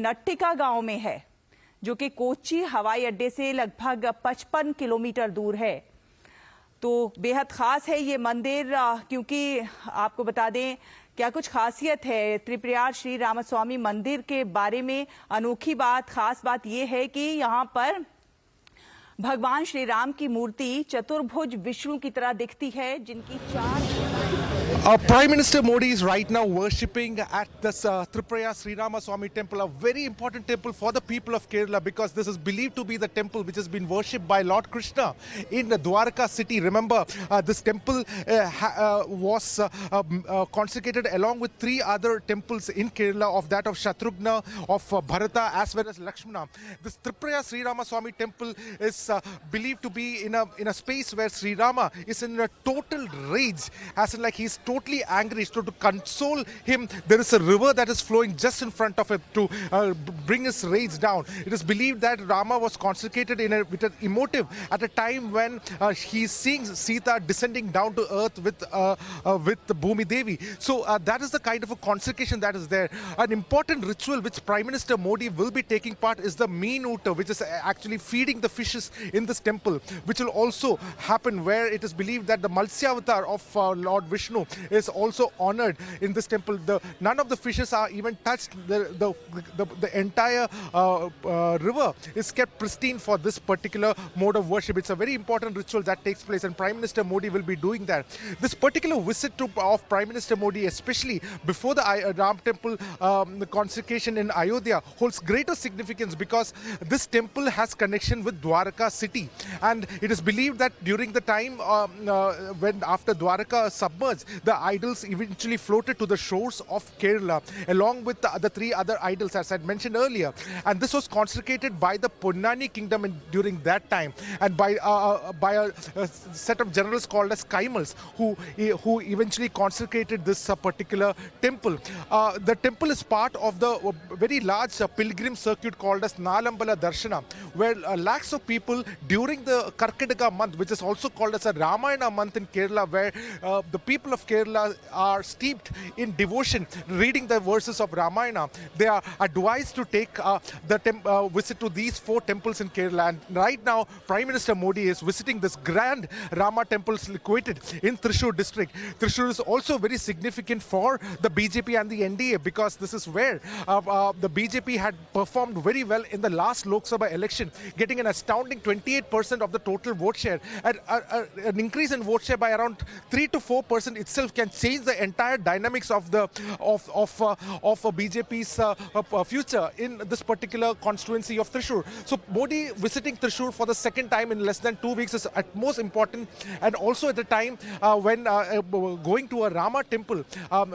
नट्टिका गांव में है, जो कि कोची हवाई अड्डे से लगभग 55 किलोमीटर दूर है। तो बेहद खास है ये मंदिर, क्योंकि आपको बता दें क्या कुछ खासियत है त्रिपुरा श्री रामास्वामी मंदिर के बारे में। अनोखी बात, खास बात ये है कि यहाँ पर भगवान श्री राम की मूर्ति चतुर्भुज विष्णु की तरह दिखती है, जिनकी 4 Prime Minister Modi is right now worshipping at this Tripura Sri Ramaswamy temple, a very important temple for the people of Kerala, because this is believed to be the temple which has been worshipped by Lord Krishna in Dwarka city. Remember, this temple was consecrated along with 3 other temples in Kerala, of that of Shatrughna, of Bharata, as well as Lakshmana. This Tripura Sri Ramaswamy temple is believed to be in a space where Sri Rama is in a total rage, as in like he's totally angry. So to console him, there is a river that is flowing just in front of him to bring his rage down. It is believed that Rama was consecrated with an emotive at a time when he is seeing Sita descending down to earth with the Bhumi Devi. So that is the kind of a consecration that is there. An important ritual which Prime Minister Modi will be taking part is the Meen Oota, which is actually feeding the fishes in this temple, which will also happen, where it is believed that the Malsyavatar of Lord Vishnu is also honored in this temple. None of the fishes are even touched. The entire river is kept pristine for this particular mode of worship. It's a very important ritual that takes place, and Prime Minister Modi will be doing that. This particular visit of Prime Minister Modi, especially before the Ram temple the consecration in Ayodhya, holds greater significance because this temple has connection with Dwarka city, and it is believed that during the time when after Dwarka submerged, the idols eventually floated to the shores of Kerala along with the 3 other idols, as I had mentioned earlier, and this was consecrated by the Ponnani kingdom during that time, and by a set of generals called as Kaimals, who eventually consecrated this particular temple. The temple is part of the very large pilgrim circuit called as Nalambala Darshana, where lakhs of people during the Karkataka month, which is also called as a Ramayana month in Kerala, where the people of Kerala are steeped in devotion, reading the verses of Ramayana. They are advised to take the visit to these 4 temples in Kerala, and right now Prime Minister Modi is visiting this grand Rama temple located in Thrissur district. Thrissur is also very significant for the BJP and the NDA, because this is where the BJP had performed very well in the last Lok Sabha election, getting an astounding 28% of the total vote share, and an increase in vote share by around 3 to 4% itself can change the entire dynamics of the BJP's future in this particular constituency of Thrissur. So Modi visiting Thrissur for the second time in less than 2 weeks is at most important, and also at a time when going to a Rama temple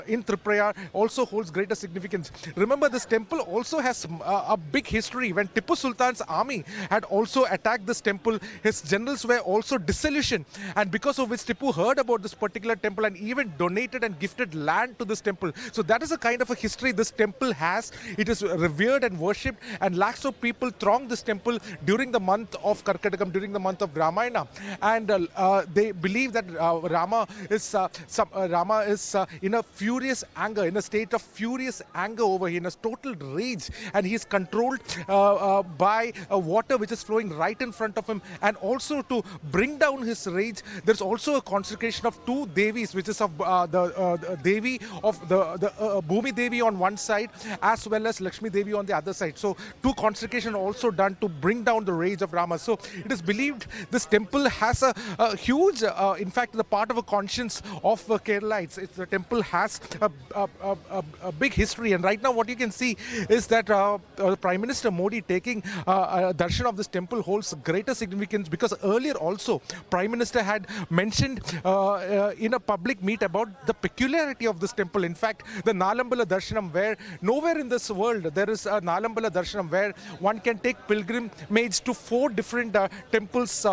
in Tripura also holds greater significance. Remember, this temple also has a big history. When Tipu Sultan's army had also attacked this temple, his generals were also disillusioned, and because of which Tipu heard about this particular temple and even donated and gifted land to this temple. So that is a kind of a history this temple has. It is revered and worshipped, and lakhs of people throng this temple during the month of Karkatakam, during the month of Ramayana, and they believe that Rama is in a furious anger, in a state of furious anger over here, in a total rage, and he is controlled by water which is flowing right in front of him. And also to bring down his rage, there's also a consecration of 2 Devis, which is of the Devi of the Bhumi Devi on one side, as well as Lakshmi Devi on the other side. So 2 consecration also done to bring down the rage of Rama. So it is believed this temple has a huge, in fact, the part of a conscience of Keralites. The temple has a big history, and right now what you can see is that Prime Minister Modi taking darshan of this temple holds greater significance, because earlier also Prime Minister had mentioned in a public meet about the peculiarity of this temple. In fact, the Nalambala Darshanam, where nowhere in this world there is a Nalambala Darshanam where one can take pilgrimage to 4 different temples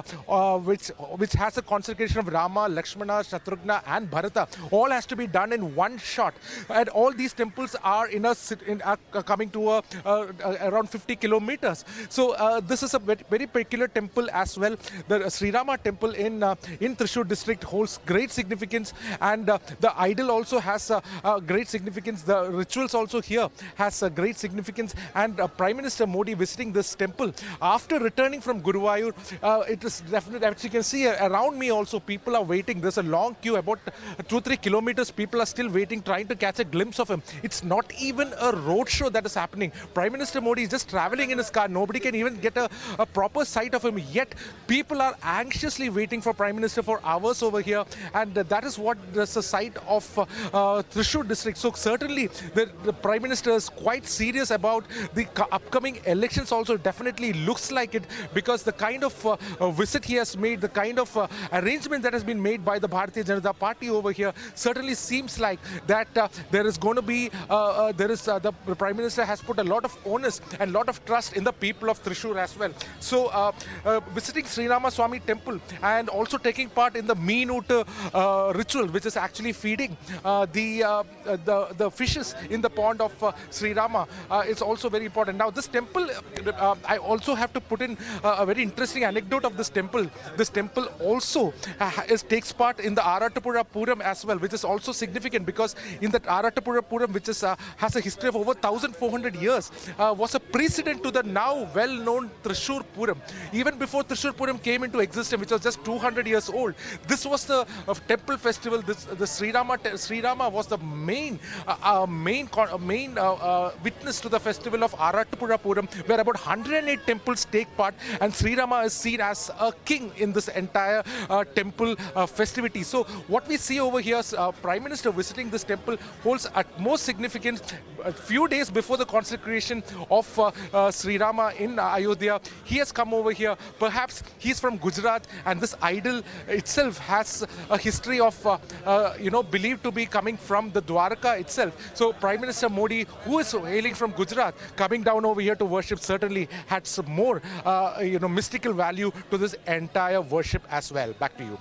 which has a consecration of Rama, Lakshmana, Shatrughna and Bharata. All has to be done in one shot, and all these temples are coming to around 50 kilometers. So this is a very peculiar temple as well. The Sri Rama temple in Thrissur district holds great significance, and And the idol also has a great significance. The rituals also here has a great significance. And Prime Minister Modi visiting this temple after returning from Guruvayur, it is definitely, as you can see around me also, people are waiting. There's a long queue, about 2-3 kilometers. People are still waiting, trying to catch a glimpse of him. It's not even a road show that is happening. Prime Minister Modi is just traveling in his car. Nobody can even get a proper sight of him. Yet people are anxiously waiting for Prime Minister for hours over here. And that is what the site of Thrissur district. So certainly the Prime Minister is quite serious about the upcoming elections also. Definitely looks like it, because the kind of visit he has made, the kind of arrangement that has been made by the Bharatiya Janata Party over here, certainly seems like that there is going to be, the Prime Minister has put a lot of onus and a lot of trust in the people of Thrissur as well. So visiting Sri Rama Swami temple and also taking part in the Meenut ritual, which is actually feeding the fishes in the pond of Sri Rama, is also very important. Now this temple, I also have to put in a very interesting anecdote of this temple. This temple also takes part in the Aratapura Puram as well, which is also significant, because in the Aratapura Puram, which is, has a history of over 1,400 years, was a precedent to the now well-known Thrissur Puram. Even before Thrissur Puram came into existence, which was just 200 years old, this was the temple festival. The Sri Rama was the main witness to the festival of Aratapura Puram, where about 108 temples take part, and Sri Rama is seen as a king in this entire temple festivity. So what we see over here, Prime Minister visiting this temple holds utmost significance. A few days before the consecration of Sri Rama in Ayodhya, he has come over here. Perhaps he's from Gujarat, and this idol itself has a history of, believed to be coming from the Dwarka itself. So Prime Minister Modi, who is hailing from Gujarat, coming down over here to worship, certainly had some more, mystical value to this entire worship as well. Back to you.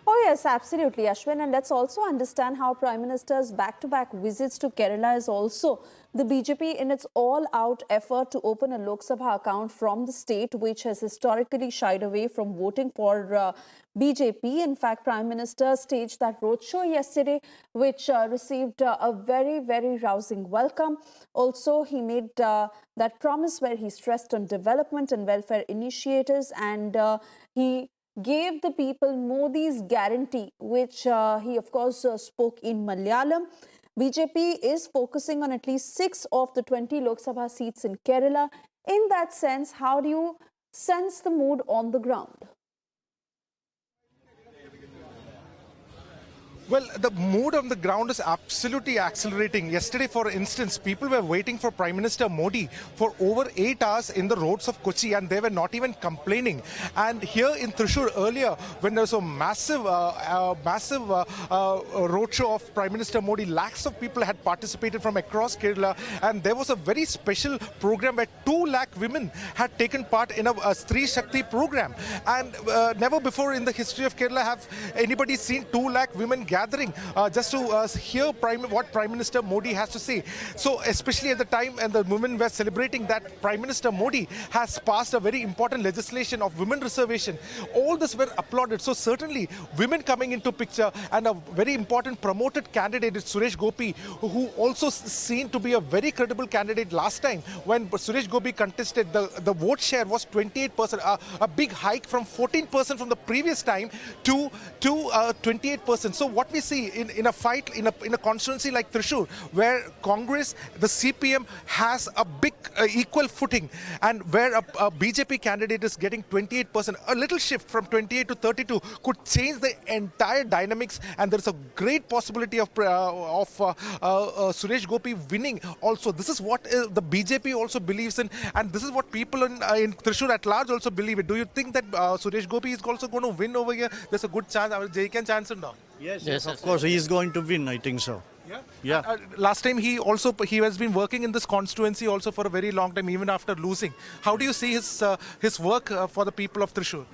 Oh yes, absolutely, Ashwin. And let's also understand how Prime Minister's back-to-back visits to Kerala is also the BJP in its all-out effort to open a Lok Sabha account from the state, which has historically shied away from voting for BJP. In fact, Prime Minister staged that roadshow yesterday, which received a very, very rousing welcome. Also, he made that promise where he stressed on development and welfare initiatives, and he gave the people Modi's guarantee, which he of course spoke in Malayalam. BJP is focusing on at least 6 of the 20 Lok Sabha seats in Kerala. In that sense, how do you sense the mood on the ground? Well, the mood on the ground is absolutely accelerating. Yesterday, for instance, people were waiting for Prime Minister Modi for over 8 hours in the roads of Kochi, and they were not even complaining. And here in Thrissur earlier, when there was a massive roadshow of Prime Minister Modi, lakhs of people had participated from across Kerala, and there was a very special program where 2 lakh women had taken part in a Stree Shakti program. And never before in the history of Kerala have anybody seen 2 lakh women gathering just to hear what Prime Minister Modi has to say. So especially at the time, and the women were celebrating that Prime Minister Modi has passed a very important legislation of women reservation. All this were applauded. So certainly women coming into picture, and a very important promoted candidate is Suresh Gopi, who also seen to be a very credible candidate last time. When Suresh Gopi contested, the vote share was 28%, a big hike from 14% from the previous time to 28%. So what we see in a fight, in a constituency like Thrissur, where Congress, the CPM has a big equal footing, and where a BJP candidate is getting 28%, a little shift from 28 to 32 could change the entire dynamics, and there's a great possibility of Suresh Gopi winning also. This is what the BJP also believes in, and this is what people in Thrissur at large also believe in. Do you think that Suresh Gopi is also going to win over here? There's a good chance. Jay can chance it now. Yes, of course, he is going to win, I think so. Yeah. Last time he has been working in this constituency also for a very long time, even after losing. How do you see his work for the people of Thrissur?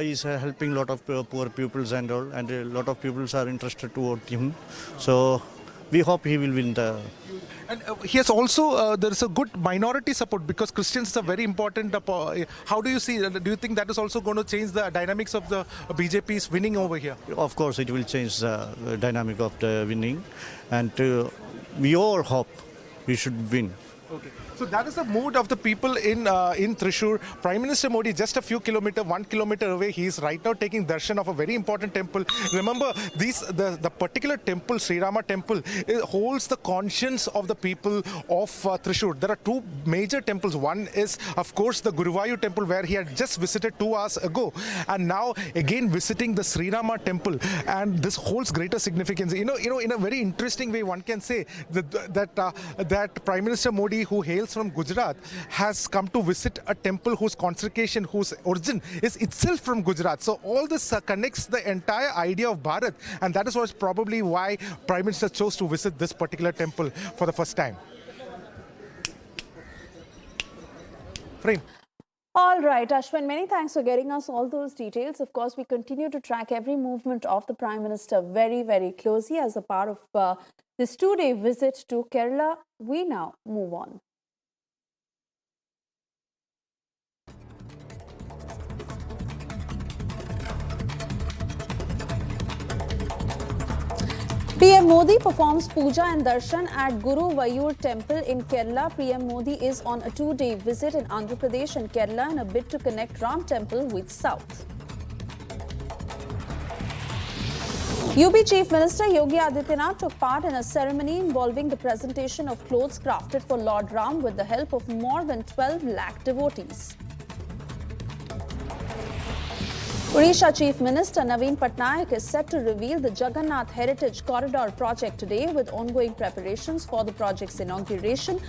He's helping a lot of poor pupils and all, and a lot of pupils are interested to vote him. So we hope he will win the. And he has also, there is a good minority support because Christians are very important. How do you see, do you think that is also going to change the dynamics of the BJP's winning over here? Of course, it will change the dynamic of the winning, and we all hope we should win. Okay. So that is the mood of the people in Thrissur. Prime Minister Modi, just a few kilometers, 1 kilometer away, he is right now taking darshan of a very important temple. Remember, the particular temple, Sri Rama temple, holds the conscience of the people of Thrissur. There are two major temples. One is, of course, the Guruvayur temple, where he had just visited 2 hours ago, and now again visiting the Sri Rama temple. And this holds greater significance. You know, in a very interesting way, one can say that Prime Minister Modi, who hails from Gujarat, has come to visit a temple whose consecration, whose origin is itself from Gujarat. So all this connects the entire idea of Bharat, and that is probably why Prime Minister chose to visit this particular temple for the first time. Frame. All right, Ashwin, many thanks for getting us all those details. Of course, we continue to track every movement of the Prime Minister very, very closely as a part of this 2-day visit to Kerala. We now move on. PM Modi performs puja and darshan at Guruvayur temple in Kerala. PM Modi is on a 2-day visit in Andhra Pradesh and Kerala in a bid to connect Ram temple with South. UP Chief Minister Yogi Adityanath took part in a ceremony involving the presentation of clothes crafted for Lord Ram with the help of more than 12 lakh devotees. Odisha Chief Minister Naveen Patnaik is set to reveal the Jagannath Heritage Corridor project today with ongoing preparations for the project's inauguration.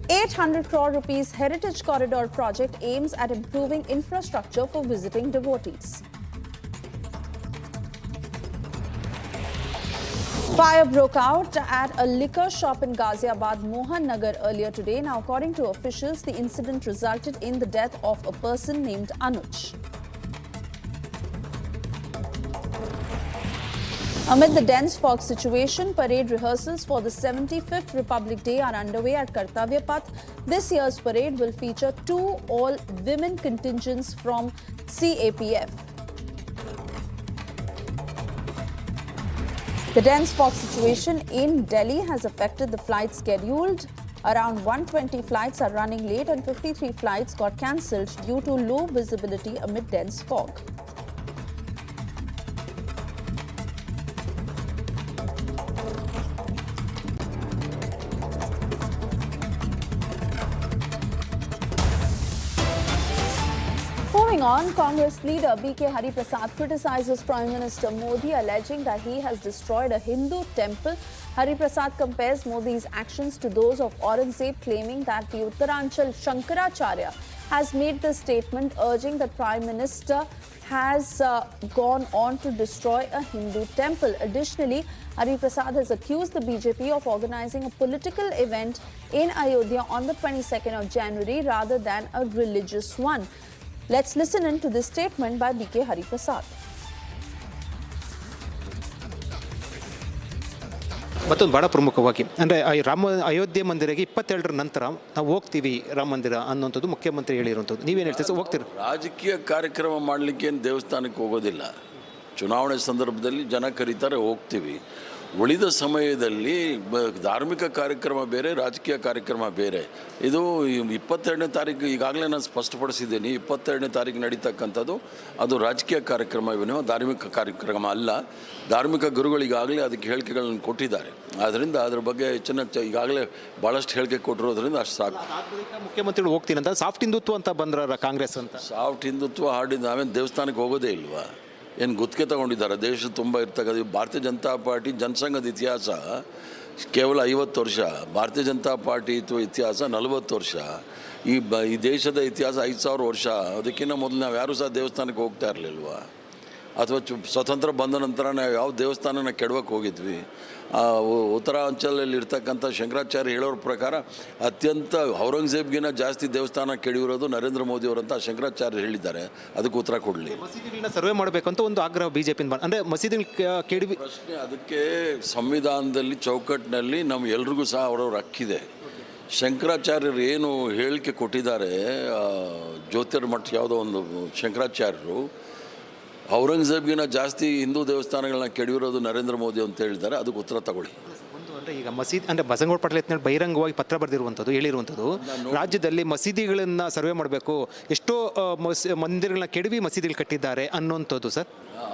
800 crore rupees Heritage Corridor project aims at improving infrastructure for visiting devotees. Fire broke out at a liquor shop in Ghaziabad, Mohan Nagar earlier today. Now, according to officials, the incident resulted in the death of a person named Anuj. Amid the dense fog situation, parade rehearsals for the 75th Republic Day are underway at Kartavya Path. This year's parade will feature 2 all-women contingents from CAPF. The dense fog situation in Delhi has affected the flights scheduled. Around 120 flights are running late and 53 flights got cancelled due to low visibility amid dense fog. Moving on, Congress leader B.K. Hariprasad criticizes Prime Minister Modi, alleging that he has destroyed a Hindu temple. Hariprasad compares Modi's actions to those of Aurangzeb, claiming that the Uttaranchal Shankaracharya has made this statement, urging that Prime Minister has gone on to destroy a Hindu temple. Additionally, Hariprasad has accused the BJP of organizing a political event in Ayodhya on the 22nd of January rather than a religious one. Let's listen in to this statement by B.K. Hariprasad. ಮತ್ತೊಂದು ಬಹಳ ಪ್ರಮುಖವಾಗಿ ಅಂದರೆ ಅಯೋಧ್ಯೆ ಮಂದಿರಕ್ಕೆ 22ರ ನಂತರ ನಾವು ಹೋಗ್ತೀವಿ ರಾಮ ಮಂದಿರ ಅನ್ನೋಂಥದ್ದು ಮುಖ್ಯಮಂತ್ರಿ ಹೇಳಿರುವಂಥದ್ದು. ನೀವೇನು ಹೇಳ್ತೀರಿ ಸರ್? ಹೋಗ್ತೀರಾ? ರಾಜಕೀಯ ಕಾರ್ಯಕ್ರಮ ಮಾಡಲಿಕ್ಕೆ ಏನು ದೇವಸ್ಥಾನಕ್ಕೆ ಹೋಗೋದಿಲ್ಲ. ಚುನಾವಣೆ ಸಂದರ್ಭದಲ್ಲಿ ಜನ ಕರೀತಾರೆ, ಹೋಗ್ತೀವಿ. ಉಳಿದ ಸಮಯದಲ್ಲಿ ಧಾರ್ಮಿಕ ಕಾರ್ಯಕ್ರಮ ಬೇರೆ, ರಾಜಕೀಯ ಕಾರ್ಯಕ್ರಮ ಬೇರೆ. ಇದು 22ನೇ ತಾರೀಕು ಈಗಾಗಲೇ ನಾನು ಸ್ಪಷ್ಟಪಡಿಸಿದ್ದೀನಿ. 22ನೇ ತಾರೀಕು ನಡೀತಕ್ಕಂಥದ್ದು ಅದು ರಾಜಕೀಯ ಕಾರ್ಯಕ್ರಮವೇನೋ ಧಾರ್ಮಿಕ ಕಾರ್ಯಕ್ರಮ ಅಲ್ಲ. ಧಾರ್ಮಿಕ ಗುರುಗಳು ಈಗಾಗಲೇ ಅದಕ್ಕೆ ಹೇಳಿಕೆಗಳನ್ನು ಕೊಟ್ಟಿದ್ದಾರೆ. ಆದ್ದರಿಂದ ಅದ್ರ ಬಗ್ಗೆ ಹೆಚ್ಚಿನ ಈಗಾಗಲೇ ಭಾಳಷ್ಟು ಹೇಳಿಕೆ ಕೊಟ್ಟಿರೋದ್ರಿಂದ ಅಷ್ಟು ಸಾಕು. ಮುಖ್ಯಮಂತ್ರಿಗಳು ಹೋಗ್ತೀನಿ ಅಂತ ಸಾಫ್ಟ್ ಹಿಂದುತ್ವ ಅಂತ ಬಂದ್ರ ಕಾಂಗ್ರೆಸ್ ಅಂತ. ಸಾಫ್ಟ್ ಹಿಂದುತ್ವ ಹಾಡಿದ ನಾವೇನು ದೇವಸ್ಥಾನಕ್ಕೆ ಹೋಗೋದೇ ಇಲ್ವಾ? ಏನು ಗುತ್ತಿಗೆ ತಗೊಂಡಿದ್ದಾರೆ? ದೇಶ ತುಂಬ ಇರ್ತಕ್ಕಂಥ ಭಾರತೀಯ ಜನತಾ ಪಾರ್ಟಿ ಜನಸಂಘದ ಇತಿಹಾಸ ಕೇವಲ 50 ವರ್ಷ, ಭಾರತೀಯ ಜನತಾ ಪಾರ್ಟಿ ಇತಿಹಾಸ 40 ವರ್ಷ, ಈ ದೇಶದ ಇತಿಹಾಸ 5000 ವರ್ಷ. ಅದಕ್ಕಿಂತ ಮೊದಲು ನಾವು ಯಾರೂ ಸಹ ದೇವಸ್ಥಾನಕ್ಕೆ ಹೋಗ್ತಾ ಇರಲಿಲ್ವಾ? ಅಥವಾ ಸ್ವತಂತ್ರ ಬಂದ ನಂತರ ನಾವು ಯಾವ ದೇವಸ್ಥಾನನ ಕೆಡವಕ್ಕೆ ಹೋಗಿದ್ವಿ? ಉತ್ತರಾಂಚಲಲ್ಲಿ ಇರ್ತಕ್ಕಂಥ ಶಂಕರಾಚಾರ್ಯ ಹೇಳೋರ ಪ್ರಕಾರ ಅತ್ಯಂತ ಔರಂಗಜೇಬ್ಗಿನ ಜಾಸ್ತಿ ದೇವಸ್ಥಾನ ಕೆಡವಿರೋದು ನರೇಂದ್ರ ಮೋದಿ ಅವರಂತ ಶಂಕರಾಚಾರ್ಯ ಹೇಳಿದ್ದಾರೆ. ಅದಕ್ಕೆ ಉತ್ತರ ಕೊಡಲಿ. ಮಸೀದಿಗಳನ್ನ ಸರ್ವೆ ಮಾಡಬೇಕು ಅಂತ ಒಂದು ಆಗ್ರಹ ಬಿಜೆಪಿ ಅಂದರೆ ಮಸೀದಿಗಳ ಕೆಡವಿ ಪ್ರಶ್ನೆ ಅದಕ್ಕೆ ಸಂವಿಧಾನದಲ್ಲಿ ಚೌಕಟ್ಟಿನಲ್ಲಿ ನಮ್ಮ ಎಲ್ರಿಗೂ ಸಹ ಅವರವ್ರ ಹಕ್ಕಿದೆ. ಶಂಕರಾಚಾರ್ಯರು ಏನು ಹೇಳಿಕೆ ಕೊಟ್ಟಿದ್ದಾರೆ, ಜ್ಯೋತಿರ್ಮಠ ಯಾವುದೋ ಒಂದು ಶಂಕರಾಚಾರ್ಯರು ಔರಂಗಜೇಬ್ಗಿನ ಜಾಸ್ತಿ ಹಿಂದೂ ದೇವಸ್ಥಾನಗಳನ್ನ ಕೆಡವಿರೋದು ನರೇಂದ್ರ ಮೋದಿ ಅಂತ ಹೇಳಿದ್ದಾರೆ. ಅದಕ್ಕೆ ಉತ್ತರ ತಗೊಳ್ಳಿ. ಅಂದರೆ ಈಗ ಮಸೀದಿ ಅಂದರೆ ಬಸವನಗೌಡ ಪಾಟೀಲ್ ಯತ್ನಾಳ್ ಬಹಿರಂಗವಾಗಿ ಪತ್ರ ಬರೆದಿರುವಂಥದ್ದು, ಹೇಳಿರುವಂಥದ್ದು ರಾಜ್ಯದಲ್ಲಿ ಮಸೀದಿಗಳನ್ನು ಸರ್ವೆ ಮಾಡಬೇಕು, ಎಷ್ಟೋ ಮಂದಿರಗಳನ್ನ ಕೆಡವಿ ಮಸೀದಿಗಳು ಕಟ್ಟಿದ್ದಾರೆ ಅನ್ನೋಂಥದ್ದು. ಸರ್,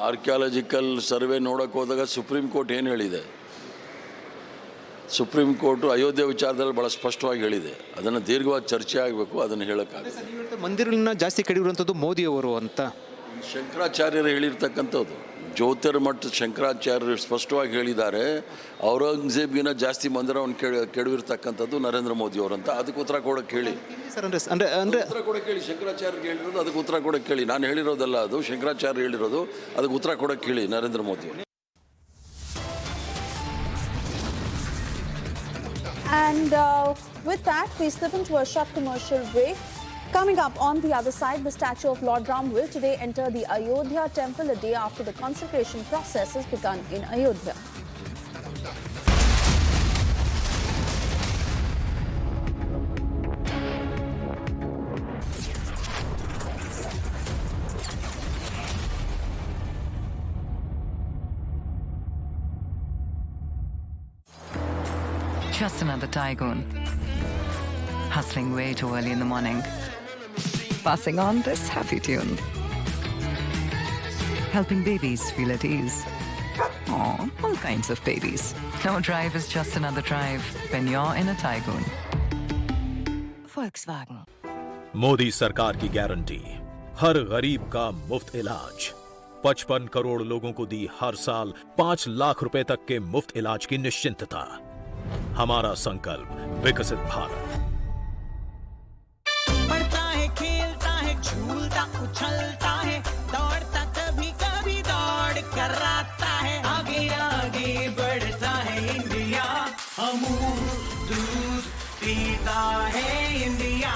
ಆರ್ಕಿಯಾಲಜಿಕಲ್ ಸರ್ವೆ ನೋಡೋಕೆ ಹೋದಾಗ ಸುಪ್ರೀಂ ಕೋರ್ಟ್ ಏನು ಹೇಳಿದೆ? ಸುಪ್ರೀಂ ಕೋರ್ಟು ಅಯೋಧ್ಯೆ ವಿಚಾರದಲ್ಲಿ ಭಾಳ ಸ್ಪಷ್ಟವಾಗಿ ಹೇಳಿದೆ. ಅದನ್ನು ದೀರ್ಘವಾದ ಚರ್ಚೆ ಆಗಬೇಕು, ಅದನ್ನು ಹೇಳೋಕ್ಕಾಗುತ್ತೆ. ಮಂದಿರಗಳನ್ನ ಜಾಸ್ತಿ ಕೆಡವಿರುವಂಥದ್ದು ಮೋದಿಯವರು ಅಂತ ಶಂಕರಾಚಾರ್ಯರು ಹೇಳಿರ್ತಕ್ಕಂಥದ್ದು. ಜ್ಯೋತಿರ್ಮಠ ಶಂಕರಾಚಾರ್ಯರು ಸ್ಪಷ್ಟವಾಗಿ ಹೇಳಿದ್ದಾರೆ, ಔರಂಗಜೇಬ್ಗಿನ ಜಾಸ್ತಿ ಮಂದಿರವನ್ನು ಕೆಡವಿರ್ತಕ್ಕಂಥದ್ದು ನರೇಂದ್ರ ಮೋದಿ ಅವರಂತ. ಅದಕ್ಕೆ ಉತ್ತರ ಕೊಡೋಕೆ ಹೇಳಿ ಸರ್. ಅಂದರೆ ಉತ್ತರ ಕೊಡೋಕೆ ಹೇಳಿ. ಶಂಕರಾಚಾರ್ಯರಿಗೆ ಹೇಳಿರೋದು, ಅದಕ್ಕೆ ಉತ್ತರ ಕೊಡೋಕೆ ಹೇಳಿ. ನಾನು ಹೇಳಿರೋದಲ್ಲ, ಅದು ಶಂಕರಾಚಾರ್ಯ ಹೇಳಿರೋದು. ಅದಕ್ಕೆ ಉತ್ತರ ಕೊಡೋಕೆ ಹೇಳಿ Narendra Modi. And with that, we slip into a short commercial break. Coming up on the other side, the statue of Lord Ram will today enter the Ayodhya temple a day after the consecration process has begun in Ayodhya. Just another tycoon. Hustling way too early in the morning. Passing on this happy tune. Helping babies feel at ease. Aw, all kinds of babies. No drive is just another drive when you're in a tycoon. Volkswagen. Modi सरकार की guarantee, हर गरीब का मुफ्त इलाज। 55 करोड़ लोगों को दी हर साल 5 लाख रुपए तक के मुफ्त इलाज की निश्चिंतता। हमारा संकल्प विकसित भारत। पढ़ता है, खेलता है, झूलता उछलता है, दौड़ता कभी कभी दौड़ कराता है, आगे आगे बढ़ता है इंडिया, अमूल दूध पीता है इंडिया।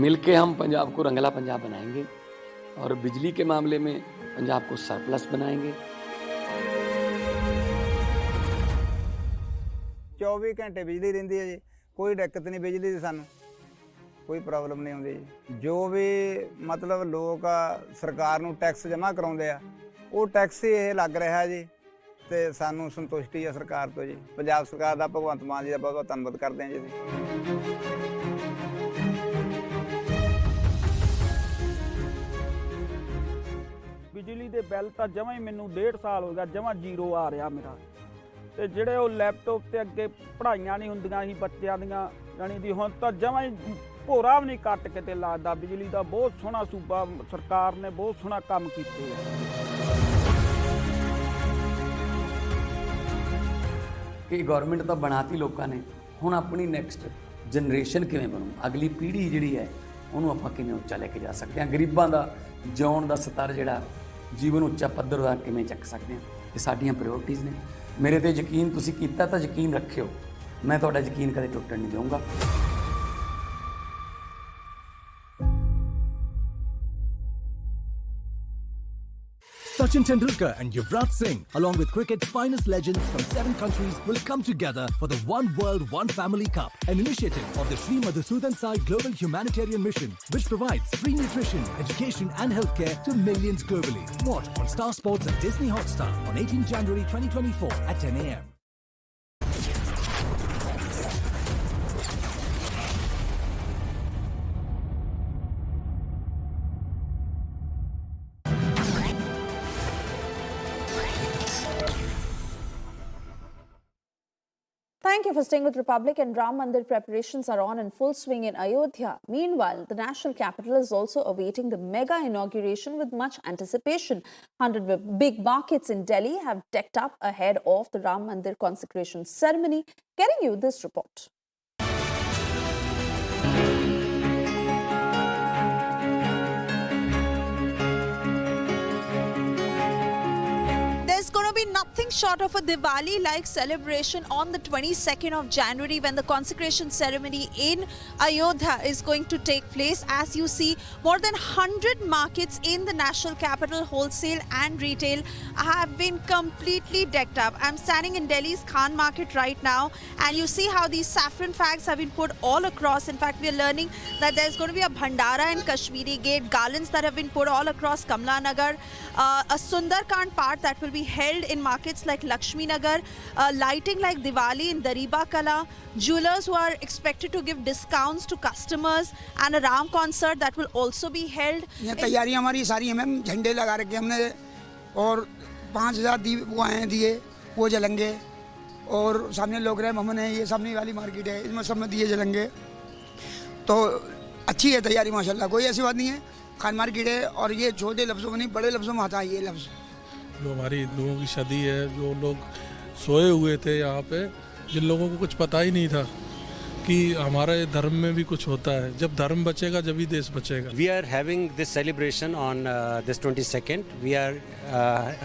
मिलके हम पंजाब को रंगला पंजाब बनाएंगे और बिजली के मामले में पंजाब को सरप्लस बनाएंगे। 24 घंटे बिजली रहिंदी है जी, कोई दिक्कत नहीं बिजली की, सानू कोई प्रॉब्लम नहीं आउंदी जी। जो भी मतलब लोग सरकार नू टैक्स जमा कराउंदे आ, वो टैक्स ही ये लग रहा है जी, ते सानू संतुष्टि है सरकार तो जी। पंजाब सरकार दा भगवंत मान जी दा बहुत बहुत धन्नवाद करते हैं जी। ਬਿਜਲੀ ਦੇ ਬਿੱਲ ਤਾਂ ਜਮਾਂ ਹੀ ਮੈਨੂੰ 1.5 ਸਾਲ ਹੋ ਗਿਆ ਜਮਾਂ ਜ਼ੀਰੋ ਆ ਰਿਹਾ ਮੇਰਾ। ਤੇ ਜਿਹੜੇ ਉਹ ਲੈਪਟਾਪ ਤੇ ਅੱਗੇ ਪੜ੍ਹਾਈਆਂ ਨਹੀਂ ਹੁੰਦੀਆਂ ਸੀ ਬੱਚਿਆਂ ਦੀਆਂ, ਜਾਣੀ ਦੀ ਹੁਣ ਤਾਂ ਜਮਾਂ ਹੀ ਭੋਰਾ ਵੀ ਨਹੀਂ ਕੱਟ ਕੇ ਤੇ ਲੱਗਦਾ। ਬਿਜਲੀ ਦਾ ਬਹੁਤ ਸੋਹਣਾ ਸੂਬਾ ਸਰਕਾਰ ਨੇ ਬਹੁਤ ਸੋਹਣਾ ਕੰਮ ਕੀਤੇ ਆ। ਕਿ ਗਵਰਨਮੈਂਟ ਤਾਂ ਬਣਾਤੀ ਲੋਕਾਂ ਨੇ, ਹੁਣ ਆਪਣੀ ਨੈਕਸਟ ਜਨਰੇਸ਼ਨ ਕਿਵੇਂ ਬਣੂ, ਅਗਲੀ ਪੀੜ੍ਹੀ ਜਿਹੜੀ ਹੈ ਉਹਨੂੰ ਆਪਾਂ ਕਿਵੇਂ ਉੱਚਾ ਲੈ ਕੇ ਜਾ ਸਕਦੇ ਹਾਂ, ਗਰੀਬਾਂ ਦਾ ਜਿਉਣ ਦਾ ਸਤਰ ਜਿਹੜਾ ਜੀਵਨ ਉੱਚਾ ਪੱਧਰ ਦਾ ਕਿਵੇਂ ਚੱਕ ਸਕਦੇ ਹਾਂ, ਇਹ ਸਾਡੀਆਂ ਪ੍ਰਾਇਓਰਟੀਜ਼ ਨੇ। ਮੇਰੇ ਤੇ ਯਕੀਨ ਤੁਸੀਂ ਕੀਤਾ ਤਾਂ ਯਕੀਨ ਰੱਖਿਓ, ਮੈਂ ਤੁਹਾਡਾ ਯਕੀਨ ਕਦੇ ਟੁੱਟਣ ਨਹੀਂ ਦਊਂਗਾ। Sachin Tendulkar and Yuvraj Singh, along with cricket's finest legends from 7 countries, will come together for the One World, One Family Cup, an initiative of the Sri Madhusudan Sai Global Humanitarian Mission, which provides free nutrition, education and healthcare to millions globally. Watch on Star Sports and Disney Hotstar on 18 January 2024 at 10 a.m. Thank you for staying with Republic. And Ram Mandir preparations are on in full swing in Ayodhya. Meanwhile, the national capital is also awaiting the mega inauguration with much anticipation. 100 big markets in Delhi have decked up ahead of the Ram Mandir consecration ceremony. Getting you this report. nothing short of a Diwali-like celebration on the 22nd of January when the consecration ceremony in Ayodhya is going to take place. As you see, more than 100 markets in the national capital, wholesale and retail, have been completely decked up. I'm standing in Delhi's Khan market right now, and you see how these saffron flags have been put all across. In fact, we are learning that there's going to be a Bhandara in Kashmiri Gate, garlands that have been put all across Kamla Nagar, a Sundarkand part that will be held in markets like Lakshmi Nagar, lighting like Diwali in Dariba Kala, jewelers who are expected to give discounts to customers, and a Ram concert that will also be held. ये तैयारियां हमारी सारी हैं ma'am, झंडे लगा रखे हमने और 5000 वो आए दिए वो जलेंगे और सामने लोग रहे हमने ये सामने वाली मार्केट है इसमें सब में दिए जलेंगे तो अच्छी है तैयारी माशाल्लाह कोई ऐसी बात नहीं है खान मार्केट है और ये छोटे लफ्ज़ों में नहीं बड़े लफ्ज़ों में आता है ये लफ्ज़ जो हमारी हिंदुओं की शादी है जो लोग सोए हुए थे यहाँ पे जिन लोगों को कुछ पता ही नहीं था कि हमारे धर्म में भी कुछ होता है जब धर्म बचेगा जब ही देश बचेगा We are having this celebration on this 22nd. We are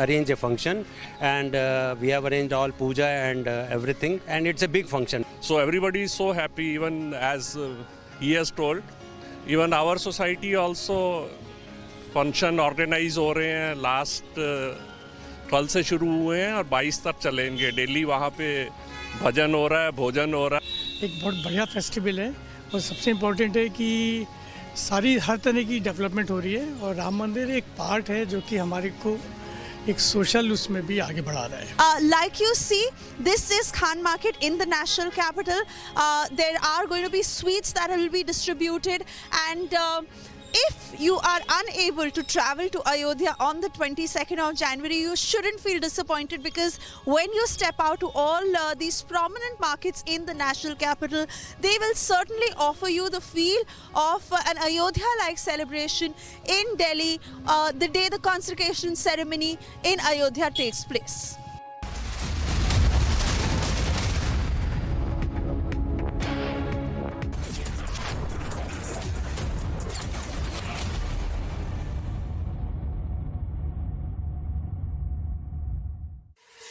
arrange a function and we have arranged all puja and everything and it's a big function. So everybody is so happy even as he has told. Even our society also function organize हो रहे हैं last कल से शुरू हुए हैं और 22 तक चलेंगे डेली वहाँ पे भजन हो रहा है भोजन हो रहा है एक बहुत बढ़िया फेस्टिवल है और सबसे इम्पोर्टेंट है कि सारी हर तरह की डेवलपमेंट हो रही है और राम मंदिर एक पार्ट है जो कि हमारे को एक सोशल उसमें भी आगे बढ़ा रहा है Like you see, this is Khan Market in the national capital. There are going to be sweets that will be distributed, and if you are unable to travel to Ayodhya on the 22nd of January, you shouldn't feel disappointed because when you step out to all these prominent markets in the national capital, they will certainly offer you the feel of an Ayodhya-like celebration in Delhi the day the consecration ceremony in Ayodhya takes place.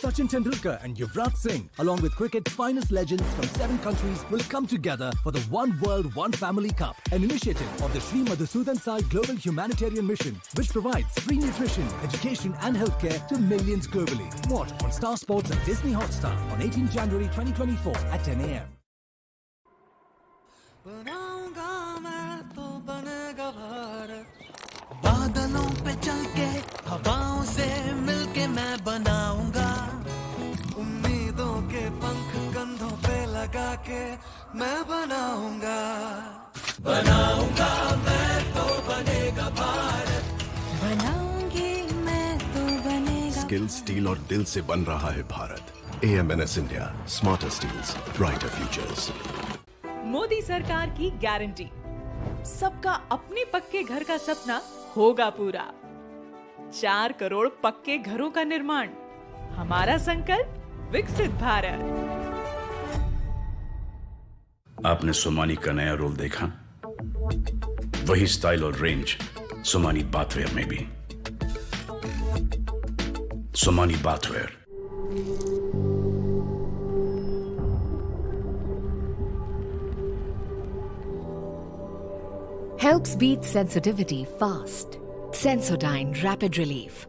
Sachin Tendulkar and Yuvraj Singh, along with cricket's finest legends from 7 countries, will come together for the One World, One Family Cup, an initiative of the Sri Madhusudan Sai Global Humanitarian Mission, which provides free nutrition, education and healthcare to millions globally. Watch on Star Sports and Disney Hotstar on 18 January 2024 at 10 a.m. बादलों पे चल के हवाओं से मिलके मैं बनाऊंगा उम्मीदों के पंख कंधों पे लगा के मैं बनाऊंगा मैं तो बनेगा भारत बनाऊंगी मैं तो बनेगा स्किल स्टील और दिल से बन रहा है Bharat AMNS India smarter steels brighter futures Modi सरकार की गारंटी सबका अपने पक्के घर का सपना होगा पूरा 4 करोड़ पक्के घरों का निर्माण हमारा संकल्प विकसित भारत। आपने सोमानी का नया रोल देखा वही स्टाइल और रेंज सोमानी बाथवेयर में भी Somani bathware helps beat sensitivity fast. Sensodyne Rapid Relief.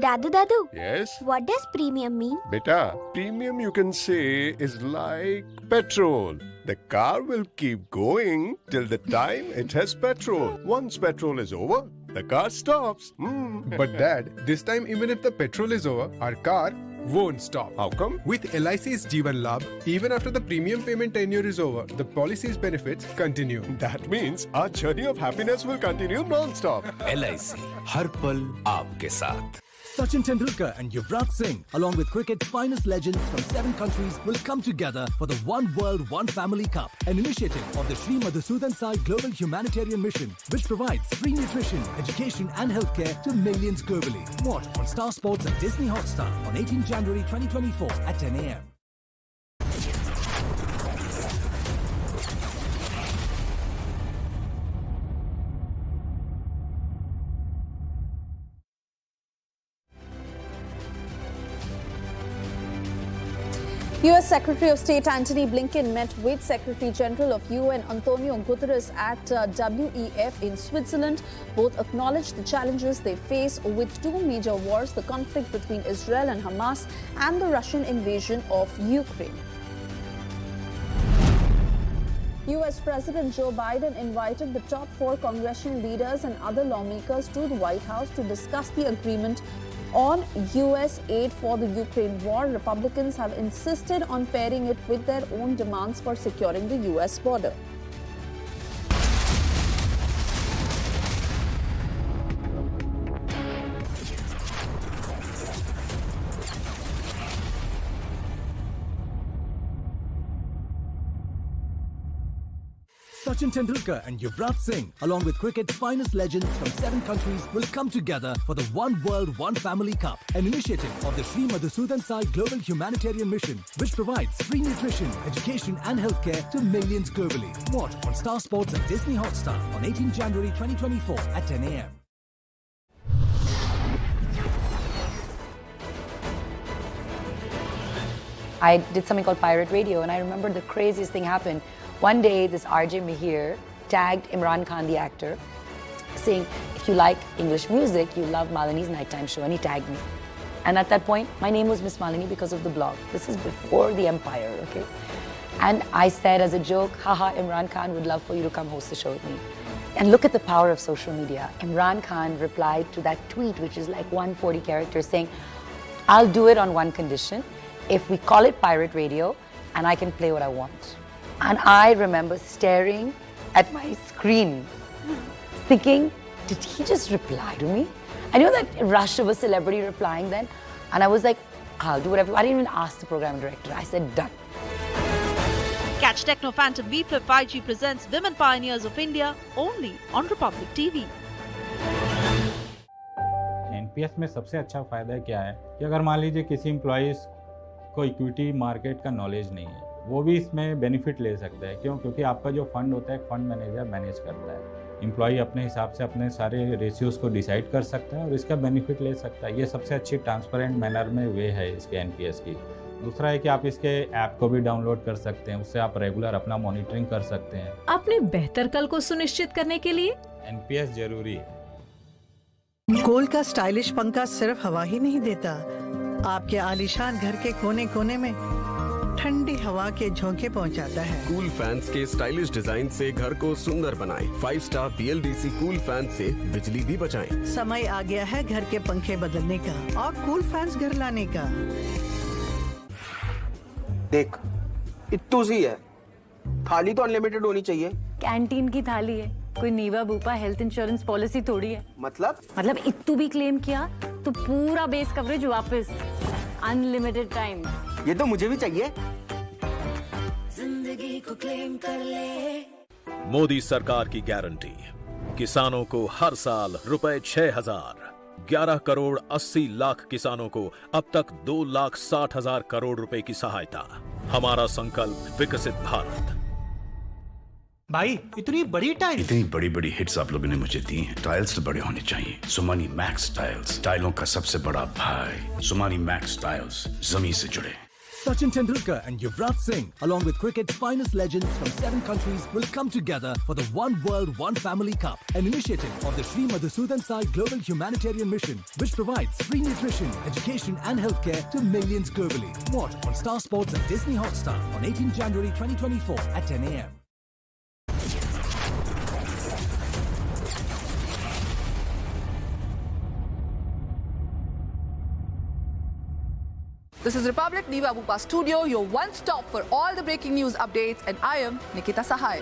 Dadu, Yes? what does premium mean? Beta, premium you can say is like petrol. The car will keep going till the time it has petrol. Once petrol is over, the car stops. But Dad, this time even if the petrol is over, our car won't stop. How come? With LIC's Jeevan Labh, even after the premium payment tenure is over, the policy's benefits continue. That means our journey of happiness will continue non-stop. LIC, हर पल आपके साथ. Sachin Tendulkar and Yuvraj Singh, along with cricket's finest legends from 7 countries, will come together for the One World, One Family Cup, an initiative of the Sri Madhusudan Sai Global Humanitarian Mission, which provides free nutrition, education and healthcare to millions globally. Watch on Star Sports and Disney Hotstar on 18 January 2024 at 10 a.m. U.S. Secretary of State Antony Blinken met with Secretary General of UN Antonio Guterres at WEF in Switzerland. Both acknowledged the challenges they face with two major wars, the conflict between Israel and Hamas and the Russian invasion of Ukraine. U.S. President Joe Biden invited the top 4 congressional leaders and other lawmakers to the White House to discuss the agreement on U.S. aid for the Ukraine war. Republicans have insisted on pairing it with their own demands for securing the U.S. border. Sachin Tendulkar and Yuvraj Singh, along with cricket's finest legends from 7 countries, will come together for the One World, One Family Cup, an initiative of the Sri Madhusudan Sai Global Humanitarian Mission, which provides free nutrition, education and healthcare to millions globally. Watch on Star Sports and Disney Hotstar on 18 January 2024 at 10 a.m. I did something called Pirate Radio, and I remember the craziest thing happened. One day, this RJ Mihir tagged Imran Khan, the actor, saying, if you like English music, you love Malini's nighttime show, and he tagged me. And at that point, my name was Miss Malini because of the blog. This is before the empire, okay? And I said as a joke, haha, Imran Khan would love for you to come host the show with me. And look at the power of social media. Imran Khan replied to that tweet, which is like 140 characters, saying, I'll do it on one condition, if we call it Pirate Radio, and I can play what I want. And I remember staring at my screen, thinking, did he just reply to me? I know that rush of a celebrity replying then, and I was like, I'll do whatever. I didn't even ask the program director. I said, done. Catch Techno Phantom V-Flip 5G presents Women Pioneers of India only on Republic TV. NPS में सबसे अच्छा फ़ायदा क्या है कि अगर मान लीजिए किसी एम्प्लॉइज़ को इक्विटी मार्केट का नॉलेज नहीं है, वो भी इसमें बेनिफिट ले सकता है। क्यों? क्योंकि आपका जो फंड होता है फंड मैनेजर मैनेज करता है। एम्प्लॉई अपने हिसाब से अपने सारे रेशियोज़ को डिसाइड कर सकता है और इसका बेनिफिट ले सकता है। ये सबसे अच्छी ट्रांसपेरेंट मैनर में वे है इसके एनपीएस की। दूसरा है कि आप इसके ऐप को भी डाउनलोड कर सकते हैं, उससे आप रेगुलर अपना मॉनिटरिंग कर सकते हैं। अपने बेहतर कल को सुनिश्चित करने के लिए एनपीएस जरूरी है। कोल का स्टाइलिश पंखा सिर्फ हवा ही नहीं देता, आपके आलीशान घर के कोने कोने में ठंडी हवा के झोंके पहुंचाता है। कूल फैंस के स्टाइलिश डिजाइन से घर को सुंदर बनाएं। 5 स्टार BLDC कूल फैन से बिजली भी बचाएं। समय आ गया है घर के पंखे बदलने का और कूल फैंस घर लाने का। देख, इत्तू सी है, थाली तो अनलिमिटेड होनी चाहिए। कैंटीन की थाली है, कोई नीवा बूपा हेल्थ इंश्योरेंस पॉलिसी थोड़ी है। मतलब इत्तू भी क्लेम किया तो पूरा बेस कवरेज वापस, अनलिमिटेड टाइम। ये तो मुझे भी चाहिए। जिंदगी को क्लेम कर ले। मोदी सरकार की गारंटी, किसानों को हर साल रुपए 6,000, 11 करोड़ 80 लाख किसानों को अब तक 2,60,000 करोड़ रुपए की सहायता। हमारा संकल्प विकसित भारत। भाई इतनी बड़ी टाइल, इतनी बड़ी बड़ी हिट्स आप लोगों ने मुझे दी हैं। टाइल्स तो बड़े होने चाहिए। सुमानी मैक्स टाइल्स, टाइलों का सबसे बड़ा भाई। सुमानी मैक्स टाइल्स, जमीन से जुड़े। Sachin Tendulkar and Yuvraj Singh, along with cricket's finest legends from 7 countries, will come together for the One World, One Family Cup, an initiative of the Sri Madhusudan Sai Global Humanitarian Mission, which provides free nutrition, education and healthcare to millions globally. Watch on Star Sports and Disney Hotstar on 18 January 2024 at 10 a.m. This is Republic Niva Bupa Studio, your one stop for all the breaking news updates, and I am Nikita Sahai.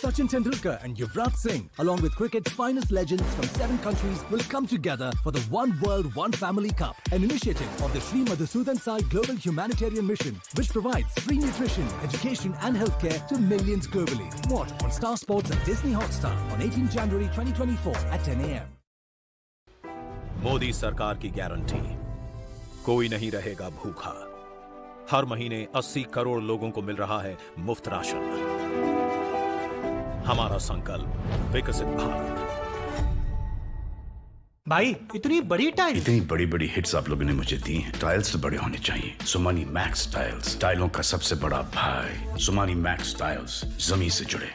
Sachin Tendulkar and Yuvraj Singh, along with cricket's finest legends from 7 countries, will come together for the One World, One Family Cup, an initiative of the Sri Madhusudan Sai Global Humanitarian Mission, which provides free nutrition, education and healthcare to millions globally. Watch on Star Sports and Disney Hotstar on 18 January 2024 at 10 a.m. Modi सरकार की guarantee, कोई नहीं रहेगा भूखा। हर महीने 80 करोड़ लोगों को मिल रहा है मुफ्त राशन। हमारा संकल्प विकसित भारत। भाई इतनी बड़ी टाइल, इतनी बड़ी बड़ी हिट्स आप लोगों ने मुझे दी हैं। टाइल्स तो बड़े होने चाहिए। सुमानी मैक्स टाइल्स, टाइलों का सबसे बड़ा भाई। सुमानी मैक्स टाइल्स, जमीन से जुड़े।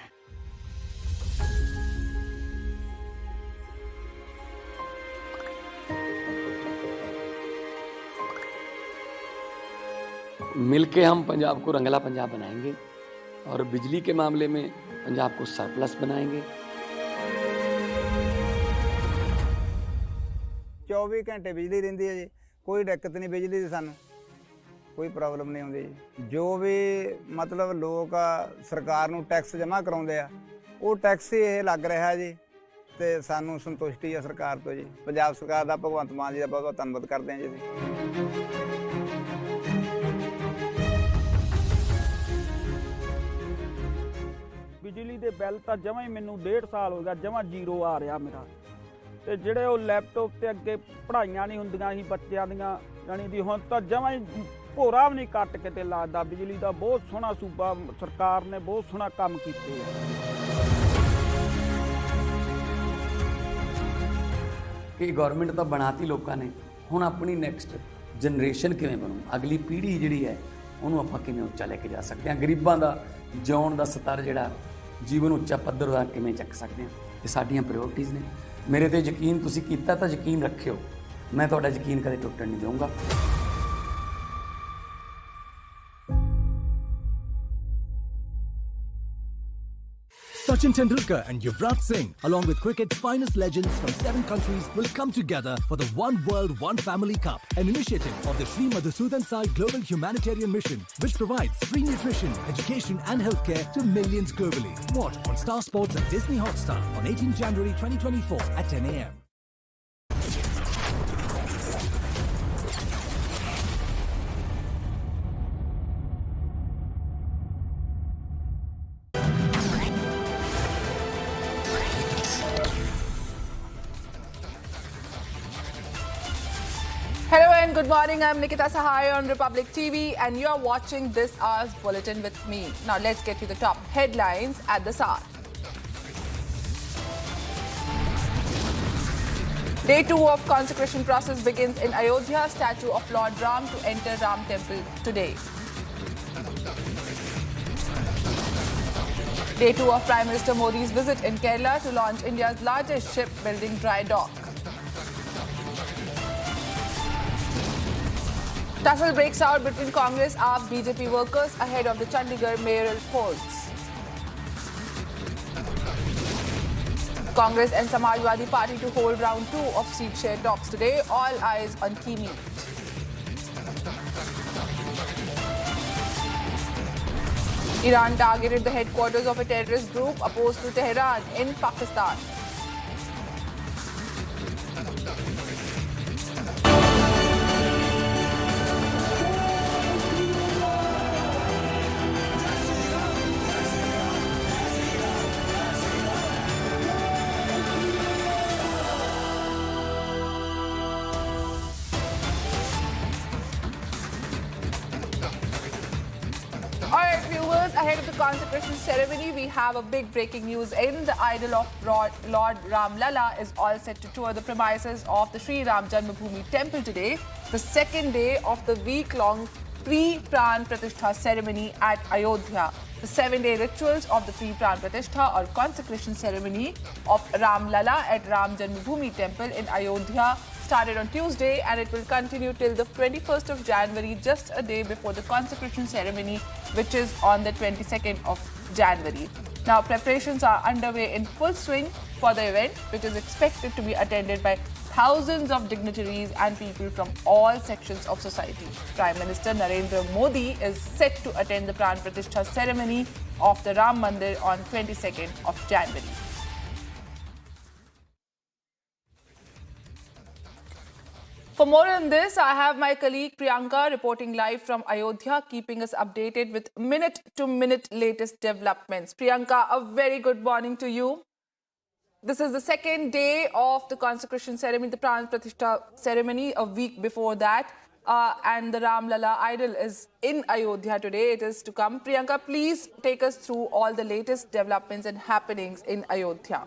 मिलके हम पंजाब को रंगला पंजाब बनाएंगे और बिजली के मामले में पंजाब को सरप्लस बनाएंगे। 24 घंटे बिजली रहिंदी है जी, कोई दिक्कत नहीं बिजली की, सानू कोई प्रॉब्लम नहीं आउंदी जी। जो भी मतलब लोग सरकार नूं टैक्स जमा कराउंदे आ, वो टैक्स ही ये लग रहा है जी, ते सानू संतुष्टि है सरकार तो जी। पंजाब सरकार दा, भगवंत मान जी दा बहुत बहुत धन्नवाद करते हैं जी। बिजली ਦੇ ਬਿੱਲ ਤਾਂ ਜਮਾਂ ਹੀ ਮੈਨੂੰ 1.5 ਸਾਲ ਹੋ ਗਿਆ ਜਮਾਂ ਜ਼ੀਰੋ ਆ ਰਿਹਾ ਮੇਰਾ। ਤੇ ਜਿਹੜੇ ਉਹ ਲੈਪਟਾਪ ਤੇ ਅੱਗੇ ਪੜ੍ਹਾਈਆਂ ਨਹੀਂ ਹੁੰਦੀਆਂ ਸੀ ਬੱਚਿਆਂ ਦੀਆਂ, ਜਾਣੀ ਦੀ ਹੁਣ ਤਾਂ ਜਮਾਂ ਹੀ ਭੋਰਾ ਵੀ ਨਹੀਂ ਕੱਟ ਕੇ ਤੇ ਲੱਗਦਾ। ਬਿਜਲੀ ਦਾ ਬਹੁਤ ਸੋਹਣਾ ਸੂਬਾ ਸਰਕਾਰ ਨੇ ਬਹੁਤ ਸੋਹਣਾ ਕੰਮ ਕੀਤੇ ਆ। ਕਿ ਗਵਰਨਮੈਂਟ ਤਾਂ ਬਣਾਤੀ ਲੋਕਾਂ ਨੇ, ਹੁਣ ਆਪਣੀ ਨੈਕਸਟ ਜਨਰੇਸ਼ਨ ਕਿਵੇਂ ਬਣੂ, ਅਗਲੀ ਪੀੜ੍ਹੀ ਜਿਹੜੀ ਹੈ ਉਹਨੂੰ ਆਪਾਂ ਕਿਵੇਂ ਉੱਚਾ ਲੈ ਕੇ ਜਾ ਸਕਦੇ ਹਾਂ। ਗਰੀਬਾਂ ਦਾ ਜਿਉਣ ਦਾ ਸਤਰ ਜਿਹੜਾ ਜੀਵਨ ਉੱਚਾ ਪੱਧਰ ਦਾ ਕਿਵੇਂ ਚੱਕ ਸਕਦੇ ਹਾਂ, ਇਹ ਸਾਡੀਆਂ ਪ੍ਰਾਇੋਰਟੀਜ਼ ਨੇ। ਮੇਰੇ ਤੇ ਯਕੀਨ ਤੁਸੀਂ ਕੀਤਾ ਤਾਂ ਯਕੀਨ ਰੱਖਿਓ, ਮੈਂ ਤੁਹਾਡਾ ਯਕੀਨ ਕਦੇ ਟੁੱਟਣ ਨਹੀਂ ਦਊਂਗਾ। Cochin Tendulkar and Yuvraj Singh, along with cricket's finest legends from 7 countries, will come together for the One World, One Family Cup, an initiative of the Sri Madhusudan Sai Global Humanitarian Mission, which provides free nutrition, education and healthcare to millions globally. Watch on Star Sports and Disney Hotstar on 18 January 2024 at 10 a.m. Hello and good morning. I'm Nikita Sahai on Republic TV and you're watching this hour's bulletin with me. Now let's get to the top headlines at this hour. Day 2 of consecration process begins in Ayodhya. Statue of Lord Ram to enter Ram temple today. Day 2 of Prime Minister Modi's visit in Kerala to launch India's largest shipbuilding dry dock. Tussle breaks out between Congress and BJP workers ahead of the Chandigarh mayoral polls. Congress and Samajwadi Party to hold round 2 of seat share talks today. All eyes on key meet. Iran targeted the headquarters of a terrorist group opposed to Tehran in Pakistan. Ahead of the consecration ceremony, we have a big breaking news in. The idol of Lord Ram Lala is all set to tour the premises of the Sri Ram Janmabhoomi temple today, the second day of the week-long pre-Pran Pratishtha ceremony at Ayodhya. The 7-day rituals of the pre-Pran Pratishtha or consecration ceremony of Ram Lala at Ram Janmabhoomi temple in Ayodhya started on Tuesday and it will continue till the 21st of January, just a day before the consecration ceremony, which is on the 22nd of January. Now, preparations are underway in full swing for the event, which is expected to be attended by thousands of dignitaries and people from all sections of society. Prime Minister Narendra Modi is set to attend the Pran Pratishtha ceremony of the Ram Mandir on 22nd of January. For more on this, I have my colleague Priyanka reporting live from Ayodhya, keeping us updated with minute-to-minute latest developments. Priyanka, a very good morning to you. This is the second day of the consecration ceremony, the Pran Pratishtha ceremony, a week before that. and the Ram Lala idol is in Ayodhya today. It is to come. Priyanka, please take us through all the latest developments and happenings in Ayodhya.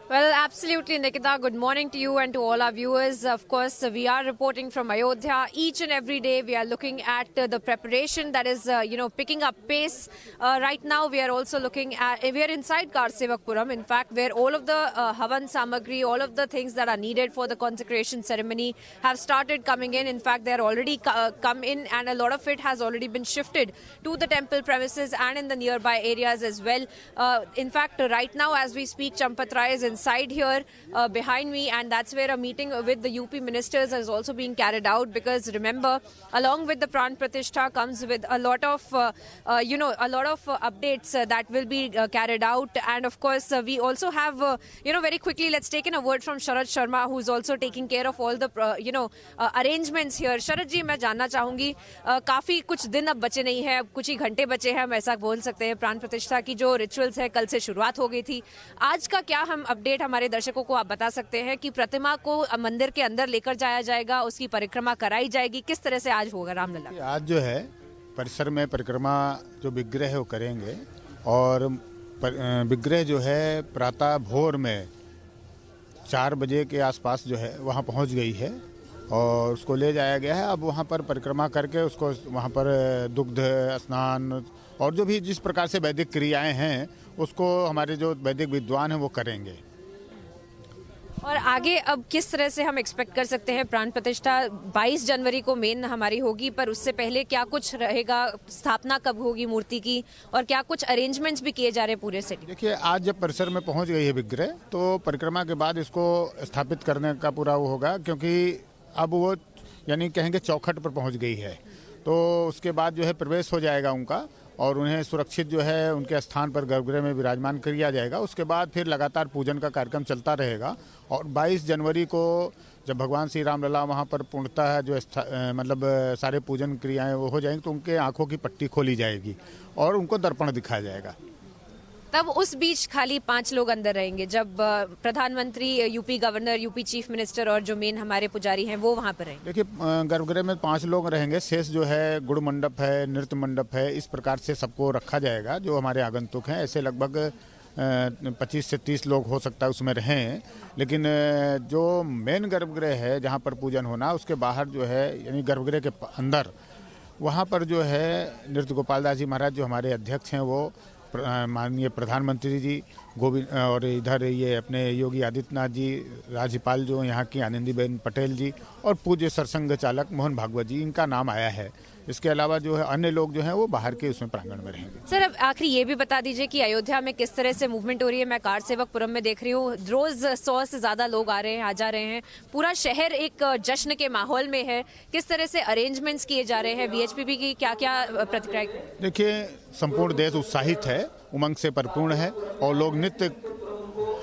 Well, absolutely, Nikita. Good morning to you and to all our viewers. Of course, we are reporting from Ayodhya. Each and every day, we are looking at the preparation that is, picking up pace. Right now, we are also looking at, we are inside Karsevakpuram, in fact, where all of the Havan Samagri, all of the things that are needed for the consecration ceremony have started coming in. In fact, they are already come in, and a lot of it has already been shifted to the temple premises and in the nearby areas as well. In fact, right now, as we speak, Champatra is inside here behind me, and that's where a meeting with the UP ministers is also being carried out, because remember, along with the Pran Pratishtha comes with a lot of updates that will be carried out. And of course, we also have very quickly, let's take in a word from Sharad Sharma, who's also taking care of all the arrangements here. Sharad ji, मैं जानना चाहूंगी, काफी कुछ दिन अब बचे नहीं है, कुछ ही घंटे बचे हैं, हम ऐसा बोल सकते हैं। प्राण प्रतिष्ठा की जो रिचुअल्स है कल से शुरुआत हो गई थी। आज का क्या हम अपडेट हमारे दर्शकों को आप बता सकते हैं कि प्रतिमा को मंदिर के अंदर लेकर जाया जाएगा, उसकी परिक्रमा कराई जाएगी, किस तरह से आज होगा रामलला? आज जो है परिसर में परिक्रमा जो विग्रह है वो करेंगे, और विग्रह जो है प्रातः भोर में 4 बजे के आसपास जो है वहाँ पहुँच गई है और उसको ले जाया गया है। अब वहाँ पर परिक्रमा करके उसको वहाँ पर दुग्ध स्नान और जो भी जिस प्रकार से वैदिक क्रियाएं हैं उसको हमारे जो वैदिक विद्वान हैं वो करेंगे। और आगे अब किस तरह से हम एक्सपेक्ट कर सकते हैं? प्राण प्रतिष्ठा 22 जनवरी को मेन हमारी होगी, पर उससे पहले क्या कुछ रहेगा? स्थापना कब होगी मूर्ति की, और क्या कुछ अरेंजमेंट्स भी किए जा रहे हैं पूरे सिटी? देखिए, आज जब परिसर में पहुंच गई है विग्रह, तो परिक्रमा के बाद इसको स्थापित करने का पूरा वो होगा, क्योंकि अब वो यानी कहेंगे चौखट पर पहुँच गई है, तो उसके बाद जो है प्रवेश हो जाएगा उनका, और उन्हें सुरक्षित जो है उनके स्थान पर गर्भगृह में विराजमान किया जाएगा। उसके बाद फिर लगातार पूजन का कार्यक्रम चलता रहेगा, और 22 जनवरी को जब भगवान श्री राम लला वहाँ पर पूर्णतः जो मतलब सारे पूजन क्रियाएं वो हो जाएंगी, तो उनके आँखों की पट्टी खोली जाएगी और उनको दर्पण दिखाया जाएगा। तब उस बीच खाली 5 लोग अंदर रहेंगे, जब प्रधानमंत्री, UP governor, UP chief minister और जो मेन हमारे पुजारी हैं वो वहाँ पर रहेंगे। देखिए, गर्भगृह में 5 लोग रहेंगे, शेष जो है गुड़ मंडप है, नृत्य मंडप है, इस प्रकार से सबको रखा जाएगा। जो हमारे आगंतुक हैं ऐसे लगभग 25 से 30 लोग हो सकता है उसमें रहें, लेकिन जो मेन गर्भगृह है जहाँ पर पूजन होना, उसके बाहर जो है यानी गर्भगृह के अंदर वहाँ पर जो है नृत्य गोपाल दास जी महाराज जो हमारे अध्यक्ष हैं, वो माननीय प्रधानमंत्री जी गोविंद, और इधर ये अपने योगी आदित्यनाथ जी, राज्यपाल जो यहाँ की आनंदीबेन पटेल जी, और पूज्य सरसंघ चालक मोहन भागवत जी, इनका नाम आया है। इसके अलावा जो है अन्य लोग जो हैं वो बाहर के उसमें प्रांगण में रहेंगे। सर, अब आखिरी ये भी बता दीजिए कि अयोध्या में किस तरह से मूवमेंट हो रही है? मैं कारसेवकपुरम में देख रही हूँ, रोज 100 से ज्यादा लोग आ रहे हैं, आ जा रहे हैं, पूरा शहर एक जश्न के माहौल में है। किस तरह से अरेंजमेंट्स किए जा रहे हैं? वीएचपीबी की क्या क्या प्रतिक्रिया? देखिए, संपूर्ण देश उत्साहित है, उमंग से परिपूर्ण है, और लोग नित्य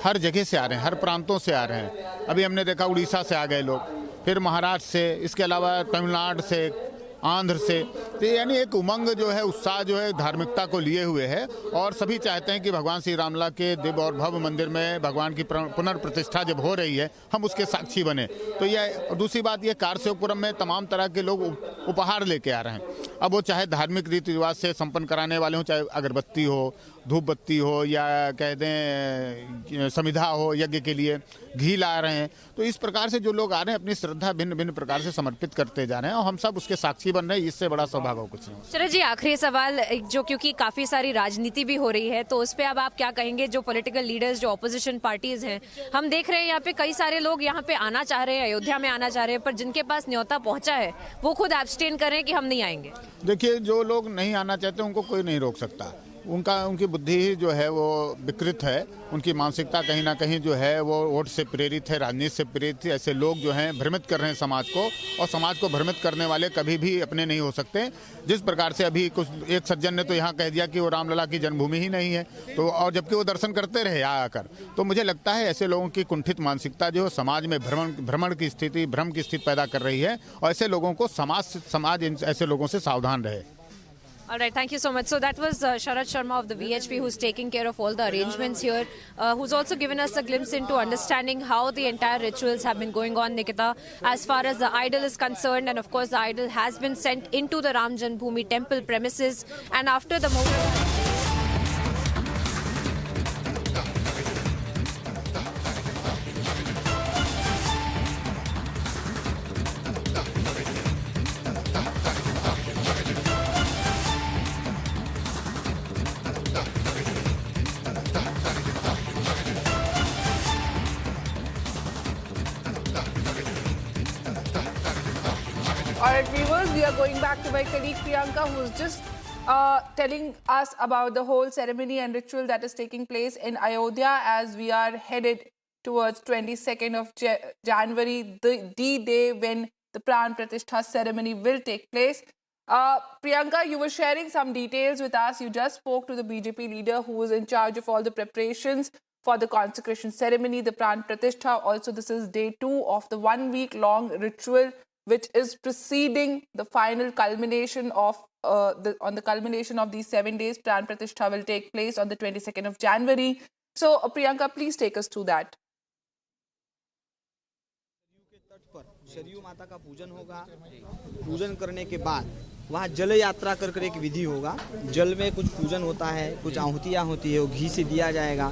हर जगह से आ रहे हैं, हर प्रांतों से आ रहे हैं। अभी हमने देखा उड़ीसा से आ गए लोग, फिर महाराष्ट्र से, इसके अलावा तमिलनाडु से, आंध्र से, तो यानी एक उमंग जो है, उत्साह जो है धार्मिकता को लिए हुए है, और सभी चाहते हैं कि भगवान श्री रामलला के दिव्य और भव्य मंदिर में भगवान की पुनर्प्रतिष्ठा जब हो रही है, हम उसके साक्षी बने। तो यह दूसरी बात, ये कारसेवकपुरम में तमाम तरह के लोग उपहार लेके आ रहे हैं। अब वो चाहे धार्मिक रीति रिवाज से संपन्न कराने वाले हों, चाहे अगरबत्ती हो, धूप बत्ती हो, या कह दें समिधा हो, यज्ञ के लिए घी ला रहे हैं। तो इस प्रकार से जो लोग आ रहे हैं अपनी श्रद्धा भिन्न भिन्न प्रकार से समर्पित करते जा रहे हैं, और हम सब उसके साक्षी बन रहे हैं। इससे बड़ा सौभाग्य हो कुछ नहीं। चलो जी, आखिरी सवाल, जो क्योंकि काफी सारी राजनीति भी हो रही है, तो उस पे अब आप क्या कहेंगे? जो पॉलिटिकल लीडर्स, जो ऑपोजिशन पार्टीज हैं, हम देख रहे हैं यहाँ पे कई सारे लोग यहाँ पे आना चाह रहे हैं, अयोध्या में आना चाह रहे हैं, पर जिनके पास न्योता पहुंचा है वो खुद एब्सटेन कर रहे हैं कि हम नहीं आएंगे। देखिए, जो लोग नहीं आना चाहते उनको कोई नहीं रोक सकता। उनकी बुद्धि जो है वो विकृत है, उनकी मानसिकता कहीं ना कहीं जो है वो वोट से प्रेरित है, राजनीति से प्रेरित है। ऐसे लोग जो हैं भ्रमित कर रहे हैं समाज को, और समाज को भ्रमित करने वाले कभी भी अपने नहीं हो सकते। जिस प्रकार से अभी कुछ एक सज्जन ने तो यहाँ कह दिया कि वो रामलला की जन्मभूमि ही नहीं है, तो और जबकि वो दर्शन करते रहे आकर। तो मुझे लगता है ऐसे लोगों की कुंठित मानसिकता जो समाज में भ्रम की स्थिति पैदा कर रही है, और ऐसे लोगों को समाज ऐसे लोगों से सावधान रहे। All right, thank you so much. So that was Sharat Sharma of the VHP, who's taking care of all the arrangements here, who's also given us a glimpse into understanding how the entire rituals have been going on, Nikita, as far as the idol is concerned. And of course, the idol has been sent into the Ram Janmabhoomi temple premises. And after the Alright viewers, we are going back to my colleague Priyanka, who is just telling us about the whole ceremony and ritual that is taking place in Ayodhya as we are headed towards 22nd of January, the day when the Pran Pratishtha ceremony will take place. Priyanka, you were sharing some details with us. You just spoke to the BJP leader who is in charge of all the preparations for the consecration ceremony, the Pran Pratishtha. Also, this is day 2 of the 1-week-long ritual, which is preceding the final culmination of on the culmination of these 7 days. Pran Pratishtha will take place on the 22nd of January. So, Priyanka, please take us through that. Saryu माता का पूजन होगा। पूजन करने के बाद वहाँ जल यात्रा कर एक विधि होगा। जल में कुछ पूजन होता है, कुछ आहुतियाँ होती है, वो घी से दिया जाएगा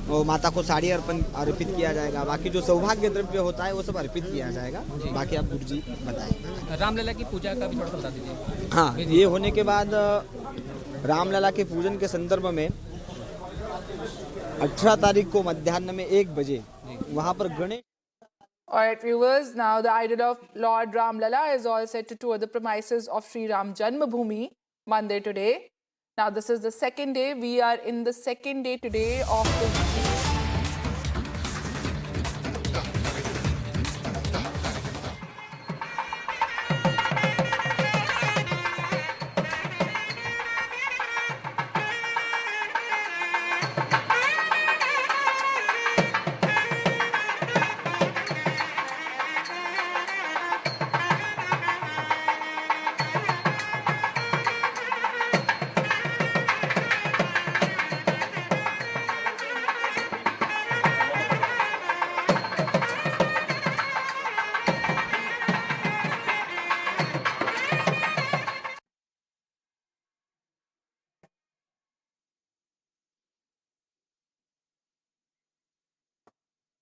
और माता को साड़ी अर्पित किया जाएगा। बाकी जो सौभाग्य द्रव्य होता है वो सब अर्पित किया जाएगा। बाकी आप गुरु जी बताएं। रामलला की पूजा का भी थोड़ा सा बता दीजिए। हाँ, ये होने के बाद रामलला के पूजन के संदर्भ में 18 तारीख को मध्याह्न में 1 बजे वहाँ पर Ganesh. Alright viewers, now the idol of Lord Ram Lalla is all set to tour the premises of Sri Ram Janmabhoomi Mandir today. Now this is the second day. We are in the second day today of the...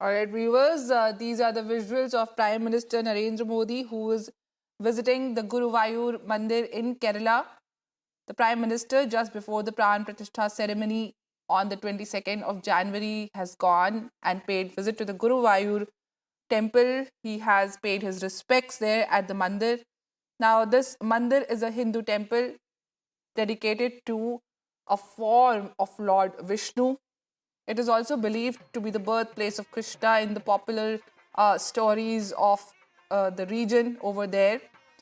Alright viewers, these are the visuals of Prime Minister Narendra Modi, who is visiting the Guruvayur Mandir in Kerala. The Prime Minister, just before the Pran Pratishtha ceremony on the 22nd of January, has gone and paid visit to the Guruvayur temple. He has paid his respects there at the Mandir. Now this Mandir is a Hindu temple dedicated to a form of Lord Vishnu. It is also believed to be the birthplace of Krishna in the popular stories of the region over there,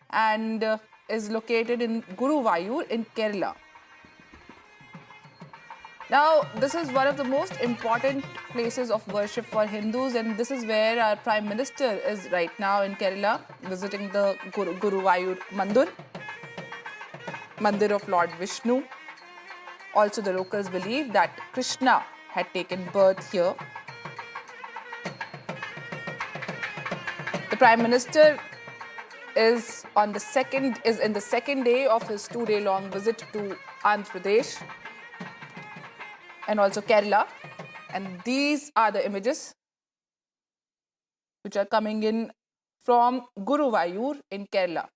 and is located in Guruvayur in Kerala. Now, this is one of the most important places of worship for Hindus, and this is where our Prime Minister is right now in Kerala, visiting the Guruvayur Mandir of Lord Vishnu. Also, the locals believe that Krishna had taken birth here. The Prime Minister is in the second day of his 2-day-long visit to Andhra Pradesh and also Kerala. And these are the images which are coming in from Guruvayur in Kerala.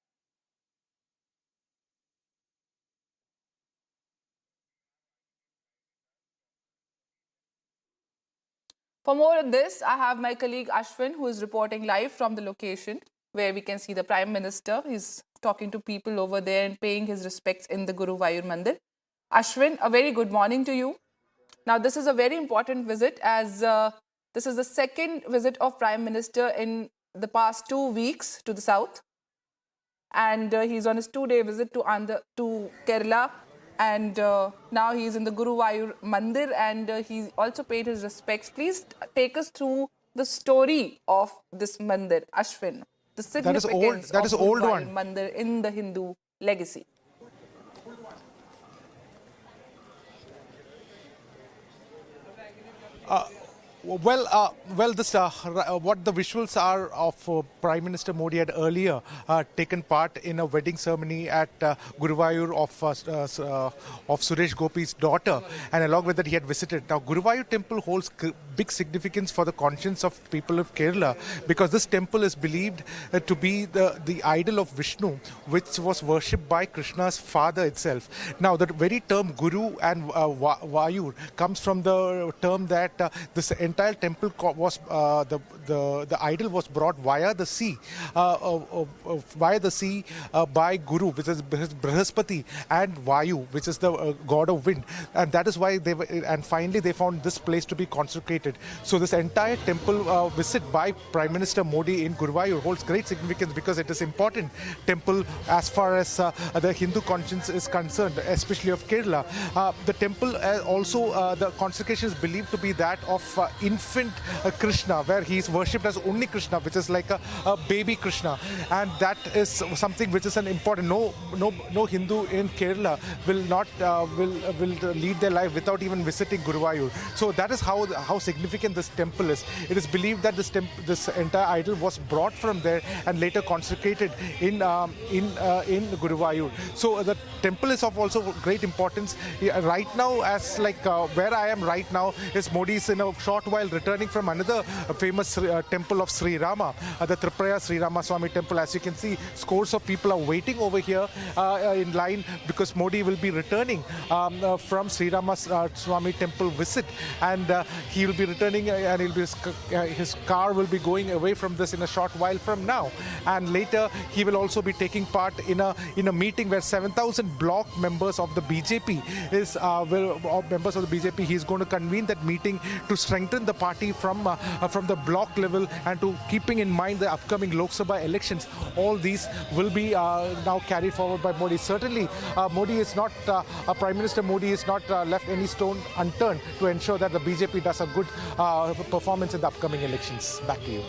For more on this, I have my colleague Ashwin, who is reporting live from the location where we can see the Prime Minister. He's talking to people over there and paying his respects in the Guruvayur Mandir. Ashwin, a very good morning to you. Now, this is a very important visit, as this is the second visit of Prime Minister in the past 2 weeks to the south. And he's on his 2-day visit to Kerala. And now he's in the Guruvayur Mandir, and he also paid his respects. Please take us through the story of this Mandir, Ashwin. The significance that is of old Guruvayur one. Mandir in the Hindu legacy. Well, this what the visuals are of Prime Minister Modi had earlier taken part in a wedding ceremony at Guruvayur of Suresh Gopi's daughter, and along with that he had visited. Now, Guruvayur temple holds big significance for the conscience of people of Kerala, because this temple is believed to be the idol of Vishnu, which was worshipped by Krishna's father itself. Now, the very term Guru and Vayur comes from the term that this entire temple was the idol was brought via the sea, by Guru, which is Brihaspati, and Vayu, which is the god of wind, and that is why finally they found this place to be consecrated. So this entire temple visit by Prime Minister Modi in Guruvayur holds great significance, because it is important temple as far as the Hindu conscience is concerned, especially of Kerala. The temple also the consecration is believed to be that of infant Krishna, where he is worshipped as only Krishna, which is like a baby Krishna, and that is something which is an important. No Hindu in Kerala will not will lead their life without even visiting Guruvayur. So that is how significant this temple is. It is believed that this entire idol was brought from there and later consecrated in Guruvayur. So the temple is of also great importance. Right now, as like where I am right now is Modi is in a short while returning from another famous temple of Sri Rama, the Tripuraya Sri Rama Swami temple. As you can see, scores of people are waiting over here in line, because Modi will be returning from Sri Rama Swami temple visit, and he will be returning, and his car will be going away from this in a short while from now, and later he will also be taking part in a meeting where 7,000 block members of the BJP he is going to convene that meeting to strengthen the party from the block level, and to keeping in mind the upcoming Lok Sabha elections. All these will be now carried forward by Modi. Certainly, Modi is not Prime Minister Modi is not left any stone unturned to ensure that the BJP does a good performance in the upcoming elections. Back to you.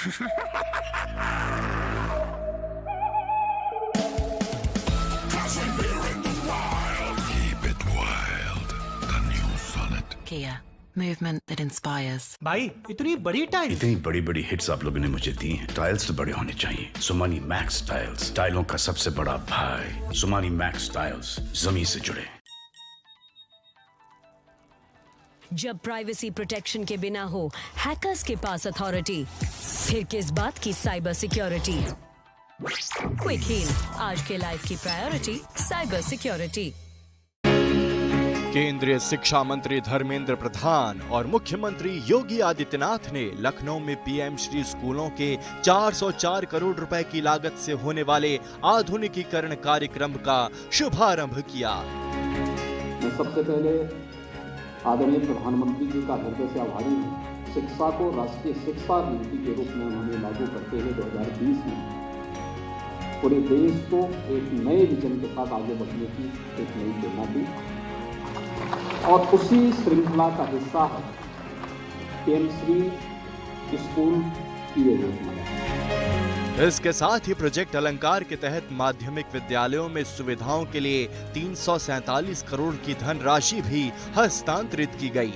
Kia, movement that inspires. भाई इतनी बड़ी tile. इतनी बड़ी बड़ी hits आप लोगों ने मुझे दी हैं। टाइल्स तो बड़े होने चाहिए। सुमानी मैक्स टाइल्स, टाइलों का सबसे बड़ा भाई। सुमानी मैक्स टाइल्स, जमीन से जुड़े। जब प्राइवेसी प्रोटेक्शन के बिना हो हैकर्स के पास अथॉरिटी, फिर किस बात की साइबर सिक्योरिटी। क्विक हील, आज के लाइफ की प्रायोरिटी साइबर सिक्योरिटी। केंद्रीय शिक्षा मंत्री धर्मेंद्र प्रधान और मुख्यमंत्री योगी आदित्यनाथ ने लखनऊ में पीएम श्री स्कूलों के 404 करोड़ रुपए की लागत से होने वाले आधुनिकीकरण कार्यक्रम का शुभारंभ किया। मैं सबसे पहले आदरणीय प्रधानमंत्री जी का हृदय से आभारी हूँ। शिक्षा को राष्ट्रीय शिक्षा नीति के रूप में उन्होंने लागू करते हुए 2020 में पूरे देश को एक नए विजन के साथ आगे बढ़ने की एक नई प्रेरणा दी और उसी श्रृंखला का हिस्सा है पीएम श्री स्कूल की योजना। इसके साथ ही प्रोजेक्ट अलंकार के तहत माध्यमिक विद्यालयों में सुविधाओं के लिए 347 करोड़ की धनराशि भी हस्तांतरित की गई।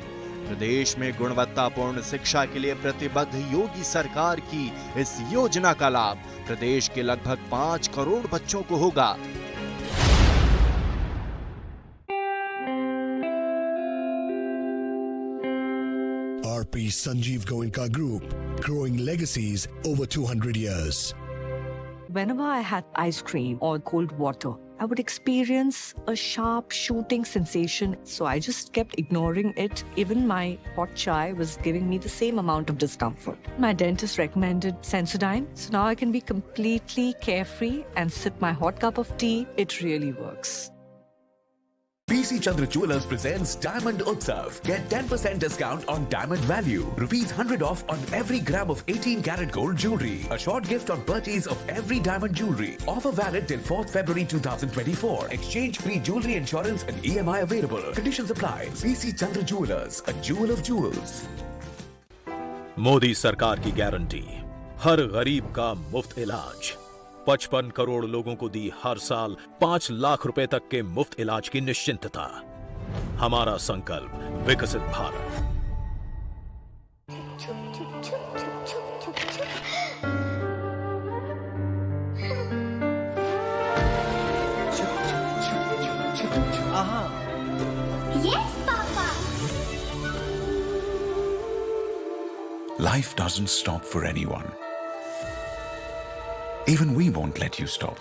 प्रदेश में गुणवत्तापूर्ण शिक्षा के लिए प्रतिबद्ध योगी सरकार की इस योजना का लाभ प्रदेश के लगभग 5 करोड़ बच्चों को होगा। RP Sanjeev Goenka Group, growing legacies over 200 years. Whenever I had ice cream or cold water, I would experience a sharp shooting sensation. So I just kept ignoring it. Even my hot chai was giving me the same amount of discomfort. My dentist recommended Sensodyne. So now I can be completely carefree and sip my hot cup of tea. It really works. PC Chandra Jewelers presents Diamond Utsav. Get 10% discount on diamond value. ₹100 off on every gram of 18-karat gold jewelry. A short gift on purchase of every diamond jewelry. Offer valid till 4th February 2024. Exchange-free jewelry insurance and EMI available. Conditions apply. PC Chandra Jewelers, a jewel of jewels. Modi सरकार की guarantee, हर गरीब का मुफ्त इलाज। 55 करोड़ लोगों को दी हर साल 5 लाख रुपए तक के मुफ्त इलाज की निश्चिंतता। हमारा संकल्प विकसित Bharat. Yes, Papa. Life doesn't stop for anyone. Even we won't let you stop.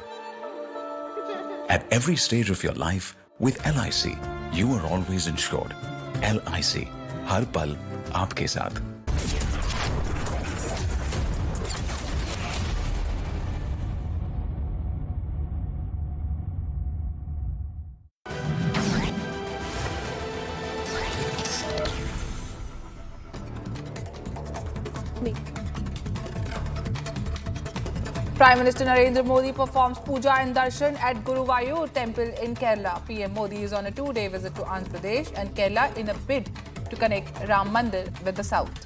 At every stage of your life, with LIC, you are always insured. LIC, हर पल आपके साथ। Prime Minister Narendra Modi performs puja and darshan at Guruvayur temple in Kerala. PM Modi is on a 2-day visit to Andhra Pradesh and Kerala in a bid to connect Ram Mandir with the south.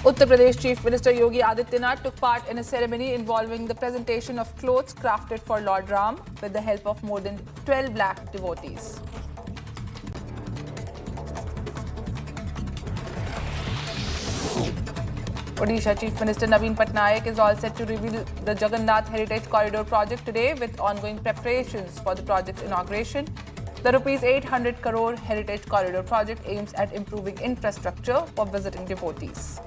Uttar Pradesh Chief Minister Yogi Adityanath took part in a ceremony involving the presentation of clothes crafted for Lord Ram with the help of more than 12 lakh devotees. Odisha Chief Minister Naveen Patnaik is all set to reveal the Jagannath Heritage Corridor project today with ongoing preparations for the project's inauguration. The ₹800 crore Heritage Corridor project aims at improving infrastructure for visiting devotees.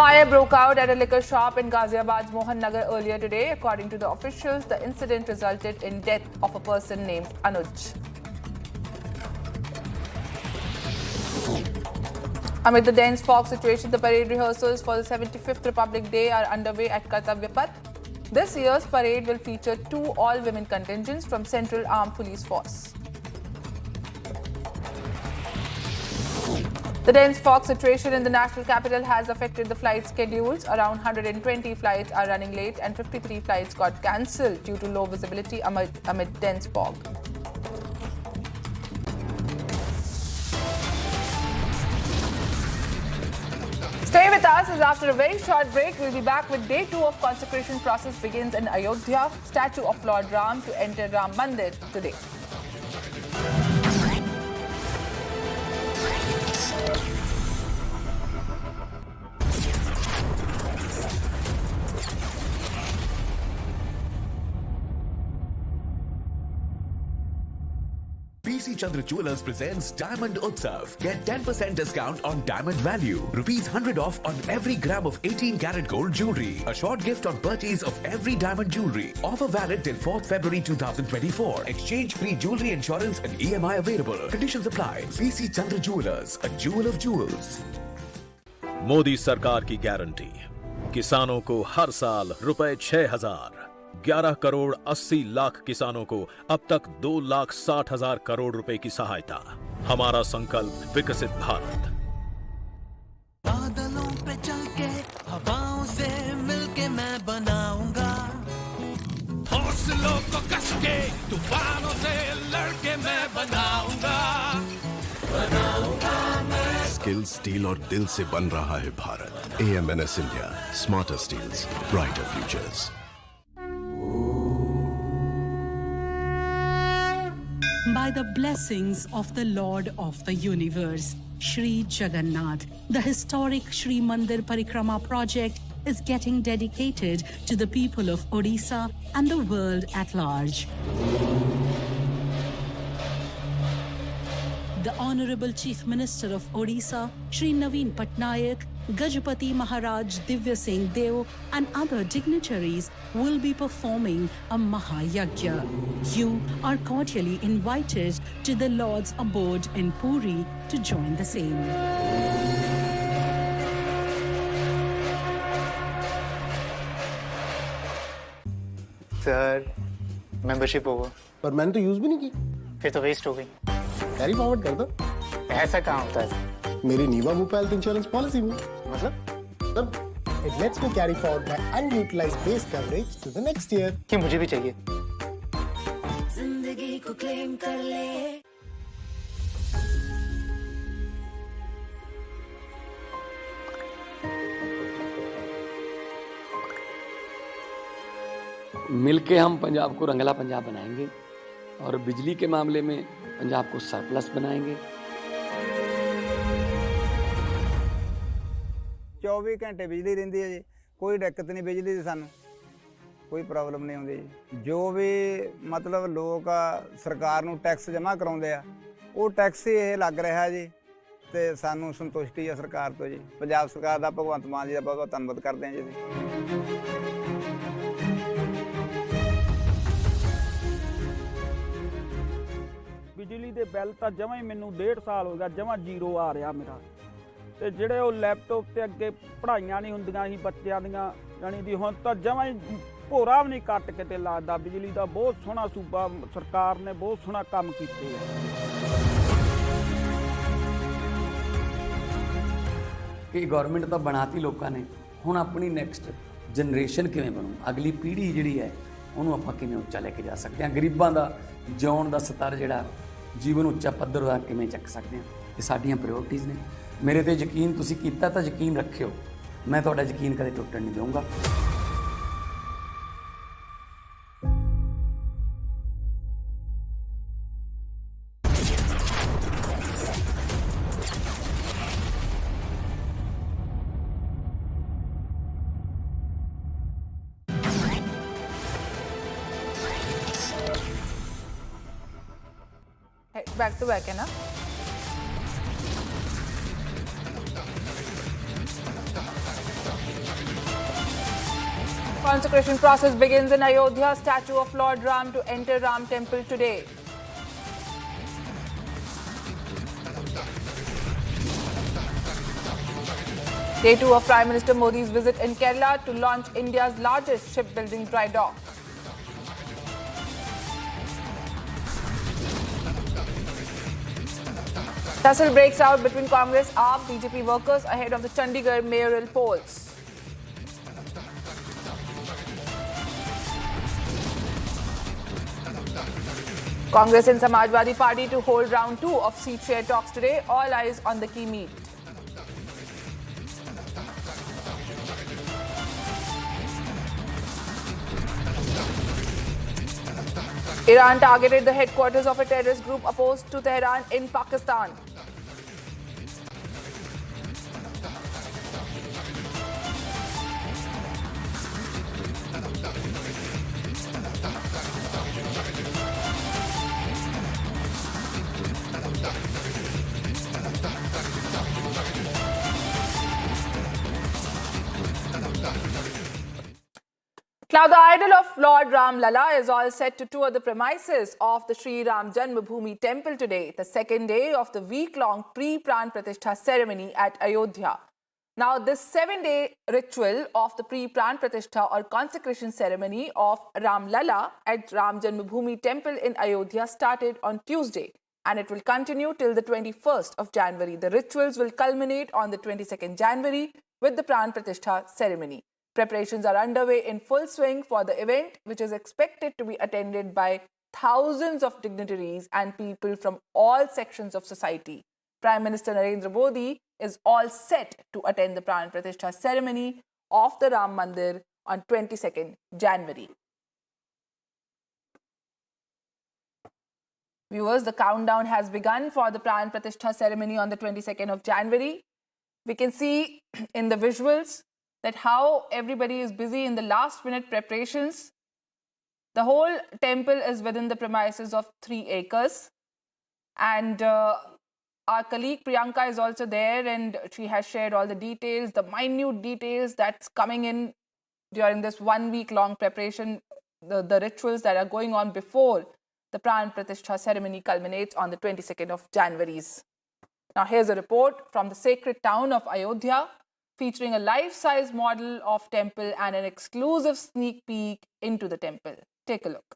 Fire broke out at a liquor shop in Ghaziabad's Mohan Nagar earlier today. According to the officials, the incident resulted in death of a person named Anuj. Amid the dense fog situation, the parade rehearsals for the 75th Republic Day are underway at Kartavya. This year's parade will feature 2 all-women contingents from Central Armed Police Force. The dense fog situation in the national capital has affected the flight schedules. Around 120 flights are running late and 53 flights got cancelled due to low visibility amid dense fog. Stay with us as after a very short break, we'll be back with day 2 of consecration process begins in Ayodhya. Statue of Lord Ram to enter Ram Mandir today. PC Chandra Jewelers presents Diamond Utsav. Get 10% discount on diamond value. ₹100 off on every gram of 18 karat gold jewelry. A short gift on purchase of every diamond jewelry. Offer valid till 4th February 2024. Exchange free jewelry insurance and EMI available. Conditions apply. PC Chandra Jewelers, a jewel of jewels. Modi सरकार की guarantee, किसानों को हर साल ₹6,000। 11 करोड़ 80 लाख किसानों को अब तक 2,60,000 करोड़ रुपए की सहायता। हमारा संकल्प विकसित भारत। बादलों पे चल के हवाओं से मिलके मैं बनाऊंगा, हौसलों को कस के तूफानों से लड़के मैं बनाऊंगा मैं। स्किल, स्टील और दिल से बन रहा है Bharat. AMNS India, smarter steels, brighter futures. By the blessings of the Lord of the Universe, Shri Jagannath, the historic Shri Mandir Parikrama project is getting dedicated to the people of Odisha and the world at large. The Honorable Chief Minister of Odisha, Shri Naveen Patnaik, Gajapati Maharaj Divya Singh Deo and other dignitaries will be performing a Mahayagya. You are cordially invited to the Lord's abode in Puri to join the same. Sir, membership होगा। पर मैंने तो use भी नहीं की। फिर तो waste हो गई। कैरी फॉरवर्ड कर दो। ऐसा कहाँ होता है? मेरी नीवा भूप हेल्थ इंश्योरेंस पॉलिसी में। मतलब it lets me carry forward my unutilized base coverage to the next year. कि मुझे भी चाहिए। जिंदगी को क्लेम कर ले। मिलके हम पंजाब को रंगला पंजाब बनाएंगे और बिजली के मामले में पंजाब को सरप्लस बनाएंगे। 24 घंटे बिजली रहिंदी है जी, कोई दिक्कत नहीं बिजली दी, सानू कोई प्रॉब्लम नहीं आउंदी जी। जो भी मतलब लोग सरकार नूं टैक्स जमा कराउंदे आ, वो टैक्स ही ये लग रहा जी, ते सानू संतुष्टि है सरकार तो जी। पंजाब सरकार दा, भगवंत मान जी दा बहुत बहुत धन्नवाद करते हैं जी। ਬਿਜਲੀ ਦੇ ਬਿੱਲ ਤਾਂ ਜਮਾਂ ਹੀ ਮੈਨੂੰ 1.5 ਸਾਲ ਹੋ ਗਿਆ ਜਮਾਂ ਜ਼ੀਰੋ ਆ ਰਿਹਾ ਮੇਰਾ। ਤੇ ਜਿਹੜੇ ਉਹ ਲੈਪਟਾਪ ਤੇ ਅੱਗੇ ਪੜ੍ਹਾਈਆਂ ਨਹੀਂ ਹੁੰਦੀਆਂ ਸੀ ਬੱਚਿਆਂ ਦੀਆਂ, ਯਾਨੀ ਦੀ ਹੁਣ ਤਾਂ ਜਮਾਂ ਹੀ ਭੋਰਾ ਵੀ ਨਹੀਂ ਕੱਟ ਕੇ ਤੇ ਲੱਗਦਾ। ਬਿਜਲੀ ਦਾ ਬਹੁਤ ਸੋਹਣਾ ਸੂਬਾ ਸਰਕਾਰ ਨੇ ਬਹੁਤ ਸੋਹਣਾ ਕੰਮ ਕੀਤੇ ਆ। ਕਿ ਗਵਰਨਮੈਂਟ ਤਾਂ ਬਣਾਤੀ ਲੋਕਾਂ ਨੇ, ਹੁਣ ਆਪਣੀ ਨੈਕਸਟ ਜਨਰੇਸ਼ਨ ਕਿਵੇਂ ਬਣੂ, ਅਗਲੀ ਪੀੜ੍ਹੀ ਜਿਹੜੀ ਹੈ ਉਹਨੂੰ ਆਪਾਂ ਕਿਵੇਂ ਉੱਚਾ ਲੈ ਕੇ ਜਾ ਸਕਦੇ ਹਾਂ, ਗਰੀਬਾਂ ਦਾ ਜਿਉਣ ਦਾ ਸਤਰ ਜਿਹੜਾ ਜੀਵਨ ਉੱਚਾ ਪੱਧਰ ਦਾ ਕਿਵੇਂ ਚੱਕ ਸਕਦੇ ਹਾਂ, ਇਹ ਸਾਡੀਆਂ ਪ੍ਰਾਇਓਰਟੀਜ਼ ਨੇ। ਮੇਰੇ ਤੇ ਯਕੀਨ ਤੁਸੀਂ ਕੀਤਾ ਤਾਂ ਯਕੀਨ ਰੱਖਿਓ, ਮੈਂ ਤੁਹਾਡਾ ਯਕੀਨ ਕਦੇ ਟੁੱਟਣ ਨਹੀਂ ਦਊਂਗਾ। Back to back, है ना? Consecration process begins in Ayodhya. Statue of Lord Ram to enter Ram Temple today. Day 2 of Prime Minister Modi's visit in Kerala to launch India's largest shipbuilding dry dock. Tussle breaks out between Congress, AAP, BJP workers ahead of the Chandigarh mayoral polls. Congress and Samajwadi Party to hold round 2 of seat share talks today. All eyes on the key meet. Iran targeted the headquarters of a terrorist group opposed to Tehran in Pakistan. Now, the idol of Lord Ram Lalla is all set to tour the premises of the Sri Ram Janmabhoomi temple today, the second day of the week-long pre-Pran Pratishtha ceremony at Ayodhya. Now, this 7-day ritual of the pre-Pran Pratishtha or consecration ceremony of Ram Lalla at Ram Janmabhoomi temple in Ayodhya started on Tuesday, and it will continue till the 21st of January. The rituals will culminate on the 22nd January with the Pran Pratishtha ceremony. Preparations are underway in full swing for the event, which is expected to be attended by thousands of dignitaries and people from all sections of society. Prime Minister Narendra Modi is all set to attend the Pran Pratishtha ceremony of the Ram Mandir on 22nd January. Viewers, the countdown has begun for the Pran Pratishtha ceremony on the 22nd of January. We can see in the visuals that how everybody is busy in the last minute preparations. The whole temple is within the premises of 3 acres. And our colleague Priyanka is also there, and she has shared all the details, the minute details that's coming in during this 1 week long preparation, the rituals that are going on before the Pran Pratishtha ceremony culminates on the 22nd of January. Now here's a report from the sacred town of Ayodhya, featuring a life-size model of temple and an exclusive sneak peek into the temple. Take a look.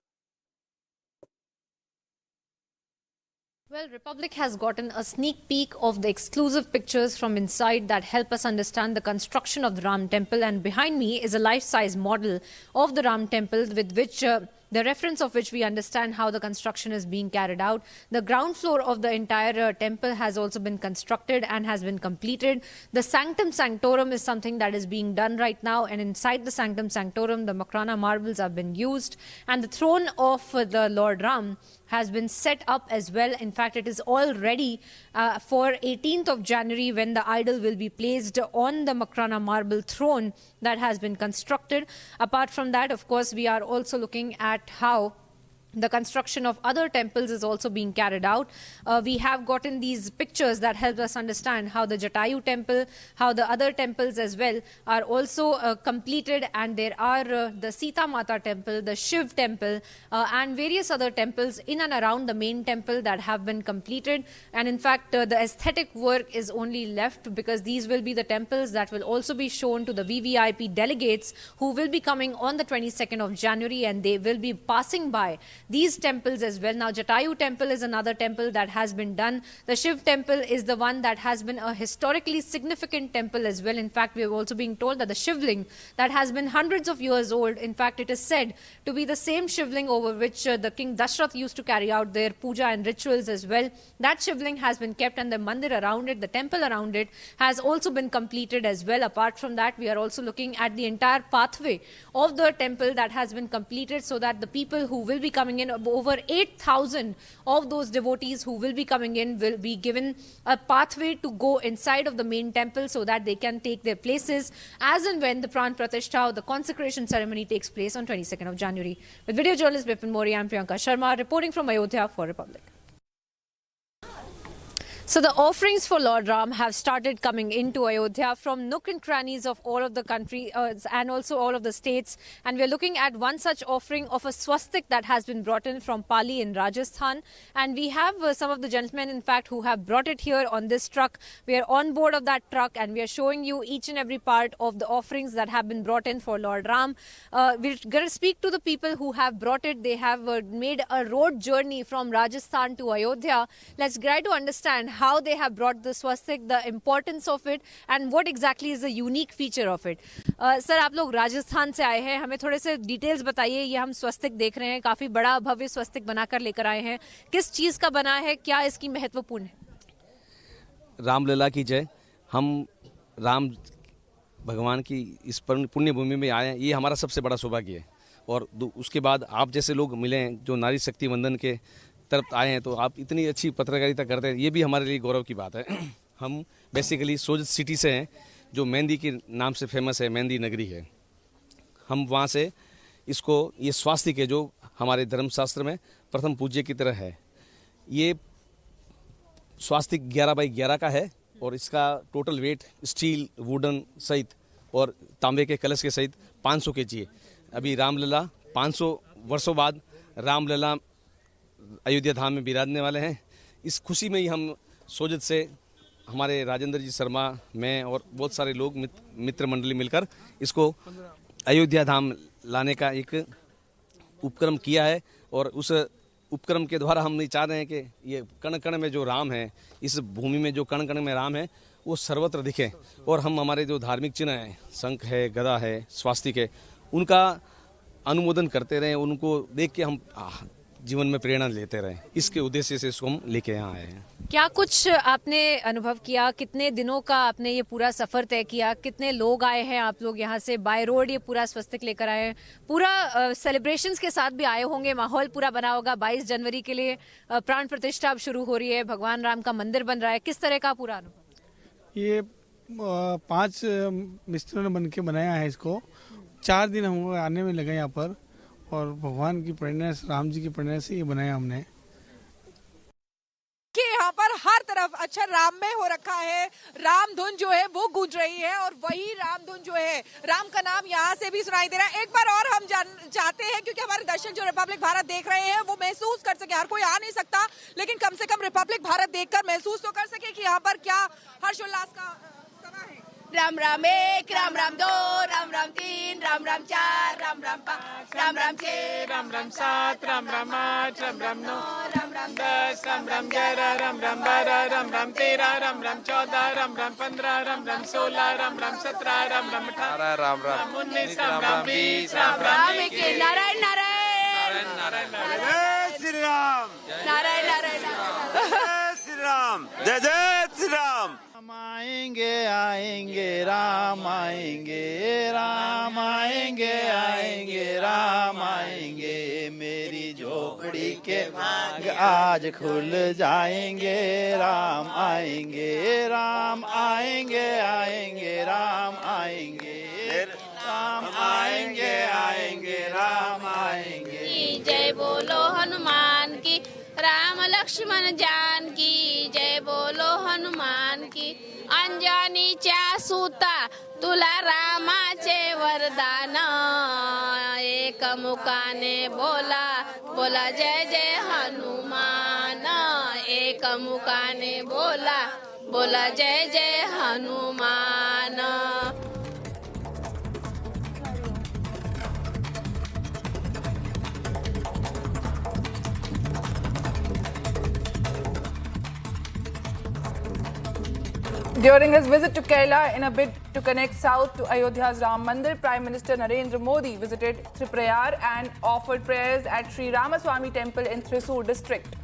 Well, Republic has gotten a sneak peek of the exclusive pictures from inside that help us understand the construction of the Ram temple, and behind me is a life-size model of the Ram temple with which the reference of which we understand how the construction is being carried out. The ground floor of the entire temple has also been constructed and has been completed. The Sanctum Sanctorum is something that is being done right now, and inside the Sanctum Sanctorum, the Makrana marbles have been used, and the throne of the Lord Ram has been set up as well. In fact, it is all ready for 18th of January when the idol will be placed on the Makrana marble throne that has been constructed. Apart from that, of course, we are also looking at how the construction of other temples is also being carried out. We have gotten these pictures that help us understand how the Jatayu temple, how the other temples as well are also completed, and there are the Sita Mata temple, the Shiv temple, and various other temples in and around the main temple that have been completed. And in fact, the aesthetic work is only left, because these will be the temples that will also be shown to the VVIP delegates who will be coming on the 22nd of January, and they will be passing by these temples as well. Now, Jatayu temple is another temple that has been done. The Shiv temple is the one that has been a historically significant temple as well. In fact, we have also been told that the Shivling that has been hundreds of years old, in fact, it is said to be the same Shivling over which the King Dashrath used to carry out their puja and rituals as well. That Shivling has been kept, and the mandir around it, the temple around it, has also been completed as well. Apart from that, we are also looking at the entire pathway of the temple that has been completed, so that the people who will be coming in, over 8,000 of those devotees who will be coming in, will be given a pathway to go inside of the main temple so that they can take their places as and when the Pran Pratishtha or the consecration ceremony takes place on 22nd of January. With video journalist Bipin Mori, I am Priyanka Sharma reporting from Ayodhya for Republic. So the offerings for Lord Ram have started coming into Ayodhya from nook and crannies of all of the country and also all of the states. And we're looking at one such offering of a swastik that has been brought in from Pali in Rajasthan. And we have some of the gentlemen, in fact, who have brought it here on this truck. We are on board of that truck, and we are showing you each and every part of the offerings that have been brought in for Lord Ram. We're going to speak to the people who have brought it. They have made a road journey from Rajasthan to Ayodhya. Let's try to understand how they have brought the swastik, the importance of it, and what exactly is the unique feature of it. Sir, आप लोग राजस्थान से आए हैं, हमें थोड़े से details बताइए. ये हम स्वस्तिक देख रहे हैं, काफी बड़ा भव्य स्वस्तिक बनाकर लेकर आए हैं. किस चीज का बना है, क्या इसकी महत्वपूर्ण है? रामलला की जय. हम राम भगवान की इस पुण्य भूमि में आए हैं, ये हमारा सबसे बड़ा सौभाग्य है. और उसके बाद आप जैसे लोग मिले हैं जो नारी शक्ति वंदन के तरफ आए हैं, तो आप इतनी अच्छी पत्रकारिता करते हैं, ये भी हमारे लिए गौरव की बात है. हम बेसिकली सोजत सिटी से हैं, जो मेहंदी के नाम से फेमस है, मेहंदी नगरी है. हम वहाँ से इसको, ये स्वास्तिक है जो हमारे धर्मशास्त्र में प्रथम पूज्य की तरह है. ये स्वास्तिक 11x11 का है और इसका टोटल वेट स्टील, वुडन सहित और तांबे के कलश के सहित 500 kg है. अभी रामलला 500 वर्षों बाद रामलला अयोध्या धाम में विराजने वाले हैं. इस खुशी में ही हम सोजत से हमारे राजेंद्र जी शर्मा, मैं और बहुत सारे लोग मित्र मंडली मिलकर इसको अयोध्या धाम लाने का एक उपक्रम किया है. और उस उपक्रम के द्वारा हम ये चाह रहे हैं कि ये कण कण में जो राम है, इस भूमि में जो कण कण में राम है, वो सर्वत्र दिखे. और हम हमारे जो धार्मिक चिन्ह हैं, शंख है, गदा है, स्वास्तिक है, उनका अनुमोदन करते रहें, उनको देख के हम जीवन में प्रेरणा लेते रहें. इसके उद्देश्य से इसको हम लेके यहाँ आए हैं. क्या कुछ आपने अनुभव किया? कितने दिनों का आपने ये पूरा सफर तय किया? कितने लोग आए हैं आप लोग यहाँ से? बाय रोड ये पूरा स्वस्तिक लेकर आए हैं, पूरा सेलिब्रेशंस के साथ भी आए होंगे, माहौल पूरा बना होगा. 22 जनवरी के लिए प्राण प्रतिष्ठा अब शुरू हो रही है, भगवान राम का मंदिर बन रहा है. किस तरह का पूरा अनुभव? ये 5 मिस्त्रियों ने बन के बनाया है इसको. 4 दिन हम आने में लगे यहाँ पर, और भगवान की प्रेरणा से, राम जी की प्रेरणा से ये बनाया हमने. कि यहाँ पर हर तरफ अक्षर राम में हो रखा है. राम धुन जो है वो गूंज रही है, और वही राम धुन जो है, राम का नाम यहाँ से भी सुनाई दे रहा है. एक बार और हम चाहते हैं, क्योंकि हमारे दर्शक जो रिपब्लिक भारत देख रहे हैं वो महसूस कर सके. हर कोई आ नहीं सकता, लेकिन कम से कम रिपब्लिक भारत देखकर महसूस तो कर सके कि यहाँ पर क्या हर्षोल्लास का समय है. राम राम 1, राम राम 2, राम राम 3, राम राम 4, राम राम 5, राम राम 6, राम राम 7, राम राम 8, राम राम 9, राम राम 10, राम राम 11, राम राम 12, राम राम 13, राम राम 14, राम राम 15, राम राम 16, राम राम 17, राम राम 18, राम राम 19, राम राम 20, राम राम 21. नारायण नारायण नारायण जय श्री राम, नारायण नारायण जय श्री राम, जय जय श्री राम. आएंगे आएंगे राम आएंगे, राम आएंगे आएंगे राम आएंगे, मेरी झोपड़ी के भाग आज खुल जाएंगे. राम आएंगे, राम आएंगे आएंगे राम आएंगे, राम आएंगे आएंगे राम आएंगे. जय बोलो हनुमान की, राम लक्ष्मण जान की, जय बोलो हनुमान की. अंजनी च्या सूता तुला रामाचे वरदान, एक मुखाने बोला बोला जय जय हनुमान, एक मुखाने बोला बोला जय जय Hanuman. During his visit to Kerala in a bid to connect south to Ayodhya's Ram Mandir, Prime Minister Narendra Modi visited Triprayar and offered prayers at Sri Ramaswamy Temple in Thrissur district.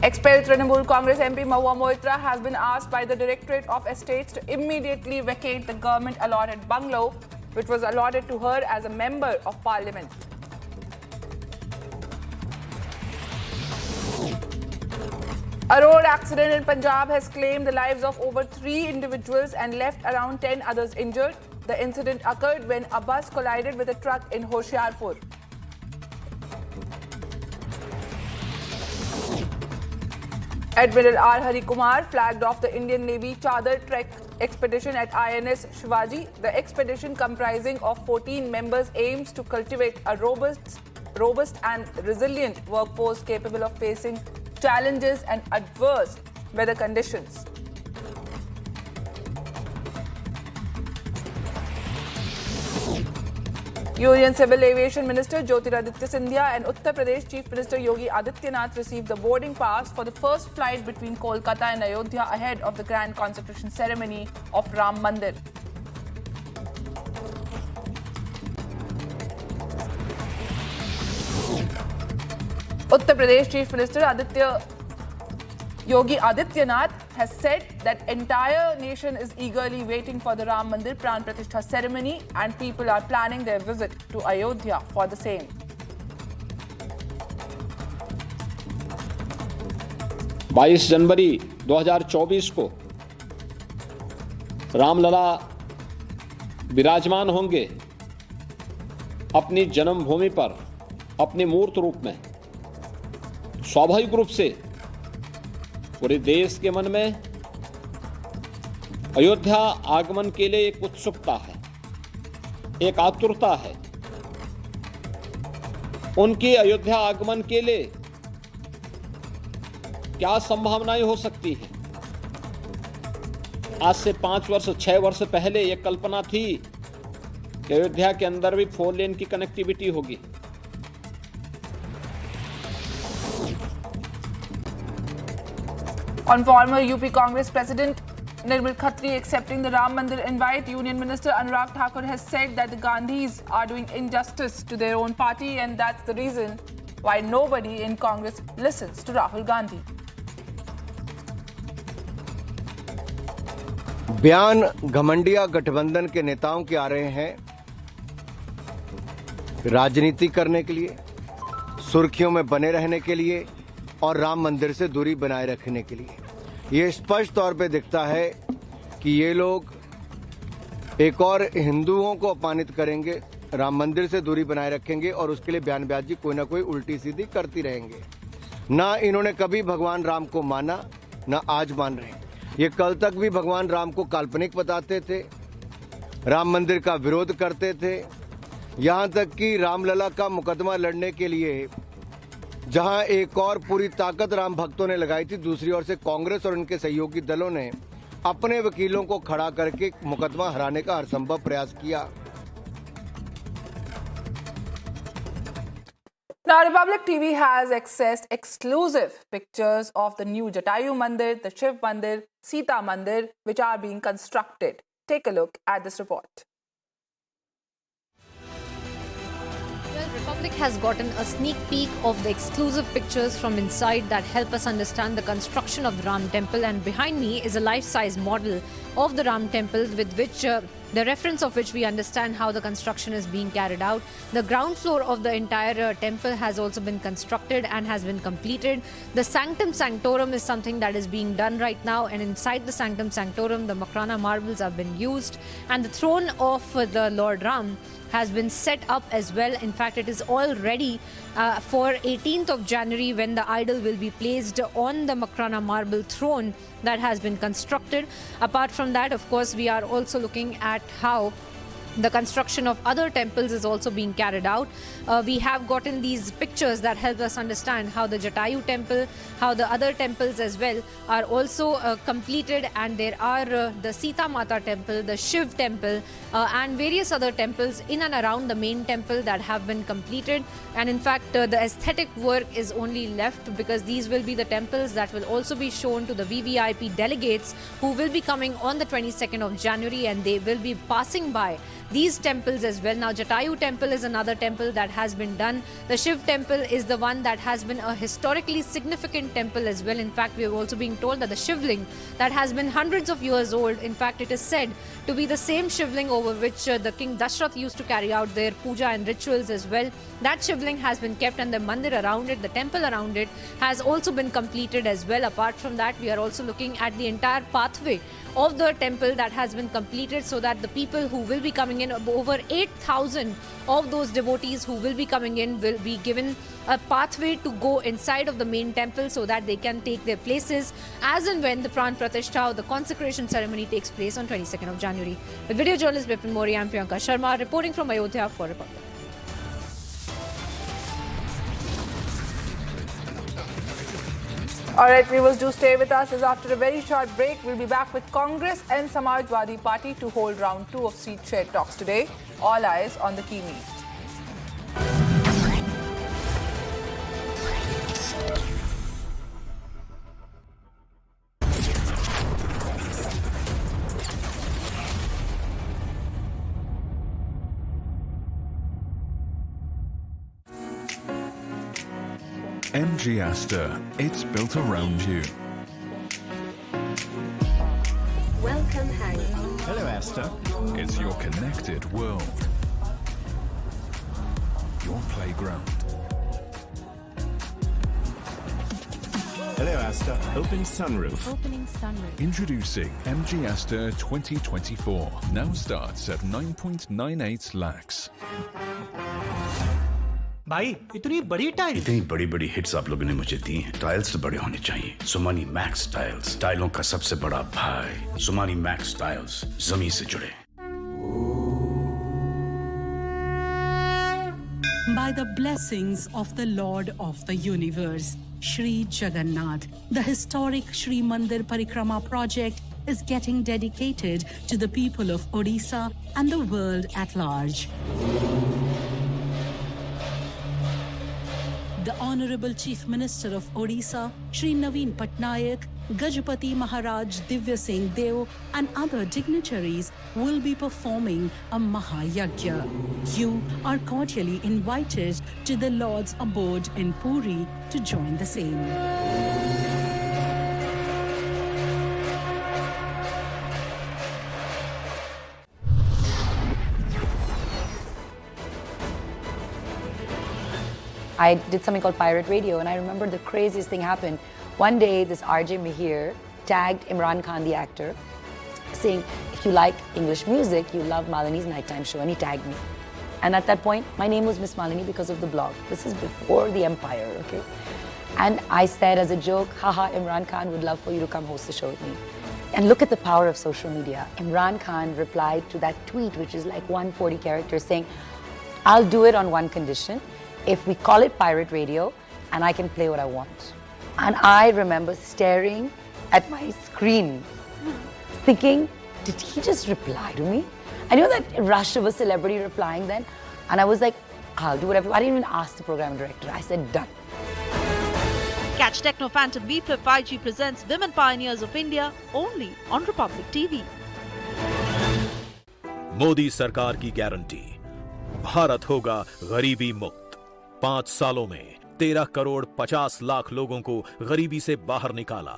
Expelled Trinamool Congress MP Mahua Moitra has been asked by the Directorate of Estates to immediately vacate the government-allotted bungalow, which was allotted to her as a member of Parliament. A road accident in Punjab has claimed the lives of over 3 individuals and left around 10 others injured. The incident occurred when a bus collided with a truck in Hoshiarpur. Admiral R. Hari Kumar flagged off the Indian Navy Chadar Trek expedition at INS Shivaji. The expedition, comprising of 14 members, aims to cultivate a robust and resilient workforce capable of facing challenges and adverse weather conditions. Union Civil Aviation Minister Jyotiraditya Scindia and Uttar Pradesh Chief Minister Yogi Adityanath received the boarding pass for the first flight between Kolkata and Ayodhya ahead of the grand consecration ceremony of Ram Mandir. Uttar Pradesh Chief Minister Yogi Adityanath has said that entire nation is eagerly waiting for the Ram Mandir Pran Pratishtha ceremony and people are planning their visit to Ayodhya for the same. बाईस जनवरी 2024 को रामलला विराजमान होंगे अपनी जन्मभूमि पर अपने मूर्त रूप में। स्वाभाविक रूप से पूरे देश के मन में अयोध्या आगमन के लिए एक उत्सुकता है, एक आतुरता है। उनके अयोध्या आगमन के लिए क्या संभावनाएं हो सकती हैं? आज से 5 वर्ष 6 वर्ष पहले यह कल्पना थी कि अयोध्या के अंदर भी 4 लेन की कनेक्टिविटी होगी। On former UP Congress President Nirmal Khatri accepting the Ram Mandir invite, Union Minister Anurag Thakur has said that the Gandhis are doing injustice to their own party and that's the reason why nobody in Congress listens to Rahul Gandhi. बयान घमंडिया गठबंधन के नेताओं के आ रहे हैं राजनीति करने के लिए, सुर्खियों में बने रहने के लिए और राम मंदिर से दूरी बनाए रखने के लिए। ये स्पष्ट तौर पे दिखता है कि ये लोग एक और हिंदुओं को अपमानित करेंगे, राम मंदिर से दूरी बनाए रखेंगे और उसके लिए बयानबाजी कोई ना कोई उल्टी सीधी करती रहेंगे। ना इन्होंने कभी भगवान राम को माना, ना आज मान रहे हैं। ये कल तक भी भगवान राम को काल्पनिक बताते थे, राम मंदिर का विरोध करते थे, यहाँ तक कि रामलला का मुकदमा लड़ने के लिए जहां एक और पूरी ताकत राम भक्तों ने लगाई थी, दूसरी ओर से कांग्रेस और उनके सहयोगी दलों ने अपने वकीलों को खड़ा करके मुकदमा हराने का हर संभव प्रयास किया। Now, Republic TV has accessed exclusive pictures of the new Jatayu Mandir, the Shiv Mandir, Sita Mandir, which are being constructed. Take a look at this report. Well, Republic has gotten a sneak peek of the exclusive pictures from inside that help us understand the construction of the Ram Temple, and behind me is a life-size model of the Ram Temple with which the reference of which we understand how the construction is being carried out. The ground floor of the entire temple has also been constructed and has been completed. The Sanctum Sanctorum is something that is being done right now, and inside the Sanctum Sanctorum the Makrana marbles have been used, and the throne of the Lord Ram has been set up as well. In fact, it is all ready for 18th of January when the idol will be placed on the Makrana marble throne that has been constructed. Apart from that, of course, we are also looking at how the construction of other temples is also being carried out. We have gotten these pictures that help us understand how the Jatayu temple, how the other temples as well are also completed, and there are the Sita Mata temple, the Shiv temple, and various other temples in and around the main temple that have been completed. And in fact, the aesthetic work is only left because these will be the temples that will also be shown to the VVIP delegates who will be coming on the 22nd of January, and they will be passing by these temples as well. Now, Jatayu temple is another temple that has been done. The Shiv temple is the one that has been a historically significant temple as well. In fact, we have also been told that the Shivling that has been hundreds of years old, in fact, it is said to be the same Shivling over which the King Dashrath used to carry out their puja and rituals as well. That Shivling has been kept, and the mandir around it, the temple around it, has also been completed as well. Apart from that, we are also looking at the entire pathway of the temple that has been completed so that the people who will be coming in, over 8,000 of those devotees who will be coming in, will be given a pathway to go inside of the main temple so that they can take their places as and when the Pran Pratishtha or the consecration ceremony takes place on 22nd of January. With video journalist Bipin Mori, I'm Priyanka Sharma reporting from Ayodhya for Republic. Alright, viewers, do stay with us, as after a very short break, we'll be back with Congress and Samajwadi Party to hold round 2 of seat share talks today. All eyes on the key meet. MG Aster, it's built around you. Welcome, Harry. Hello, Aster. It's your connected world. Your playground. Hello, Aster. Open sunroof. Opening sunroof. Introducing MG Aster 2024. Now starts at 9.98 lakhs. भाई इतनी बड़ी tile, इतनी बड़ी बड़ी hits आप लोगों ने मुझे दी हैं। टाइल्स तो बड़े होने चाहिए। सुमानी मैक्स टाइल्स, टाइलों का सबसे बड़ा भाई। सुमानी मैक्स टाइल्स, जमीन से जुड़े। By the blessings of the Lord of the Universe, Shri Jagannath, the historic Shri Mandir Parikrama project is getting dedicated to the people of Odisha and the world at large. The Honorable Chief Minister of Odisha, Shri Naveen Patnaik, Gajapati Maharaj Divya Singh Deo and other dignitaries will be performing a Mahayagya. You are cordially invited to the Lord's abode in Puri to join the same. I did something called Pirate Radio, and I remember the craziest thing happened. One day, this RJ Mihir tagged Imran Khan, the actor, saying, if you like English music, you love Malini's nighttime show, and he tagged me. And at that point, my name was Miss Malini because of the blog. This is before the empire, okay? And I said as a joke, haha, Imran Khan would love for you to come host the show with me. And look at the power of social media. Imran Khan replied to that tweet, which is like 140 characters, saying, I'll do it on one condition. If we call it Pirate Radio, and I can play what I want. And I remember staring at my screen, thinking, did he just reply to me? I know that rush of a celebrity replying then, and I was like, I'll do whatever. I didn't even ask the program director. I said, done. Catch Techno Phantom V Flip 5G presents Women Pioneers of India only on Republic TV. Modi सरकार की guarantee, Bharat होगा गरीबी मुक्त। 5 सालों में 13 करोड़ 50 लाख लोगों को गरीबी से बाहर निकाला।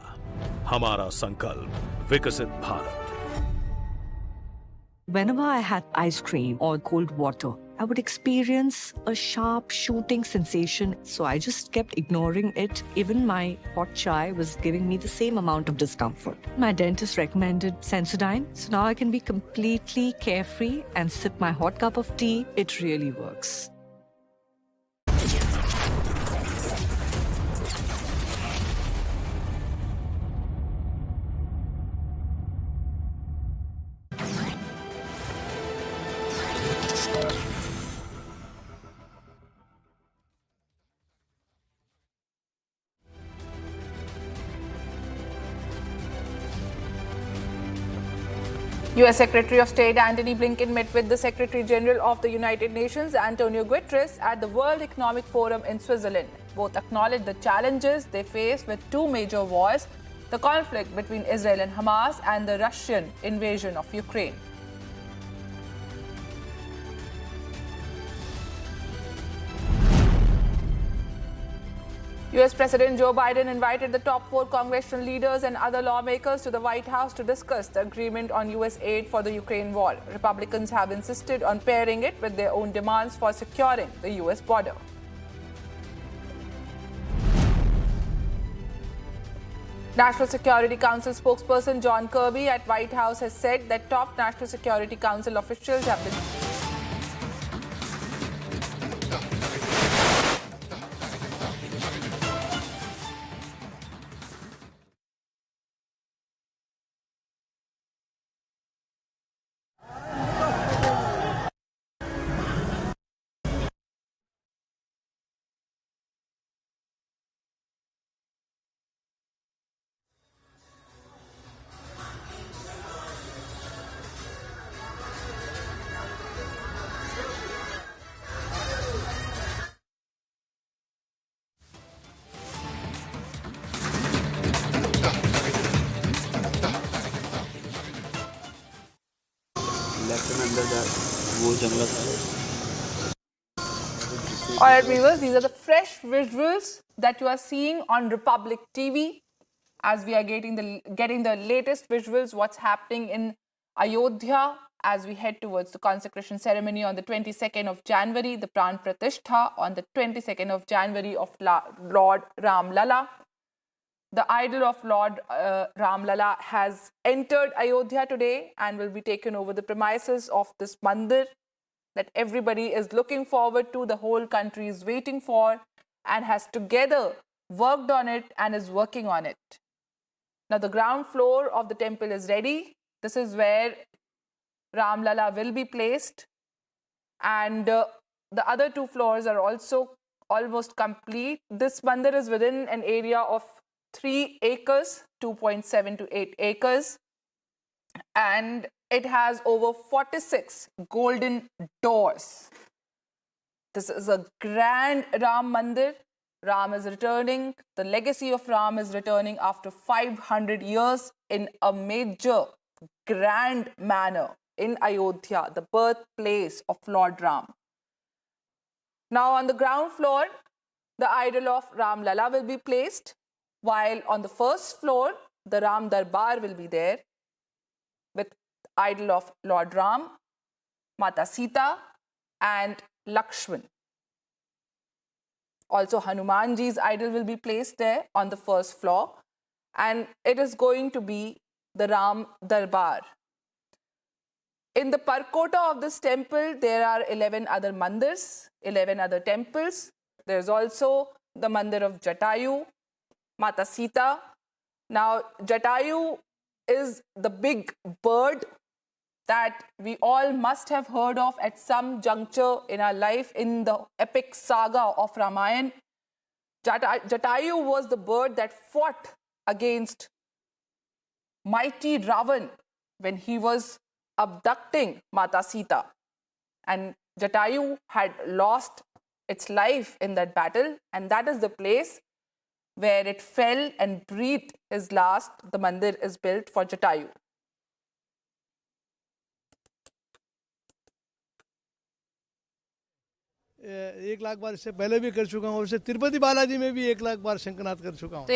हमारा संकल्प विकसित Bharat. Whenever I had ice cream or cold water, I would experience a sharp shooting sensation. So I just kept ignoring it. Even my hot chai was giving me the same amount of discomfort. My dentist recommended Sensodyne. So now I can be completely carefree and sip my hot cup of tea. It really works. U.S. Secretary of State Antony Blinken met with the Secretary General of the United Nations, Antonio Guterres, at the World Economic Forum in Switzerland. Both acknowledged the challenges they face with two major wars, the conflict between Israel and Hamas and the Russian invasion of Ukraine. U.S. President Joe Biden invited the top 4 congressional leaders and other lawmakers to the White House to discuss the agreement on U.S. aid for the Ukraine war. Republicans have insisted on pairing it with their own demands for securing the U.S. border. National Security Council spokesperson John Kirby at White House has said that top National Security Council officials have been left में अंदर जा वो जंगल था All right, viewers, these are the fresh visuals that you are seeing on Republic TV as we are getting the latest visuals, what's happening in Ayodhya as we head towards the consecration ceremony on the 22nd of January, the Pran Pratishtha on the 22nd of January of Lord Ram Lala. The idol of Lord Ram Lala has entered Ayodhya today and will be taken over the premises of this mandir that everybody is looking forward to, the whole country is waiting for, and has together worked on it and is working on it. Now the ground floor of the temple is ready. This is where Ram Lala will be placed, and the other two floors are also almost complete. This mandir is within an area of 3 acres, 2.7 to 8 acres, and it has over 46 golden doors. This is a grand Ram Mandir. Ram is returning. The legacy of Ram is returning after 500 years in a major, grand manner in Ayodhya, the birthplace of Lord Ram. Now on the ground floor, the idol of Ram Lala will be placed, while on the first floor, the Ram Darbar will be there with idol of Lord Ram, Mata Sita and Lakshman. Also Hanumanji's idol will be placed there on the first floor, and it is going to be the Ram Darbar. In the Parkota of this temple, there are 11 other mandirs, 11 other temples. There's also the mandir of Jatayu, Mata Sita. Now, Jatayu is the big bird that we all must have heard of at some juncture in our life in the epic saga of Ramayana. Jatayu was the bird that fought against mighty Ravan when he was abducting Mata Sita. And Jatayu had lost its life in that battle, and that is the place where it fell and breathed his last. The mandir is built for Jatayu. एक लाख बार इससे पहले भी कर चुका हूँ, और तिरुपति बालाजी में भी 1 लाख बार शंखनाद कर चुका हूँ. तो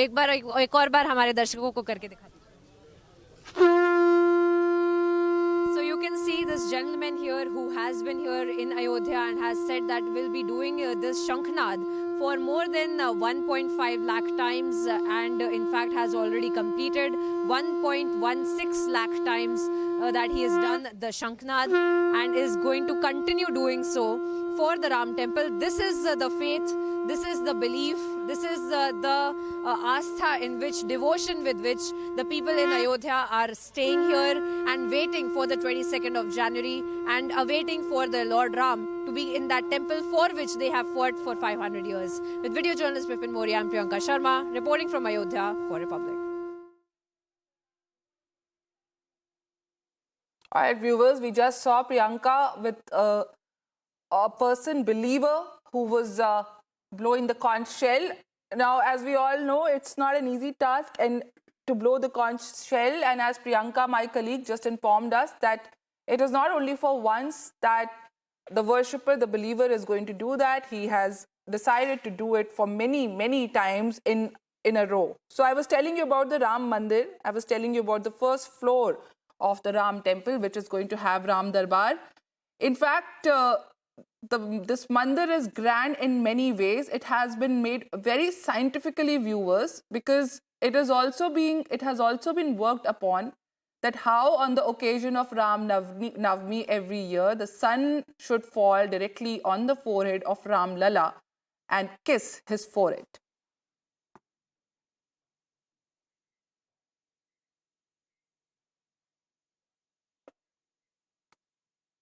एक और बार हमारे दर्शकों को करके दिखा दीजिए. So you can see this gentleman here who has been here in Ayodhya and has said that we'll be doing this Shankhnad for more than 1.5 lakh times, and in fact has already completed 1.16 lakh times that he has done the Shankhnad and is going to continue doing so for the Ram temple. This is the faith, this is the belief, this is the astha in which, devotion with which the people in Ayodhya are staying here and waiting for the 22nd of January and awaiting for the Lord Ram to be in that temple for which they have fought for 500 years. With video journalist Vipin Moria and Priyanka Sharma reporting from Ayodhya for Republic. All right, viewers, we just saw Priyanka with a believer who was blowing the conch shell. Now, as we all know, it's not an easy task and to blow the conch shell. And as Priyanka, my colleague, just informed us that it is not only for once that the worshipper, the believer, is going to do that. He has decided to do it for many, many times in a row. So I was telling you about the Ram Mandir. I was telling you about the first floor of the Ram temple, which is going to have Ram Darbar. In fact, this mandir is grand in many ways. It has been made very scientifically, viewers, because it has also been worked upon that how on the occasion of Ram Navami every year, the sun should fall directly on the forehead of Ram Lala and kiss his forehead.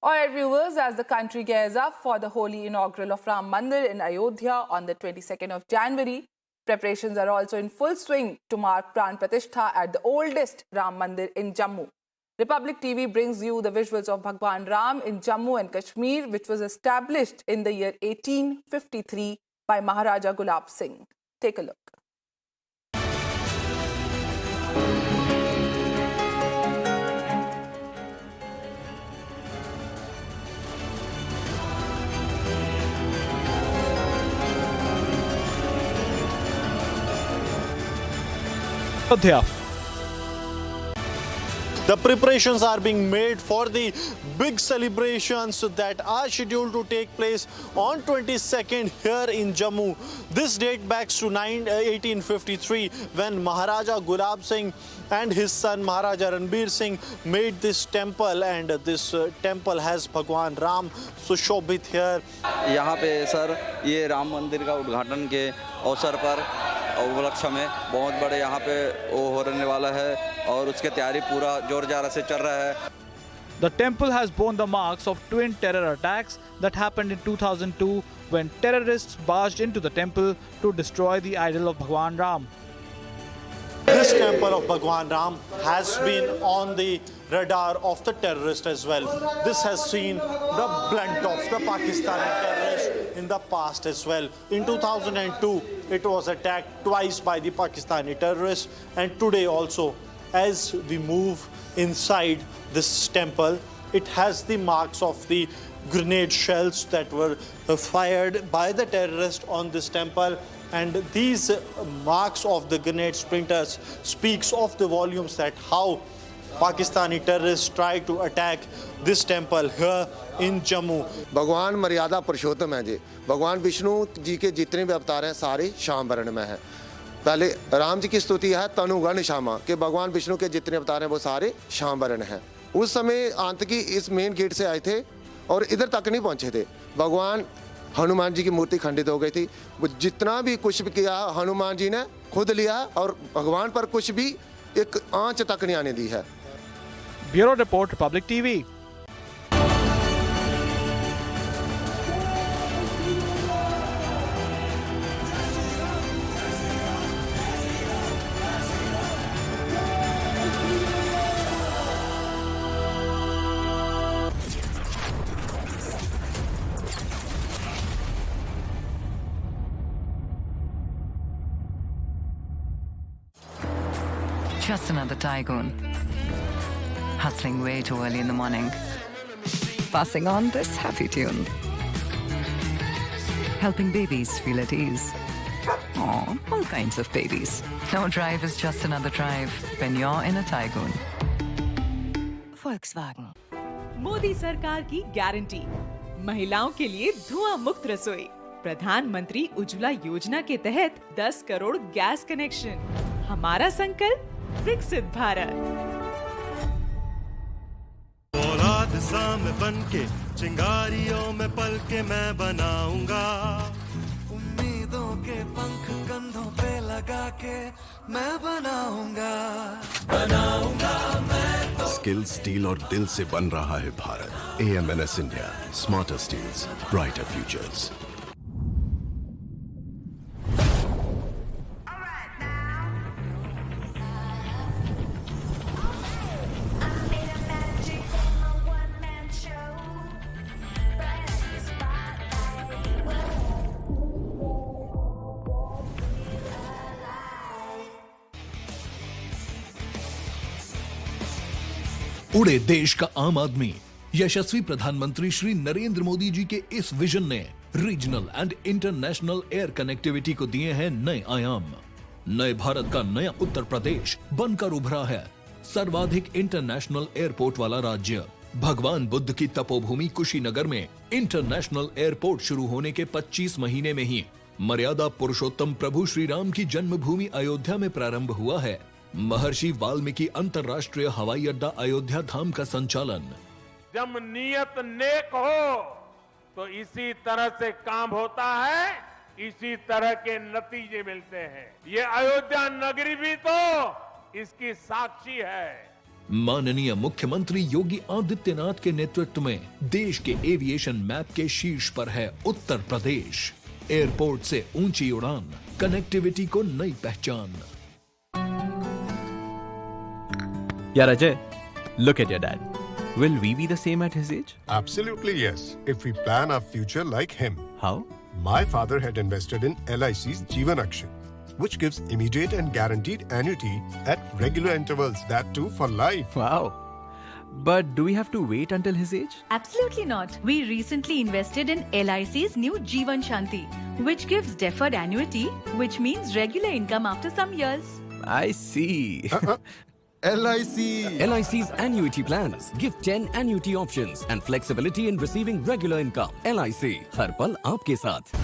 All right, viewers, as the country gears up for the holy inaugural of Ram Mandir in Ayodhya on the 22nd of January, preparations are also in full swing to mark Pran Pratishtha at the oldest Ram Mandir in Jammu. Republic TV brings you the visuals of Bhagwan Ram in Jammu and Kashmir, which was established in the year 1853 by Maharaja Gulab Singh. Take a look. Ayodhya. The preparations are being made for the big celebrations that are scheduled to take place on 22nd here in Jammu. This date backs to 1853 when Maharaja Gulab Singh and his son Maharaja Ranbir Singh made this temple, and this temple has Bhagwan Ram sushobhit here. यहाँ पे sir ये राम मंदिर का उद्घाटन के अवसर पर उपलक्ष्य में बहुत बड़े यहाँ पे वो होने वाला है और उसके तैयारी पूरा जोर जारा से चल रहा है. The temple has borne the marks of twin terror attacks that happened in 2002 when terrorists barged into the temple to destroy the idol of Bhagwan Ram. This temple of Bhagwan Ram has been on the radar of the terrorists as well. This has seen the blunt of the Pakistani terrorists in the past as well. In 2002, it was attacked twice by the Pakistani terrorists, and today also, as we move inside this temple, it has the marks of the grenade shells that were fired by the terrorists on this temple. And these marks of the grenade splinters speaks of the volumes that how Pakistani terrorists try to attack this temple here in Jammu. भगवान मर्यादा पुरुषोत्तम है जी. भगवान विष्णु जी के जितने भी अवतार हैं सारे श्याम वर्ण में हैं. पहले राम जी की स्तुति है तनुगण श्यामा, कि भगवान विष्णु के जितने अवतार हैं वो सारे श्याम वर्ण हैं. उस समय आतंकी इस मेन गेट से आए थे और इधर तक नहीं पहुंचे थे. भगवान हनुमान जी की मूर्ति खंडित हो गई थी. वो जितना भी कुछ भी किया हनुमान जी ने खुद लिया और भगवान पर कुछ भी एक आंच तक नहीं आने दी है. Bureau Report, Republic TV. Just another tycoon. Hustling way too early in the morning. Passing on this happy tune. Helping babies feel at ease. Aw, all kinds of babies. No drive is just another drive when you're in a tycoon. Volkswagen. Modi सरकार की guarantee, महिलाओं के लिए धुआं मुक्त रसोई. प्रधानमंत्री उज्ज्वला योजना के तहत 10 करोड़ गैस कनेक्शन. हमारा संकल्प विकसित भारत. औलाद सामने बनके चिंगारियों में पल के मैं बनाऊंगा. उम्मीदों के पंख कंधों पे लगा के मैं बनाऊंगा मैं तो. स्किल, स्टील और दिल से बन रहा है Bharat. AMNS India, smarter steels, brighter futures. उड़े देश का आम आदमी. यशस्वी प्रधानमंत्री श्री नरेंद्र मोदी जी के इस विजन ने regional and international air connectivity को दिए हैं नए आयाम. नए भारत का नया उत्तर प्रदेश बनकर उभरा है सर्वाधिक इंटरनेशनल एयरपोर्ट वाला राज्य. भगवान बुद्ध की तपोभूमि कुशीनगर में इंटरनेशनल एयरपोर्ट शुरू होने के 25 महीने में ही मर्यादा पुरुषोत्तम प्रभु श्री राम की जन्मभूमि अयोध्या में प्रारंभ हुआ है. महर्षि वाल्मीकि अंतर्राष्ट्रीय हवाई अड्डा अयोध्या धाम का संचालन. जब नियत नेक हो तो इसी तरह से काम होता है, इसी तरह के नतीजे मिलते हैं. ये अयोध्या नगरी भी तो इसकी साक्षी है. माननीय मुख्यमंत्री योगी आदित्यनाथ के नेतृत्व में देश के एविएशन मैप के शीर्ष पर है उत्तर प्रदेश. एयरपोर्ट से ऊंची उड़ान, कनेक्टिविटी को नई पहचान. Yeah, Ajay, look at your dad. Will we be the same at his age? Absolutely yes, if we plan our future like him. How? My father had invested in LIC's Jeevan Akshay, which gives immediate and guaranteed annuity at regular intervals, that too for life. Wow. But do we have to wait until his age? Absolutely not. We recently invested in LIC's new Jeevan Shanti, which gives deferred annuity, which means regular income after some years. I see. LIC. LIC's annuity plans give 10 annuity options and flexibility in receiving regular income. LIC, हर पल आपके साथ.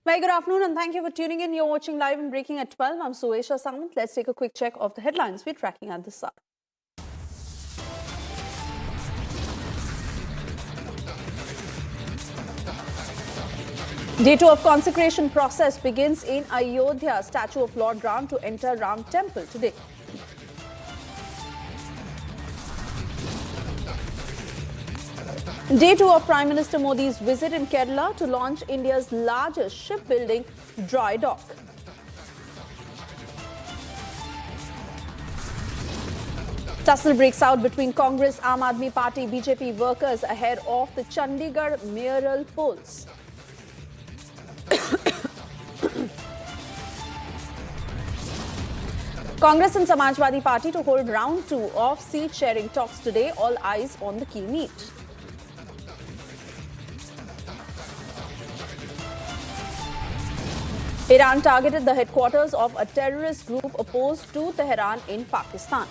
Very good afternoon and thank you for tuning in. You're watching Live and Breaking at 12. I'm Suesha Samant. Let's take a quick check of the headlines we're tracking at this hour. Day 2 of consecration process begins in Ayodhya. Statue of Lord Ram to enter Ram Temple today. Day 2 of Prime Minister Modi's visit in Kerala to launch India's largest shipbuilding dry dock. Tussle breaks out between Congress, Aam Aadmi Party, BJP workers ahead of the Chandigarh mayoral polls. Congress and Samajwadi Party to hold round 2 of seat-sharing talks today. All eyes on the key meet. Iran targeted the headquarters of a terrorist group opposed to Tehran in Pakistan.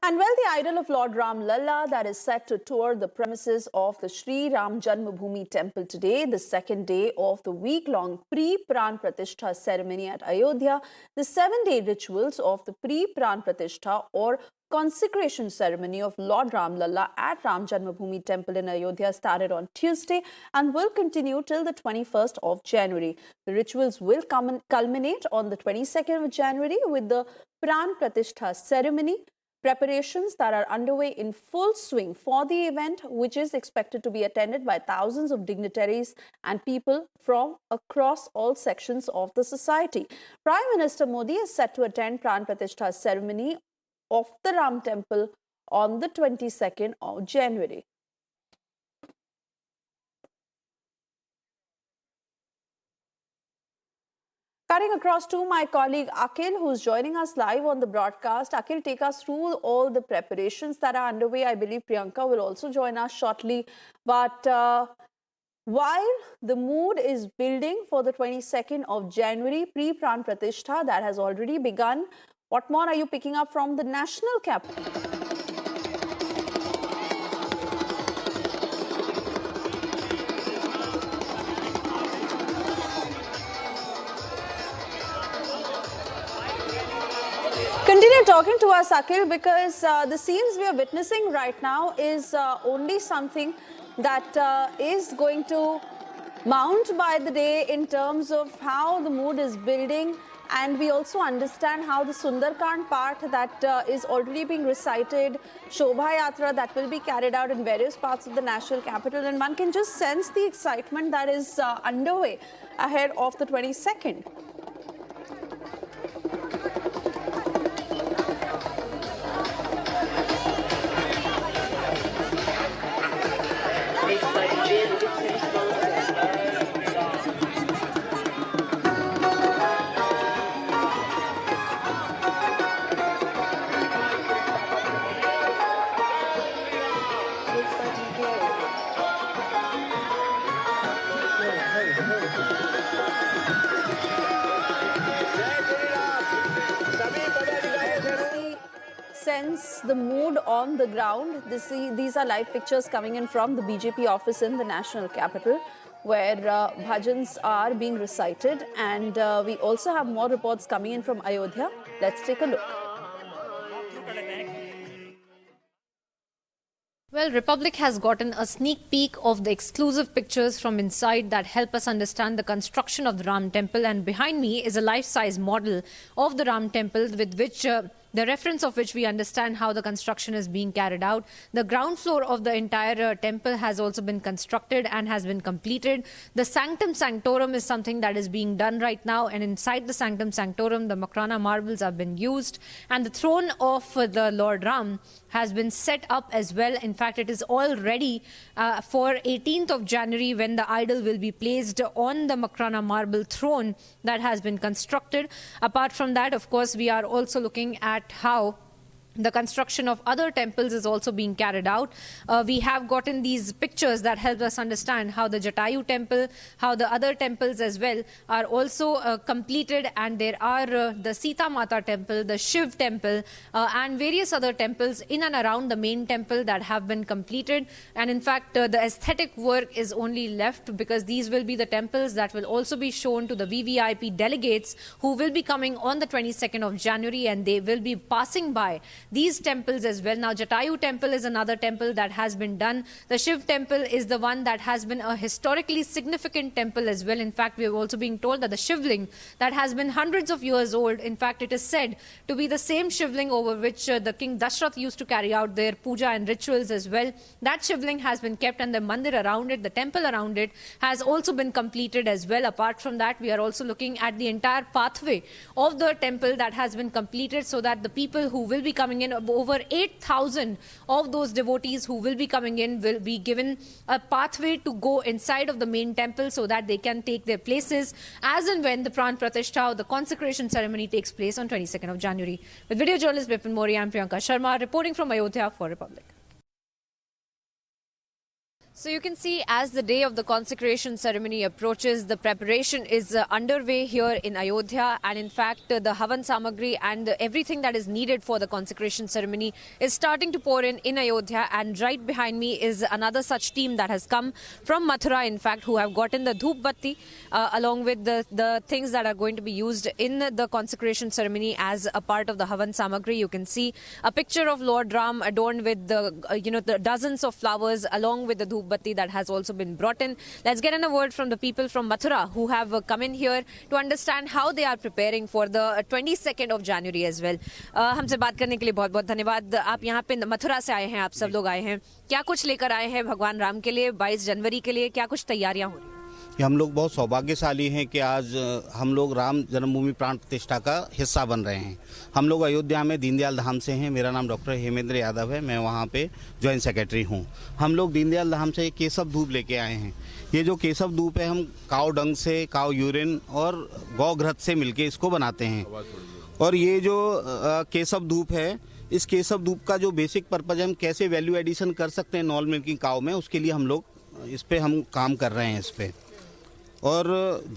And well, the idol of Lord Ram Lalla that is set to tour the premises of the Sri Ram Janmabhoomi temple today, the second day of the week-long pre-Pran Pratishtha ceremony at Ayodhya. The 7-day rituals of the pre-Pran Pratishtha or consecration ceremony of Lord Ram Lalla at Ram Janmabhoomi temple in Ayodhya started on Tuesday and will continue till the 21st of January. The rituals will culminate on the 22nd of January with the Pran Pratishtha ceremony. Preparations that are underway in full swing for the event, which is expected to be attended by thousands of dignitaries and people from across all sections of the society. Prime Minister Modi is set to attend Pran Pratishtha ceremony of the Ram Temple on the 22nd of January. Cutting across to my colleague Akhil, who's joining us live on the broadcast. Akhil, take us through all the preparations that are underway. I believe Priyanka will also join us shortly. But while the mood is building for the 22nd of January, pre-Pran Pratishtha that has already begun, what more are you picking up from the national capital? Continue talking to us, Akhil, because the scenes we are witnessing right now is only something that is going to mount by the day in terms of how the mood is building. And we also understand how the Sundarkand part that is already being recited, Shobha Yatra that will be carried out in various parts of the national capital. And one can just sense the excitement that is underway ahead of the 22nd. Sense the mood on the ground. These are live pictures coming in from the BJP office in the national capital, where bhajans are being recited, and we also have more reports coming in from Ayodhya. Let's take a look. Well, Well, Republic has gotten a sneak peek of the exclusive pictures from inside that help us understand the construction of the Ram Temple, and behind me is a life-size model of the Ram Temple with which the reference of which we understand how the construction is being carried out. The ground floor of the entire temple has also been constructed and has been completed. The Sanctum Sanctorum is something that is being done right now, and inside the Sanctum Sanctorum, the Makrana marbles have been used, and the throne of the Lord Ram has been set up as well. In fact, it is all ready for 18th of January when the idol will be placed on the Makrana marble throne that has been constructed. Apart from that, of course, we are also looking at how the construction of other temples is also being carried out. We have gotten these pictures that help us understand how the Jatayu temple, how the other temples as well are also completed, and there are the Sita Mata temple, the Shiv temple, and various other temples in and around the main temple that have been completed. And in fact, the aesthetic work is only left because these will be the temples that will also be shown to the VVIP delegates who will be coming on the 22nd of January, and they will be passing by these temples as well. Now, Jatayu temple is another temple that has been done. The Shiv temple is the one that has been a historically significant temple as well. In fact, we have also been told that the Shivling that has been hundreds of years old, in fact, it is said to be the same Shivling over which the King Dashrath used to carry out their puja and rituals as well. That Shivling has been kept, and the mandir around it, the temple around it, has also been completed as well. Apart from that, we are also looking at the entire pathway of the temple that has been completed so that the people who will be coming in, over 8,000 of those devotees who will be coming in, will be given a pathway to go inside of the main temple so that they can take their places as and when the Pran Pratishtha or the consecration ceremony takes place on 22nd of January. With video journalist Bipin Mori, I'm Priyanka Sharma reporting from Ayodhya for Republic. So you can see as the day of the consecration ceremony approaches, the preparation is underway here in Ayodhya, and in fact the Havan Samagri and everything that is needed for the consecration ceremony is starting to pour in Ayodhya. And right behind me is another such team that has come from Mathura, in fact, who have gotten the Dhoop Batti along with the things that are going to be used in the consecration ceremony as a part of the Havan Samagri. You can see a picture of Lord Ram adorned with the dozens of flowers along with the Dhoop Batti that has also been brought in. Let's get in a word from the people from Mathura who have come in here to understand how they are preparing for the 22nd of January as well. हमसे बात करने के लिए बहुत-बहुत धन्यवाद. आप यहाँ पे मथुरा से आए हैं, आप सब लोग आए हैं. क्या कुछ लेकर आए हैं भगवान राम के लिए 22 जनवरी के लिए? क्या कुछ तैयारियां हो रही हैं? हम लोग बहुत सौभाग्यशाली हैं कि आज हम लोग राम जन्मभूमि प्राण प्रतिष्ठा का हिस्सा बन रहे हैं. हम लोग अयोध्या में दीनदयाल धाम से हैं. मेरा नाम डॉक्टर हेमेंद्र यादव है. मैं वहाँ पे जॉइंट सेक्रेटरी हूँ. हम लोग दीनदयाल धाम से केसव धूप लेके आए हैं. ये जो केसव धूप है हम काव डंग से, काव यूरिन और गौ घृत से मिलके इसको बनाते हैं. और ये जो केसव धूप है, इस केसव धूप का जो बेसिक पर्पज है हम कैसे वैल्यू एडिशन कर सकते हैं नॉन मिल्किंग काव में, उसके लिए हम लोग इस पर हम काम कर रहे हैं इस पर. और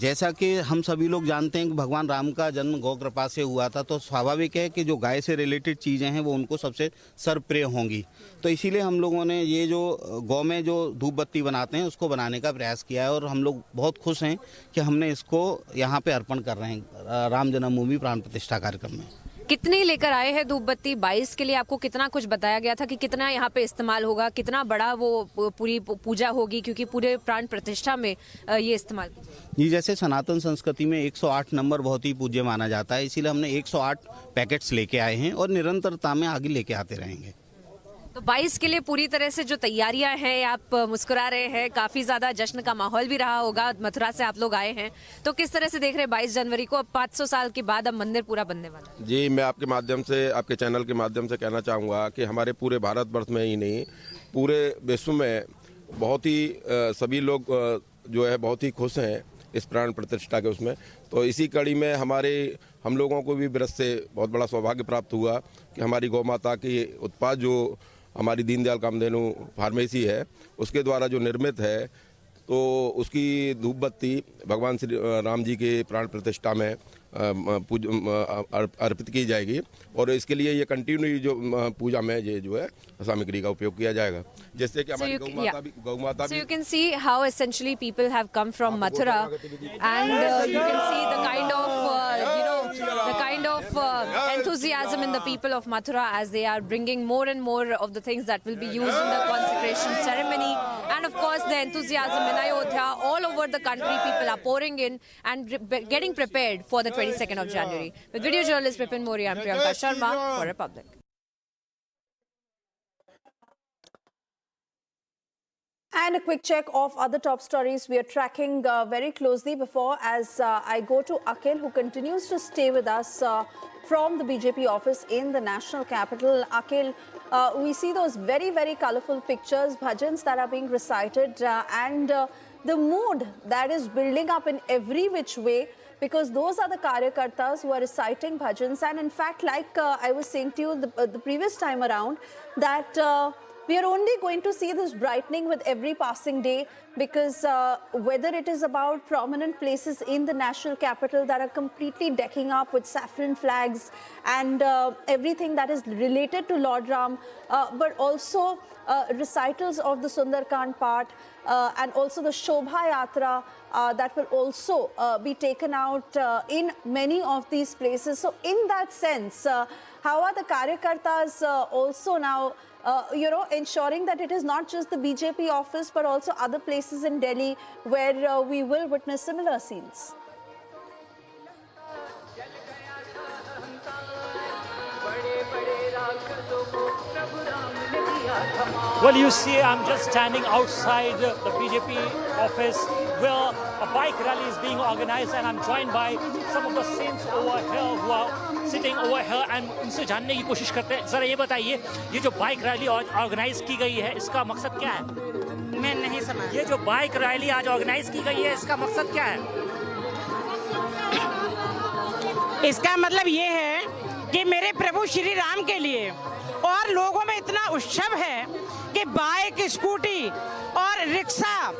जैसा कि हम सभी लोग जानते हैं कि भगवान राम का जन्म गौ कृपा से हुआ था, तो स्वाभाविक है कि जो गाय से रिलेटेड चीज़ें हैं वो उनको सबसे सर्वप्रिय होंगी. तो इसीलिए हम लोगों ने ये जो गौ में जो धूप बत्ती बनाते हैं उसको बनाने का प्रयास किया है, और हम लोग बहुत खुश हैं कि हमने इसको यहाँ पे अर्पण कर रहे हैं राम जन्मभूमि प्राण प्रतिष्ठा कार्यक्रम में. कितनी लेकर आए हैं धूप बत्ती? 22 के लिए आपको कितना कुछ बताया गया था कि कितना यहाँ पे इस्तेमाल होगा, कितना बड़ा वो पूरी पूजा होगी, क्योंकि पूरे प्राण प्रतिष्ठा में ये इस्तेमाल जी. जैसे सनातन संस्कृति में 108 नंबर बहुत ही पूज्य माना जाता है, इसीलिए हमने 108 पैकेट्स लेके आए हैं और निरंतरता में आगे लेके आते रहेंगे. तो 22 के लिए पूरी तरह से जो तैयारियां हैं, आप मुस्कुरा रहे हैं, काफी ज्यादा जश्न का माहौल भी रहा होगा. मथुरा से आप लोग आए हैं, तो किस तरह से देख रहे हैं 22 जनवरी को? अब 500 साल के बाद अब मंदिर पूरा बनने वाला है. जी, मैं आपके माध्यम से, आपके चैनल के माध्यम से कहना चाहूँगा कि हमारे पूरे भारतवर्ष में ही नहीं, पूरे विश्व में बहुत ही सभी लोग जो है बहुत ही खुश हैं इस प्राण प्रतिष्ठा के उसमें. तो इसी कड़ी में हम लोगों को भी व्रत से बहुत बड़ा सौभाग्य प्राप्त हुआ कि हमारी गौ माता की उत्पाद जो हमारी दीनदयाल कामधेनु फार्मेसी है उसके द्वारा जो निर्मित है, तो उसकी धूप बत्ती भगवान श्री राम जी के प्राण प्रतिष्ठा में अर्पित की जाएगी. और इसके लिए ये कंटिन्यू जो पूजा में ये जो है सामग्री का उपयोग किया जाएगा, जैसे कि हमारी गौ माता भी. So you can see how essentially people have come from Mathura, and you can see the kind of enthusiasm enthusiasm in the people of Mathura as they are bringing more and more of the things that will be used in the consecration ceremony. And of course, the enthusiasm in Ayodhya, all over the country, people are pouring in and getting prepared for the 22nd of January. With video journalist Vipin Moria and Priyanka Sharma for Republic. And a quick check of other top stories we are tracking very closely before as I go to Akhil, who continues to stay with us from the BJP office in the national capital. Akhil, we see those very, very colorful pictures, bhajans that are being recited and the mood that is building up in every which way, because those are the karyakartas who are reciting bhajans. And in fact, like I was saying to you the previous time around, that we are only going to see this brightening with every passing day, because whether it is about prominent places in the national capital that are completely decking up with saffron flags and everything that is related to Lord Ram, but also recitals of the Sundarkand part and also the Shobha Yatra that will also be taken out in many of these places. So in that sense, how are the karyakartas also now ensuring that it is not just the BJP office, but also other places in Delhi where we will witness similar scenes? Well, you see, I'm just standing outside the BJP office where a bike rally is being organized, and I'm joined by some of the saints over here who are sitting over here, and उनसे जानने की कोशिश करते हैं। जरा ये बताइए, ये जो बाइक रैली ऑर्गेनाइज की गई है, इसका मकसद क्या है? मैं नहीं समझ। ये जो बाइक रैली आज ऑर्गेनाइज की गई है, इसका मकसद क्या है? इसका मतलब ये है कि मेरे प्रभु श्री राम के लिए, और लोगों में इतना उत्सव है कि बाइक, स्कूटी और रिक्शा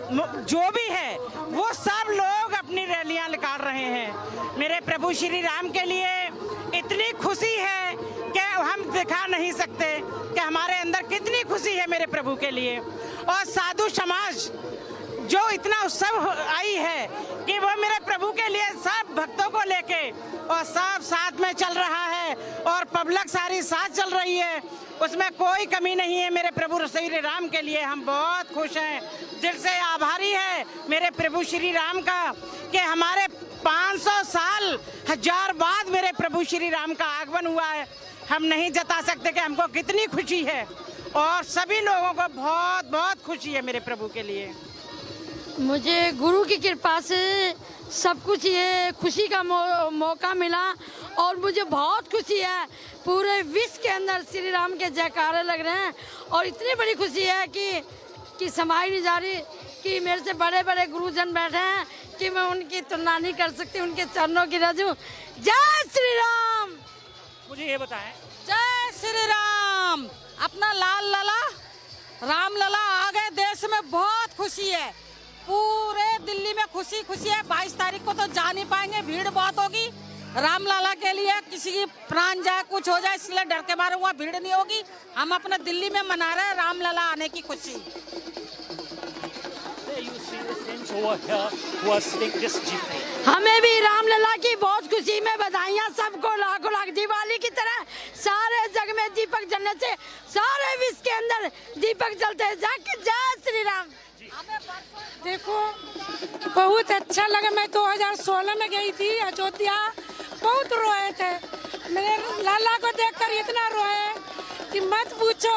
जो भी है वो सब लोग अपनी रैलियां निकाल रहे हैं। मेरे प्रभु श्री राम के लिए इतनी खुशी है कि हम दिखा नहीं सकते कि हमारे अंदर कितनी खुशी है मेरे प्रभु के लिए। और साधु समाज जो इतना उत्सव आई है कि वो मेरे प्रभु के लिए सब भक्तों को लेके और सब साथ में चल रहा है, और पब्लिक सारी साथ चल रही है, उसमें कोई कमी नहीं है। मेरे प्रभु श्री राम के लिए हम बहुत खुश हैं, दिल से आभारी है मेरे प्रभु श्री राम का कि हमारे 500 साल हजार बाद मेरे प्रभु श्री राम का आगमन हुआ है। हम नहीं जता सकते कि हमको कितनी खुशी है, और सभी लोगों को बहुत बहुत खुशी है मेरे प्रभु के लिए। मुझे गुरु की कृपा से सब कुछ ये खुशी का मौका मिला, और मुझे बहुत खुशी है। पूरे विश्व के अंदर श्री राम के जयकारे लग रहे हैं, और इतनी बड़ी खुशी है कि समाई नहीं जा रही कि मेरे से बड़े बड़े गुरुजन बैठे हैं कि मैं उनकी तुलना नहीं कर सकती, उनके चरणों की रजूं। जय श्री राम। मुझे ये बताएं, जय श्री राम। अपना लाल लला राम लला आ गए, देश में बहुत खुशी है, पूरे दिल्ली में खुशी खुशी है। 22 तारीख को तो जा नहीं पाएंगे, भीड़ बहुत होगी। राम लाला के लिए किसी की प्राण जाए, कुछ हो जाए, इसलिए डर के मारे हुआ भीड़ नहीं होगी। हम अपने दिल्ली में मना रहे हैं राम लाला आने की खुशी। हमें भी रामलला की बहुत खुशी में बधाइयाँ, सबको लाखों लाख। दिवाली की तरह सारे जग में दीपक जलने से सारे विश्व के अंदर दीपक जलते हैं। जय श्री राम। देखो बहुत अच्छा लगा। मैं 2016 में गई थी अयोध्या, बहुत रोए थे। मेरे लाला को देखकर इतना रोए कि मत पूछो।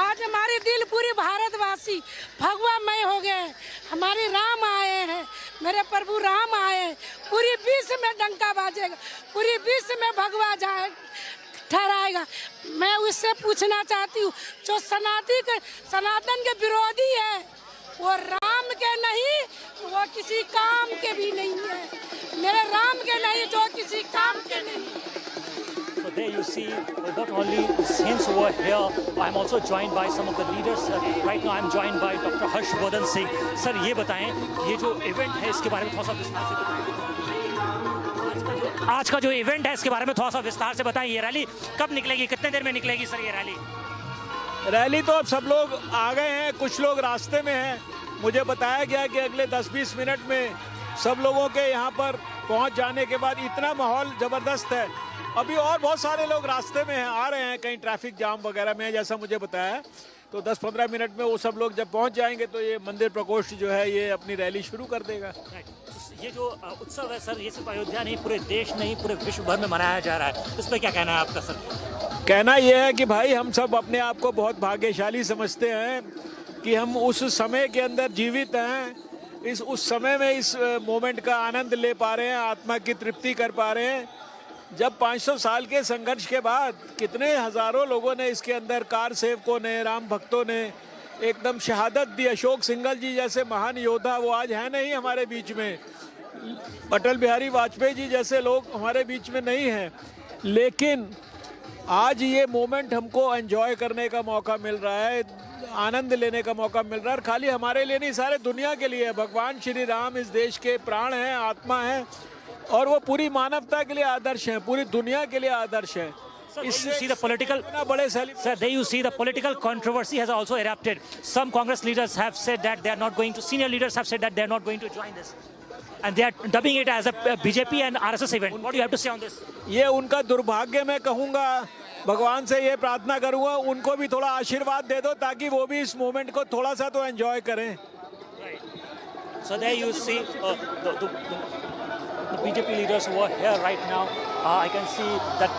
आज हमारे दिल पूरी भारतवासी भगवामय हो गए। हमारे राम आए हैं, मेरे प्रभु राम आए। पूरी विश्व में डंका बाजेगा, पूरी विश्व में भगवा जाए ठहराएगा। मैं उससे पूछना चाहती हूँ, जो सनातन के विरोधी है, वो राम के नहीं, वो किसी काम के भी नहीं है। मेरे राम के नहीं, जो किसी काम के नहीं। So there you see, not only saints over here, I'm also joined by some of the leaders. Right now I'm joined by Dr. Harshvardhan Singh. Sir, ये बताएं, ये जो इवेंट है इसके बारे में थोड़ा सा विस्तार से बताएं। आज का जो इवेंट है इसके बारे में थोड़ा सा विस्तार से बताएं। ये रैली कब निकलेगी, कितने देर में निकलेगी सर ये रैली? रैली तो अब सब लोग आ गए हैं, कुछ लोग रास्ते में हैं। मुझे बताया गया कि अगले 10-20 मिनट में सब लोगों के यहाँ पर पहुँच जाने के बाद इतना माहौल ज़बरदस्त है अभी और बहुत सारे लोग रास्ते में हैं, आ रहे हैं, कहीं ट्रैफिक जाम वगैरह में है जैसा मुझे बताया है। तो 10-15 मिनट में वो सब लोग जब पहुंच जाएंगे तो ये मंदिर प्रकोष्ठ जो है ये अपनी रैली शुरू कर देगा। ये जो उत्सव है सर, ये सिर्फ अयोध्या नहीं, पूरे देश नहीं, पूरे विश्व भर में मनाया जा रहा है, इस पर क्या कहना है आपका सर? कहना यह है कि भाई हम सब अपने आप को बहुत भाग्यशाली समझते हैं कि हम उस समय के अंदर जीवित हैं, उस समय में इस मोमेंट का आनंद ले पा रहे हैं, आत्मा की तृप्ति कर पा रहे हैं। जब 500 साल के संघर्ष के बाद कितने हजारों लोगों ने इसके अंदर, कार सेवकों ने, राम भक्तों ने एकदम शहादत दी। अशोक सिंघल जी जैसे महान योद्धा वो आज है नहीं हमारे बीच में, अटल बिहारी वाजपेयी जी जैसे लोग हमारे बीच में नहीं हैं, लेकिन आज ये मोमेंट हमको एंजॉय करने का मौका मिल रहा है, आनंद लेने का मौका मिल रहा है। और खाली हमारे लिए नहीं, सारे दुनिया के लिए। भगवान श्री राम इस देश के प्राण हैं, आत्मा हैं, और वो पूरी मानवता के लिए आदर्श हैं, पूरी दुनिया के लिए आदर्श हैं। Sir, there you see the political controversy has also erupted. Some Congress leaders have said that they are not going to, senior leaders have said that they are not going to join this. And they are dubbing it as a BJP and RSS event. What do you have to say on this? ये उनका दुर्भाग्य मैं कहूँगा, भगवान से ये प्रार्थना करूँगा उनको भी थोड़ा आशीर्वाद दे दो ताकि वो भी इस मोमेंट को थोड़ा सा तो एंजॉय करें। So there you see the BJP leaders who are here right now. I can see that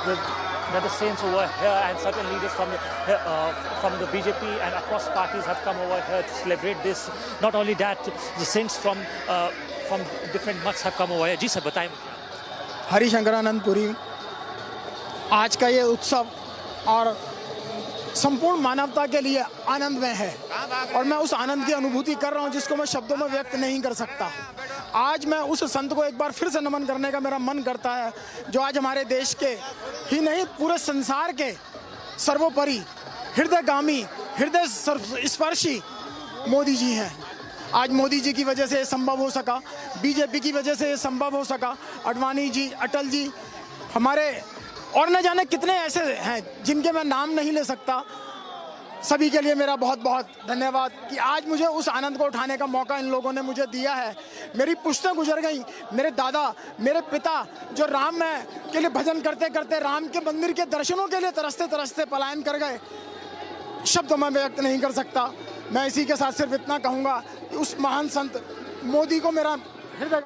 the saints over here and certain leaders from the BJP and across parties have come over here to celebrate this. Not only that, the saints from different mats have come over here. जी sir बताएं। हरिशंकरानंदपुरी, आज का ये उत्सव और संपूर्ण मानवता के लिए आनंदमय है और मैं उस आनंद की अनुभूति कर रहा हूँ जिसको मैं शब्दों में व्यक्त नहीं कर सकता। आज मैं उस संत को एक बार फिर से नमन करने का मेरा मन करता है जो आज हमारे देश के ही नहीं पूरे संसार के सर्वोपरि हृदयगामी, हृदय स्पर्शी मोदी जी हैं। आज मोदी जी की वजह से ये संभव हो सका, बीजेपी की वजह से ये संभव हो सका, अडवाणी जी, अटल जी, हमारे और न जाने कितने ऐसे हैं जिनके मैं नाम नहीं ले सकता। सभी के लिए मेरा बहुत बहुत धन्यवाद कि आज मुझे उस आनंद को उठाने का मौका इन लोगों ने मुझे दिया है। मेरी पुश्तें गुजर गई, मेरे दादा, मेरे पिता जो राम में के लिए भजन करते करते राम के मंदिर के दर्शनों के लिए तरसते तरसते पलायन कर गए, शब्दों में व्यक्त नहीं कर सकता। मैं इसी के साथ सिर्फ इतना कहूँगा कि उस महान संत मोदी को मेरा हृदय।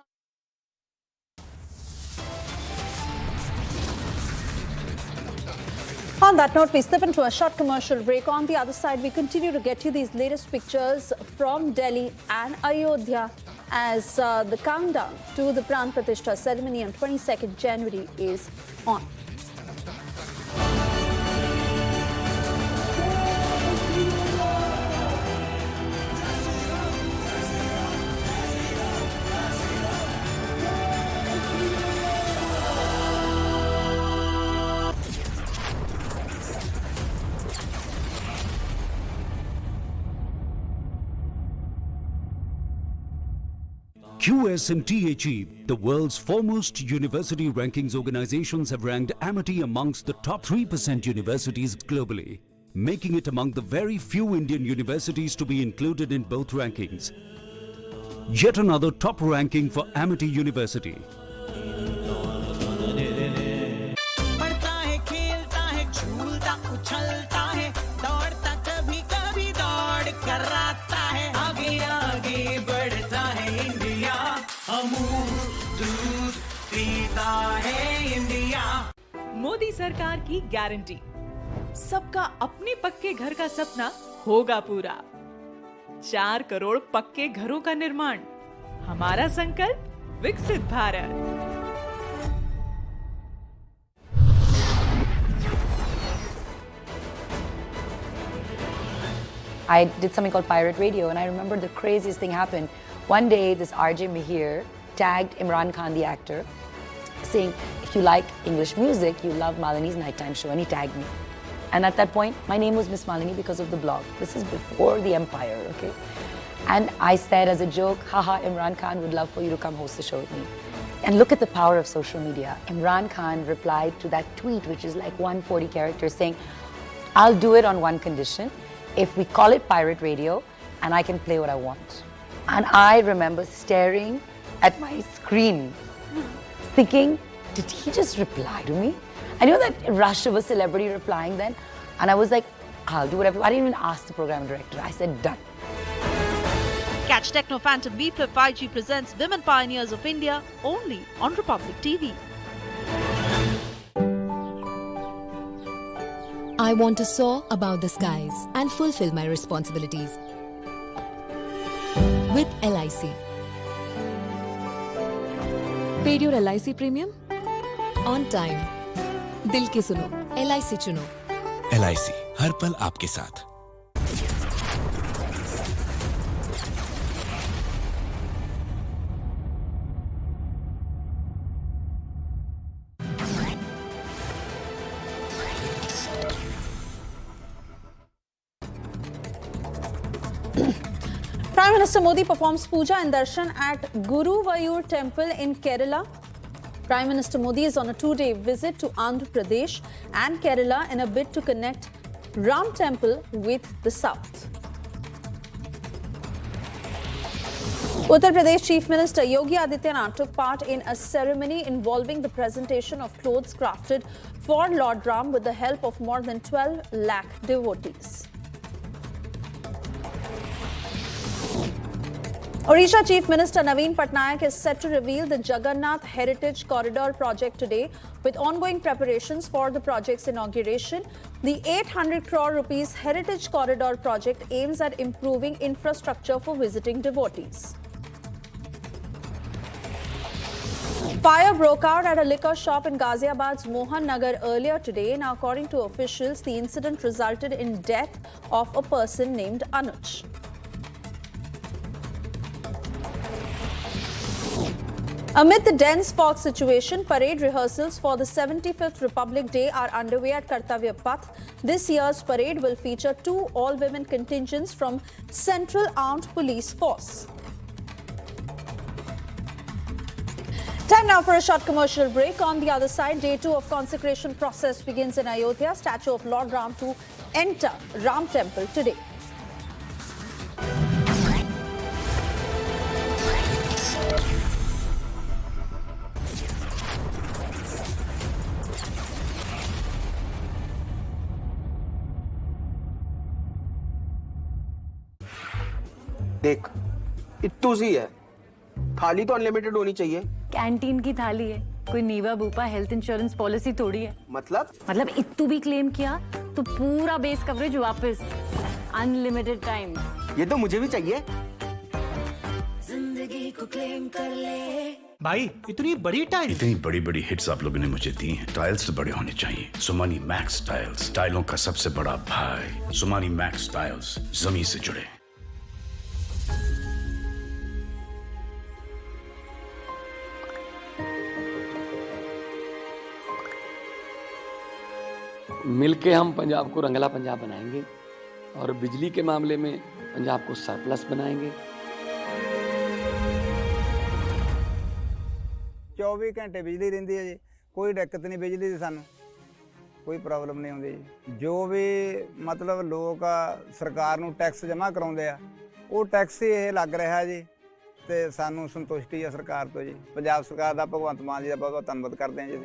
On that note, we step into a short commercial break. On the other side, we continue to get you these latest pictures from Delhi and Ayodhya as the countdown to the Pran Pratishtha ceremony on 22nd January is on. QSMTHE, the world's foremost university rankings organizations, have ranked Amity amongst the top 3% universities globally, making it among the very few Indian universities to be included in both rankings. Yet another top ranking for Amity University. Modi सरकार की guarantee, सबका अपने पक्के घर का सपना होगा पूरा। 4 करोड़ पक्के घरों का निर्माण, हमारा संकल्प विकसित Bharat. I did something called Pirate Radio, and I remember the craziest thing happened. One day, this RJ Mihir tagged Imran Khan, the actor, saying, if you like English music, you love Malini's nighttime show, and he tagged me. And at that point, my name was Miss Malini because of the blog. This is before the empire, okay? And I said as a joke, haha, Imran Khan would love for you to come host the show with me. And look at the power of social media. Imran Khan replied to that tweet, which is like 140 characters, saying, I'll do it on one condition, if we call it Pirate Radio, and I can play what I want. And I remember staring at my screen, thinking, did he just reply to me? I knew that rush of a celebrity replying then. And I was like, I'll do whatever. I didn't even ask the program director. I said, done. Catch Techno Phantom B Flip 5G presents Women Pioneers of India only on Republic TV. I want to soar above the skies and fulfill my responsibilities. With LIC. Paid your LIC premium? On time. दिल की सुनो, LIC चुनो. LIC हर पल आपके साथ. Prime Minister Modi performs puja and darshan at Guruvayur Temple in Kerala. Prime Minister Modi is on a two-day visit to Andhra Pradesh and Kerala in a bid to connect Ram Temple with the south. Uttar Pradesh Chief Minister Yogi Adityanath took part in a ceremony involving the presentation of clothes crafted for Lord Ram with the help of more than 12 lakh devotees. Odisha Chief Minister Naveen Patnaik is set to reveal the Jagannath Heritage Corridor project today with ongoing preparations for the project's inauguration. The 800 crore rupees Heritage Corridor project aims at improving infrastructure for visiting devotees. Fire broke out at a liquor shop in Ghaziabad's Mohan Nagar earlier today. Now, according to officials, the incident resulted in death of a person named Anuj. Amid the dense fog situation, parade rehearsals for the 75th Republic Day are underway at Kartavya Path. This year's parade will feature 2 all-women contingents from Central Armed Police Force. Time now for a short commercial break. On the other side, day 2 of consecration process begins in Ayodhya. Statue of Lord Ram to enter Ram Temple today. देख इतू सी है, थाली तो unlimited होनी चाहिए. Canteen की थाली है, कोई नीवा बूपा हेल्थ इंश्योरेंस पॉलिसी थोड़ी है. मतलब इतू भी क्लेम किया तो पूरा बेस कवरेज वापस, अनलिमिटेड टाइम. ये तो मुझे भी चाहिए. जिंदगी को क्लेम कर ले. भाई इतनी बड़ी टाइल, इतनी बड़ी बड़ी हिट्स आप लोगों ने मुझे दी हैं. टाइल्स तो बड़े होने चाहिए. सुमानी मैक्स टाइल्स, टाइलों का सबसे बड़ा भाई. सुमानी मैक्स टाइल्स, जमीन से जुड़े. मिलके हम पंजाब को रंगला पंजाब बनाएंगे और बिजली के मामले में पंजाब को सरप्लस बनाएंगे. 24 घंटे बिजली रहिंदी है जी, कोई दिक्कत नहीं बिजली दी, सानू कोई प्रॉब्लम नहीं आउंदी जी. जो भी मतलब लोग सरकार नू टैक्स जमा कराउंदे आ, वो टैक्स ही ये लग रहा जी, ते सानू संतुष्टि है सरकार तो जी. पंजाब सरकार दा भगवंत मान जी दा बहुत बहुत धन्नवाद करते हैं जी.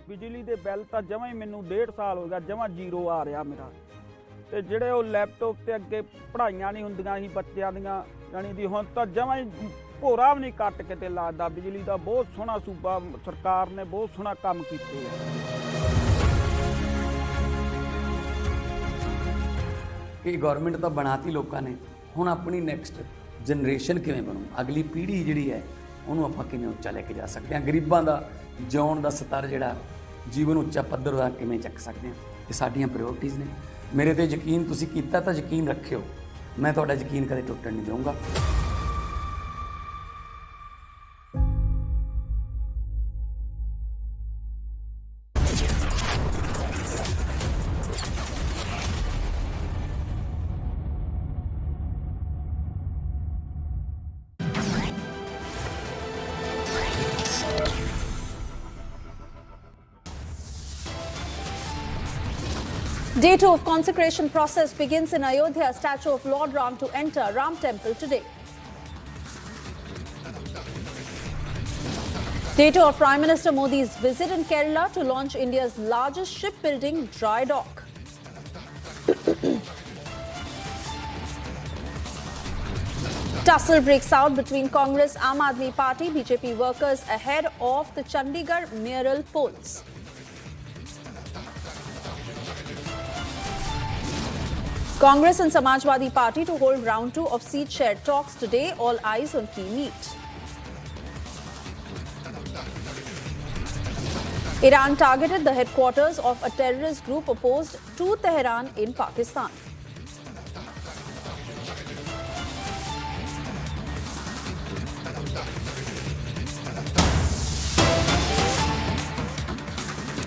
बिजली ਦੇ ਬਿੱਲ ਤਾਂ ਜਮਾਂ ਹੀ ਮੈਨੂੰ 1.5 ਸਾਲ ਹੋ ਗਿਆ ਜਮਾਂ ਜ਼ੀਰੋ ਆ ਰਿਹਾ ਮੇਰਾ. ਤੇ ਜਿਹੜੇ ਉਹ ਲੈਪਟਾਪ ਤੇ ਅੱਗੇ ਪੜ੍ਹਾਈਆਂ ਨਹੀਂ ਹੁੰਦੀਆਂ ਸੀ ਬੱਚਿਆਂ ਦੀਆਂ, ਜਾਨੀ ਦੀ ਹੁਣ ਤਾਂ ਜਮਾਂ ਹੀ ਭੋਰਾ ਵੀ ਨਹੀਂ ਕੱਟ ਕੇ ਤੇ ਲੱਗਦਾ. ਬਿਜਲੀ ਦਾ ਬਹੁਤ ਸੋਹਣਾ ਸੂਬਾ ਸਰਕਾਰ ਨੇ ਬਹੁਤ ਸੋਹਣਾ ਕੰਮ ਕੀਤੇ ਹੈ. ਇਹ ਗਵਰਨਮੈਂਟ ਤਾਂ ਬਣਾਤੀ ਲੋਕਾਂ ਨੇ, ਹੁਣ ਆਪਣੀ ਨੈਕਸਟ ਜਨਰੇਸ਼ਨ ਕਿਵੇਂ ਬਣੂ, ਅਗਲੀ ਪੀੜ੍ਹੀ ਜਿਹੜੀ ਹੈ ਉਹਨੂੰ ਆਪਾਂ ਕਿਵੇਂ ਉੱਚਾ ਲੈ ਕੇ ਜਾ ਸਕਦੇ ਹਾਂ. ਗਰੀਬਾਂ ਦਾ ਜਿਉਣ ਦਾ ਸਤਰ ਜਿਹੜਾ ਜੀਵਨ ਉੱਚਾ ਪੱਧਰ ਦਾ ਕਿਵੇਂ ਚੱਕ ਸਕਦੇ ਹਾਂ, ਇਹ ਸਾਡੀਆਂ ਪ੍ਰਾਇਓਰਟੀਜ਼ ਨੇ. ਮੇਰੇ ਤੇ ਯਕੀਨ ਤੁਸੀਂ ਕੀਤਾ ਤਾਂ ਯਕੀਨ ਰੱਖਿਓ, ਮੈਂ ਤੁਹਾਡਾ ਯਕੀਨ ਕਦੇ ਟੁੱਟਣ ਨਹੀਂ ਦਊਂਗਾ. Day 2 of consecration process begins in Ayodhya. Statue of Lord Ram to enter Ram temple today. Day 2 of Prime Minister Modi's visit in Kerala to launch India's largest shipbuilding dry dock. Tussle breaks out between Congress, Aam Aadmi Party, BJP workers ahead of the Chandigarh mayoral polls. Congress and Samajwadi Party to hold round 2 of seat share talks today. All eyes on key meet. Iran targeted the headquarters of a terrorist group opposed to Tehran in Pakistan.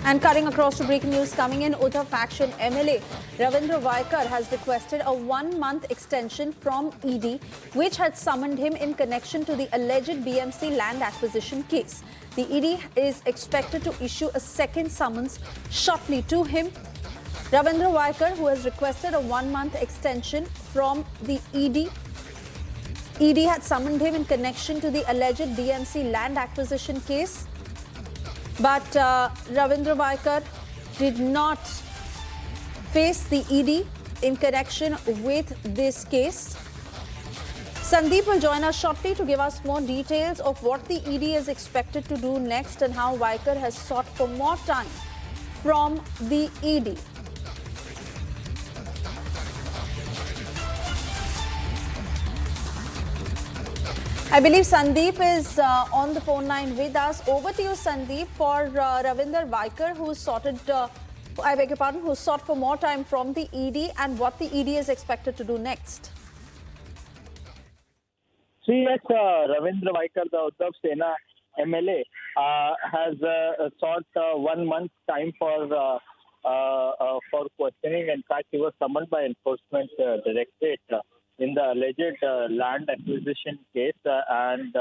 And cutting across to breaking news coming in, Uddhav faction MLA Ravindra Vaikar has requested a 1-month extension from ED, which had summoned him in connection to the alleged BMC land acquisition case. The ED is expected to issue a second summons shortly to him. Ravindra Vaikar, who has requested a 1-month extension from the ED had summoned him in connection to the alleged BMC land acquisition case. But Ravindra Vaikar did not face the ED in connection with this case. Sandeep will join us shortly to give us more details of what the ED is expected to do next and how Vaikar has sought for more time from the ED. I believe Sandeep is on the phone line with us. Over to you, Sandeep, for Ravindra Vaikar, who sought for more time from the ED and what the ED is expected to do next. See, yes, Ravindra Vaikar, the Uddhav Sena MLA, has sought 1 month time for questioning. In fact, he was summoned by Enforcement Directorate in the alleged land acquisition case and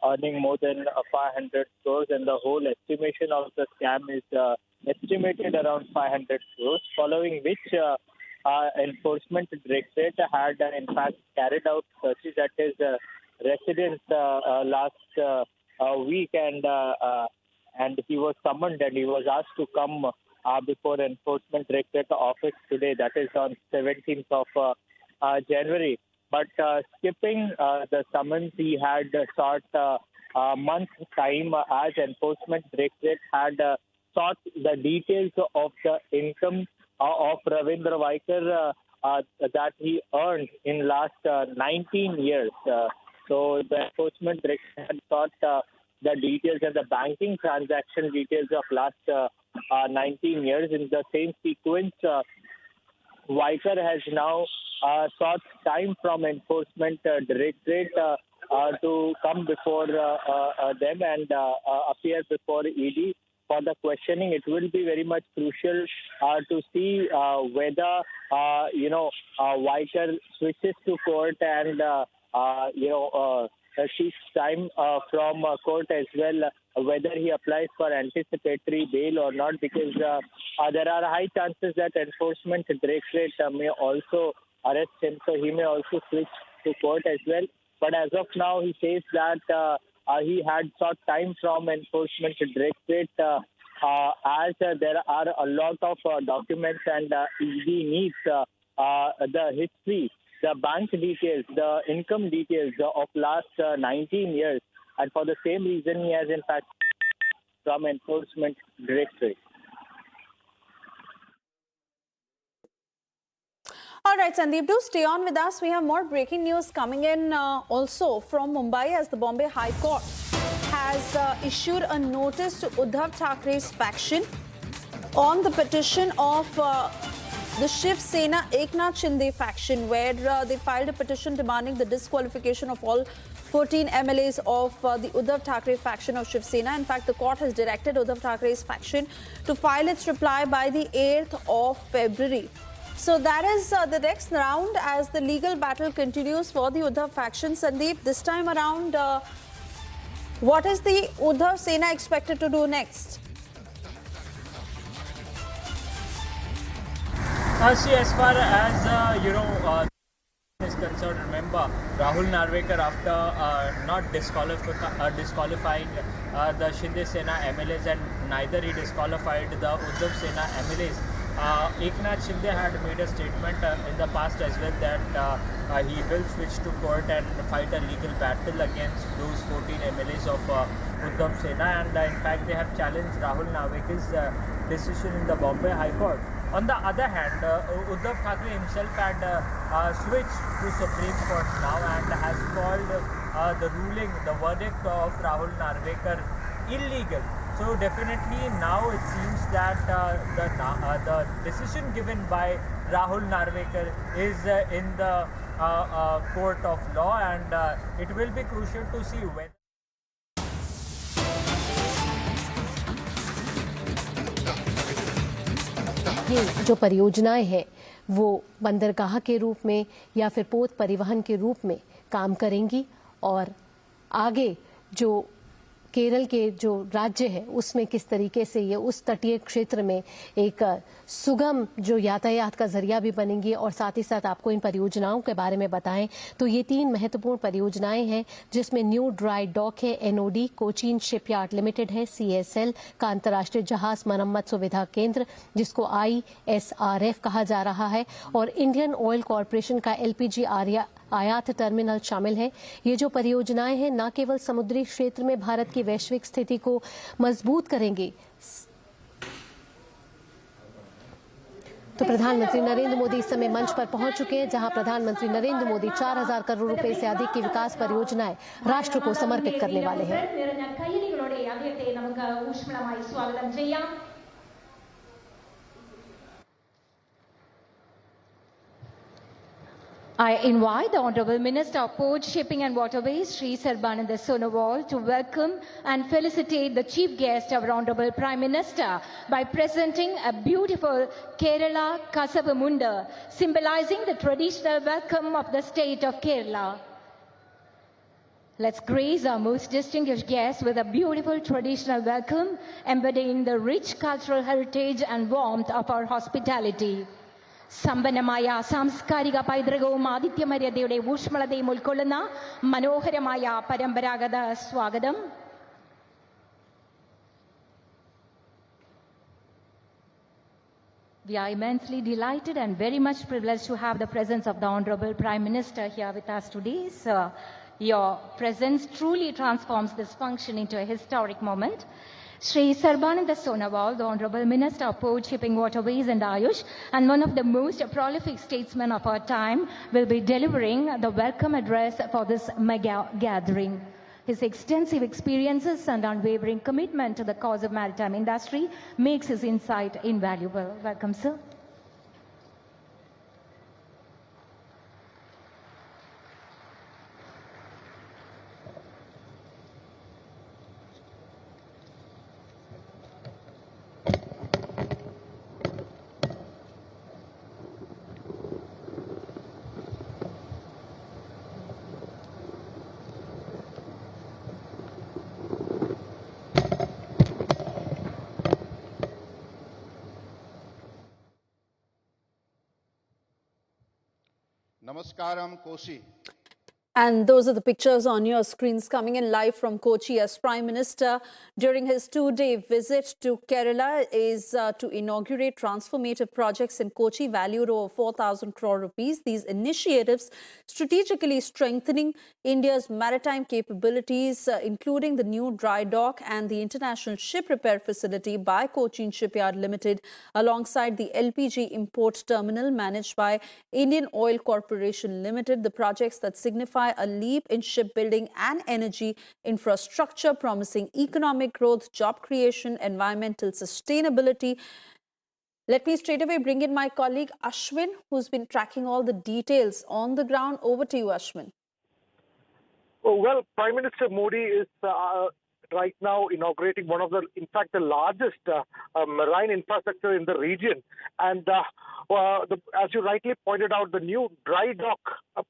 earning more than 500 crores, and the whole estimation of the scam is estimated around 500 crores, following which Enforcement Directorate had in fact carried out searches at his residence last week, and he was summoned and he was asked to come before Enforcement Directorate office today, that is on 17th of January. But skipping the summons, he had sought a month's time as Enforcement Directorate had sought the details of the income of Ravindra Vaikar that he earned in last 19 years. So the Enforcement Directorate had sought the details and the banking transaction details of last 19 years. In the same sequence, Vaikar has now sought time from Enforcement Directorate to come before them and appear before ED for the questioning. It will be very much crucial to see whether Vaikar switches to court and seeks time from court as well, whether he applies for anticipatory bail or not, because there are high chances that Enforcement Directorate may also arrest him, so he may also switch to court as well. But as of now, he says that he had sought time from Enforcement Directorate as there are a lot of documents and ED needs the history, the bank details, the income details of last 19 years. And for the same reason, he has in fact from Enforcement Directorate. All right, Sandeep, do stay on with us. We have more breaking news coming in also from Mumbai, as the Bombay High Court has issued a notice to Uddhav Thackeray's faction on the petition of the Shiv Sena Eknath Shinde faction, where they filed a petition demanding the disqualification of all 14 MLAs of the Uddhav Thackeray faction of Shiv Sena. In fact, the court has directed Uddhav Thackeray's faction to file its reply by the 8th of February. So that is the next round as the legal battle continues for the Uddhav faction. Sandeep, this time around, what is the Uddhav Sena expected to do next? See, as far as is concerned, remember Rahul Narvekar, after not disqualifying the Shinde Sena MLAs, and neither he disqualified the Uddhav Sena MLAs. Eknath Shinde had made a statement in the past as well that he will switch to court and fight a legal battle against those 14 MLAs of Uddhav Sena, and in fact they have challenged Rahul Narvekar's decision in the Bombay High Court. On the other hand, Uddhav Thackeray himself had switched to Supreme Court now and has called the ruling, the verdict of Rahul Narvekar illegal. So definitely now it seems that the decision given by Rahul Narvekar is in the court of law, and it will be crucial to see whether ये जो परियोजनाएं हैं वो बंदरगाह के रूप में या फिर पोत परिवहन के रूप में काम करेंगी और आगे जो केरल के जो राज्य है उसमें किस तरीके से ये उस तटीय क्षेत्र में एक सुगम जो यातायात का जरिया भी बनेंगी और साथ ही साथ आपको इन परियोजनाओं के बारे में बताएं तो ये 3 महत्वपूर्ण परियोजनाएं हैं जिसमें न्यू ड्राई डॉक है, एनओडी, कोचिन शिपयार्ड लिमिटेड है, सीएसएल का अंतर्राष्ट्रीय जहाज मरम्मत सुविधा केंद्र जिसको ISRF कहा जा रहा है और इंडियन ऑयल कॉरपोरेशन का LPG आयात टर्मिनल शामिल है। ये जो परियोजनाएं हैं न केवल समुद्री क्षेत्र में भारत की वैश्विक स्थिति को मजबूत करेंगी। तो प्रधानमंत्री नरेंद्र मोदी इस समय मंच पर पहुंच चुके हैं जहां प्रधानमंत्री नरेंद्र मोदी 4000 करोड़ रुपए से अधिक की विकास परियोजनाएं राष्ट्र को समर्पित करने वाले हैं। I invite the Honorable Minister of Ports, Shipping and Waterways, Sri Sarbananda Sonowal, to welcome and felicitate the chief guest, our Honorable Prime Minister, by presenting a beautiful Kerala Kasavamunda, symbolizing the traditional welcome of the state of Kerala. Let's grace our most distinguished guest with a beautiful traditional welcome, embodying the rich cultural heritage and warmth of our hospitality. സമ്പന്നമായ സാംസ്കാരിക പൈതൃകവും ആതിഥ്യമര്യാദയുടെ ഊഷ്മളതയും ഉൾക്കൊള്ളുന്ന മനോഹരമായ പരമ്പരാഗത സ്വാഗതം. We are immensely delighted and very much privileged to have the presence of the Honorable Prime Minister here with us today. So, your presence truly transforms this function into a historic moment. Sri Sarbananda Sonowal, the Honorable Minister of Port, Shipping, Waterways and Ayush, and one of the most prolific statesmen of our time, will be delivering the welcome address for this mega gathering. His extensive experiences and unwavering commitment to the cause of maritime industry makes his insight invaluable. Welcome, sir. Namaskaram, Kochi. And those are the pictures on your screens coming in live from Kochi as Prime Minister during his 2-day visit to Kerala is to inaugurate transformative projects in Kochi valued over 4,000 crore rupees. These initiatives strategically strengthening India's maritime capabilities, including the new dry dock and the international ship repair facility by Cochin Shipyard Limited, alongside the LPG import terminal managed by Indian Oil Corporation Limited. The projects that signify a leap in shipbuilding and energy infrastructure, promising economic growth, job creation, environmental sustainability. Let me straight away bring in my colleague Ashwin, who's been tracking all the details on the ground. Over to you, Ashwin. Oh, well, Prime Minister Modi is right now inaugurating one of the, in fact, the largest marine infrastructure in the region. And as you rightly pointed out, the new dry dock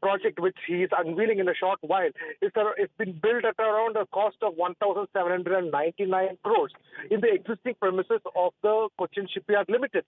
project, which he is unveiling in a short while, it's been built at around a cost of 1,799 crores in the existing premises of the Cochin Shipyard Limited.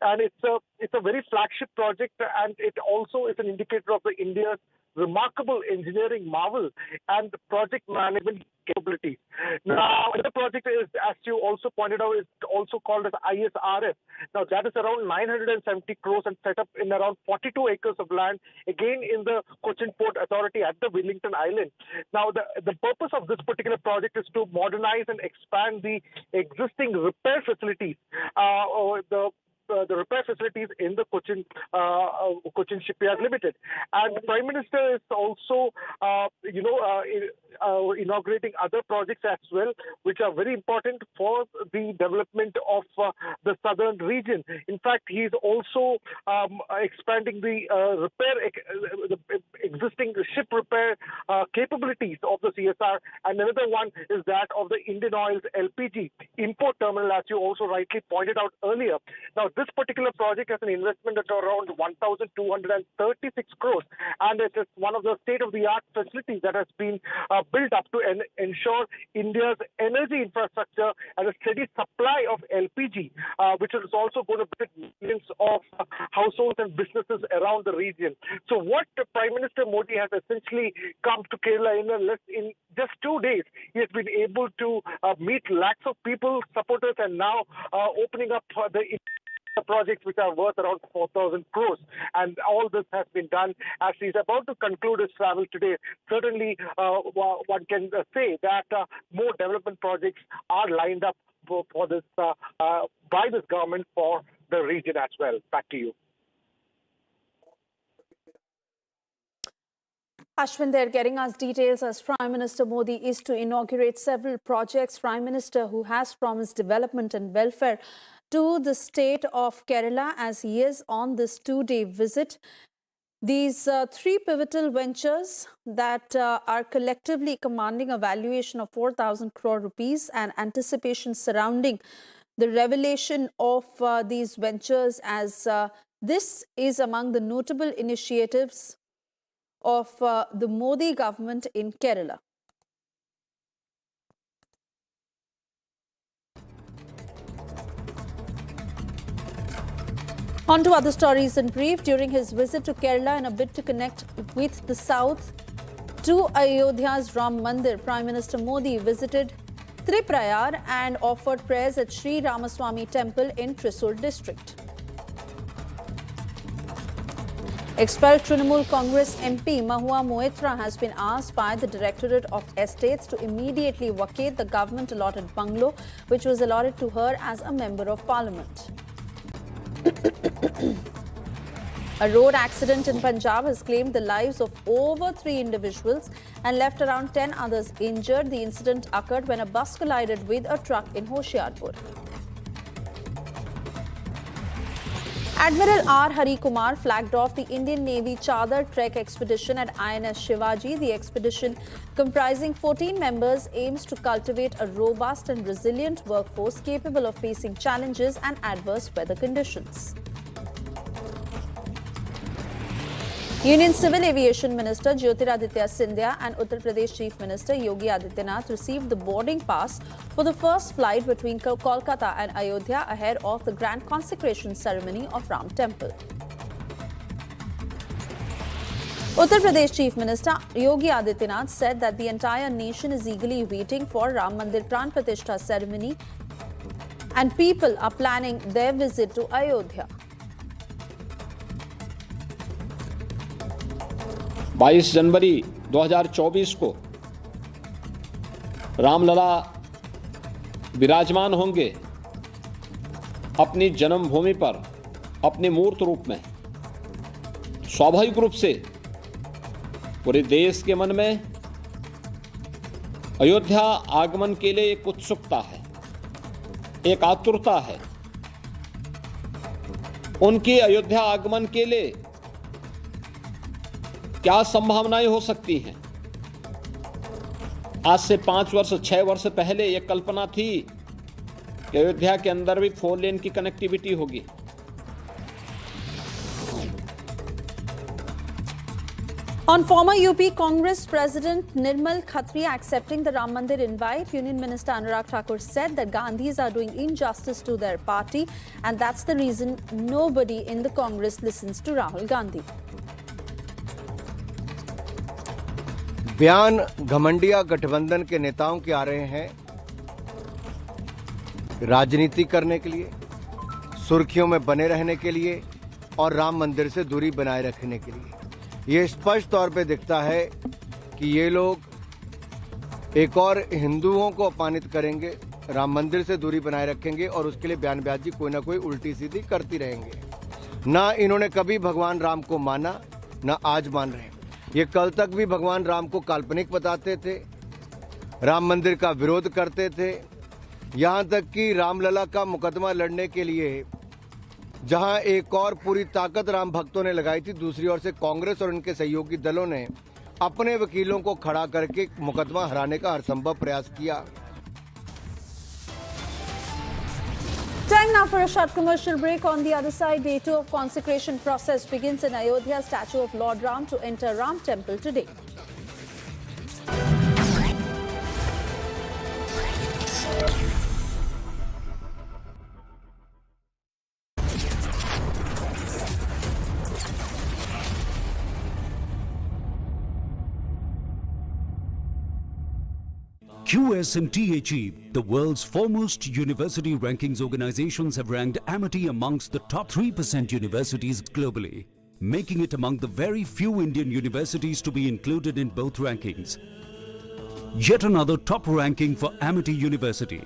And it's a very flagship project, and it also is an indicator of India's remarkable engineering marvel and project management capabilities. Now, the project is, as you also pointed out, is also called as ISRF. Now, that is around 970 crores and set up in around 42 acres of land, again in the Cochin Port Authority at the Wellington Island. Now, the purpose of this particular project is to modernize and expand the existing repair facilities, the repair facilities in the Cochin Shipyard Limited. And the Prime Minister is also, inaugurating other projects as well, which are very important for the development of the southern region. In fact, he is also expanding the existing ship repair capabilities of the CSR. And another one is that of the Indian Oil's LPG import terminal, as you also rightly pointed out earlier. Now, this particular project has an investment at around 1,236 crores, and it is one of the state-of-the-art facilities that has been built up to ensure India's energy infrastructure and a steady supply of LPG, which is also going to benefit millions of households and businesses around the region. So what Prime Minister Modi has essentially come to Kerala in just 2 days, he has been able to meet lakhs of people, supporters, and now opening up the projects which are worth around 4,000 crores. And all this has been done as he's about to conclude his travel today. Certainly, one can say that more development projects are lined up for this by this government for the region as well. Back to you. Ashwin there getting us details as Prime Minister Modi is to inaugurate several projects. Prime Minister who has promised development and welfare to the state of Kerala as he is on this 2-day visit. These 3 pivotal ventures that are collectively commanding a valuation of 4,000 crore rupees, and anticipation surrounding the revelation of these ventures, as this is among the notable initiatives of the Modi government in Kerala. On to other stories in brief. During his visit to Kerala in a bid to connect with the south to Ayodhya's Ram Mandir, Prime Minister Modi visited Triprayar and offered prayers at Sri Ramaswamy Temple in Thrissur district. Expelled Trinamool Congress MP Mahua Moitra has been asked by the Directorate of Estates to immediately vacate the government-allotted bungalow, which was allotted to her as a Member of Parliament. A road accident in Punjab has claimed the lives of over 3 individuals and left around 10 others injured. The incident occurred when a bus collided with a truck in Hoshiarpur. Admiral R. Hari Kumar flagged off the Indian Navy Chadar Trek expedition at INS Shivaji. The expedition, comprising 14 members, aims to cultivate a robust and resilient workforce capable of facing challenges and adverse weather conditions. Union Civil Aviation Minister Jyotiraditya Scindia and Uttar Pradesh Chief Minister Yogi Adityanath received the boarding pass for the first flight between Kolkata and Ayodhya ahead of the grand consecration ceremony of Ram Temple. Uttar Pradesh Chief Minister Yogi Adityanath said that the entire nation is eagerly waiting for Ram Mandir Pran Pratishtha ceremony and people are planning their visit to Ayodhya. 22 जनवरी 2024 को रामलला विराजमान होंगे अपनी जन्मभूमि पर अपने मूर्त रूप में। स्वाभाविक रूप से पूरे देश के मन में अयोध्या आगमन के लिए एक उत्सुकता है, एक आतुरता है। उनके अयोध्या आगमन के लिए क्या संभावनाएं हो सकती हैं, आज से 5 वर्ष 6 वर्ष पहले ये कल्पना थी कि अयोध्या के अंदर भी 4 लेन की कनेक्टिविटी होगी। On former UP Congress President Nirmal Khatri accepting the Ram Mandir invite, Union Minister Anurag Thakur said that Gandhis are doing injustice to their party and that's the reason nobody in the Congress listens to Rahul Gandhi. बयान घमंडिया गठबंधन के नेताओं के आ रहे हैं राजनीति करने के लिए, सुर्खियों में बने रहने के लिए और राम मंदिर से दूरी बनाए रखने के लिए। ये स्पष्ट तौर पे दिखता है कि ये लोग एक और हिंदुओं को अपमानित करेंगे, राम मंदिर से दूरी बनाए रखेंगे और उसके लिए बयानबाजी कोई ना कोई उल्टी सीधी करती रहेंगे। ना इन्होंने कभी भगवान राम को माना, ना आज मान रहे हैं। ये कल तक भी भगवान राम को काल्पनिक बताते थे, राम मंदिर का विरोध करते थे, यहाँ तक कि रामलला का मुकदमा लड़ने के लिए जहां एक और पूरी ताकत राम भक्तों ने लगाई थी, दूसरी ओर से कांग्रेस और उनके सहयोगी दलों ने अपने वकीलों को खड़ा करके मुकदमा हराने का हर संभव प्रयास किया। Time now for a short commercial break. On the other side, day 2 of consecration process begins in Ayodhya. Statue of Lord Ram to enter Ram Temple today. QS and THE, the world's foremost university rankings organizations, have ranked Amity amongst the top 3% universities globally, making it among the very few Indian universities to be included in both rankings. Yet another top ranking for Amity University.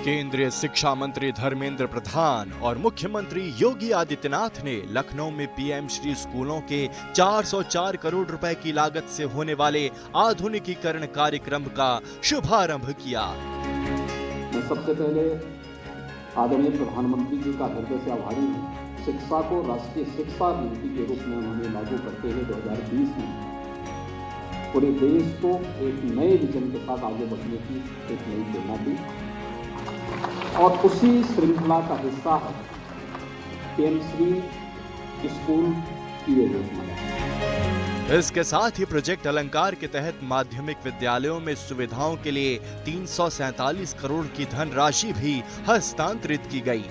केंद्रीय शिक्षा मंत्री धर्मेंद्र प्रधान और मुख्यमंत्री योगी आदित्यनाथ ने लखनऊ में PM Shri स्कूलों के 404 करोड़ रुपए की लागत से होने वाले आधुनिकीकरण कार्यक्रम का शुभारंभ किया। मैं सबसे पहले आदरणीय प्रधानमंत्री जी का हृदय से आभारी हूँ। शिक्षा को राष्ट्रीय शिक्षा नीति के रूप में उन्होंने लागू करते हुए 2020 में पूरे देश को एक नए विजन के साथ आगे बढ़ने की एक नई प्रेरणा दी और उसी श्रृंखला का हिस्सा है पीएम श्री स्कूल की योजना। इसके साथ ही प्रोजेक्ट अलंकार के तहत माध्यमिक विद्यालयों में सुविधाओं के लिए 347 करोड़ की धनराशि भी हस्तांतरित की गई।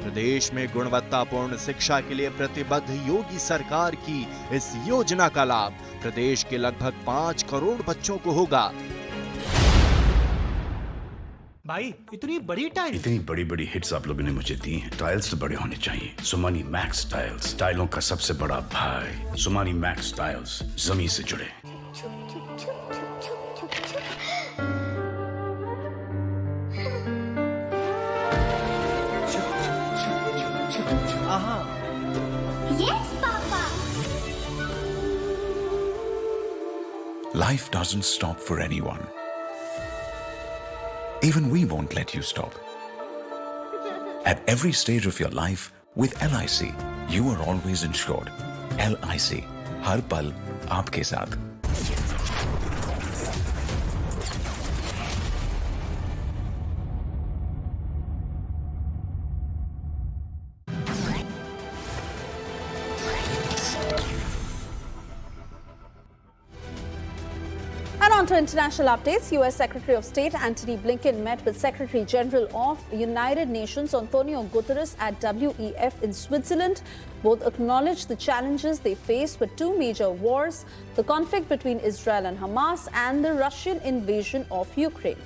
प्रदेश में गुणवत्तापूर्ण शिक्षा के लिए प्रतिबद्ध योगी सरकार की इस योजना का लाभ प्रदेश के लगभग 5 करोड़ बच्चों को होगा। भाई इतनी बड़ी टाइल, इतनी बड़ी बड़ी हिट्स आप लोगों ने मुझे दी हैं। टाइल्स तो बड़े होने चाहिए। सुमानी मैक्स टाइल्स, टाइलों का सबसे बड़ा भाई। सुमानी मैक्स टाइल्स, जमीन से जुड़े। Yes, Papa. Life doesn't stop for anyone. Even we won't let you stop. At every stage of your life, with LIC, you are always insured. LIC, हर पल आपके साथ। On to international updates. U.S. Secretary of State Antony Blinken met with Secretary General of United Nations Antonio Guterres at WEF in Switzerland. Both acknowledged the challenges they face with two major wars, the conflict between Israel and Hamas and the Russian invasion of Ukraine.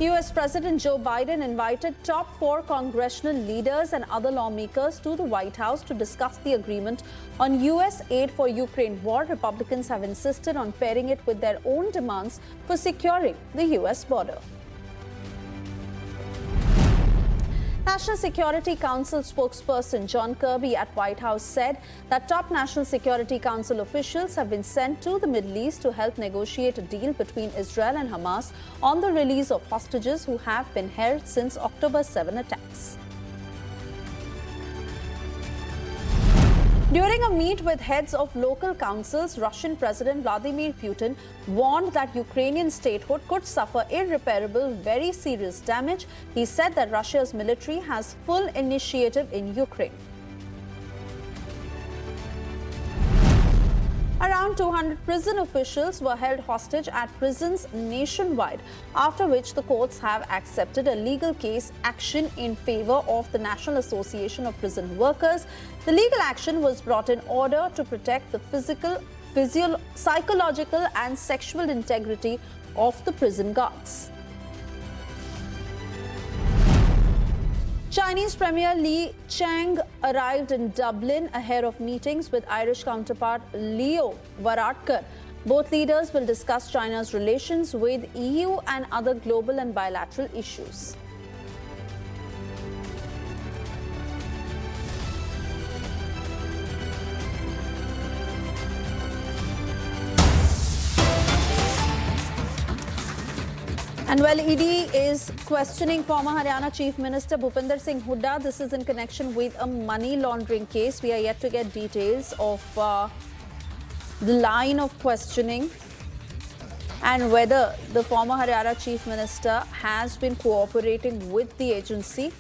U.S. President Joe Biden invited top 4 congressional leaders and other lawmakers to the White House to discuss the agreement on U.S. aid for Ukraine war. Republicans have insisted on pairing it with their own demands for securing the U.S. border. National Security Council spokesperson John Kirby at White House said that top National Security Council officials have been sent to the Middle East to help negotiate a deal between Israel and Hamas on the release of hostages who have been held since October 7 attacks. During a meet with heads of local councils, Russian President Vladimir Putin warned that Ukrainian statehood could suffer irreparable, very serious damage. He said that Russia's military has full initiative in Ukraine. Around 200 prison officials were held hostage at prisons nationwide, after which the courts have accepted a legal case action in favor of the National Association of Prison Workers. The legal action was brought in order to protect the physical, psychological and sexual integrity of the prison guards. Chinese Premier Li Chang arrived in Dublin ahead of meetings with Irish counterpart Leo Varadkar. Both leaders will discuss China's relations with EU and other global and bilateral issues. And while ED is questioning former Haryana Chief Minister Bhupinder Singh Hooda, this is in connection with a money laundering case. We are yet to get details of the line of questioning and whether the former Haryana Chief Minister has been cooperating with the agency.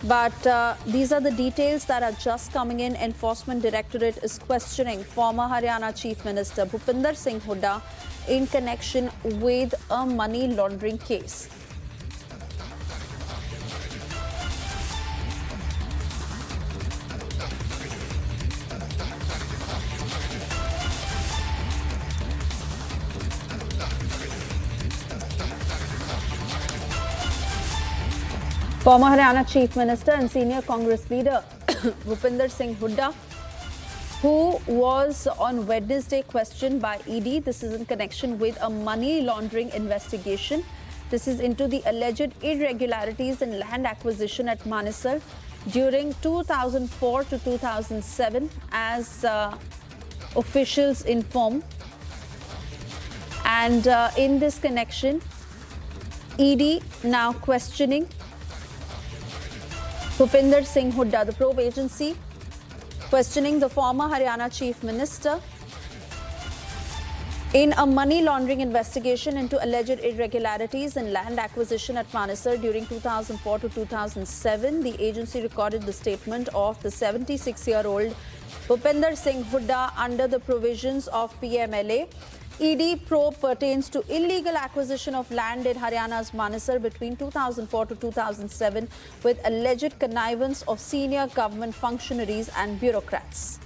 But these are the details that are just coming in. Enforcement Directorate is questioning former Haryana Chief Minister Bhupinder Singh Hooda in connection with a money laundering case. Former Haryana Chief Minister and senior Congress leader Bhupinder Singh Hooda, who was on Wednesday questioned by ED. This is in connection with a money laundering investigation. This is into the alleged irregularities in land acquisition at Manesar during 2004 to 2007, as officials inform. And in this connection, ED now questioning Bhupinder Singh Hooda, the probe agency, questioning the former Haryana Chief Minister in a money laundering investigation into alleged irregularities in land acquisition at Manesar during 2004 to 2007. The agency recorded the statement of the 76-year-old Bhupinder Singh Hooda under the provisions of PMLA. ED probe pertains to illegal acquisition of land in Haryana's Manesar between 2004 to 2007 with alleged connivance of senior government functionaries and bureaucrats.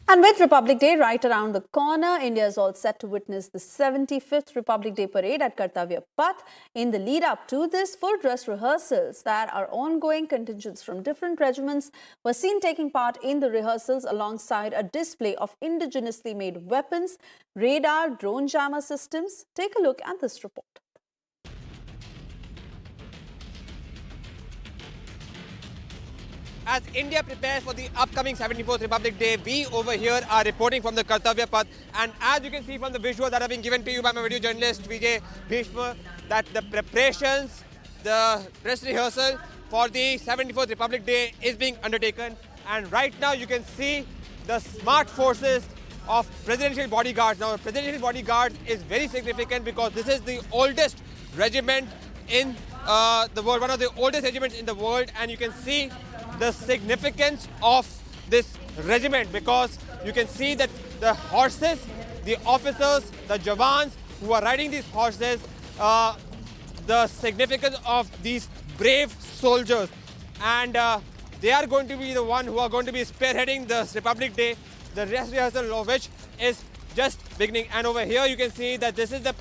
And with Republic Day right around the corner, India is all set to witness the 75th Republic Day parade at Kartavya Path. In the lead up to this, full dress rehearsals that are ongoing. Contingents from different regiments were seen taking part in the rehearsals alongside a display of indigenously made weapons, radar, drone jammer systems. Take a look at this report. As India prepares for the upcoming 74th Republic Day, we over here are reporting from the Kartavya Path. And as you can see from the visuals that have been given to you by my video journalist Vijay Bhishma, that the preparations, the dress rehearsal for the 74th Republic Day is being undertaken. And right now you can see the smart forces of presidential bodyguards. Now, presidential bodyguard is very significant because this is the oldest regiment in the world, one of the oldest regiments in the world, and you can see the significance of this regiment because you can see that the horses, the officers, the Jawans who are riding these horses, the significance of these brave soldiers, and they are going to be the one who are going to be spearheading the Republic Day, the dress rehearsal of which is just beginning. And over here you can see that this is the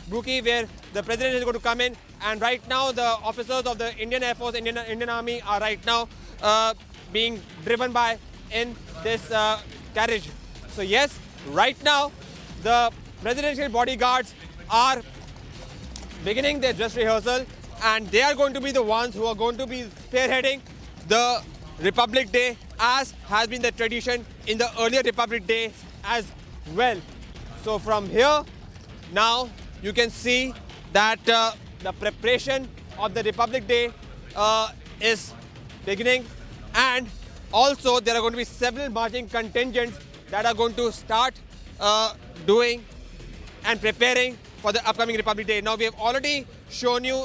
Buki where the president is going to come in, and right now the officers of the Indian Air Force, Indian Army are right now being driven by in this carriage. So yes, right now the presidential bodyguards are beginning their dress rehearsal, and they are going to be the ones who are going to be spearheading the Republic Day, as has been the tradition in the earlier Republic Day as well. So from here, now you can see that the preparation of the Republic Day is beginning, and also there are going to be several marching contingents that are going to start doing and preparing for the upcoming Republic Day. Now, we have already shown you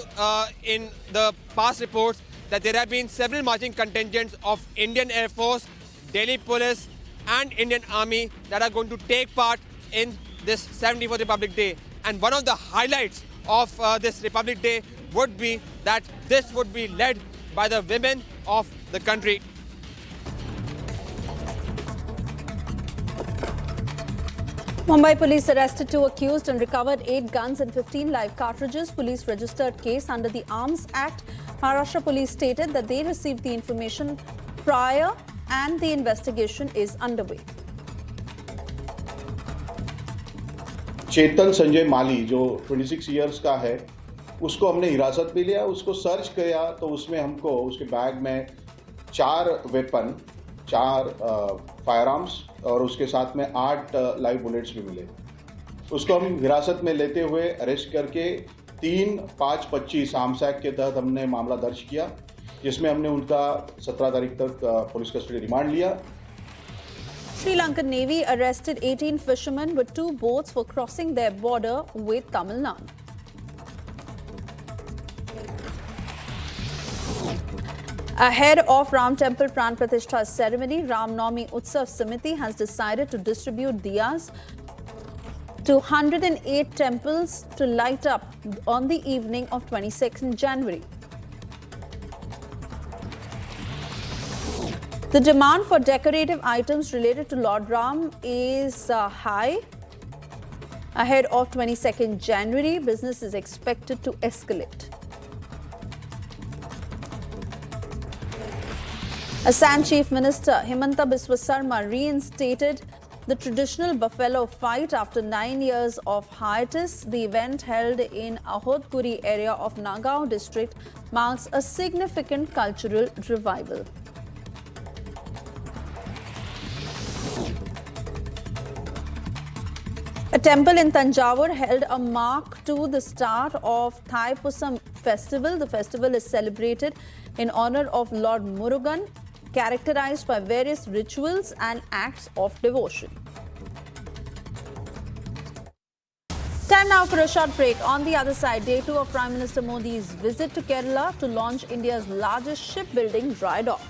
in the past reports that there have been several marching contingents of Indian Air Force, Delhi Police and Indian Army that are going to take part in this 74th Republic Day. And one of the highlights of this Republic Day would be that this would be led by the women of the country. Mumbai police arrested 2 accused and recovered 8 guns and 15 live cartridges. Police registered case under the Arms Act. Maharashtra police stated that they received the information prior and the investigation is underway. चेतन संजय माली जो 26 years का है, उसको हमने हिरासत में लिया, उसको search किया तो उसमें हमको उसके बैग में 4 वेपन, 4 फायर आर्म्स और उसके साथ में 8 लाइव बुलेट्स भी मिले। उसको हम हिरासत में लेते हुए अरेस्ट करके 3/5/25 आर्म्स एक्ट के तहत हमने मामला दर्ज किया, जिसमें हमने उनका 17 तारीख तक पुलिस कस्टडी रिमांड लिया। Sri Lankan Navy arrested 18 fishermen with 2 boats for crossing their border with Tamil Nadu. Ahead of Ram Temple Pran Pratishtha ceremony, Ram Navami Utsav Samiti has decided to distribute diyas to 108 temples to light up on the evening of 22nd January. The demand for decorative items related to Lord Ram is high. Ahead of 22nd January, business is expected to escalate. Assam Chief Minister Himanta Biswa Sarma reinstated the traditional buffalo fight after 9 years of hiatus. The event held in Ayodhya area of Nagaon district marks a significant cultural revival. A temple in Tanjavur held a mark to the start of Thaipusam festival. The festival is celebrated in honor of Lord Murugan, characterized by various rituals and acts of devotion. Time now for a short break. On the other side, day 2 of Prime Minister Modi's visit to Kerala to launch India's largest shipbuilding dry dock.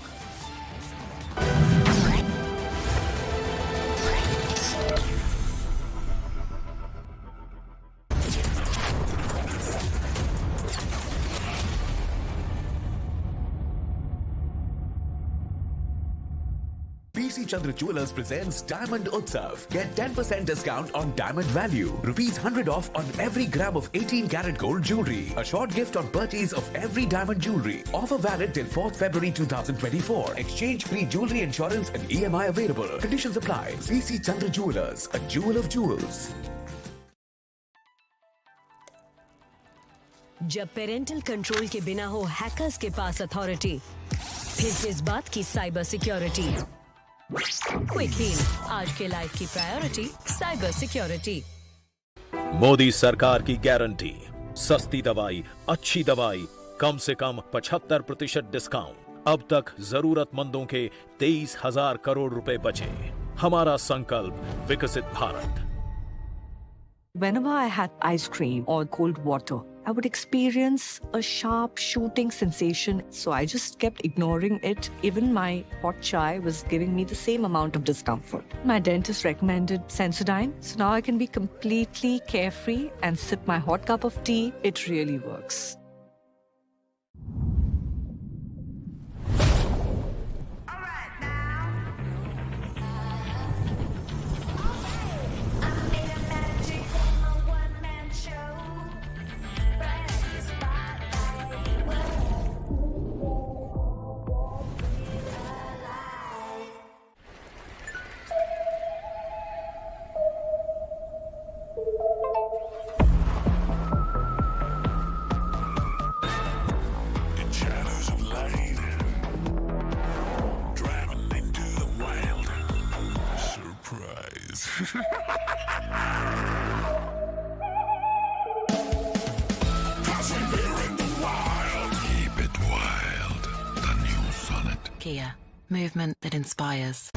Chandra Jewelers presents Diamond Utsav. Get 10% discount on diamond value. ₹100 off on every gram of 18-karat gold jewelry. A short gift on purchase of every diamond jewelry. Offer valid till 4th February 2024. Exchange-free jewelry insurance and EMI available. Conditions apply. CC Chandra Jewelers, a jewel of jewels. जब parental control के बिना हो hackers के पास authority, फिर किस बात की cyber security? Quick heal, आज के लाइफ की प्रायोरिटी साइबर सिक्योरिटी। मोदी सरकार की गारंटी, सस्ती दवाई, अच्छी दवाई, कम से कम 75% डिस्काउंट। अब तक जरूरतमंदों के 23,000 करोड़ रुपए बचे। हमारा संकल्प विकसित Bharat. Whenever I had ice cream or cold water, I would experience a sharp shooting sensation, so I just kept ignoring it. Even my hot chai was giving me the same amount of discomfort. My dentist recommended Sensodyne, so now I can be completely carefree and sip my hot cup of tea. It really works. Kia, movement that inspires.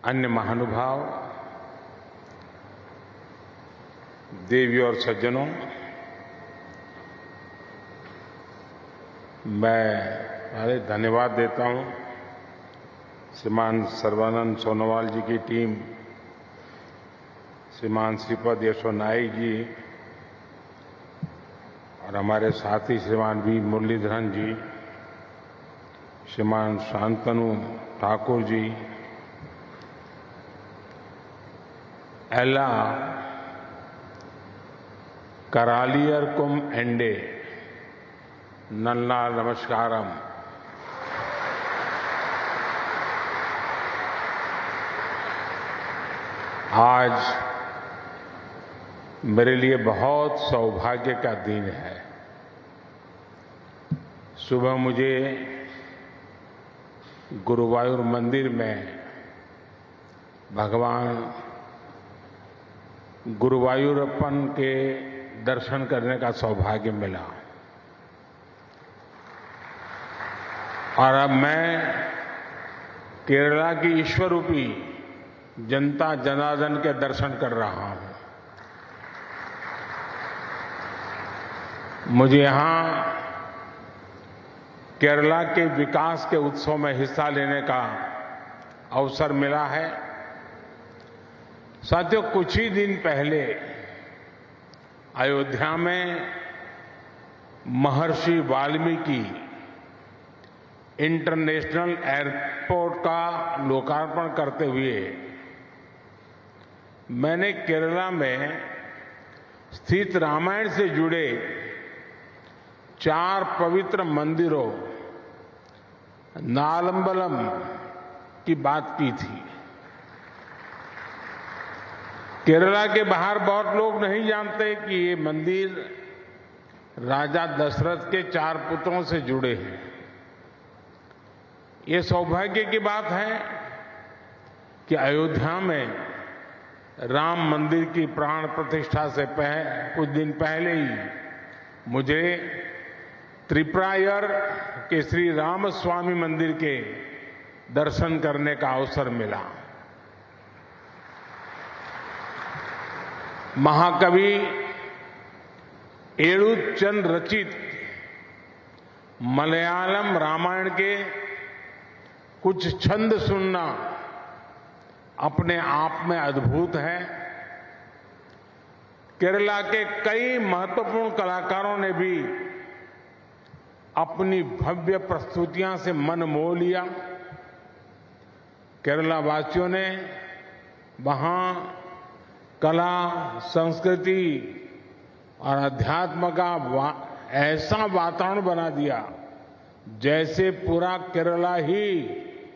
अन्य महानुभाव, देवियों और सज्जनों, मैं पहले धन्यवाद देता हूं श्रीमान सर्बानंद सोनोवाल जी की टीम, श्रीमान श्रीपद यशो नाइक जी और हमारे साथी श्रीमान वी मुरलीधरन जी, श्रीमान शांतनु ठाकुर जी, एला करालियरकुम एंडे नन्ना नमस्कारम। आज मेरे लिए बहुत सौभाग्य का दिन है। सुबह मुझे गुरुवायूर मंदिर में भगवान गुरुवायूरप्पन के दर्शन करने का सौभाग्य मिला और अब मैं केरला की ईश्वर रूपी जनता जनार्दन के दर्शन कर रहा हूं। मुझे यहां केरला के विकास के उत्सव में हिस्सा लेने का अवसर मिला है। साथियों, कुछ ही दिन पहले अयोध्या में महर्षि वाल्मीकि इंटरनेशनल एयरपोर्ट का लोकार्पण करते हुए मैंने केरला में स्थित रामायण से जुड़े 4 पवित्र मंदिरों नालंबलम की बात की थी। केरला के बाहर बहुत लोग नहीं जानते कि ये मंदिर राजा दशरथ के 4 पुत्रों से जुड़े हैं। ये सौभाग्य की बात है कि अयोध्या में राम मंदिर की प्राण प्रतिष्ठा से कुछ दिन पहले ही मुझे त्रिपुरायर के श्री रामस्वामी मंदिर के दर्शन करने का अवसर मिला। महाकवि एळुच्चन रचित मलयालम रामायण के कुछ छंद सुनना अपने आप में अद्भुत है। केरला के कई महत्वपूर्ण कलाकारों ने भी अपनी भव्य प्रस्तुतियां से मन मोह लिया। केरला वासियों ने वहां कला, संस्कृति और अध्यात्म का ऐसा वातावरण बना दिया जैसे पूरा केरला ही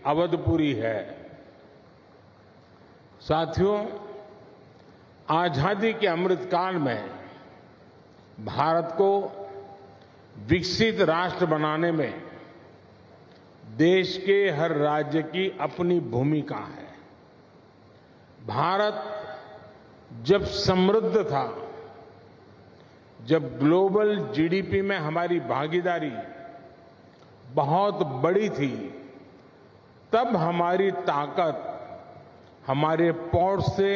अवधपुरी है। साथियों, आजादी के अमृतकाल में भारत को विकसित राष्ट्र बनाने में देश के हर राज्य की अपनी भूमिका है। भारत जब समृद्ध था, जब ग्लोबल जीडीपी में हमारी भागीदारी बहुत बड़ी थी, तब हमारी ताकत हमारे पोर्ट से,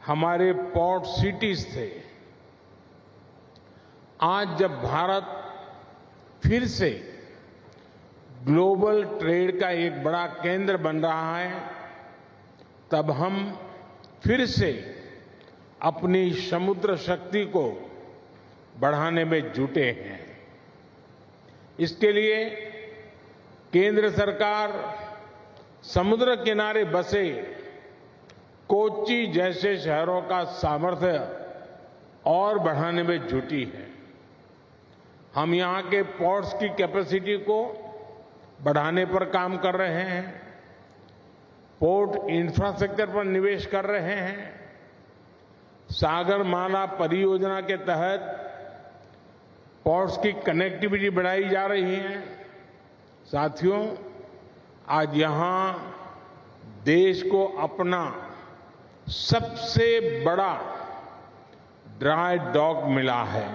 हमारे पोर्ट सिटीज थे। आज जब भारत फिर से ग्लोबल ट्रेड का एक बड़ा केंद्र बन रहा है, तब हम फिर से अपनी समुद्र शक्ति को बढ़ाने में जुटे हैं। इसके लिए केंद्र सरकार समुद्र किनारे बसे कोच्चि जैसे शहरों का सामर्थ्य और बढ़ाने में जुटी है। हम यहां के पोर्ट्स की कैपेसिटी को बढ़ाने पर काम कर रहे हैं, पोर्ट इंफ्रास्ट्रक्चर पर निवेश कर रहे हैं, सागरमाला परियोजना के तहत पोर्ट्स की कनेक्टिविटी बढ़ाई जा रही है। साथियों, आज यहां देश को अपना सबसे बड़ा ड्राई डॉक मिला है।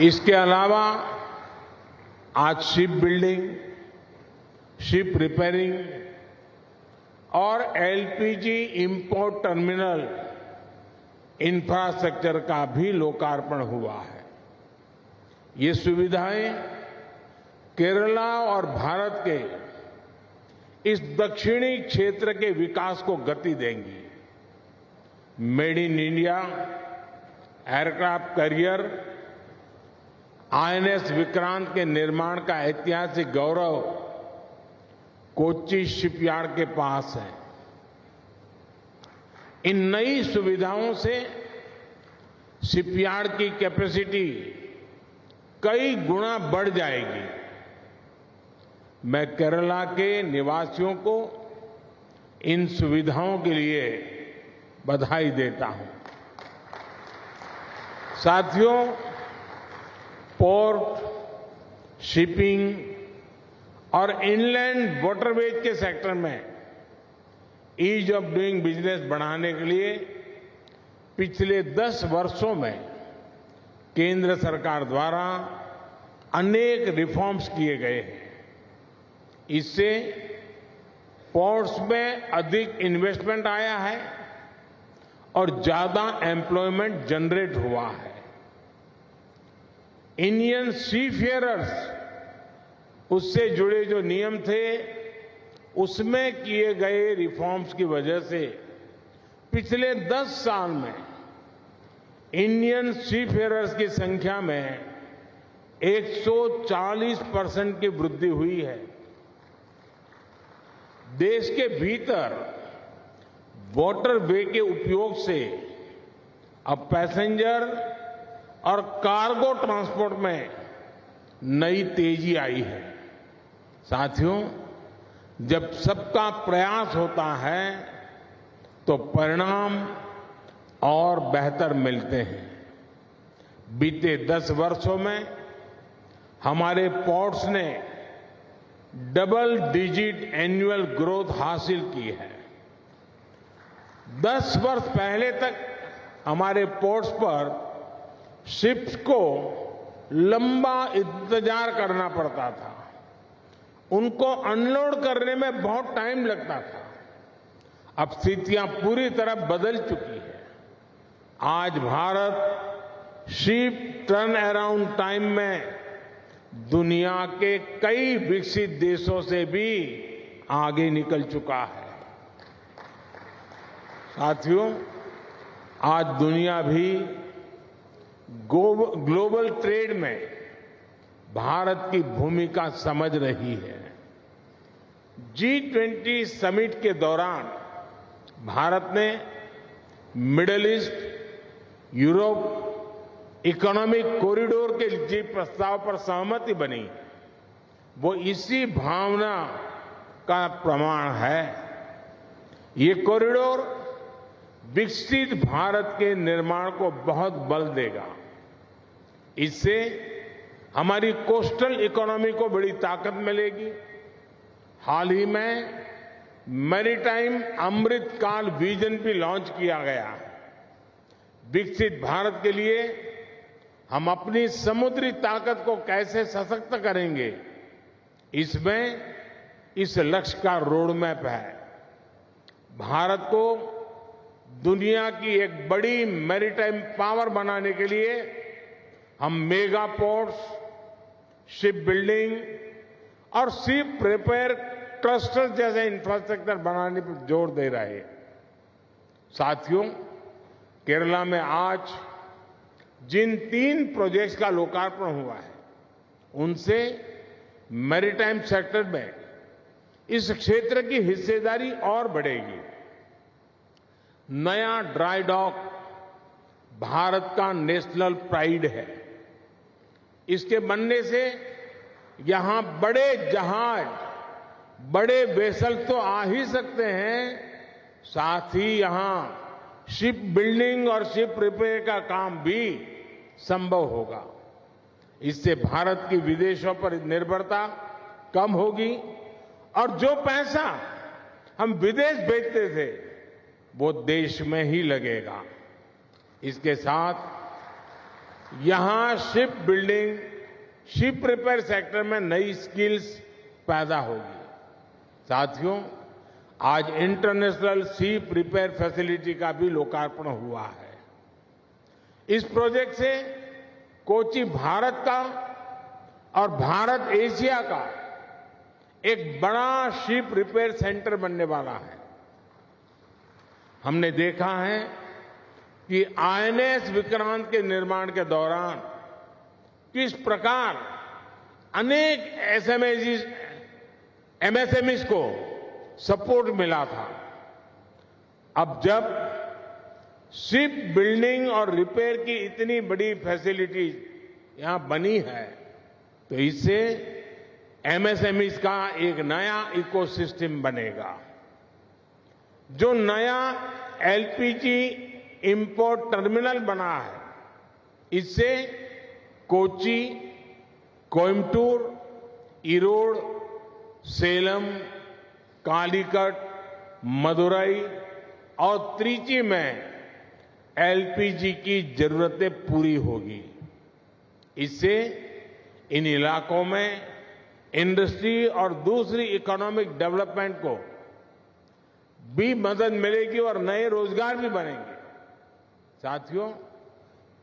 इसके अलावा आज शिप बिल्डिंग, शिप रिपेयरिंग और एलपीजी इंपोर्ट टर्मिनल इंफ्रास्ट्रक्चर का भी लोकार्पण हुआ है। ये सुविधाएं केरला और भारत के इस दक्षिणी क्षेत्र के विकास को गति देंगी। Made in India aircraft carrier INS Vikrant के निर्माण का ऐतिहासिक गौरव कोची शिपयार्ड के पास है। इन नई सुविधाओं से शिपयार्ड की कैपेसिटी कई गुना बढ़ जाएगी। मैं केरला के निवासियों को इन सुविधाओं के लिए बधाई देता हूं। साथियों, पोर्ट, शिपिंग और इनलैंड वाटरवेज के सेक्टर में ईज ऑफ डूइंग बिजनेस बढ़ाने के लिए पिछले 10 वर्षों में केंद्र सरकार द्वारा अनेक रिफॉर्म्स किए गए हैं। इससे पोर्ट्स में अधिक इन्वेस्टमेंट आया है और ज्यादा एम्प्लॉयमेंट जनरेट हुआ है। इंडियन सीफेयरर्स, उससे जुड़े जो नियम थे, उसमें किए गए रिफॉर्म्स की वजह से पिछले 10 साल में इंडियन सीफेयरर्स की संख्या में 140% की वृद्धि हुई है। देश के भीतर वाटरवे के उपयोग से अब पैसेंजर और कार्गो ट्रांसपोर्ट में नई तेजी आई है। साथियों, जब सबका प्रयास होता है तो परिणाम और बेहतर मिलते हैं। बीते 10 वर्षों में हमारे पोर्ट्स ने डबल डिजिट एनुअल ग्रोथ हासिल की है। 10 वर्ष पहले तक हमारे पोर्ट्स पर शिप्स को लंबा इंतजार करना पड़ता था। उनको अनलोड करने में बहुत टाइम लगता था। अब स्थितियां पूरी तरह बदल चुकी है। आज Bharat ship turn around time में दुनिया के कई विकसित देशों से भी आगे निकल चुका है। साथियों, आज दुनिया भी ग्लोबल ट्रेड में भारत की भूमिका समझ रही है। G20 समिट के दौरान भारत ने middle east, Europe economic corridor के जी प्रस्ताव पर सहमति बनी। वो इसी भावना का प्रमाण है। ये कॉरिडोर विकसित भारत के निर्माण को बहुत बल देगा। इससे हमारी कोस्टल इकोनॉमी को बड़ी ताकत मिलेगी। हाल ही में मैरीटाइम अमृत काल विजन भी लॉन्च किया गया है। विकसित भारत के लिए हम अपनी समुद्री ताकत को कैसे सशक्त करेंगे, इसमें इस लक्ष्य का रोड मैप है। भारत को दुनिया की एक बड़ी मैरीटाइम पावर बनाने के लिए हम मेगा पोर्ट्स, शिप बिल्डिंग और शिप रिपेयर क्लस्टर जैसे इंफ्रास्ट्रक्चर बनाने पर जोर दे रहे हैं। साथियों, केरला में आज जिन 3 प्रोजेक्ट्स का लोकार्पण हुआ है, उनसे मैरीटाइम सेक्टर में इस क्षेत्र की हिस्सेदारी और बढ़ेगी। नया ड्राई डॉक भारत का नेशनल प्राइड है। इसके बनने से यहां बड़े जहाज, बड़े वेसल तो आ ही सकते हैं, साथ ही यहां शिप बिल्डिंग और शिप रिपेयर का काम भी संभव होगा। इससे भारत की विदेशों पर निर्भरता कम होगी और जो पैसा हम विदेश भेजते थे वो देश में ही लगेगा। इसके साथ यहां ship building, ship repair sector में नई स्किल्स पैदा होगी। साथियों, आज इंटरनेशनल शिप रिपेयर फैसिलिटी का भी लोकार्पण हुआ है। इस प्रोजेक्ट से कोची भारत का और भारत एशिया का एक बड़ा शिप रिपेयर सेंटर बनने वाला है। हमने देखा है कि आईएनएस विक्रांत के निर्माण के दौरान किस प्रकार अनेक एमएसएमईज को सपोर्ट मिला था। अब जब शिप बिल्डिंग और रिपेयर की इतनी बड़ी फैसिलिटी यहां बनी है तो इससे एमएसएमईज का एक नया इकोसिस्टम बनेगा। जो नया एलपीजी इंपोर्ट टर्मिनल बना है, इससे कोची, कोयम्बटूर, ईरोड, सेलम, कालीकट, मदुरई और त्रिची में एलपीजी की जरूरतें पूरी होगी। इससे इन इलाकों में इंडस्ट्री और दूसरी इकोनॉमिक डेवलपमेंट को भी मदद मिलेगी और नए रोजगार भी बनेंगे। साथियों,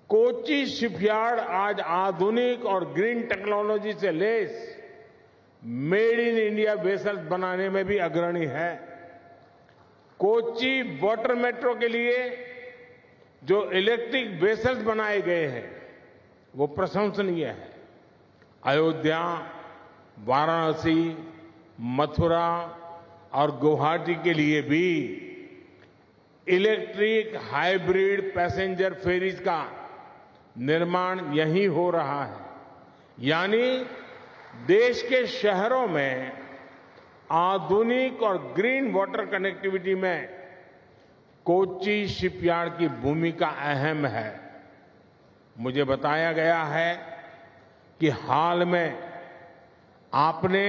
कोची शिपयार्ड आज आधुनिक और ग्रीन टेक्नोलॉजी से lace made in India vessels बनाने में भी अग्रणी है। कोची वाटर मेट्रो के लिए जो इलेक्ट्रिक वेसल्स बनाए गए हैं वो प्रशंसनीय है। अयोध्या, वाराणसी, मथुरा और गुवाहाटी के लिए भी इलेक्ट्रिक हाइब्रिड पैसेंजर फेरीज का निर्माण यहीं हो रहा है। यानी देश के शहरों में आधुनिक और ग्रीन वाटर कनेक्टिविटी में कोची शिपयार्ड की भूमिका अहम है। मुझे बताया गया है कि हाल में आपने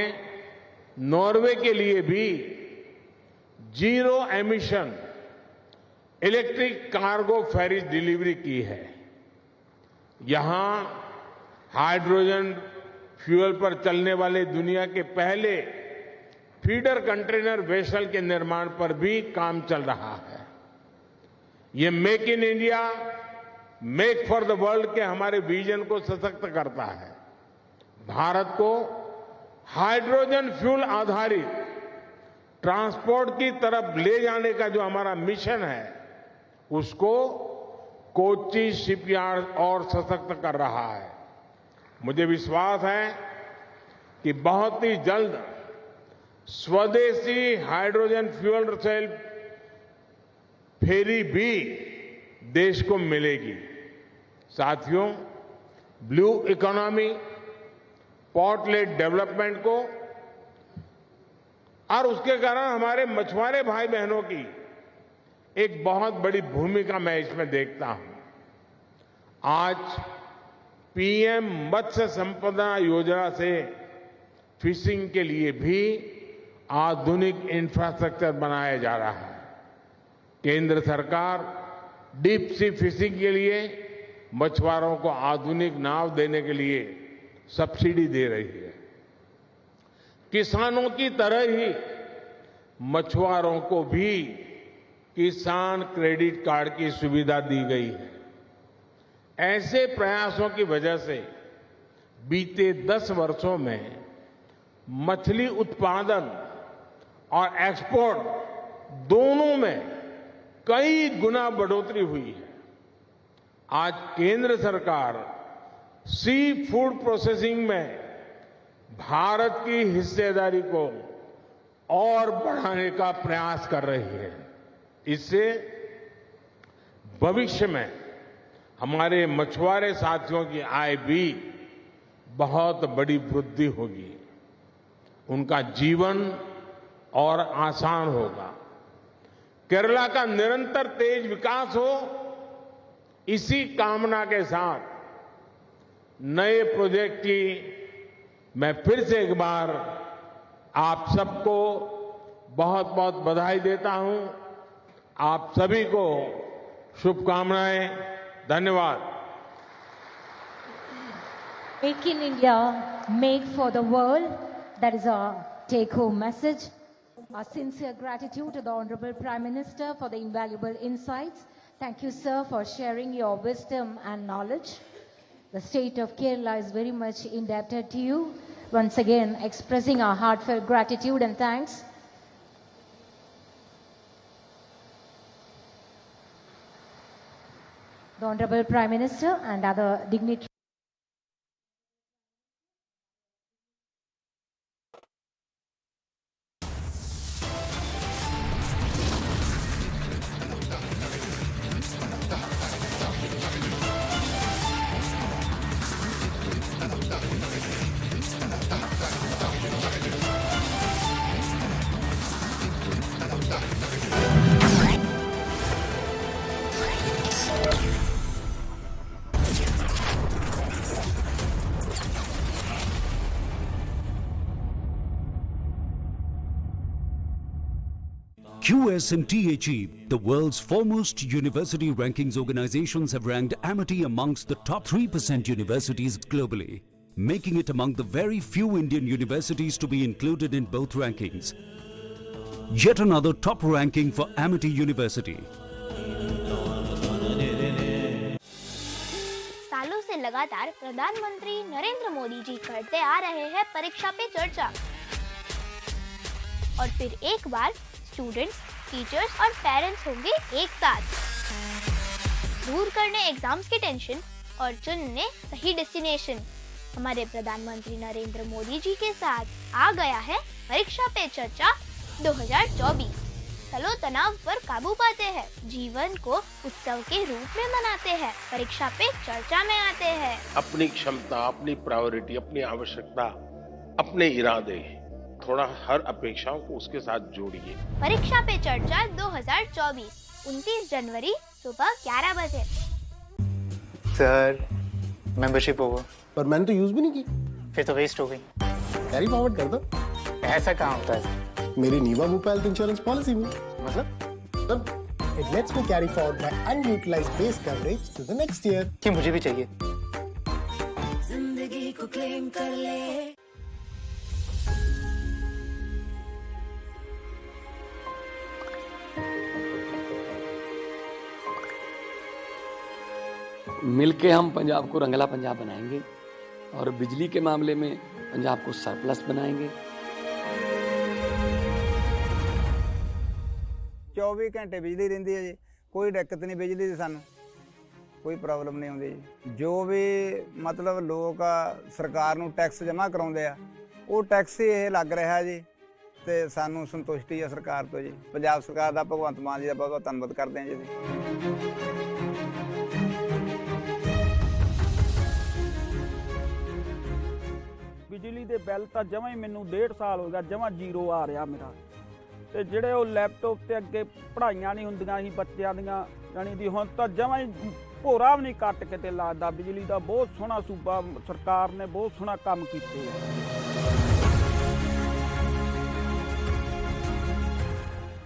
नॉर्वे के लिए भी zero emission electric cargo ferries delivery की है। यहां हाइड्रोजन फ्यूल पर चलने वाले दुनिया के पहले फीडर कंटेनर वेसल के निर्माण पर भी काम चल रहा है। ये make in India, make for the world के हमारे विजन को सशक्त करता है। भारत को हाइड्रोजन फ्यूल आधारित ट्रांसपोर्ट की तरफ ले जाने का जो हमारा मिशन है उसको कोची शिपयार्ड और सशक्त कर रहा है। मुझे विश्वास है कि बहुत ही जल्द स्वदेशी हाइड्रोजन फ्यूल सेल फेरी भी देश को मिलेगी। साथियों, ब्लू इकोनॉमी, पोर्ट-लेड डेवलपमेंट को और उसके कारण हमारे मछुआरे भाई बहनों की एक बहुत बड़ी भूमिका मैं इसमें देखता हूं। आज पीएम मत्स्य संपदा योजना से फिशिंग के लिए भी आधुनिक इंफ्रास्ट्रक्चर बनाया जा रहा है। केंद्र सरकार डीप सी फिशिंग के लिए मछुआरों को आधुनिक नाव देने के लिए सब्सिडी दे रही है। किसानों की तरह ही मछुआरों को भी किसान क्रेडिट कार्ड की सुविधा दी गई है। ऐसे प्रयासों की वजह से बीते 10 वर्षों में मछली उत्पादन और एक्सपोर्ट दोनों में कई गुना बढ़ोतरी हुई है। आज केंद्र सरकार सी फूड प्रोसेसिंग में भारत की हिस्सेदारी को और बढ़ाने का प्रयास कर रही है। इससे भविष्य में हमारे मछुआरे साथियों की आय भी बहुत बड़ी वृद्धि होगी, उनका जीवन और आसान होगा। केरला का निरंतर तेज विकास हो, इसी कामना के साथ नए प्रोजेक्ट की मैं फिर से एक बार आप सबको बहुत बहुत बधाई देता हूं। आप सभी को शुभकामनाएं। धन्यवाद। Make in India, make for the world. That is our take-home message. Our sincere gratitude to the Honorable Prime Minister for the invaluable insights. Thank you, sir, for sharing your wisdom and knowledge. The state of Kerala is very much indebted to you. Once again, expressing our heartfelt gratitude and thanks. The Honorable Prime Minister and other dignitaries. QS and THE, the world's foremost university rankings organizations, have ranked Amity amongst the top 3% universities globally, making it among the very few Indian universities to be included in both rankings. Yet another top ranking for Amity University. सालों से लगातार प्रधानमंत्री नरेंद्र मोदी जी करते आ रहे हैं परीक्षा पे चर्चा, और फिर एक बार स्टूडेंट्स, टीचर्स और पेरेंट्स होंगे एक साथ, दूर करने एग्जाम्स की टेंशन और चुनने सही डेस्टिनेशन। हमारे प्रधानमंत्री नरेंद्र मोदी जी के साथ आ गया है परीक्षा पे चर्चा 2024। तलो तनाव पर काबू पाते हैं, जीवन को उत्सव के रूप में मनाते हैं, परीक्षा पे चर्चा में आते हैं। अपनी क्षमता, अपनी प्रायोरिटी, अपनी आवश्यकता, अपने इरादे, थोड़ा हर अपेक्षाओं को उसके साथ जोड़िए। परीक्षा पे चर्चा 2024 29 जनवरी सुबह 11 बजे। Sir, membership over. पर मैंने तो यूज भी नहीं की। फिर तो वेस्ट हो गई। कैरी फॉरवर्ड कर दो। ऐसा कहाँ होता है? मेरी नीवा भूप हेल्थ इंश्योरेंस पॉलिसी में। मतलब it lets me carry forward my unutilized base coverage to the next year। कि मुझे भी चाहिए। जिंदगी को क्लेम कर ले। मिलके हम पंजाब को रंगला पंजाब बनाएंगे और बिजली के मामले में पंजाब को सरप्लस बनाएंगे। 24 घंटे बिजली रहिंदी है जी, कोई दिक्कत नहीं बिजली की, सानू कोई प्रॉब्लम नहीं आउंदी जी। जो भी मतलब लोग सरकार नूं टैक्स जमा कराउंदे आ, वो टैक्स ही ये लग रहा है जी, ते सानू संतुष्टि है सरकार तो जी। पंजाब सरकार दा भगवंत मान जी दा बहुत बहुत धन्नवाद करते हैं जी। बिजली के बिल तो जमा ही मैनू 1.5 साल हो गया, जमा जीरो आ रहा मेरा। तो जोड़े वो लैपटॉप से अगे पढ़ाइयां नहीं होंदियां सी बच्चों दियां, जानी दी हुण तो जमा ही भोरा भी नहीं कट के लगता। बिजली का बहुत सोहना सूबा सरकार ने बहुत सोहना काम कीते।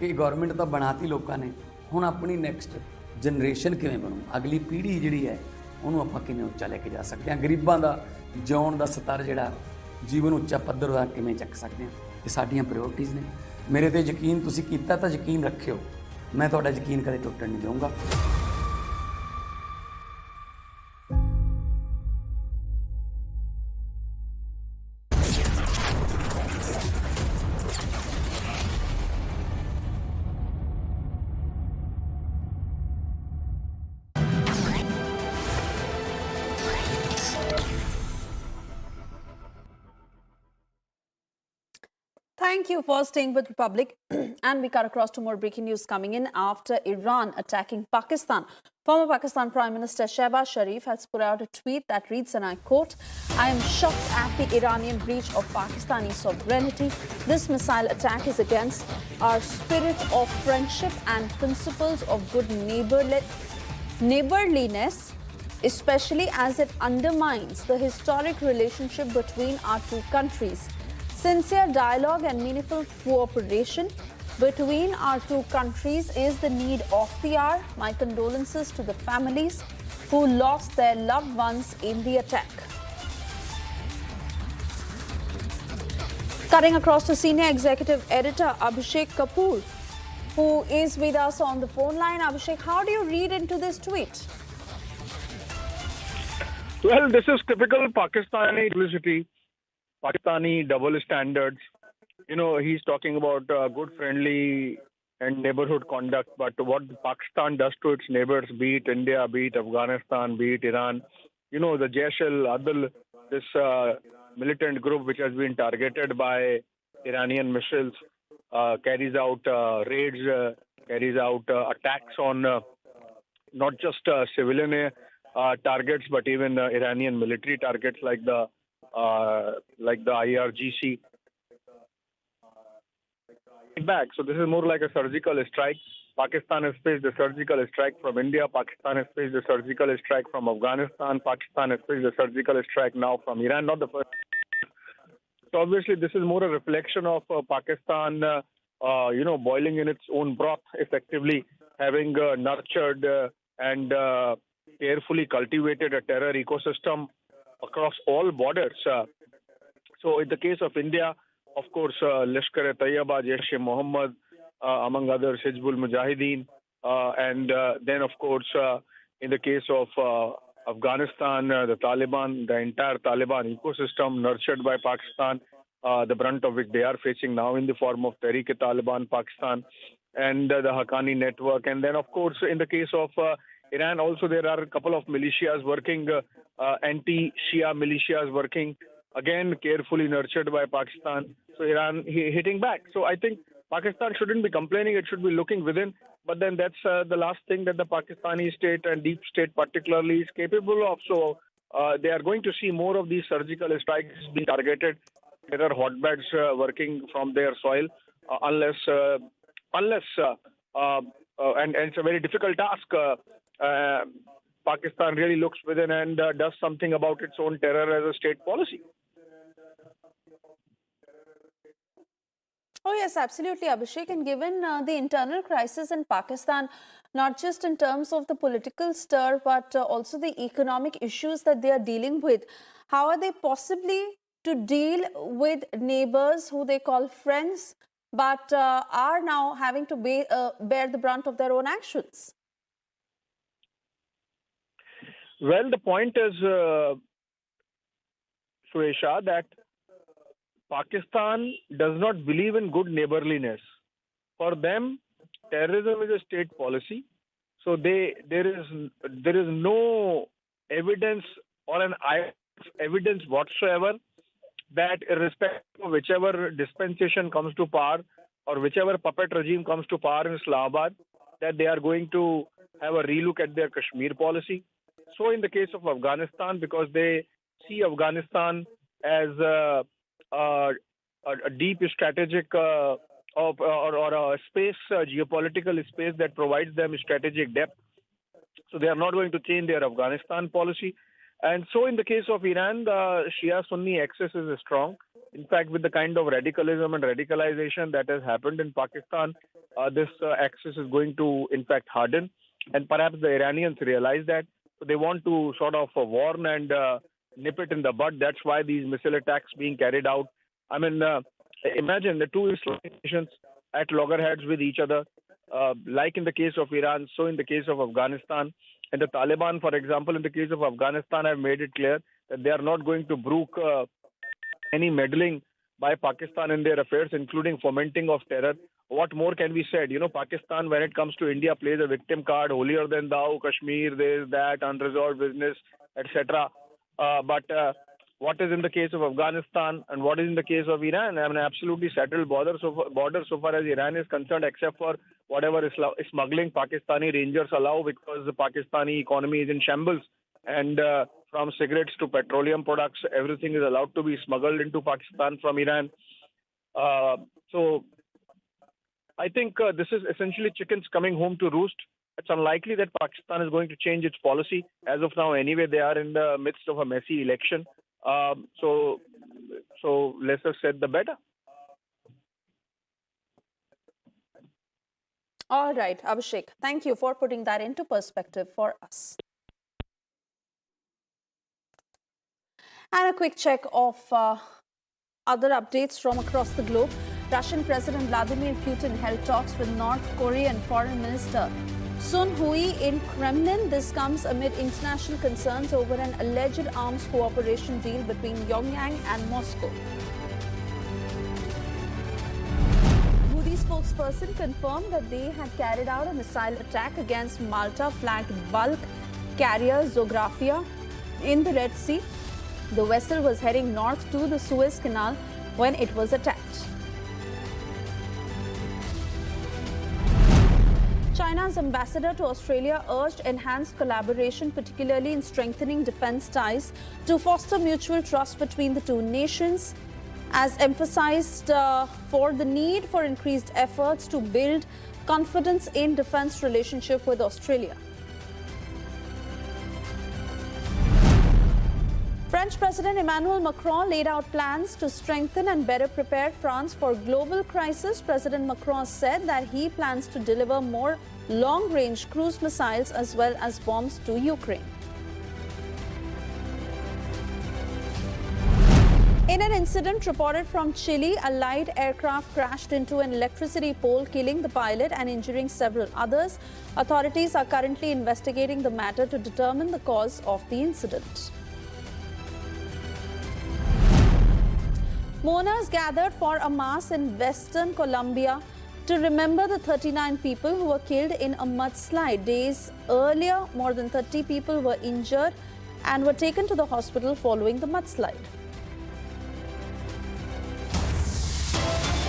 ये गवर्नमेंट तो बनाती लोगों ने, हुण अपनी नैक्सट जनरेशन किवें बनू, अगली पीढ़ी जिहड़ी है उन्होंने आपां किवें उच्चा लैके जा सकते हैं, गरीबां दा जिउण दा स्तर जिहड़ा जीवन उच्चा पद्धर दा किवें चक सकते हैं। ये साडियां प्रायोरिटीज़ ने। मेरे ते यकीन तुसीं कीता तां यकीन रखियो, मैं तुहाडा यकीन कदे टुटण नहीं दूंगा। Thank you for staying with Republic. And we cut across to more breaking news coming in after Iran attacking Pakistan. Former Pakistan Prime Minister Shehbaz Sharif has put out a tweet that reads, and I quote, "I am shocked at the Iranian breach of Pakistani sovereignty. This missile attack is against our spirit of friendship and principles of good neighborliness, especially as it undermines the historic relationship between our two countries. Sincere dialogue and meaningful cooperation between our two countries is the need of the hour. My condolences to the families who lost their loved ones in the attack." Cutting across to Senior Executive Editor Abhishek Kapoor, who is with us on the phone line. Abhishek, how do you read into this tweet? Well, this is typical Pakistani publicity, Pakistani double standards. You know, he's talking about good, friendly and neighborhood conduct, but what Pakistan does to its neighbors, be it India, be it Afghanistan, be it Iran, you know, the Jaish al-Adl, this militant group which has been targeted by Iranian missiles, carries out raids, carries out attacks on not just civilian targets, but even Iranian military targets like the IRGC. Back. So this is more like a surgical strike. Pakistan has faced a surgical strike from India. Pakistan has faced a surgical strike from Afghanistan. Pakistan has faced a surgical strike now from Iran. Not the first. So obviously, this is more a reflection of Pakistan, boiling in its own broth, effectively having nurtured and carefully cultivated a terror ecosystem across all borders. So in the case of India, of course, Lashkar-e-Taiba, Jaish-e-Mohammed, among others, Hizbul Mujahideen, and then, of course, in the case of Afghanistan, the Taliban, the entire Taliban ecosystem nurtured by Pakistan, the brunt of which they are facing now in the form of Tehreek-e-Taliban Pakistan and the Haqqani network. And then, of course, in the case of Iran, also there are a couple of militias working, anti-Shia militias working, again, carefully nurtured by Pakistan. So Iran hitting back. So I think Pakistan shouldn't be complaining. It should be looking within. But then that's the last thing that the Pakistani state and deep state particularly is capable of. So they are going to see more of these surgical strikes being targeted. There are hotbeds working from their soil unless and it's a very difficult task. Pakistan really looks within and does something about its own terror as a state policy. Oh, yes, absolutely, Abhishek. And given the internal crisis in Pakistan, not just in terms of the political stir, but also the economic issues that they are dealing with, how are they possibly to deal with neighbors who they call friends, but are now having to bear the brunt of their own actions? Well, the point is, Suresha, that Pakistan does not believe in good neighborliness. For them, terrorism is a state policy. So there is no evidence or an evidence whatsoever that irrespective of whichever dispensation comes to power or whichever puppet regime comes to power in Islamabad, that they are going to have a relook at their Kashmir policy. So in the case of Afghanistan, because they see Afghanistan as a deep strategic or a space, geopolitical space that provides them strategic depth. So they are not going to change their Afghanistan policy. And so in the case of Iran, the Shia-Sunni axis is strong. In fact, with the kind of radicalism and radicalization that has happened in Pakistan, this axis is going to, in fact, harden. And perhaps the Iranians realize that. So they want to sort of warn and nip it in the bud. That's why these missile attacks being carried out. I mean, imagine the two Islamic nations at loggerheads with each other, like in the case of Iran, so in the case of Afghanistan. And the Taliban, for example, in the case of Afghanistan, have made it clear that they are not going to brook any meddling by Pakistan in their affairs, including fomenting of terror. What more can be said? You know, Pakistan, when it comes to India, plays a victim card, holier than thou, Kashmir, this, that, unresolved business, etc. But what is in the case of Afghanistan and what is in the case of Iran. I mean, absolutely settled border so far as Iran is concerned, except for whatever smuggling Pakistani rangers allow, because the Pakistani economy is in shambles. And from cigarettes to petroleum products, everything is allowed to be smuggled into Pakistan from Iran. So I think this is essentially chickens coming home to roost. It's unlikely that Pakistan is going to change its policy. As of now, anyway, they are in the midst of a messy election. So lesser said, the better. All right, Abhishek, thank you for putting that into perspective for us. And a quick check of other updates from across the globe. Russian President Vladimir Putin held talks with North Korean Foreign Minister Sun Hui in Kremlin. This comes amid international concerns over an alleged arms cooperation deal between Pyongyang and Moscow. Modi spokesperson confirmed that they had carried out a missile attack against Malta-flagged bulk carrier Zographia in the Red Sea. The vessel was heading north to the Suez Canal when it was attacked. China's ambassador to Australia urged enhanced collaboration, particularly in strengthening defense ties, to foster mutual trust between the two nations, as emphasized for the need for increased efforts to build confidence in defense relationship with Australia. French President Emmanuel Macron laid out plans to strengthen and better prepare France for global crisis. President Macron said that he plans to deliver more long-range cruise missiles as well as bombs to Ukraine. In an incident reported from Chile, a light aircraft crashed into an electricity pole, killing the pilot and injuring several others. Authorities are currently investigating the matter to determine the cause of the incident. Mourners gathered for a mass in western Colombia to remember the 39 people who were killed in a mudslide. Days earlier, more than 30 people were injured and were taken to the hospital following the mudslide.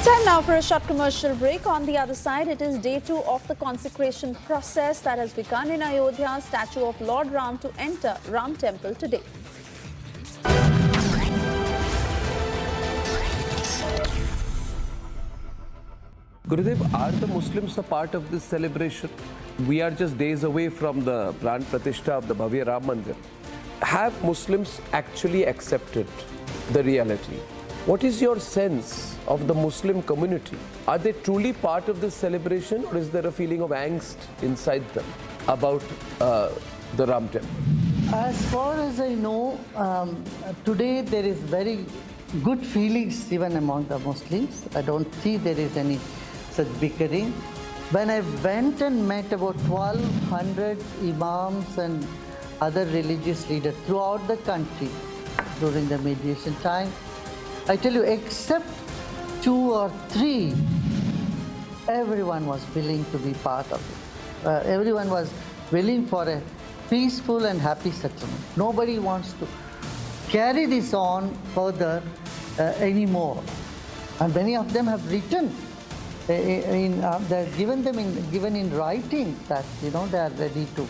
Time now for a short commercial break. On the other side, it is day 2 of the consecration process that has begun in Ayodhya. Statue of Lord Ram to enter Ram Temple today. Gurudev, are the Muslims a part of this celebration? We are just days away from the Pran Pratishtha of the Bhavya Ram Mandir. Have Muslims actually accepted the reality? What is your sense of the Muslim community? Are they truly part of this celebration, or is there a feeling of angst inside them about the Ram Temple? As far as I know, today there is very good feelings even among the Muslims. I don't see there is any such bickering. When I went and met about 1,200 imams and other religious leaders throughout the country during the mediation time, I tell you, except 2 or 3, everyone was willing to be part of it. Everyone was willing for a peaceful and happy settlement. Nobody wants to carry this on further anymore. And many of them have written, they're given in writing that they are ready to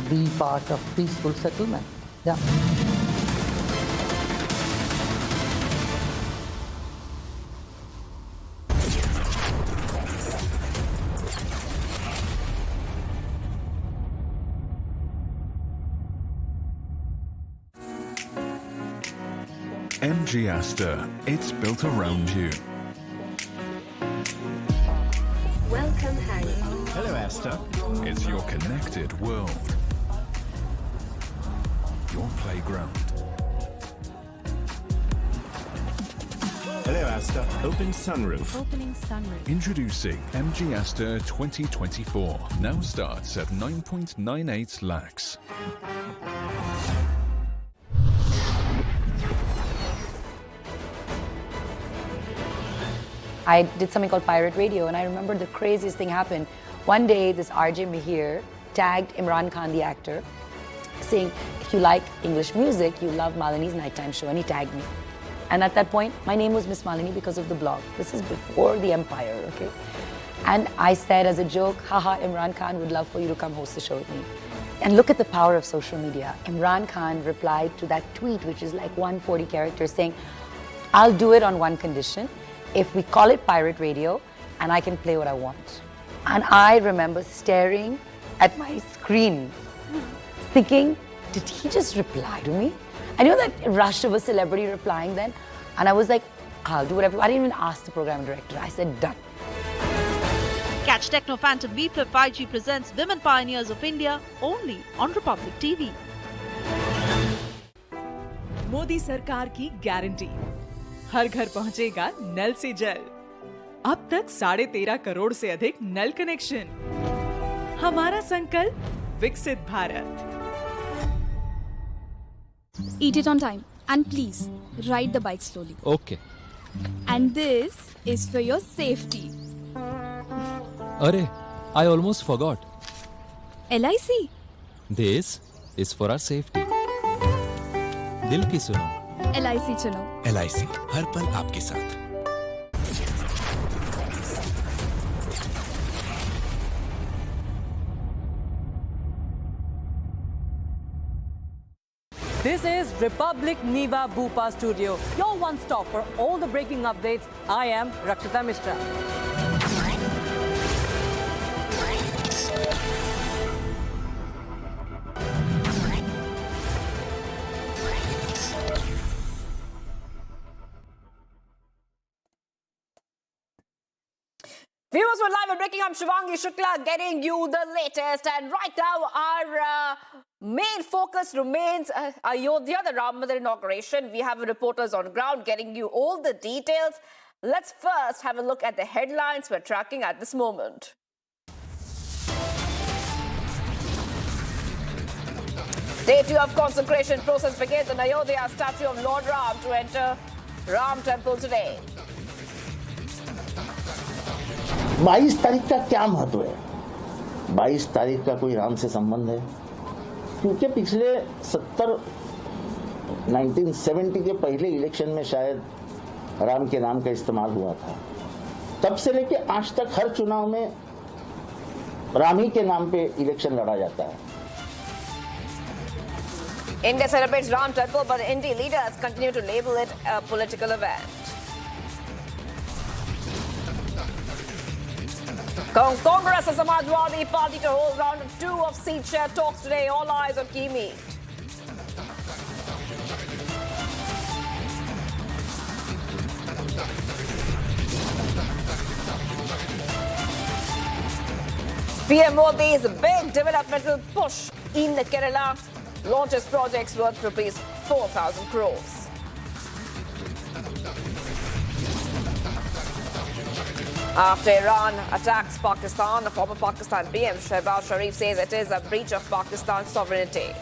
be part of peaceful settlement. Yeah. MG Aster, it's built around you. Welcome, Harry. Hello, Aster. It's your connected world. Your playground. Hello, Aster. Open sunroof. Opening sunroof. Introducing MG Aster 2024. Now starts at 9.98 lakhs. I did something called Pirate Radio, and I remember the craziest thing happened. One day, this RJ Mihir tagged Imran Khan, the actor, saying, if you like English music, you love Malini's nighttime show, and he tagged me. And at that point, my name was Miss Malini because of the blog. This is before the empire, okay? And I said as a joke, haha, Imran Khan would love for you to come host the show with me. And look at the power of social media. Imran Khan replied to that tweet, which is like 140 characters, saying, I'll do it on one condition, if we call it pirate radio, and I can play what I want. And I remember staring at my screen, thinking, did he just reply to me? I know that rush of a celebrity replying then, and I was like, I'll do whatever. I didn't even ask the program director. I said, done. Catch Techno Phantom B Flip 5G presents Women Pioneers of India only on Republic TV. Modi सरकार की guarantee, हर घर पहुंचेगा नल से जल। अब तक 13.5 करोड़ से अधिक नल कनेक्शन। हमारा संकल्प विकसित Bharat. Eat it on time and please ride the bike slowly. Okay. And this is for your safety. Arey, I almost forgot. LIC. This is for our safety. दिल की सुनो। LIC चुनो। LIC हर पल आपके साथ। This is Republic Niva Bhupa Studio, your one stop for all the breaking updates. I am Rakshita Mishra. Viewers, we're live and breaking. I'm Shivangi Shukla getting you the latest. And right now, our main focus remains Ayodhya, the Ram Mandir inauguration. We have reporters on ground getting you all the details. Let's first have a look at the headlines we're tracking at this moment. Day 2 of consecration process begins in Ayodhya. Statue of Lord Ram to enter Ram Temple today. 22 तारीख का क्या महत्व है? 22 तारीख का कोई राम से संबंध है? क्योंकि पिछले 1970 के पहले इलेक्शन में शायद राम के नाम का इस्तेमाल हुआ था। तब से लेके आज तक हर चुनाव में राम ही के नाम पे इलेक्शन लड़ा जाता है। India celebrates Ram Temple, but Indian leaders continue to label it a political event. Congress and Samajwadi Party to hold round 2 of seat share talks today. All eyes on key meet. PM Modi's big developmental push in Kerala launches projects worth rupees 4,000 crores. After Iran attacks Pakistan, the former Pakistan PM Shehbaz Sharif says it is a breach of Pakistan's sovereignty.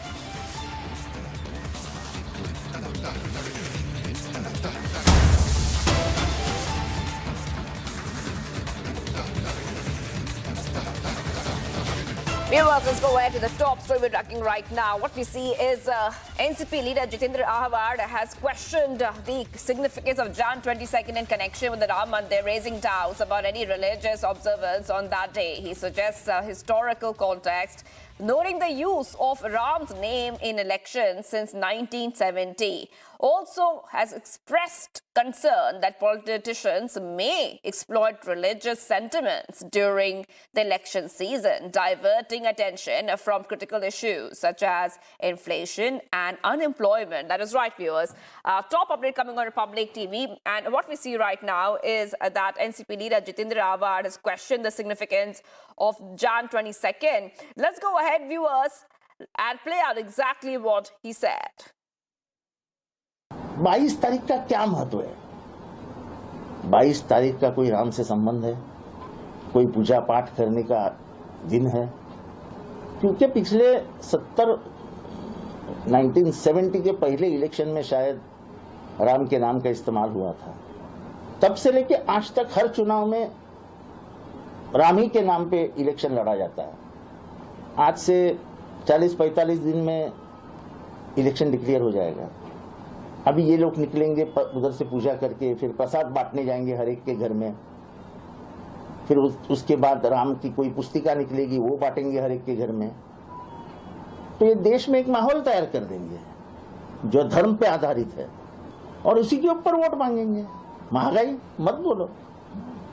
Viewers, let's go ahead to the top story we're tracking right now. What we see is NCP leader Jitendra Ahawad has questioned the significance of Jan 22nd in connection with the Ram Mandir, raising doubts about any religious observance on that day. He suggests historical context, noting the use of Ram's name in elections since 1970. Also has expressed concern that politicians may exploit religious sentiments during the election season, diverting attention from critical issues such as inflation and unemployment. That is right, viewers. Top update coming on Republic TV. And what we see right now is that NCP leader Jitendra Ahawad has questioned the significance of Jan 22nd. Let's go ahead, viewers, and play out exactly what he said. 22 तारीख का क्या महत्व है? 22 तारीख का कोई राम से संबंध है? कोई पूजा पाठ करने का दिन है? क्योंकि पिछले 1970 के पहले इलेक्शन में शायद राम के नाम का इस्तेमाल हुआ था। तब से लेके आज तक हर चुनाव में राम ही के नाम पे इलेक्शन लड़ा जाता है। आज से 40-45 दिन में इलेक्शन डिक्लेयर हो जाएगा। अभी ये लोग निकलेंगे उधर से पूजा करके, फिर प्रसाद बांटने जाएंगे हर एक के घर में, फिर उसके बाद राम की कोई पुस्तिका निकलेगी, वो बांटेंगे हर एक के घर में। तो ये देश में एक माहौल तैयार कर देंगे जो धर्म पे आधारित है, और उसी के ऊपर वोट मांगेंगे। महंगाई मत बोलो,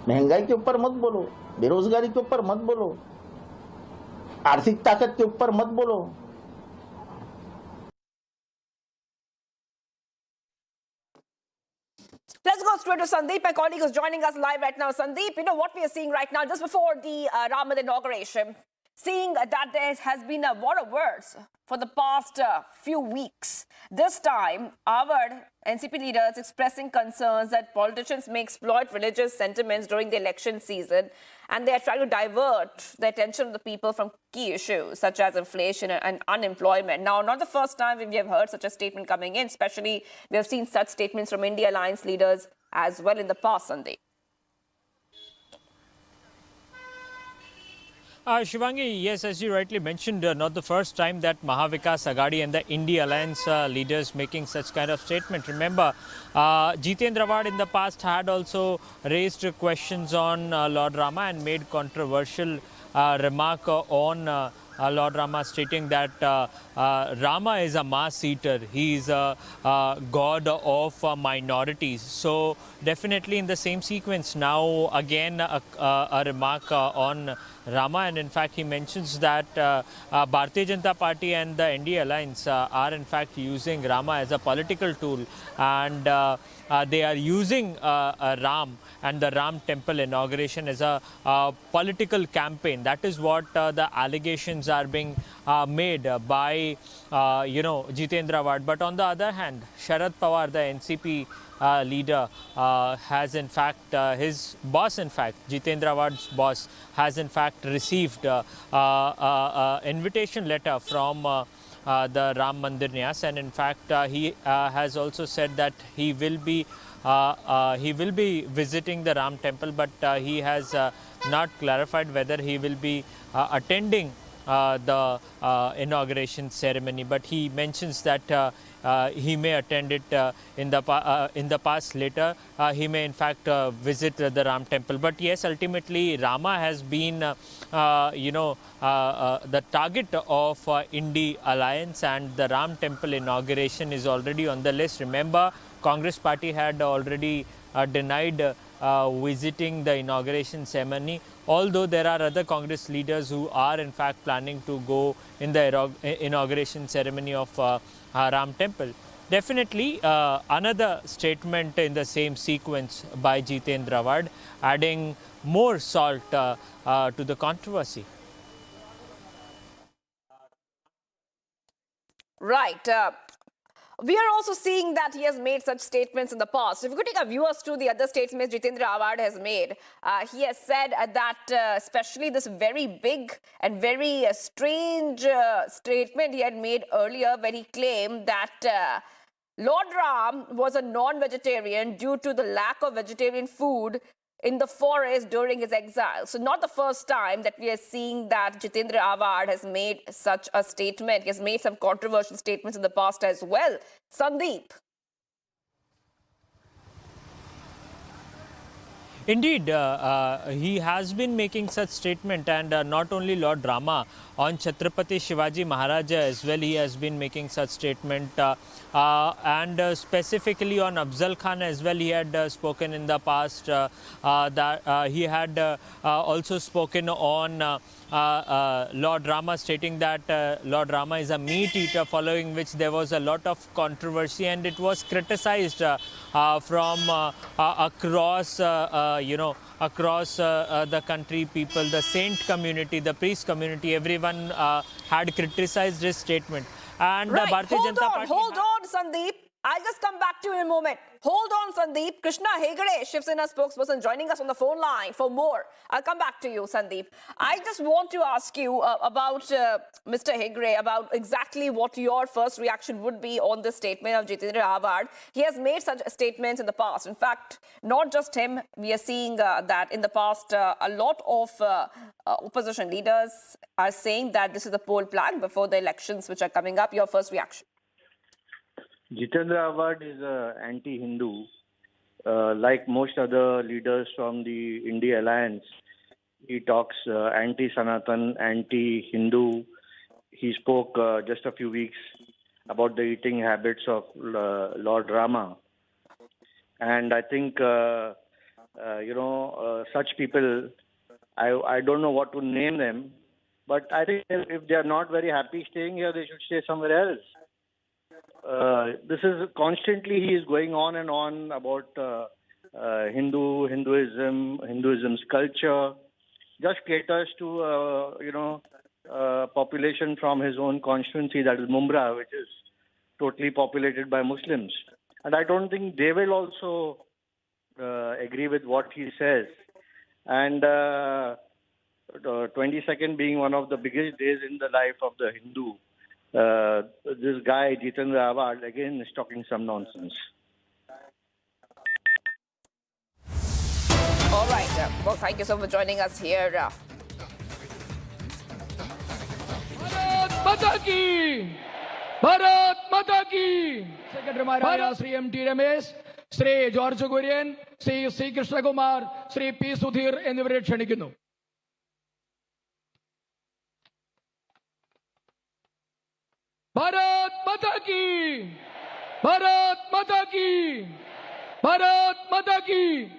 महंगाई के ऊपर मत बोलो, बेरोजगारी के ऊपर मत बोलो, आर्थिक ताकत के ऊपर मत बोलो। Let's go straight to Sandeep. My colleague is joining us live right now. Sandeep, you know what we are seeing right now, just before the Ram inauguration, seeing that there has been a war of words for the past few weeks. This time, our NCP leaders expressing concerns that politicians may exploit religious sentiments during the election season, and they are trying to divert the attention of the people from key issues such as inflation and unemployment. Now, not the first time we have heard such a statement coming in, especially we have seen such statements from India Alliance leaders as well in the past, Sunday. Shivangi, yes, as you rightly mentioned, not the first time that Mahavikas Aghadi and the India Alliance leaders making such kind of statement. Remember, Jitendra Awad in the past had also raised questions on Lord Rama and made controversial remark on Lord Rama, stating that Rama is a mass eater. He is a god of minorities. So definitely in the same sequence now again a remark on Rama, and in fact he mentions that Bharatiya Janata Party and the NDA Alliance are in fact using Rama as a political tool, and they are using Ram and the Ram temple inauguration as a political campaign. That is what the allegations are being made by Jitendra Awad. But on the other hand, Sharad Pawar, the NCP leader, has in fact his boss, in fact Jitendra Awad's boss, has in fact received invitation letter from the Ram Mandir Nyas, and in fact he has also said that he will be visiting the Ram temple, but he has not clarified whether he will be attending the inauguration ceremony. But he mentions that he may attend it in the past. Later he may in fact visit the Ram temple. But yes, ultimately Rama has been the target of India Alliance, and the Ram temple inauguration is already on the list. Remember, Congress party had already denied visiting the inauguration ceremony, although there are other Congress leaders who are in fact planning to go in the inauguration ceremony of Ram temple. Definitely another statement in the same sequence by Jitendra Awad, adding more salt to the controversy. Right. We are also seeing that he has made such statements in the past. If we could take our viewers to the other statements Jitendra Awad has made, he has said that especially this very big and very strange statement he had made earlier, where he claimed that Lord Ram was a non-vegetarian due to the lack of vegetarian food in the forest during his exile. So not the first time that we are seeing that Jitendra Awad has made such a statement. He has made some controversial statements in the past as well. Sandeep. Indeed, he has been making such statement, and not only Lord Rama, on Chhatrapati Shivaji Maharaj as well he has been making such statement, and specifically on Afzal Khan as well he had spoken in the past. That he had also spoken on Lord Rama, stating that Lord Rama is a meat eater, following which there was a lot of controversy, and it was criticized from across across the country. People, the saint community, the priest community, everyone had criticized his statement. And right. Bharatiya Janata Party. Hold on, Sandeep. I'll just come back to you in a moment. Hold on, Sandeep. Krishna Hegde, Shiv Sena spokesperson, joining us on the phone line for more. I'll come back to you, Sandeep. I just want to ask you about Mr. Hegde, about exactly what your first reaction would be on the statement of Jitendra Awad. He has made such statements in the past. In fact, not just him. We are seeing that in the past, a lot of opposition leaders are saying that this is the poll plan before the elections which are coming up. Your first reaction? Jitendra Awad is anti-Hindu. Like most other leaders from the India Alliance, he talks anti-Sanatan, anti-Hindu. He spoke just a few weeks about the eating habits of Lord Rama. And I think, such people, I don't know what to name them, but I think if they are not very happy staying here, they should stay somewhere else. This is constantly he is going on and on about Hinduism's culture, just caters to population from his own constituency, that is Mumbai, which is totally populated by Muslims. And I don't think they will also agree with what he says. And 22nd being one of the biggest days in the life of the Hindu, this guy, Jitendra Awad, again is talking some nonsense. All right. Well, thank you so much for joining us here. Bharat Mata Ki! Bharat Mata Ki! Secretary Maharaja, Sri M.T. Ramesh, Sri George Gurian, Sri C. Krishna Kumar, Sri P. Sudhir എന്നിവരെ ക്ഷണിക്കുന്നു. Bharat Mata Ki! Bharat Mata Ki! Bharat Mata Ki!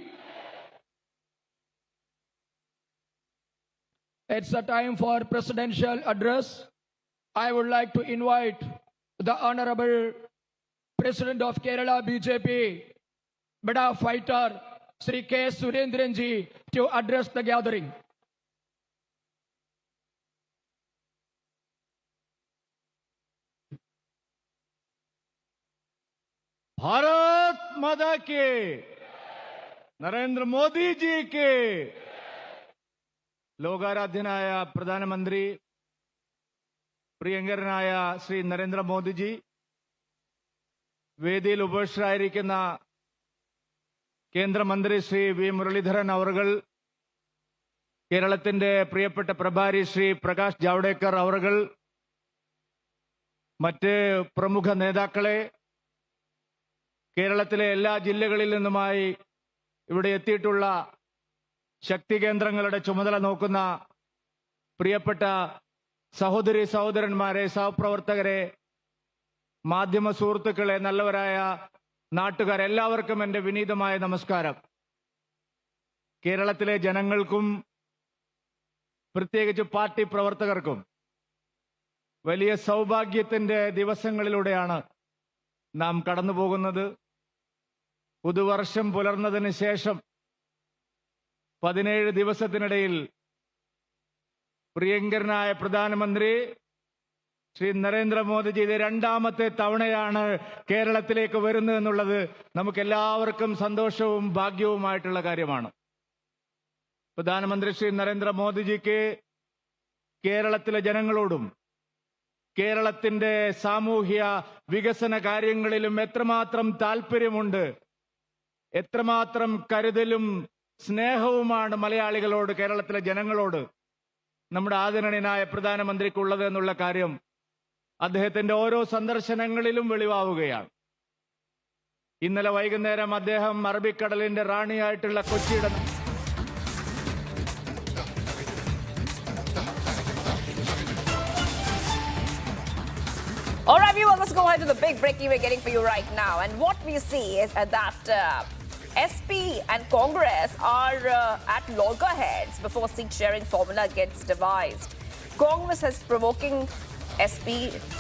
It's a time for presidential address. I would like to invite the Honorable President of Kerala BJP, Bada Fighter, Sri K. Surendran ji, to address the gathering. Bharat माता के नरेंद्र मोदी जी के ലോകാരാധ്യനായ പ്രധാനമന്ത്രി പ്രിയങ്കരനായ ശ്രീ നരേന്ദ്രമോദിജി, വേദിയിൽ ഉപവിഷ്ടരായിരിക്കുന്ന കേന്ദ്രമന്ത്രി Shri V Muraleedharan അവർകൾ, കേരളത്തിന്റെ പ്രിയപ്പെട്ട പ്രഭാരി ശ്രീ പ്രകാശ് ജാവ്ദേക്കർ അവർകൾ, മറ്റ് പ്രമുഖ നേതാക്കളെ, കേരളത്തിലെ എല്ലാ ജില്ലകളിൽ നിന്നുമായി ഇവിടെ എത്തിയിട്ടുള്ള ശക്തി കേന്ദ്രങ്ങളുടെ ചുമതല നോക്കുന്ന പ്രിയപ്പെട്ട സഹോദരി സഹോദരന്മാരെ, സഹപ്രവർത്തകരെ, മാധ്യമ സുഹൃത്തുക്കളെ, നല്ലവരായ നാട്ടുകാർ, എല്ലാവർക്കും എൻ്റെ വിനീതമായ നമസ്കാരം. കേരളത്തിലെ ജനങ്ങൾക്കും പ്രത്യേകിച്ച് പാർട്ടി പ്രവർത്തകർക്കും വലിയ സൗഭാഗ്യത്തിന്റെ ദിവസങ്ങളിലൂടെയാണ് നാം കടന്നു പോകുന്നത്. പുതുവർഷം പുലർന്നതിന് ശേഷം 17 ദിവസത്തിനിടയിൽ പ്രിയങ്കരനായ പ്രധാനമന്ത്രി ശ്രീ നരേന്ദ്രമോദിജി ഇത് രണ്ടാമത്തെ തവണയാണ് കേരളത്തിലേക്ക് വരുന്നത് എന്നുള്ളത് നമുക്ക് എല്ലാവർക്കും സന്തോഷവും ഭാഗ്യവുമായിട്ടുള്ള കാര്യമാണ്. പ്രധാനമന്ത്രി ശ്രീ നരേന്ദ്രമോദിജിക്ക് കേരളത്തിലെ ജനങ്ങളോടും കേരളത്തിന്റെ സാമൂഹ്യ വികസന കാര്യങ്ങളിലും എത്രമാത്രം താല്പര്യമുണ്ട്, എത്രമാത്രം കരുതലും സ്നേഹവുമാണ് മലയാളികളോട്, കേരളത്തിലെ ജനങ്ങളോട് നമ്മുടെ ആദരണീയനായ പ്രധാനമന്ത്രിക്കുള്ളത് എന്നുള്ള കാര്യം അദ്ദേഹത്തിന്റെ ഓരോ സന്ദർശനങ്ങളിലും വെളിവാവുകയാണ്. ഇന്നലെ വൈകുന്നേരം അദ്ദേഹം അറബിക്കടലിന്റെ റാണിയായിട്ടുള്ള കൊച്ചിയുടെ All right, viewers, let's go ahead to the big breaking we're getting for you right now. And what we see is that SP and Congress are at loggerheads before seat-sharing formula gets devised. Congress is provoking SP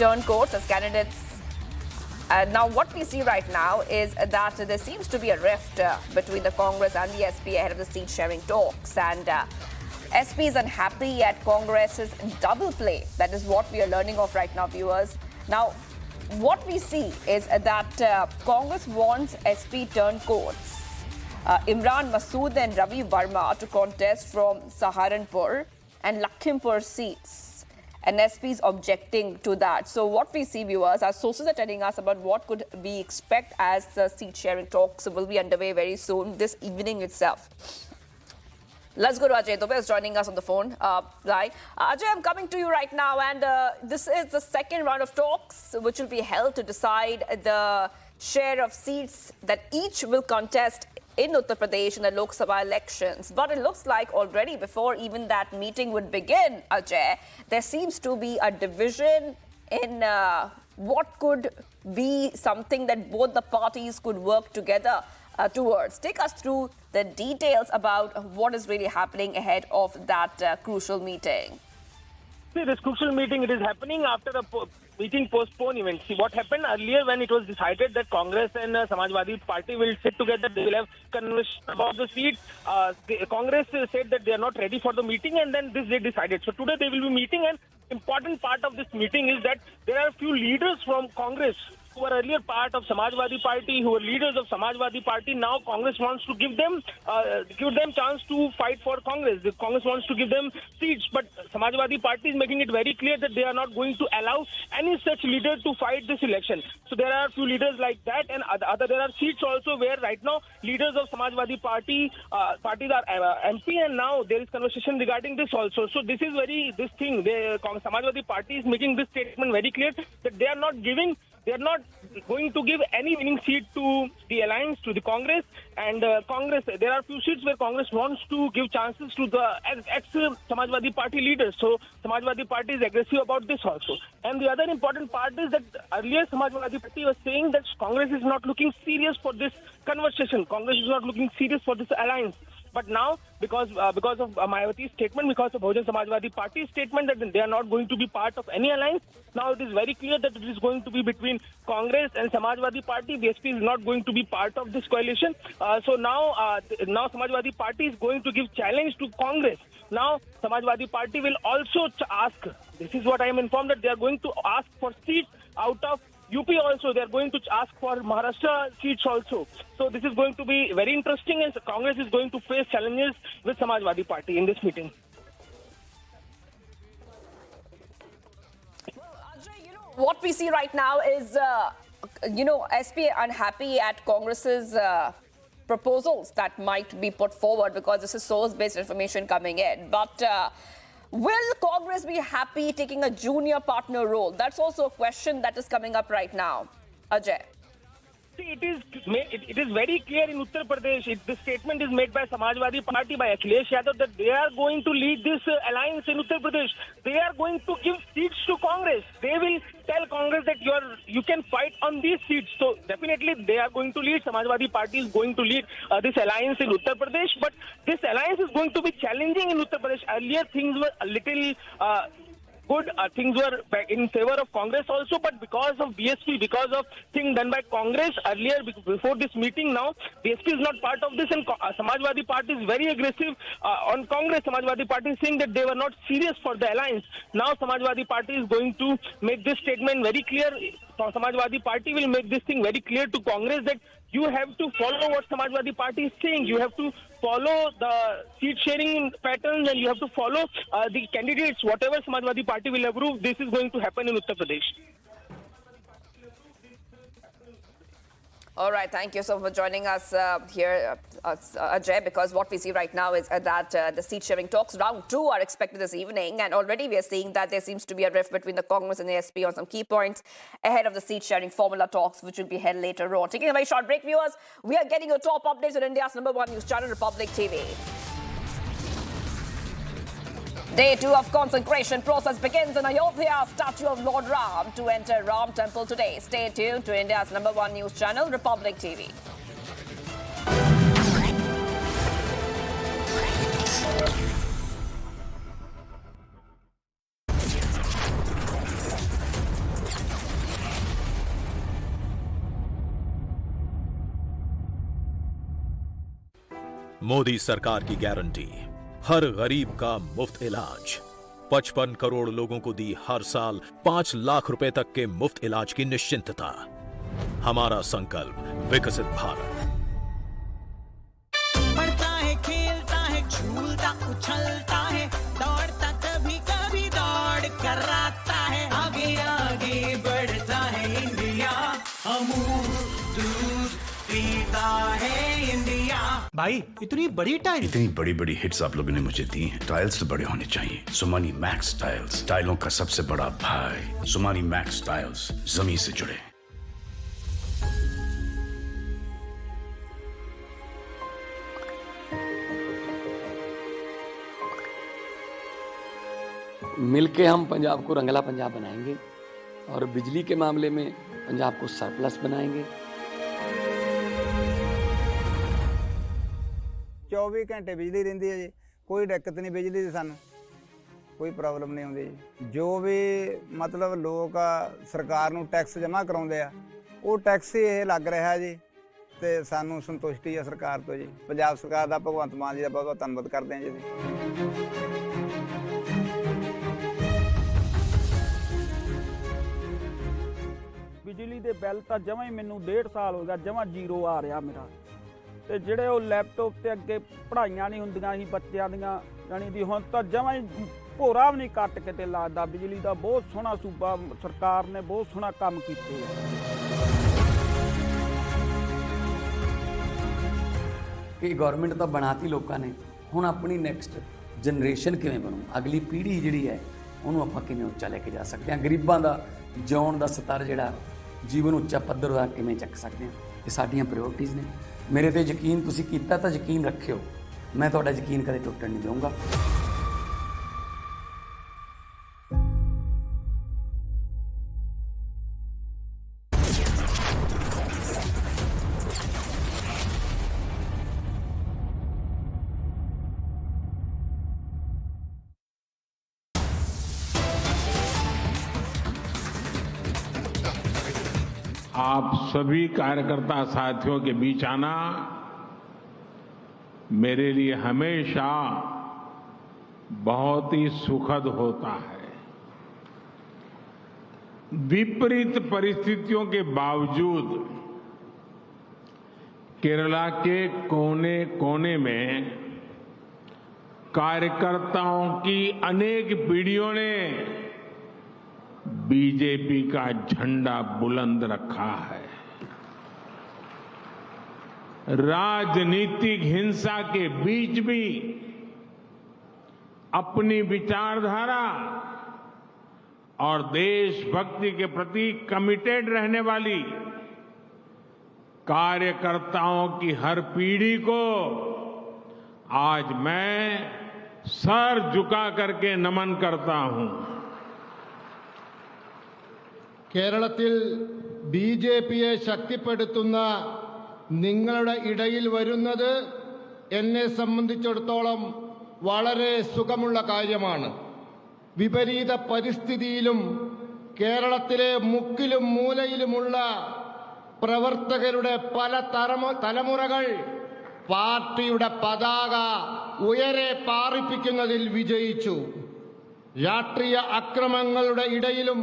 turncoats as candidates. Now, what we see right now is that there seems to be a rift between the Congress and the SP ahead of the seat-sharing talks. And SP is unhappy at Congress's double play. That is what we are learning of right now, viewers. Now, what we see is that Congress wants SP turncoats, Imran Masood and Ravi Verma, to contest from Saharanpur and Lakhimpur seats. And SP is objecting to that. So what we see, viewers, our sources are telling us about what could we expect as the seat sharing talks will be underway very soon, this evening itself. Let's go to Ajay Dubey, who's joining us on the phone. Ajay, I'm coming to you right now, and this is the second round of talks which will be held to decide the share of seats that each will contest in Uttar Pradesh in the Lok Sabha elections. But it looks like already before even that meeting would begin, Ajay, there seems to be a division in what could be something that both the parties could work together towards. Take us through the details about what is really happening ahead of that crucial meeting. See, this crucial meeting, it is happening after a meeting postponement. See, what happened earlier when it was decided that Congress and Samajwadi Party will sit together, they will have conversation about the seat. Congress said that they are not ready for the meeting, and then this they decided. So today they will be meeting, and important part of this meeting is that there are a few leaders from Congress who were earlier part of Samajwadi Party, who were leaders of Samajwadi Party. Now Congress wants to give them chance to fight for Congress. The Congress wants to give them seats, but Samajwadi Party is making it very clear that they are not going to allow any such leader to fight this election. So there are a few leaders like that, and there are seats also where right now leaders of Samajwadi Party parties are MP, and now there is conversation regarding this also. So this is Samajwadi Party is making this statement very clear that they are not going to give any winning seat to the alliance, to the Congress. And Congress, there are few seats where Congress wants to give chances to the ex-Samajwadi Party leaders. So Samajwadi Party is aggressive about this also. And the other important part is that earlier Samajwadi Party was saying that Congress is not looking serious for this conversation. Congress is not looking serious for this alliance. But now, because of Mayawati's statement, because of Bahujan Samajwadi Party's statement that they are not going to be part of any alliance, now it is very clear that it is going to be between Congress and Samajwadi Party. BSP is not going to be part of this coalition. So now Samajwadi Party is going to give challenge to Congress. Now Samajwadi Party will also ask, this is what I am informed, that they are going to ask for seats out of UP also. They are going to ask for Maharashtra seats also. So this is going to be very interesting, and Congress is going to face challenges with Samajwadi Party in this meeting. What we see right now is, SP unhappy at Congress's proposals that might be put forward, because this is source-based information coming in. But will Congress be happy taking a junior partner role? That's also a question that is coming up right now. Ajay. See, it is very clear in Uttar Pradesh. The statement is made by Samajwadi Party, by Akhilesh Yadav, that they are going to lead this alliance in Uttar Pradesh. They are going to give seats to Congress. They will tell Congress that you can fight on these seats. So definitely they are going to lead. Samajwadi Party is going to lead this alliance in Uttar Pradesh. But this alliance is going to be challenging in Uttar Pradesh. Earlier things were a little good. Things were in favor of Congress also, but because of BSP, because of things done by Congress earlier, before this meeting, now BSP is not part of this, and Samajwadi Party is very aggressive on Congress. Samajwadi Party is saying that they were not serious for the alliance. Now Samajwadi Party is going to make this statement very clear. Samajwadi Party will make this thing very clear to Congress that you have to follow what Samajwadi Party is saying. You have to follow the seat sharing patterns, and you have to follow the candidates. Whatever Samajwadi Party will approve, this is going to happen in Uttar Pradesh. All right, thank you so much for joining us here, Ajay, because what we see right now is that the seat-sharing talks, round 2, are expected this evening, and already we are seeing that there seems to be a rift between the Congress and the SP on some key points ahead of the seat-sharing formula talks, which will be held later on. Taking a very short break, viewers, we are getting your top updates on India's #1 news channel, Republic TV. Day 2 of consecration process begins in Ayodhya. Statue of Lord Ram to enter Ram Temple today. Stay tuned to India's #1 news channel, Republic TV. Modi सरकार की guarantee, हर गरीब का मुफ्त इलाज, 55 करोड़ लोगों को दी हर साल 5 लाख रुपए तक के मुफ्त इलाज की निश्चिंतता। हमारा संकल्प विकसित भारत। पढ़ता है, खेलता है, झूलता उछलता है, दौड़ता कभी कभी दौड़ कराता है, आगे आगे बढ़ता है इंडिया, अमूल दूध पीता है इंडिया। भाई इतनी बड़ी टाइल, इतनी बड़ी बड़ी हिट्स आप लोगों ने मुझे दी हैं। टाइल्स तो बड़े होने चाहिए। सुमानी मैक्स टाइल्स, टाइलों का सबसे बड़ा भाई। सुमानी मैक्स टाइल्स, जमीन से जुड़े। मिलके हम पंजाब को रंगला पंजाब बनाएंगे और बिजली के मामले में पंजाब को सरप्लस बनाएंगे। 24 घंटे बिजली रहिंदी है जी, कोई दिक्कत नहीं बिजली दी, सानू कोई प्रॉब्लम नहीं आउंदी जी। जो भी मतलब लोग सरकार नूं टैक्स जमा कराउंदे आ, वो टैक्स ही ये लग रहा जी, ते सानू संतुष्टि है सरकार तो जी। पंजाब सरकार दा, भगवंत मान जी दा बहुत बहुत धन्नवाद करते हैं जी। बिजली ਦੇ ਬਿੱਲ ਤਾਂ ਜਮਾਂ ਹੀ ਮੈਨੂੰ 1.5 ਸਾਲ ਹੋ ਗਿਆ ਜਮਾਂ ਜ਼ੀਰੋ ਆ ਰਿਹਾ ਮੇਰਾ, ਤੇ ਜਿਹੜੇ ਉਹ ਲੈਪਟਾਪ ਤੇ ਅੱਗੇ ਪੜ੍ਹਾਈਆਂ ਨਹੀਂ ਹੁੰਦੀਆਂ ਸੀ ਬੱਚਿਆਂ ਦੀਆਂ, ਜਾਣੀ ਦੀ ਹੁਣ ਤਾਂ ਜਮਾਂ ਹੀ ਭੋਰਾ ਵੀ ਨਹੀਂ ਕੱਟ ਕੇ ਤੇ ਲੱਗਦਾ। ਬਿਜਲੀ ਦਾ ਬਹੁਤ ਸੋਹਣਾ ਸੂਬਾ ਸਰਕਾਰ ਨੇ ਬਹੁਤ ਸੋਹਣਾ ਕੰਮ ਕੀਤੇ ਆ। ਇਹ ਗਵਰਨਮੈਂਟ ਤਾਂ ਬਣਾਤੀ ਲੋਕਾਂ ਨੇ, ਹੁਣ ਆਪਣੀ ਨੈਕਸਟ ਜਨਰੇਸ਼ਨ ਕਿਵੇਂ ਬਣੂ, ਅਗਲੀ ਪੀੜ੍ਹੀ ਜਿਹੜੀ ਹੈ ਉਹਨੂੰ ਆਪਾਂ ਕਿਵੇਂ ਉੱਚਾ ਲੈ ਕੇ ਜਾ ਸਕਦੇ ਹਾਂ, ਗਰੀਬਾਂ ਦਾ ਜਿਉਣ ਦਾ ਸਤਰ ਜਿਹੜਾ ਜੀਵਨ ਉੱਚਾ ਪੱਧਰ ਦਾ ਕਿਵੇਂ ਚੱਕ ਸਕਦੇ ਹਾਂ, ਇਹ ਸਾਡੀਆਂ ਪ੍ਰਾਇੋਰਟੀਜ਼ ਨੇ। ਮੇਰੇ ਤੇ ਯਕੀਨ ਤੁਸੀਂ ਕੀਤਾ ਤਾਂ ਯਕੀਨ ਰੱਖਿਓ, ਮੈਂ ਤੁਹਾਡਾ ਯਕੀਨ ਕਦੇ ਟੁੱਟਣ ਨਹੀਂ ਦਊਂਗਾ। आप सभी कार्यकर्ता साथियों के बीच आना मेरे लिए हमेशा बहुत ही सुखद होता है। विपरीत परिस्थितियों के बावजूद केरला के कोने कोने में कार्यकर्ताओं की अनेक पीढ़ियों ने बीजेपी का झंडा बुलंद रखा है। राजनीतिक हिंसा के बीच भी अपनी विचारधारा और देशभक्ति के प्रति कमिटेड रहने वाली कार्यकर्ताओं की हर पीढ़ी को आज मैं सर झुका करके नमन करता हूं। കേരളത്തിൽ ബിജെപിയെ ശക്തിപ്പെടുത്തുന്ന നിങ്ങളുടെ ഇടയിൽ വരുന്നത് എന്നെ സംബന്ധിച്ചിടത്തോളം വളരെ സുഖമുള്ള കാര്യമാണ്. വിപരീത പരിസ്ഥിതിയിലും കേരളത്തിലെ മുക്കിലും മൂലയിലുമുള്ള പ്രവർത്തകരുടെ പല തലമുറകൾ പാർട്ടിയുടെ പതാക ഉയരെ പാറിപ്പിക്കുന്നതിൽ വിജയിച്ചു. രാഷ്ട്രീയ അക്രമങ്ങളുടെ ഇടയിലും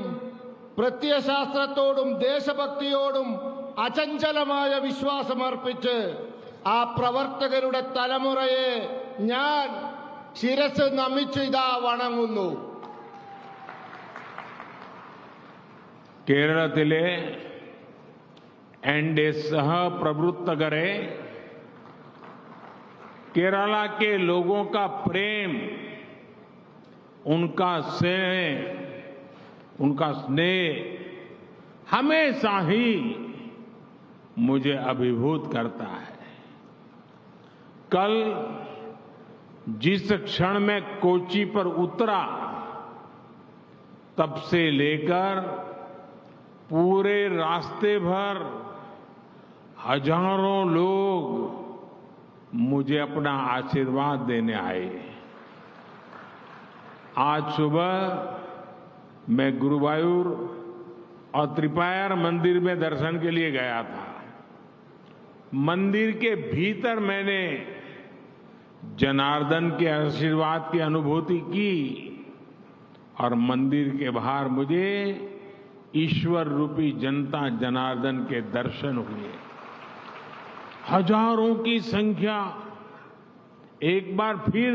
പ്രത്യയശാസ്ത്രത്തോടും ദേശഭക്തിയോടും അചഞ്ചലമായ വിശ്വാസമർപ്പിച്ച് ആ പ്രവർത്തകരുടെ തലമുറയെ ഞാൻ ശിരസ് നമിച്ച് ഇതാ വണങ്ങുന്നു. കേരളത്തിലെ എൻ്റെ സഹപ്രവർത്തകരെ केरला के लोगों का प्रेम, उनका स्नेह हमेशा ही मुझे अभिभूत करता है। कल जिस क्षण में कोची पर उतरा तब से लेकर पूरे रास्ते भर हजारों लोग मुझे अपना आशीर्वाद देने आए। आज सुबह मैं गुरुवायूर और त्रिपायर मंदिर में दर्शन के लिए गया था। मंदिर के भीतर मैंने जनार्दन के आशीर्वाद की अनुभूति की। और मंदिर के बाहर मुझे ईश्वर रूपी जनता जनार्दन के दर्शन हुए। हजारों की संख्या, एक बार फिर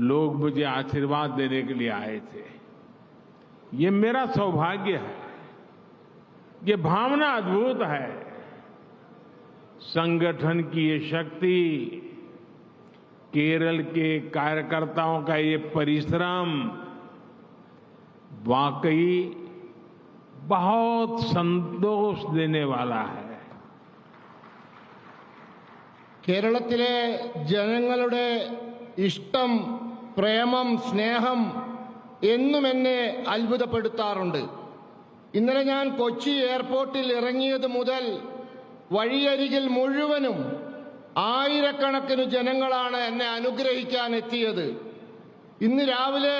लोग मुझे आशीर्वाद देने के लिए आए थे। ये मेरा सौभाग्य है, ये भावना अद्भुत है। संगठन की ये शक्ति, केरल के कार्यकर्ताओं का ये परिश्रम वाकई बहुत संतोष देने वाला है। കേരളത്തിലെ ജനങ്ങളുടെ ഇഷ്ടം, പ്രേമം, സ്നേഹം എന്നും എന്നെ അത്ഭുതപ്പെടുത്താറുണ്ട്. ഇന്നലെ ഞാൻ കൊച്ചി എയർപോർട്ടിൽ ഇറങ്ങിയത് മുതൽ വഴിയരികിൽ മുഴുവനും ആയിരക്കണക്കിന് ജനങ്ങളാണ് എന്നെ അനുഗ്രഹിക്കാൻ എത്തിയത്. ഇന്ന് രാവിലെ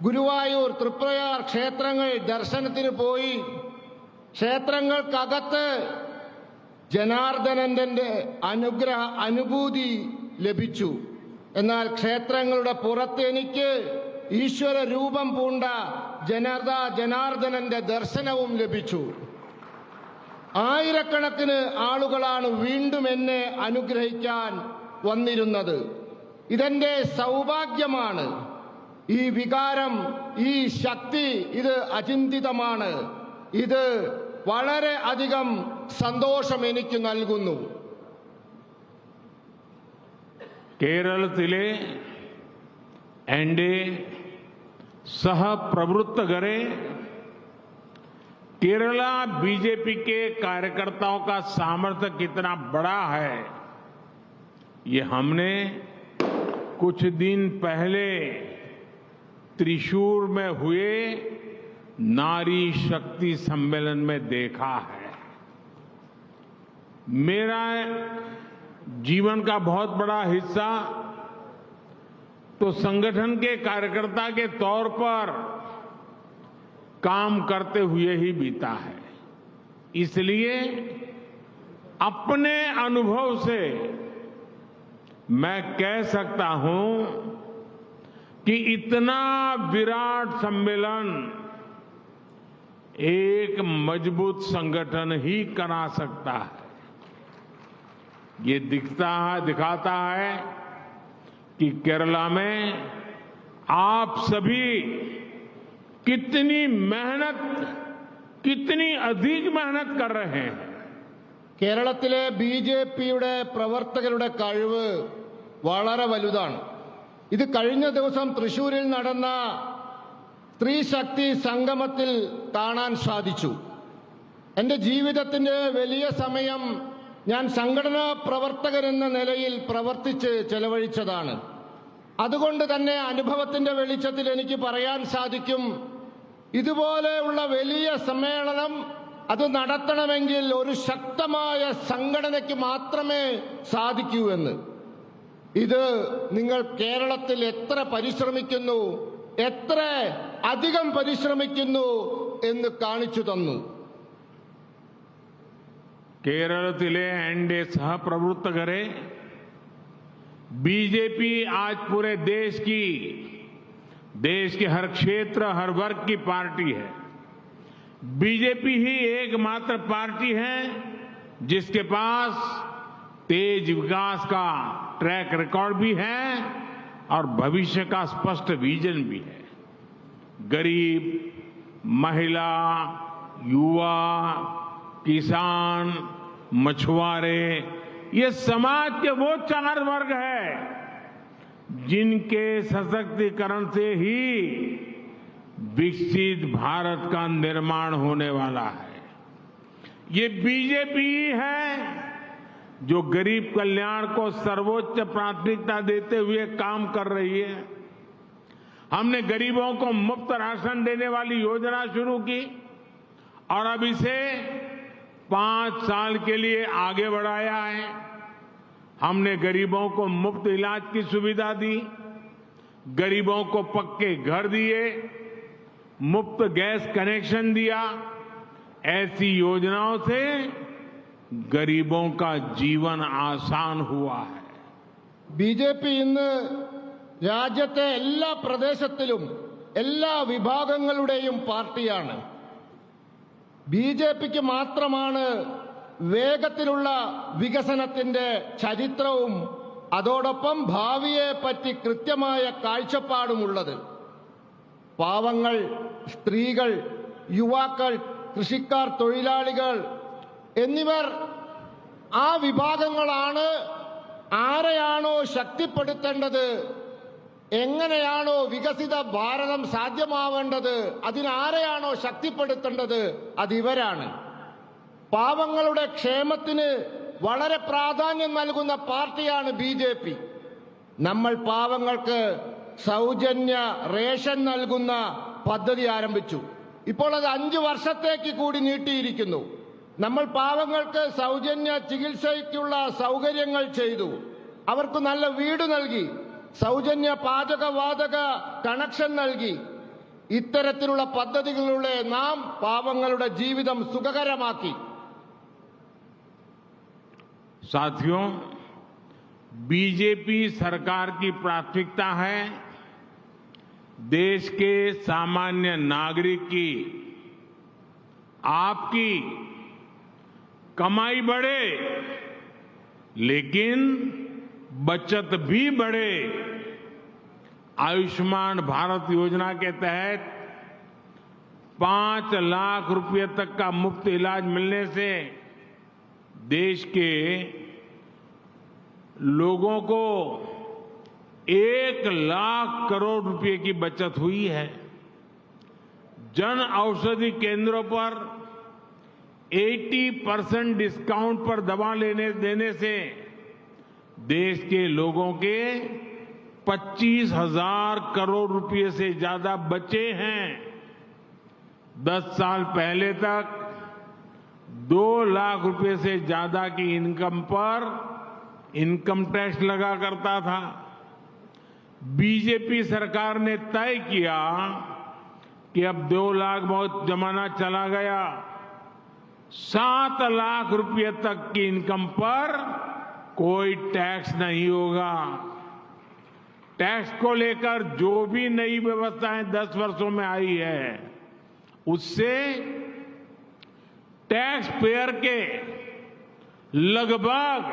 ഗുരുവായൂർ, തൃപ്രയാർ ക്ഷേത്രങ്ങൾ ദർശനത്തിന് പോയി. ക്ഷേത്രങ്ങൾക്കകത്ത് ജനാർദ്ദനന്റെ അനുഭൂതി ലഭിച്ചു. എന്നാൽ ക്ഷേത്രങ്ങളുടെ പുറത്ത് എനിക്ക് ഈശ്വര രൂപം പൂണ്ട ജനാർദ്ദനന്റെ ദർശനവും ലഭിച്ചു. ആയിരക്കണക്കിന് ആളുകളാണ് വീണ്ടും എന്നെ അനുഗ്രഹിക്കാൻ വന്നിരുന്നത്. ഇതെന്റെ സൗഭാഗ്യമാണ്. ഈ വികാരം, ഈ ശക്തി, ഇത് അചിന്തിതമാണ്. ഇത് വളരെ അധികം സന്തോഷം എനിക്ക് നൽകുന്നു. കേരളത്തിലെ എൻ്റെ सहप्रवृत्तगरे केरला बीजेपी के कार्यकर्ताओं का सामर्थ्य कितना बड़ा है, ये हमने कुछ दिन पहले त्रिशूर में हुए नारी शक्ति सम्मेलन में देखा है। मेरा जीवन का बहुत बड़ा हिस्सा तो संगठन के कार्यकर्ता के तौर पर काम करते हुए ही बीता है। इसलिए अपने अनुभव से मैं कह सकता हूं कि इतना विराट सम्मेलन एक मजबूत संगठन ही करा सकता है। ये दिखाता है कि केरला में आप सभी कितनी अधिक मेहनत कर रहे हैं। കേരളത്തിലെ ബിജെപിയുടെ പ്രവർത്തകരുടെ കഴിവ് വളരെ വലുതാണ്. ഇത് കഴിഞ്ഞ ദിവസം തൃശൂരിൽ നടന്ന സ്ത്രീ ശക്തി സംഗമത്തിൽ കാണാൻ സാധിച്ചു. എൻ്റെ ജീവിതത്തിന്റെ വലിയ സമയം ഞാൻ സംഘടനാ പ്രവർത്തകൻ എന്ന നിലയിൽ പ്രവർത്തിച്ച് ചെലവഴിച്ചതാണ്. അതുകൊണ്ട് തന്നെ അനുഭവത്തിന്റെ വെളിച്ചത്തിൽ എനിക്ക് പറയാൻ സാധിക്കും, ഇതുപോലെയുള്ള വലിയ സമ്മേളനം അത് നടത്തണമെങ്കിൽ ഒരു ശക്തമായ സംഘടനയ്ക്ക് മാത്രമേ സാധിക്കൂ എന്ന്. ഇത് നിങ്ങൾ കേരളത്തിൽ എത്ര പരിശ്രമിക്കുന്നു, എത്ര അധികം പരിശ്രമിക്കുന്നു എന്ന് കാണിച്ചു തന്നു. കേരളത്തിലെ എൻ്റെ सहप्रवृत्तगरे बीजेपी आज पूरे देश के हर क्षेत्र, हर वर्ग की पार्टी है। बीजेपी ही एकमात्र पार्टी है जिसके पास तेज विकास का ट्रैक रिकॉर्ड भी है और भविष्य का स्पष्ट विजन भी है। गरीब, महिला, युवा, किसान, मछुआरे, ये समाज के वो चार वर्ग है जिनके सशक्तिकरण से ही विकसित भारत का निर्माण होने वाला है। ये बीजेपी है जो गरीब कल्याण को सर्वोच्च प्राथमिकता देते हुए काम कर रही है। हमने गरीबों को मुफ्त राशन देने वाली योजना शुरू की और अब इसे 5 साल के लिए आगे बढ़ाया है। हमने गरीबों को मुफ्त इलाज की सुविधा दी, गरीबों को पक्के घर दिए, मुफ्त गैस कनेक्शन दिया। ऐसी योजनाओं से गरीबों का जीवन आसान हुआ है। ബിജെപി ഇന്ന് രാജ്യത്തെ എല്ലാ പ്രദേശത്തിലും എല്ലാ വിഭാഗങ്ങളുടെയും പാർട്ടിയാണ്. BJPക്ക് മാത്രമാണ് വേഗത്തിലുള്ള വികസനത്തിന്റെ ചരിത്രവും അതോടൊപ്പം ഭാവിയെപ്പറ്റി കൃത്യമായ കാഴ്ചപ്പാടുമുള്ളത്. പാവങ്ങൾ, സ്ത്രീകൾ, യുവാക്കൾ, കൃഷിക്കാർ, തൊഴിലാളികൾ എന്നിവർ ആ വിഭാഗങ്ങളാണ്. ആരെയാണോ ശക്തിപ്പെടുത്തേണ്ടത്, എങ്ങനെയാണോ വികസിത ഭാരതം സാധ്യമാവേണ്ടത്, അതിനാരെയാണോ ശക്തിപ്പെടുത്തേണ്ടത്, അതിവരാണ്. പാവങ്ങളുടെ ക്ഷേമത്തിന് വളരെ പ്രാധാന്യം നൽകുന്ന പാർട്ടിയാണ് BJP. നമ്മൾ പാവങ്ങൾക്ക് സൗജന്യ റേഷൻ നൽകുന്ന പദ്ധതി ആരംഭിച്ചു. ഇപ്പോൾ അത് 5 വർഷത്തേക്ക് കൂടി നീട്ടിയിരിക്കുന്നു. നമ്മൾ പാവങ്ങൾക്ക് സൗജന്യ ചികിത്സയ്ക്കുള്ള സൗകര്യങ്ങൾ ചെയ്തു. അവർക്ക് നല്ല വീട് നൽകി, സൗജന്യ പാചകവാതക കണക്ഷൻ നൽകി. ഇത്തരത്തിലുള്ള പദ്ധതികളിലൂടെ നാം പാവങ്ങളുടെ ജീവിതം സുഖകരമാക്കി. साथियों, BJP सरकार की प्राथमिकता है देश के सामान्य नागरिक की, आपकी कमाई बढ़े लेकिन बचत भी बढ़े। आयुष्मान भारत योजना के तहत 5 लाख रुपए तक का मुफ्त इलाज मिलने से देश के लोगों को 1 लाख करोड़ रुपए की बचत हुई है। जन औषधि केंद्रों पर 80% डिस्काउंट पर दवा देने से देश के लोगों के 25,000 करोड़ रुपए से ज्यादा बचे हैं। 10 साल पहले तक 2 लाख रुपए से ज्यादा की इनकम पर इनकम टैक्स लगा करता था। BJP सरकार ने तय किया कि अब 2 लाख बहुत जमाना चला गया, 7 लाख रुपए तक की इनकम पर कोई टैक्स नहीं होगा। टैक्स को लेकर जो भी नई व्यवस्थाएं 10 वर्षों में आई है, उससे टैक्स पेयर के लगभग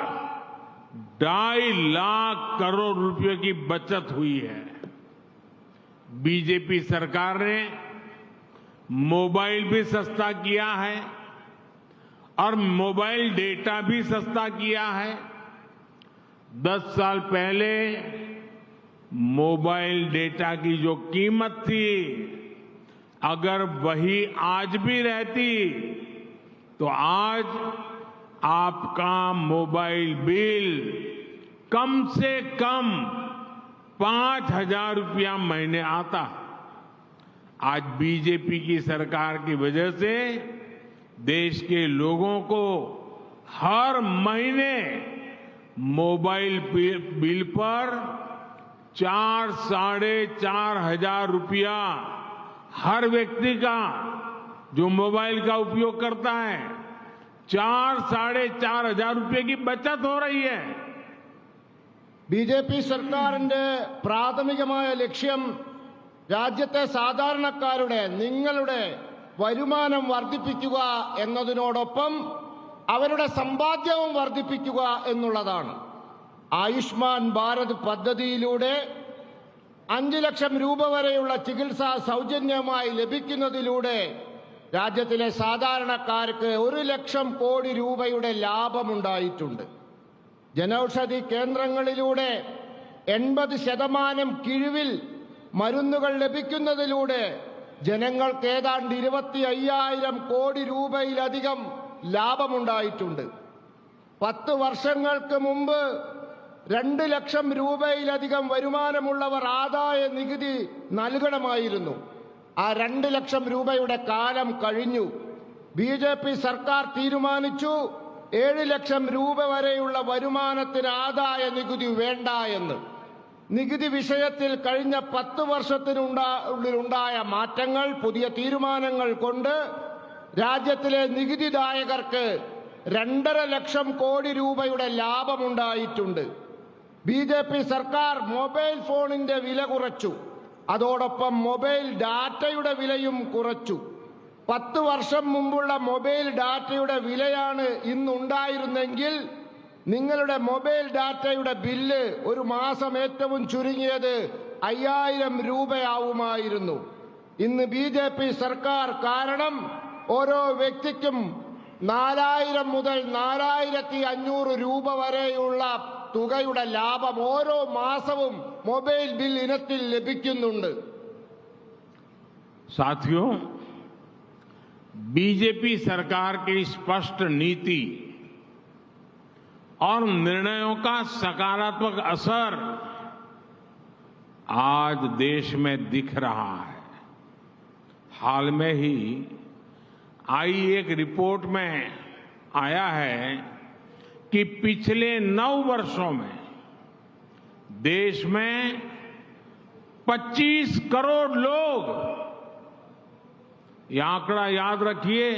2.5 लाख करोड़ रुपए की बचत हुई है। BJP सरकार ने मोबाइल भी सस्ता किया है और मोबाइल डेटा भी सस्ता किया है। 10 साल पहले मोबाइल डेटा की जो कीमत थी, अगर वही आज भी रहती तो आज आपका मोबाइल बिल कम से कम 5,000 रुपया महीने आता। आज BJP की सरकार की वजह से देश के लोगों को हर महीने मोबाइल बिल पर 4,500 रुपया हर व्यक्ति का जो मोबाइल का उपयोग करता है 4,500 रुपये की बचत हो रही है। BJP സർക്കാരിന്റെ പ്രാഥമികമായ ലക്ഷ്യം രാജ്യത്തെ സാധാരണക്കാരുടെ, നിങ്ങളുടെ വരുമാനം വർദ്ധിപ്പിക്കുക എന്നതിനോടൊപ്പം അവരുടെ സമ്പാദ്യവും വർദ്ധിപ്പിക്കുക എന്നുള്ളതാണ്. ആയുഷ്മാൻ ഭാരത് പദ്ധതിയിലൂടെ 5 ലക്ഷം രൂപ വരെയുള്ള ചികിത്സ സൗജന്യമായി ലഭിക്കുന്നതിലൂടെ രാജ്യത്തിലെ സാധാരണക്കാർക്ക് 1 ലക്ഷം കോടി രൂപയുടെ ലാഭമുണ്ടായിട്ടുണ്ട്. ജനൌഷധി കേന്ദ്രങ്ങളിലൂടെ 80% കിഴിവിൽ മരുന്നുകൾ ലഭിക്കുന്നതിലൂടെ ജനങ്ങൾക്ക് ഏതാണ്ട് 25,000 കോടി രൂപയിലധികം ലാഭമുണ്ടായിട്ടുണ്ട്. 10 വർഷങ്ങൾക്ക് മുമ്പ് 2 ലക്ഷം രൂപയിലധികം വരുമാനമുള്ളവർ ആദായ നികുതി നൽകണമായിരുന്നു. ആ 2 ലക്ഷം രൂപയുടെ കാലം കഴിഞ്ഞു. BJP സർക്കാർ തീരുമാനിച്ചു 7 ലക്ഷം രൂപ വരെയുള്ള വരുമാനത്തിന് ആദായ നികുതി വേണ്ട എന്ന്. നികുതി വിഷയത്തിൽ കഴിഞ്ഞ 10 വർഷത്തിനുള്ളിലുണ്ടായ മാറ്റങ്ങൾ, പുതിയ തീരുമാനങ്ങൾ കൊണ്ട് രാജ്യത്തിലെ നികുതിദായകർക്ക് 2.5 ലക്ഷം കോടി രൂപയുടെ ലാഭമുണ്ടായിട്ടുണ്ട്. BJP സർക്കാർ മൊബൈൽ ഫോണിന്റെ വില കുറച്ചു. അതോടൊപ്പം മൊബൈൽ ഡാറ്റയുടെ വിലയും കുറച്ചു. 10 വർഷം മുമ്പുള്ള മൊബൈൽ ഡാറ്റയുടെ വിലയാണ് ഇന്നുണ്ടായിരുന്നെങ്കിൽ നിങ്ങളുടെ മൊബൈൽ ഡാറ്റയുടെ ബില്ല് ഒരു മാസം ഏറ്റവും ചുരുങ്ങിയത് 5000 രൂപയാവുമായിരുന്നു. ഇന്ന് BJP സർക്കാർ കാരണം ഓരോ വ്യക്തിക്കും 4000 മുതൽ 4500 രൂപ വരെയുള്ള തുകയുടെ ലാഭം ഓരോ മാസവും മൊബൈൽ ബിൽ ഇനത്തിൽ ലഭിക്കുന്നുണ്ട്. साथियों, बीजेपी सरकार की स्पष्ट नीति और निर्णयों का सकारात्मक असर आज देश में दिख रहा है. हाल में ही आई एक रिपोर्ट में आया है कि पिछले 9 वर्षों में देश में 25 करोड़ लोग, यह आंकड़ा याद रखिए,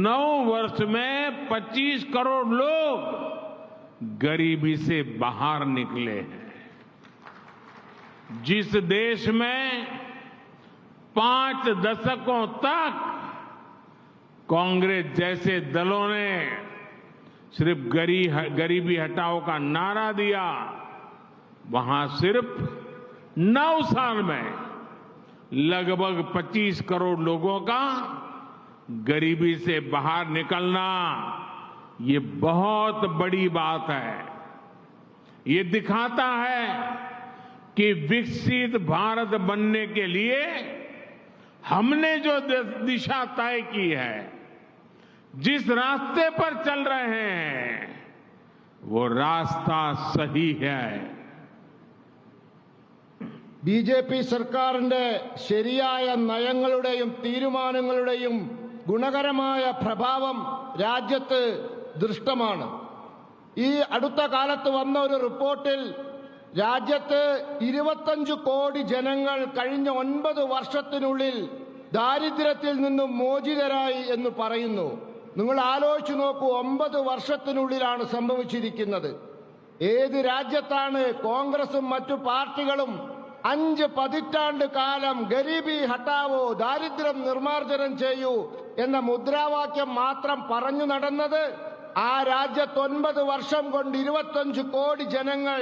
9 वर्ष में 25 करोड़ लोग गरीबी से बाहर निकले हैं. जिस देश में 5 दशकों तक कांग्रेस जैसे दलों ने सिर्फ गरीबी हटाओ का नारा दिया, वहां सिर्फ 9 साल में लगभग 25 करोड़ लोगों का गरीबी से बाहर निकलना, ये बहुत बड़ी बात है. ये दिखाता है कि विकसित भारत बनने के लिए हमने जो दिशा तय की है, जिस रास्ते पर चल रहे हैं, वो रास्ता सही है. BJP സർക്കാരിന്റെ ശരിയായ നയങ്ങളുടെയും തീരുമാനങ്ങളുടെയും ഗുണകരമായ പ്രഭാവം രാജ്യത്ത് ദൃഷ്ടമാണ്. ഈ അടുത്ത കാലത്ത് വന്ന ഒരു റിപ്പോർട്ടിൽ രാജ്യത്ത് 25 കോടി ജനങ്ങൾ കഴിഞ്ഞ 9 വർഷത്തിനുള്ളിൽ ദാരിദ്ര്യത്തിൽ നിന്നും മോചിതരായി എന്ന് പറയുന്നു. നിങ്ങൾ ആലോചിച്ചു നോക്കൂ, 9 വർഷത്തിനുള്ളിലാണ് സംഭവിച്ചിരിക്കുന്നത്. ഏത് രാജ്യത്താണ് കോൺഗ്രസും മറ്റു പാർട്ടികളും 5 പതിറ്റാണ്ട് കാലം ഗരീബി ഹട്ടാവോ, ദാരിദ്ര്യം നിർമ്മാർജ്ജനം ചെയ്യൂ എന്ന മുദ്രാവാക്യം മാത്രം പറഞ്ഞു നടന്നത്? ആ രാജ്യത്ത് 9 വർഷം കൊണ്ട് 25 കോടി ജനങ്ങൾ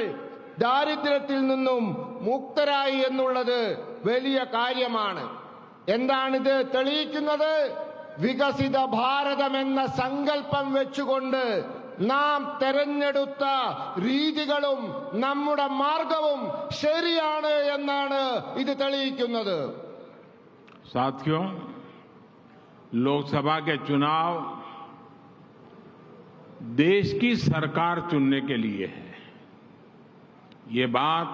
ദാരിദ്ര്യത്തിൽ നിന്നും മുക്തരായി എന്നുള്ളത് വലിയ കാര്യമാണ്. എന്താണിത് തെളിയിക്കുന്നത്? വികസിത ഭാരതം എന്ന സങ്കല്പം വെച്ചുകൊണ്ട് നാം തെരഞ്ഞെടുത്ത രീതികളും നമ്മുടെ മാർഗവും ശരിയാണ് എന്നാണ് ഇത് തെളിയിക്കുന്നത്. साथियों, लोकसभा के चुनाव देश की सरकार चुनने के लिए है. ये बात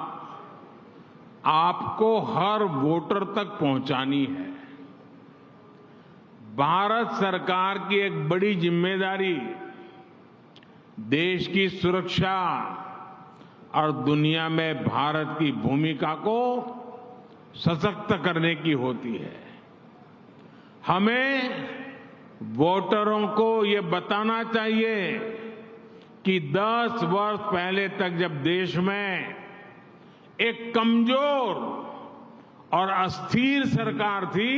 आपको हर वोटर तक पहुंचानी है. भारत सरकार की एक बड़ी जिम्मेदारी देश की सुरक्षा और दुनिया में भारत की भूमिका को सशक्त करने की होती है. हमें वोटरों को ये बताना चाहिए कि 10 वर्ष पहले तक जब देश में एक कमजोर और अस्थिर सरकार थी,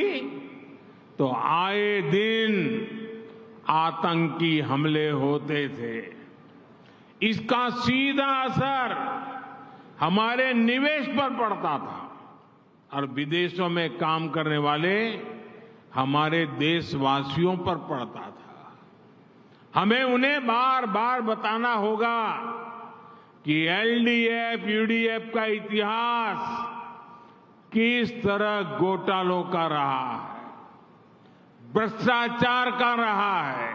तो आए दिन आतंकी हमले होते थे. इसका सीधा असर हमारे निवेश पर पड़ता था और विदेशों में काम करने वाले हमारे देशवासियों पर पड़ता था. हमें उन्हें बार बार बताना होगा कि LDF, UDF का इतिहास किस तरह घोटालों का रहा है, भ्रष्टाचार का रहा है.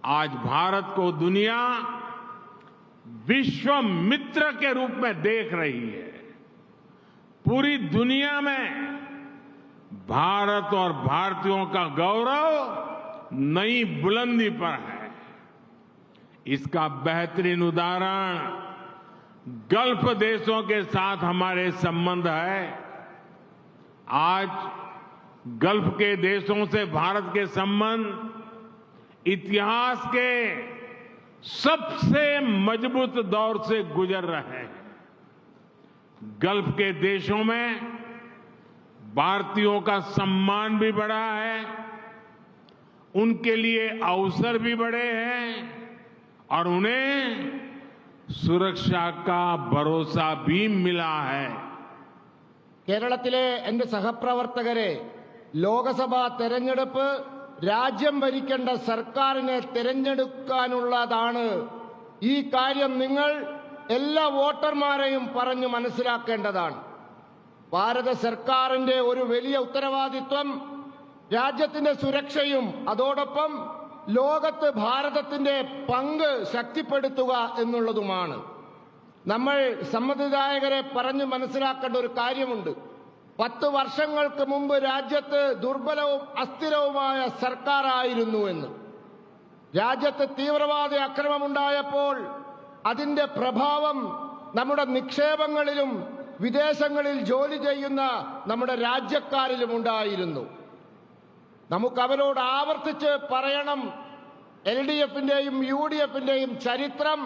आज भारत को दुनिया विश्व मित्र के रूप में देख रही है. पूरी दुनिया में भारत और भारतीयों का गौरव नई बुलंदी पर है. इसका बेहतरीन उदाहरण गल्फ देशों के साथ हमारे संबंध है. आज गल्फ के देशों से भारत के संबंध इतिहास के सबसे मजबूत दौर से गुजर रहे हैं. गल्फ के देशों में भारतीयों का सम्मान भी बढ़ा है, उनके लिए अवसर भी बढ़े हैं और उन्हें सुरक्षा का भरोसा भी मिला है। കേരളത്തിലെ എൻ്റെ സഹപ്രവർത്തകരെ, ലോക്സഭാ തെരഞ്ഞെടുപ്പ് രാജ്യം ഭരിക്കേണ്ട സർക്കാരിനെ തിരഞ്ഞെടുക്കാനുള്ളതാണ്. ഈ കാര്യം നിങ്ങൾ എല്ലാ വോട്ടർമാരെയും പറഞ്ഞു മനസ്സിലാക്കേണ്ടതാണ്. ഭാരത സർക്കാരിന്റെ ഒരു വലിയ ഉത്തരവാദിത്വം രാജ്യത്തിന്റെ സുരക്ഷയും അതോടൊപ്പം ലോകത്ത് ഭാരതത്തിന്റെ പങ്ക് ശക്തിപ്പെടുത്തുക എന്നുള്ളതുമാണ്. നമ്മൾ സമ്മതിദായകരെ പറഞ്ഞു മനസ്സിലാക്കേണ്ട ഒരു കാര്യമുണ്ട്. 10 വർഷങ്ങൾക്ക് മുമ്പ് രാജ്യത്ത് ദുർബലവും അസ്ഥിരവുമായ സർക്കാരായിരുന്നു എന്ന്. രാജ്യത്ത് തീവ്രവാദ ആക്രമണമുണ്ടായപ്പോൾ അതിന്റെ പ്രഭാവം നമ്മുടെ നിക്ഷേപങ്ങളിലും വിദേശങ്ങളിൽ ജോലി ചെയ്യുന്ന നമ്മുടെ രാജ്യക്കാരിലും ഉണ്ടായിരുന്നു. നമുക്ക് അവരോട് ആവർത്തിച്ച് പറയണം, LDFന്റെയും UDFന്റെയും ചരിത്രം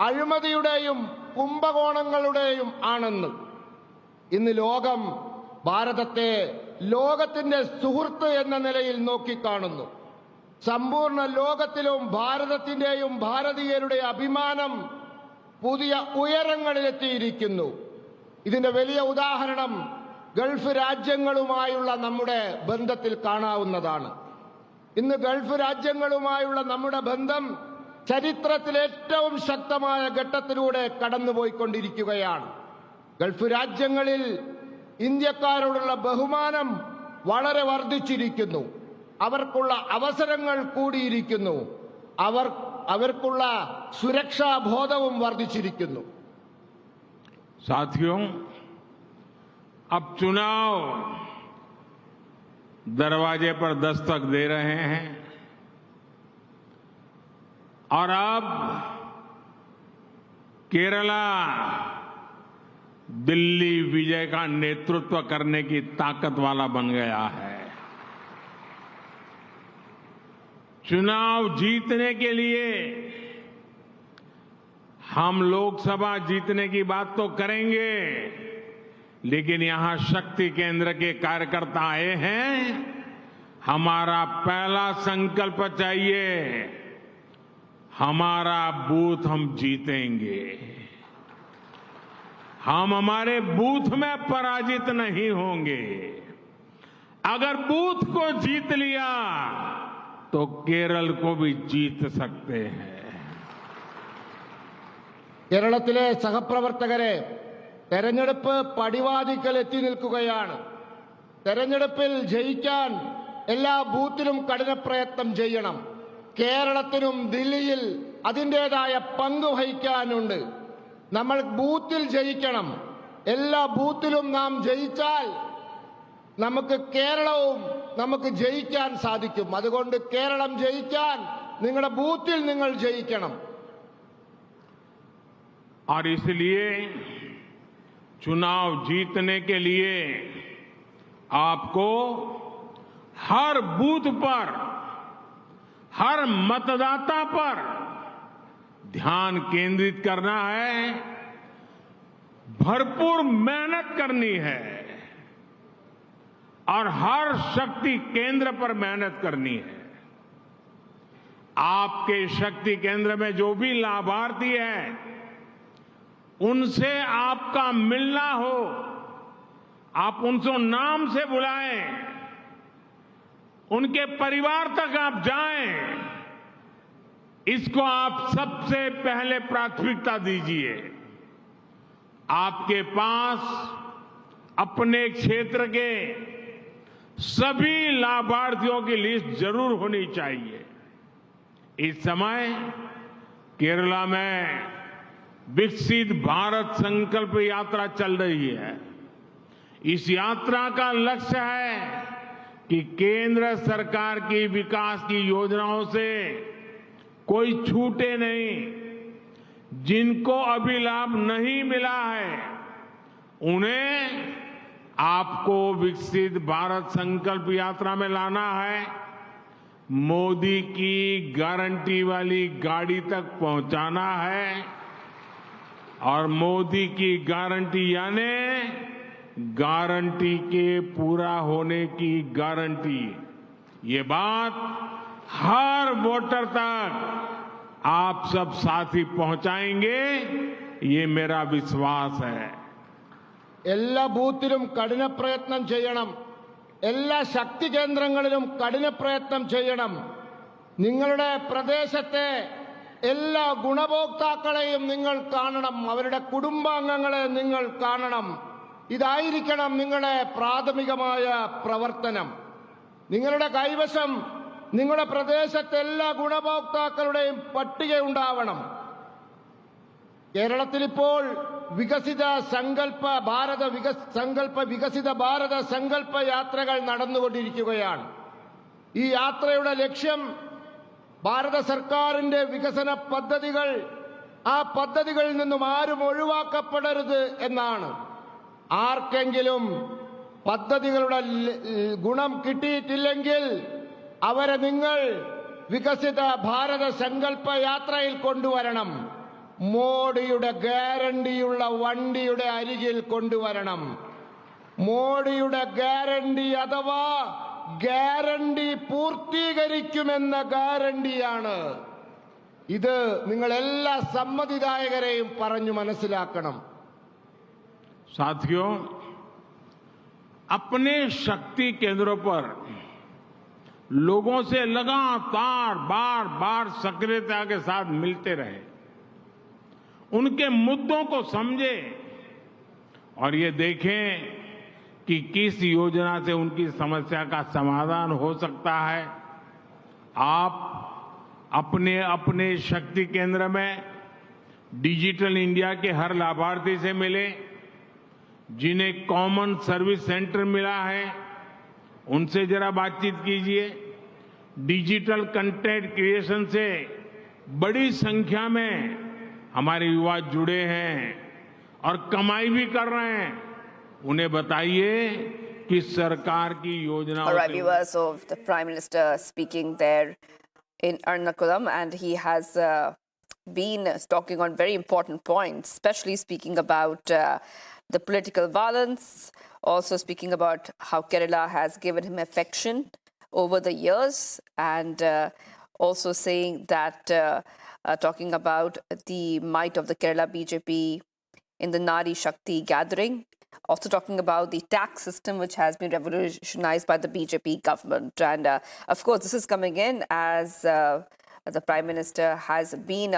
അഴിമതിയുടെയും കുംഭകോണങ്ങളുടെയും ആണെന്ന്. ഇന്ന് ലോകം ഭാരതത്തെ ലോകത്തിന്റെ സുഹൃത്ത് എന്ന നിലയിൽ നോക്കിക്കാണുന്നു. സമ്പൂർണ്ണ ലോകത്തിലും ഭാരതത്തിന്റെയും ഭാരതീയരുടെ അഭിമാനം പുതിയ ഉയരങ്ങളിലെത്തിയിരിക്കുന്നു. ഇതിന്റെ വലിയ ഉദാഹരണം ഗൾഫ് രാജ്യങ്ങളുമായുള്ള നമ്മുടെ ബന്ധത്തിൽ കാണാവുന്നതാണ്. ഇന്ന് ഗൾഫ് രാജ്യങ്ങളുമായുള്ള നമ്മുടെ ബന്ധം ചരിത്രത്തിലെ ഏറ്റവും ശക്തമായ ഘട്ടത്തിലൂടെ കടന്നുപോയിക്കൊണ്ടിരിക്കുകയാണ്. ഗൾഫ് രാജ്യങ്ങളിൽ ഇന്ത്യക്കാരോടുള്ള ബഹുമാനം വളരെ വർദ്ധിച്ചിരിക്കുന്നു. അവർക്കുള്ള അവസരങ്ങൾ കൂടിയിരിക്കുന്നു. അവർക്കുള്ള സുരക്ഷാ ബോധവും വർദ്ധിച്ചിരിക്കുന്നു. साथियों, अब चुनाव दरवाजे पर दस्तक दे रहे हैं और अब केरला दिल्ली विजय का नेतृत्व करने की ताकत वाला बन गया है। चुनाव जीतने के लिए हम लोकसभा जीतने की बात तो करेंगे, लेकिन यहां शक्ति केंद्र के कार्यकर्ता आए हैं। हमारा पहला संकल्प चाहिए, हमारा बूथ हम जीतेंगे। हम हमारे बूथ में पराजित नहीं होंगे। अगर बूथ को जीत लिया तो केरल को भी जीत सकते हैं। കേരളത്തിലെ സഹപ്രവർത്തകരെ, തെരഞ്ഞെടുപ്പ് പടിവാതിക്കൽ എത്തി നിൽക്കുകയാണ്. തെരഞ്ഞെടുപ്പിൽ ജയിക്കാൻ എല്ലാ ബൂത്തിലും കഠിന പ്രയത്നം ചെയ്യണം. കേരളത്തിനും ദില്ലിയിൽ അതിൻ്റെതായ പങ്ക് വഹിക്കാനുണ്ട്. നമ്മൾ ബൂത്തിൽ ജയിക്കണം. എല്ലാ ബൂത്തിലും നാം ജയിച്ചാൽ നമുക്ക് കേരളവും നമുക്ക് ജയിക്കാൻ സാധിക്കും. അതുകൊണ്ട് കേരളം ജയിക്കാൻ നിങ്ങളുടെ ബൂത്തിൽ നിങ്ങൾ ജയിക്കണം. और इसलिए चुनाव जीतने के लिए आपको हर बूथ पर, हर मतदाता पर ध्यान केंद्रित करना है, भरपूर मेहनत करनी है और हर शक्ति केंद्र पर मेहनत करनी है। आपके शक्ति केंद्र में जो भी लाभार्थी है उनसे आपका मिलना हो, आप उनसे नाम से बुलाएं, उनके परिवार तक आप जाएं, इसको आप सबसे पहले प्राथमिकता दीजिए। आपके पास अपने क्षेत्र के सभी लाभार्थियों की लिस्ट जरूर होनी चाहिए। इस समय केरला में विकसित भारत संकल्प यात्रा चल रही है। इस यात्रा का लक्ष्य है कि केंद्र सरकार की विकास की योजनाओं से कोई छूटे नहीं। जिनको अभी लाभ नहीं मिला है उन्हें आपको विकसित भारत संकल्प यात्रा में लाना है। मोदी की गारंटी वाली गाड़ी तक पहुंचाना है और मोदी की गारंटी यानी गारंटी के पूरा होने की गारंटी। ये बात हर वोटर तक आप सब साथी पहुंचाएंगे, ये मेरा विश्वास है। എല്ലാ ബൂത്തിലും കഠിന പ്രയത്നം ചെയ്യണം. എല്ലാ ശക്തി കേന്ദ്രങ്ങളിലും കഠിന പ്രയത്നം ചെയ്യണം. നിങ്ങളുടെ പ്രദേശത്തെ എല്ലാ ഗുണഭോക്താക്കളെയും നിങ്ങൾ കാണണം. അവരുടെ കുടുംബാംഗങ്ങളെ നിങ്ങൾ കാണണം. ഇതായിരിക്കണം നിങ്ങളുടെ പ്രാഥമികമായ പ്രവർത്തനം. നിങ്ങളുടെ കൈവശം നിങ്ങളുടെ പ്രദേശത്തെ എല്ലാ ഗുണഭോക്താക്കളുടെയും പട്ടിക ഉണ്ടാവണം. കേരളത്തിൽ ഇപ്പോൾ വികസിത സങ്കല്പ വികസിത സങ്കല്പ യാത്രകൾ നടന്നുകൊണ്ടിരിക്കുകയാണ്. ഈ യാത്രയുടെ ലക്ഷ്യം ഭാരത സർക്കാരിന്റെ വികസന പദ്ധതികൾ, ആ പദ്ധതികളിൽ നിന്നും ആരും ഒഴിവാക്കപ്പെടരുത് എന്നാണ്. ആർക്കെങ്കിലും പദ്ധതികളുടെ ഗുണം കിട്ടിയിട്ടില്ലെങ്കിൽ അവരെ നിങ്ങൾ വികസിത ഭാരത സങ്കല്പ യാത്രയിൽ കൊണ്ടുവരണം. മോഡിയുടെ ഗ്യാരണ്ടിയുള്ള വണ്ടിയുടെ അരികിൽ കൊണ്ടുവരണം. മോഡിയുടെ ഗ്യാരണ്ടി അഥവാ ഗ്യാരണ്ടി പൂർത്തീകരിക്കുമെന്ന ഗ്യാരണ്ടിയാണ് ഇത്. നിങ്ങൾ എല്ലാ സമ്മതിദായകരെയും പറഞ്ഞു മനസ്സിലാക്കണം. साथियों, अपने शक्ति केंद्रों पर लोगों से लगातार बार बार सक्रियता के साथ मिलते रहे, उनके मुद्दों को समझे और ये देखें कि किस योजना से उनकी समस्या का समाधान हो सकता है। आप अपने अपने शक्ति केंद्र में डिजिटल इंडिया के हर लाभार्थी से मिले, जिन्हें कॉमन सर्विस सेंटर मिला है उनसे जरा बातचीत कीजिए। डिजिटल कंटेंट क्रिएशन से बड़ी संख्या में हमारे युवा जुड़े हैं और कमाई भी कर रहे हैं। उन्हें बताइए कि सरकार की योजनाओं All right, viewers, of the Prime Minister speaking there in Ernakulam, and he has been talking on very important points, especially speaking about the political violence, also speaking about how Kerala has given him affection over the years, and also saying that, talking about the might of the Kerala BJP in the Nari Shakti gathering, also talking about the tax system which has been revolutionized by the BJP government. And of course, this is coming in as the Prime Minister has been,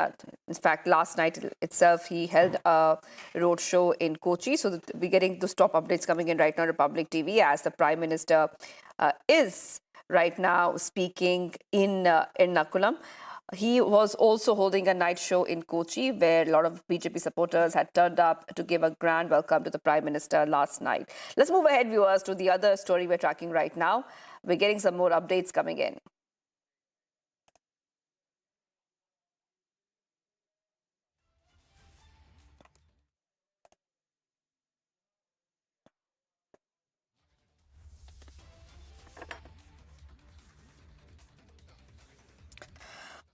in fact, last night itself, he held a road show in Kochi. So we're getting those top updates coming in right now on Republic TV, as the Prime Minister is right now speaking in Ernakulam. He was also holding a night show in Kochi, where a lot of BJP supporters had turned up to give a grand welcome to the Prime Minister last night. Let's move ahead, viewers, to the other story we're tracking right now. We're getting some more updates coming in.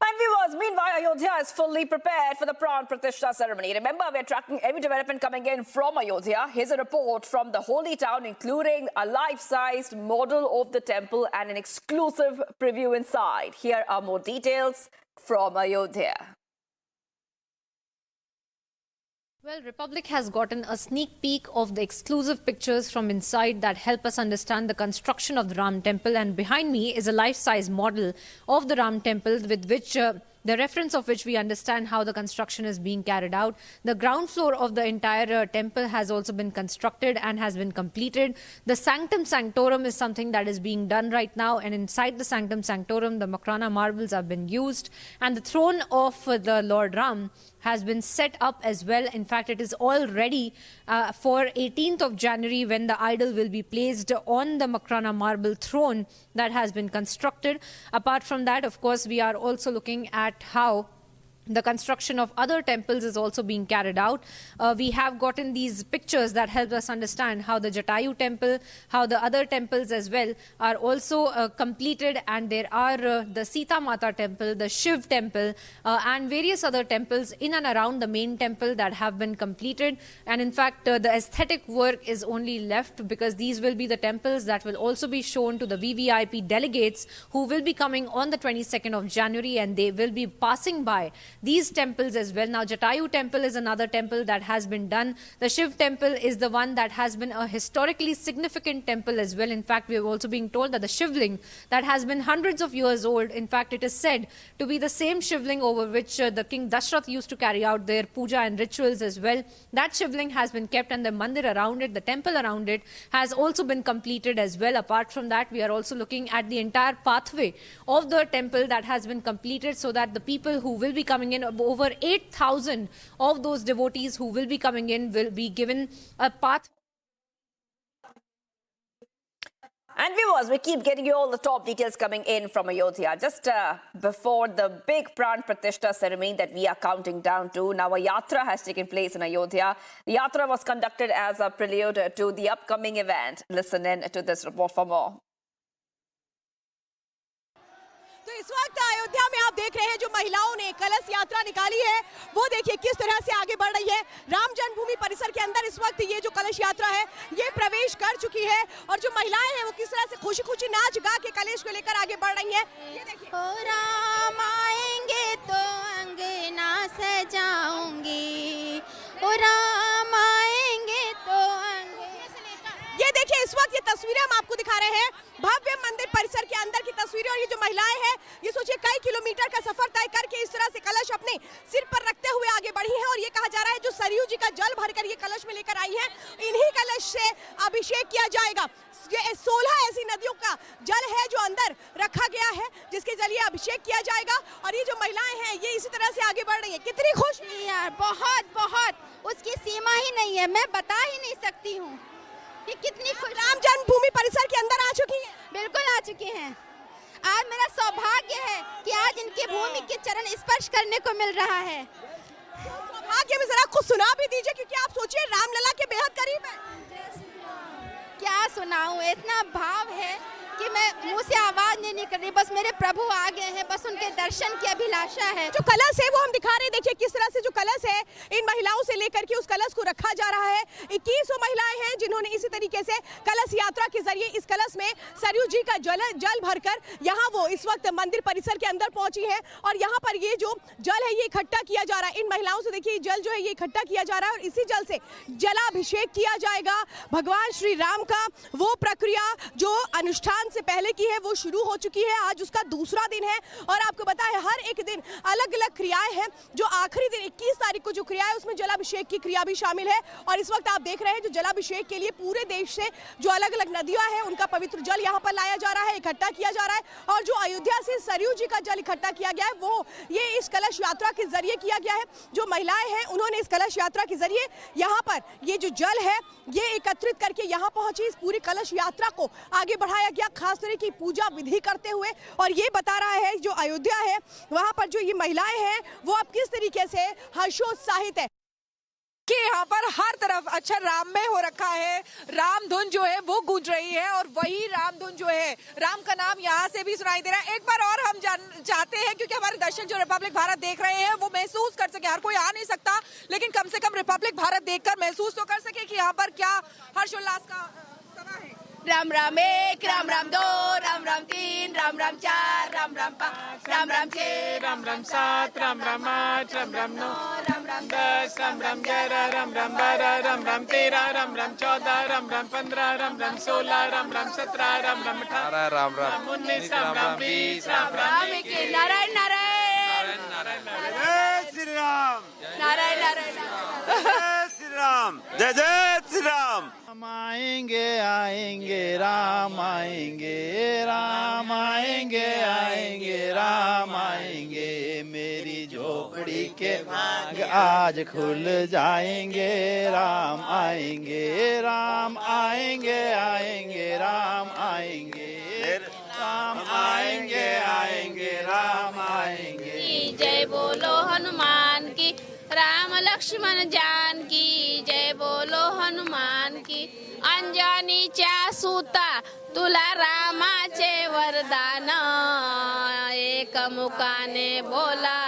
And viewers, meanwhile, Ayodhya is fully prepared for the Pran Pratishtha ceremony. Remember, we're tracking every development coming in from Ayodhya. Here's a report from the holy town, including a life-sized model of the temple and an exclusive preview inside. Here are more details from Ayodhya. Well, Republic has gotten a sneak peek of the exclusive pictures from inside that help us understand the construction of the Ram Temple. And behind me is a life-size model of the Ram Temple, with which the reference of which we understand how the construction is being carried out. The ground floor of the entire temple has also been constructed and has been completed. The Sanctum Sanctorum is something that is being done right now, and inside the Sanctum Sanctorum, the Makrana marbles have been used, and the throne of the Lord Ram has been set up as well. In fact, it is all ready for 18th of January, when the idol will be placed on the Makrana marble throne that has been constructed. Apart from that, of course, we are also looking at how the construction of other temples is also being carried out. We have gotten these pictures that help us understand how the Jatayu temple, how the other temples as well are also completed, and there are the Sita Mata temple, the Shiv temple, and various other temples in and around the main temple that have been completed. And in fact, the aesthetic work is only left, because these will be the temples that will also be shown to the VVIP delegates who will be coming on the 22nd of January, and they will be passing by these temples as well. Now, Jatayu temple is another temple that has been done. The Shiv temple is the one that has been a historically significant temple as well. In fact, we have also been told that the Shivling that has been hundreds of years old, in fact, it is said to be the same Shivling over which the King Dashrath used to carry out their puja and rituals as well. That Shivling has been kept, and the mandir around it, the temple around it, has also been completed as well. Apart from that, we are also looking at the entire pathway of the temple that has been completed, so that the people who will be coming in, over 8,000 of those devotees who will be coming in, will be given a path. And viewers, we keep getting you all the top details coming in from Ayodhya. Just before the big Pran Pratishtha ceremony that we are counting down to, now a yatra has taken place in Ayodhya. The yatra was conducted as a prelude to the upcoming event. Listen in to this report for more. तो इस वक्त अयोध्या में आप देख रहे हैं जो महिलाओं ने कलश यात्रा निकाली है, वो देखिए किस तरह से आगे बढ़ रही है। राम जन्मभूमि परिसर के अंदर इस वक्त ये जो कलश यात्रा है ये प्रवेश कर चुकी है, और जो महिलाएं हैं वो किस तरह से खुशी खुशी नाच गा के कलश को लेकर आगे बढ़ रही हैं, ये देखिए। ओ राम आएंगे तो अंगना सजाऊंगी, ओ राम आएंगे तो ये देखिए इस वक्त ये तस्वीरें हम आपको दिखा रहे हैं भव्य मंदिर परिसर के अंदर की तस्वीरें, और ये जो महिलाएं हैं ये सोचिए कई किलोमीटर का सफर तय करके इस तरह से कलश अपने सिर पर रखते हुए आगे बढ़ी है। और ये कहा जा रहा है जो सरयू जी का जल भरकर ये कलश में लेकर आई है, इन्हीं कलश से अभिषेक किया जाएगा। ये 16 ऐसी नदियों का जल है जो अंदर रखा गया है, जिसके जरिए अभिषेक किया जाएगा। और ये जो महिलाएं हैं ये इसी तरह से आगे बढ़ रही है। कितनी खुश यार, बहुत बहुत, उसकी सीमा ही नहीं है, मैं बता ही नहीं सकती हूँ कि कितनी खुश। राम जन्मभूमि परिसर के अंदर आ चुकी हैं? बिल्कुल आ चुके हैं। आज मेरा सौभाग्य है कि आज इनके भूमि के चरण स्पर्श करने को मिल रहा है। सौभाग्य में जरा कुछ सुना भी दीजिए, क्योंकि आप सोचिए रामलला के बेहद करीब है। क्या सुनाऊं, इतना भाव है कि मैं मुंह से आवाज नहीं निकल रही। बस मेरे प्रभु आ गए हैं, बस उनके दर्शन की अभिलाषा है। जो कलश है वो हम दिखा रहे हैं, देखिए किस तरह से जो कलश है इन महिलाओं से लेकर के उस कलश को रखा जा रहा है। 21 महिलाएं हैं जिन्होंने इसी तरीके से कलश यात्रा के जरिए इस कलश में सरयू जी का जल भरकर यहाँ वो इस वक्त मंदिर परिसर के अंदर पहुंची है, और यहाँ पर ये जो जल है ये इकट्ठा किया जा रहा है। इन महिलाओं से देखिए जल जो है ये इकट्ठा किया जा रहा है, और इसी जल से जलाभिषेक किया जाएगा भगवान श्री राम का। वो प्रक्रिया जो अनुष्ठान से पहले की है वो शुरू हो चुकी है। आज उसका दूसरा दिन है, और आपको पता है हर एक दिन अलग अलग क्रियाएं हैं। जो आखिरी दिन 21 तारीख को जो क्रिया है उसमें जलाभिषेक की क्रिया भी शामिल है। और इस वक्त आप देख रहे हैं जो जलाभिषेक के लिए पूरे देश से जो अलग अलग नदियां हैं उनका पवित्र जल यहाँ पर लाया जा रहा है, इकट्ठा किया जा रहा है। और जो अयोध्या से सरयू जी का जल इकट्ठा किया गया है वो ये इस कलश यात्रा के जरिए किया गया है। जो महिलाएं हैं उन्होंने इस कलश यात्रा के जरिए यहाँ पर ये जो जल है ये एकत्रित करके यहाँ पहुंची। इस पूरी कलश यात्रा को आगे बढ़ाया गया खास तरह की पूजा विधि करते हुए, और ये बता रहा है जो अयोध्या है वहां पर जो ये महिलाएं हैं वो अब किस तरीके से हर्षोत्साहित है कि यहाँ पर हर तरफ अक्षर राम में हो रखा है। राम धुन जो है वो गूंज रही है, और वही राम धुन जो है राम का नाम यहाँ से भी सुनाई दे रहा है। एक बार और हम चाहते हैं, क्योंकि हमारे दर्शक जो रिपब्लिक भारत देख रहे हैं वो महसूस कर सके, हर कोई आ नहीं सकता लेकिन कम से कम रिपब्लिक भारत देखकर महसूस तो कर सके कि यहाँ पर क्या हर्षोल्लास का समा है। राम राम एक, राम राम दो, राम राम तीन, राम राम चार, राम राम पाँच, राम राम छह, राम राम 7, राम राम 8, राम राम 9, राम राम 10, राम राम 11, राम राम 12, राम राम 13, राम राम 14, राम राम 15, राम राम 16, राम राम 17, राम राम 18, राम राम 19, राम राम 20, राम राम नारायण नारायण जय श्री राम, नारायण नारायण जय श्री राम, जय जय श्री राम। राम आएंगे आएंगे राम आएंगे, राम आएंगे आएंगे राम आएंगे, मेरी झोपड़ी के भाग आज खुल जाएंगे। राम आएंगे, राम आएंगे आएंगे राम आएंगे, राम आएंगे आएंगे राम आएंगे। जय बोलो हनुमान लक्ष्मण जान की जय बोलो हनुमान की अंजनीच्या सूता तुला रामाचे वरदान एक मुखाने बोला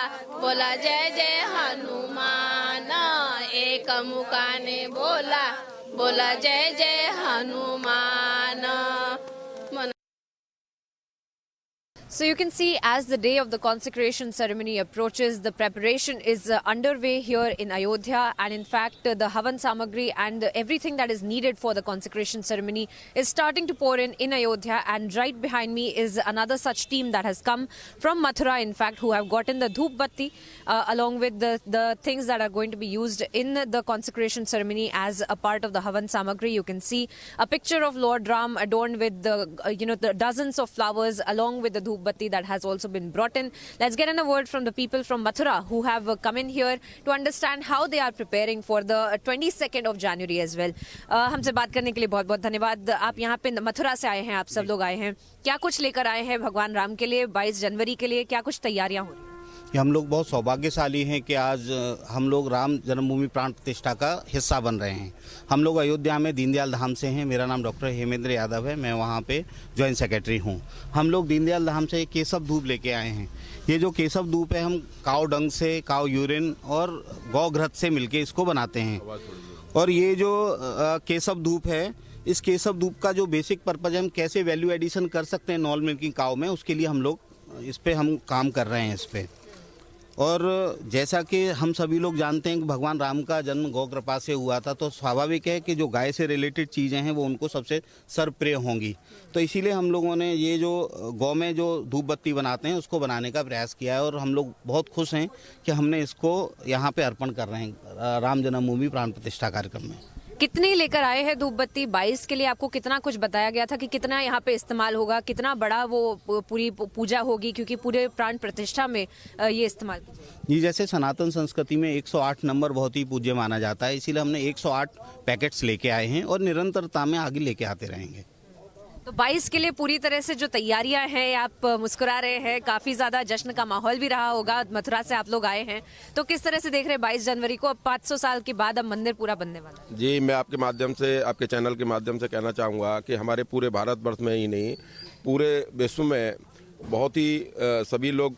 बोला जय जय हनुमान एक मुखाने बोला बोला जय जय Hanuman. So you can see as the day of the consecration ceremony approaches, the preparation is underway here in Ayodhya, and in fact the Havan Samagri and everything that is needed for the consecration ceremony is starting to pour in Ayodhya. And right behind me is another such team that has come from Mathura, in fact, who have gotten the dhoop batti along with the things that are going to be used in the consecration ceremony as a part of the Havan Samagri. You can see a picture of Lord Ram adorned with the dozens of flowers along with the dhoop batti that has also been brought in. Let's get in a word from the people from Mathura who have come in here to understand how they are preparing for the 22nd of January as well. हमसे बात करने के लिए बहुत बहुत धन्यवाद. आप यहाँ पे मथुरा से आए हैं, आप सब लोग आए हैं, क्या कुछ लेकर आए हैं भगवान राम के लिए 22 जनवरी के लिए, क्या कुछ तैयारियां हो रही हैं? हम लोग बहुत सौभाग्यशाली हैं कि आज हम लोग राम जन्मभूमि प्राण प्रतिष्ठा का हिस्सा बन रहे हैं. हम लोग अयोध्या में दीनदयाल धाम से हैं. मेरा नाम डॉक्टर हेमेंद्र यादव है, मैं वहाँ पे जॉइंट सेक्रेटरी हूँ. हम लोग दीनदयाल धाम से केसव धूप लेके आए हैं. ये जो केसव धूप है हम काव डंग से, काव यूरिन और गौ घृत से मिलके इसको बनाते हैं. और ये जो केसव धूप है, इस केसव धूप का जो बेसिक पर्पज है हम कैसे वैल्यू एडिशन कर सकते हैं नॉन मिल्किंग काव में, उसके लिए हम लोग इस पर हम काम कर रहे हैं इस पर. और जैसा कि हम सभी लोग जानते हैं कि भगवान राम का जन्म गौ कृपा से हुआ था, तो स्वाभाविक है कि जो गाय से रिलेटेड चीज़ें हैं वो उनको सबसे सर्वप्रिय होंगी. तो इसीलिए हम लोगों ने ये जो गौ में जो धूप बत्ती बनाते हैं उसको बनाने का प्रयास किया है. और हम लोग बहुत खुश हैं कि हमने इसको यहाँ पे अर्पण कर रहे हैं राम जन्मभूमि प्राण प्रतिष्ठा कार्यक्रम में. कितनी लेकर आए हैं धूप बत्ती 22 के लिए? आपको कितना कुछ बताया गया था कि कितना यहाँ पे इस्तेमाल होगा, कितना बड़ा वो पूरी पूजा होगी, क्योंकि पूरे प्राण प्रतिष्ठा में ये इस्तेमाल जी. जैसे सनातन संस्कृति में 108 नंबर बहुत ही पूज्य माना जाता है, इसीलिए हमने 108 पैकेट्स लेके आए हैं और निरंतरता में आगे लेके आते रहेंगे. तो 22 के लिए पूरी तरह से जो तैयारियां हैं, आप मुस्कुरा रहे हैं, काफी ज्यादा जश्न का माहौल भी रहा होगा. मथुरा से आप लोग आए हैं, तो किस तरह से देख रहे हैं 22 जनवरी को? अब 500 साल के बाद अब मंदिर पूरा बनने वाला है. जी, मैं आपके माध्यम से, आपके चैनल के माध्यम से कहना चाहूँगा कि हमारे पूरे भारतवर्ष में ही नहीं, पूरे विश्व में बहुत ही सभी लोग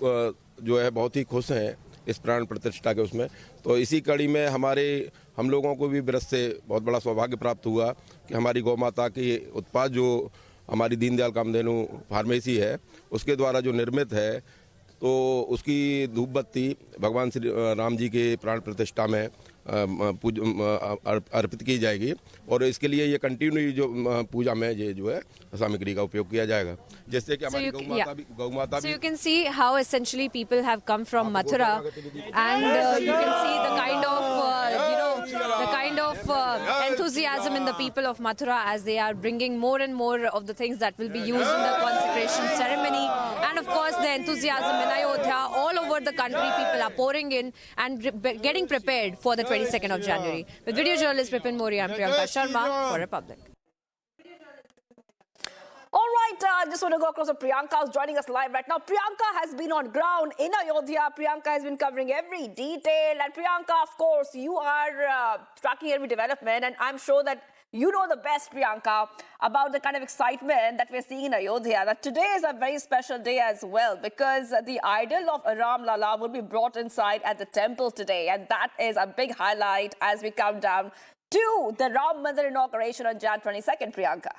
जो है बहुत ही खुश हैं इस प्राण प्रतिष्ठा के उसमें. तो इसी कड़ी में हम लोगों को भी व्रत से बहुत बड़ा सौभाग्य प्राप्त हुआ कि हमारी गौ माता की उत्पाद जो हमारी दीनदयाल कामधेनु फार्मेसी है उसके द्वारा जो निर्मित है, तो उसकी धूप बत्ती भगवान श्री राम जी के प्राण प्रतिष्ठा में अर्पित की जाएगी. और इसके लिए ये कंटिन्यू जो पूजा में ये जो है सामग्री का उपयोग किया जाएगा, जिससे कि हमारी गौ माता So you can see how essentially people have come from Mathura, and you can see the kind of enthusiasm in the people of Mathura as they are bringing more and more of the things that will be used in the consecration ceremony. And of course the enthusiasm in Ayodhya, all over the country people are pouring in and getting prepared for the 22nd of January. With video journalist Vipin Moria and Priyanka Sharma for Republic. All right, I just want to go across to Priyanka, who's joining us live right now. Priyanka has been on ground in Ayodhya. Priyanka has been covering every detail. And Priyanka, of course, you are tracking every development. And I'm sure that you know the best, Priyanka, about the kind of excitement that we're seeing in Ayodhya. That today is a very special day as well, because the idol of Ram Lala will be brought inside at the temple today. And that is a big highlight as we count down to the Ram Mandir inauguration on Jan 22nd, Priyanka.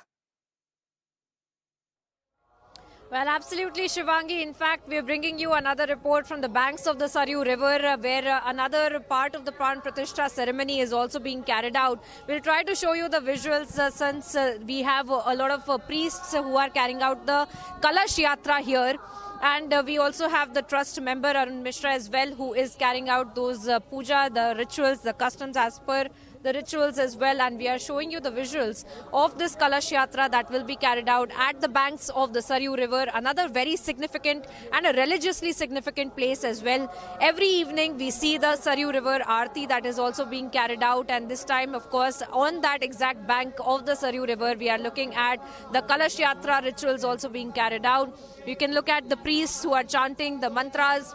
Well, absolutely, Shivangi. In fact, we are bringing you another report from the banks of the Saryu River, where another part of the Pran Pratishtha ceremony is also being carried out. We'll try to show you the visuals since we have a lot of priests who are carrying out the Kalash Yatra here. And we also have the trust member Arun Mishra as well, who is carrying out those puja, the rituals, the customs as per the rituals as well. And we are showing you the visuals of this Kalash Yatra that will be carried out at the banks of the Saryu River, another very significant and a religiously significant place as well. Every evening we see the Saryu River Aarti that is also being carried out, and this time, of course, on that exact bank of the Saryu River, we are looking at the Kalash Yatra rituals also being carried out. You can look at the priests who are chanting the mantras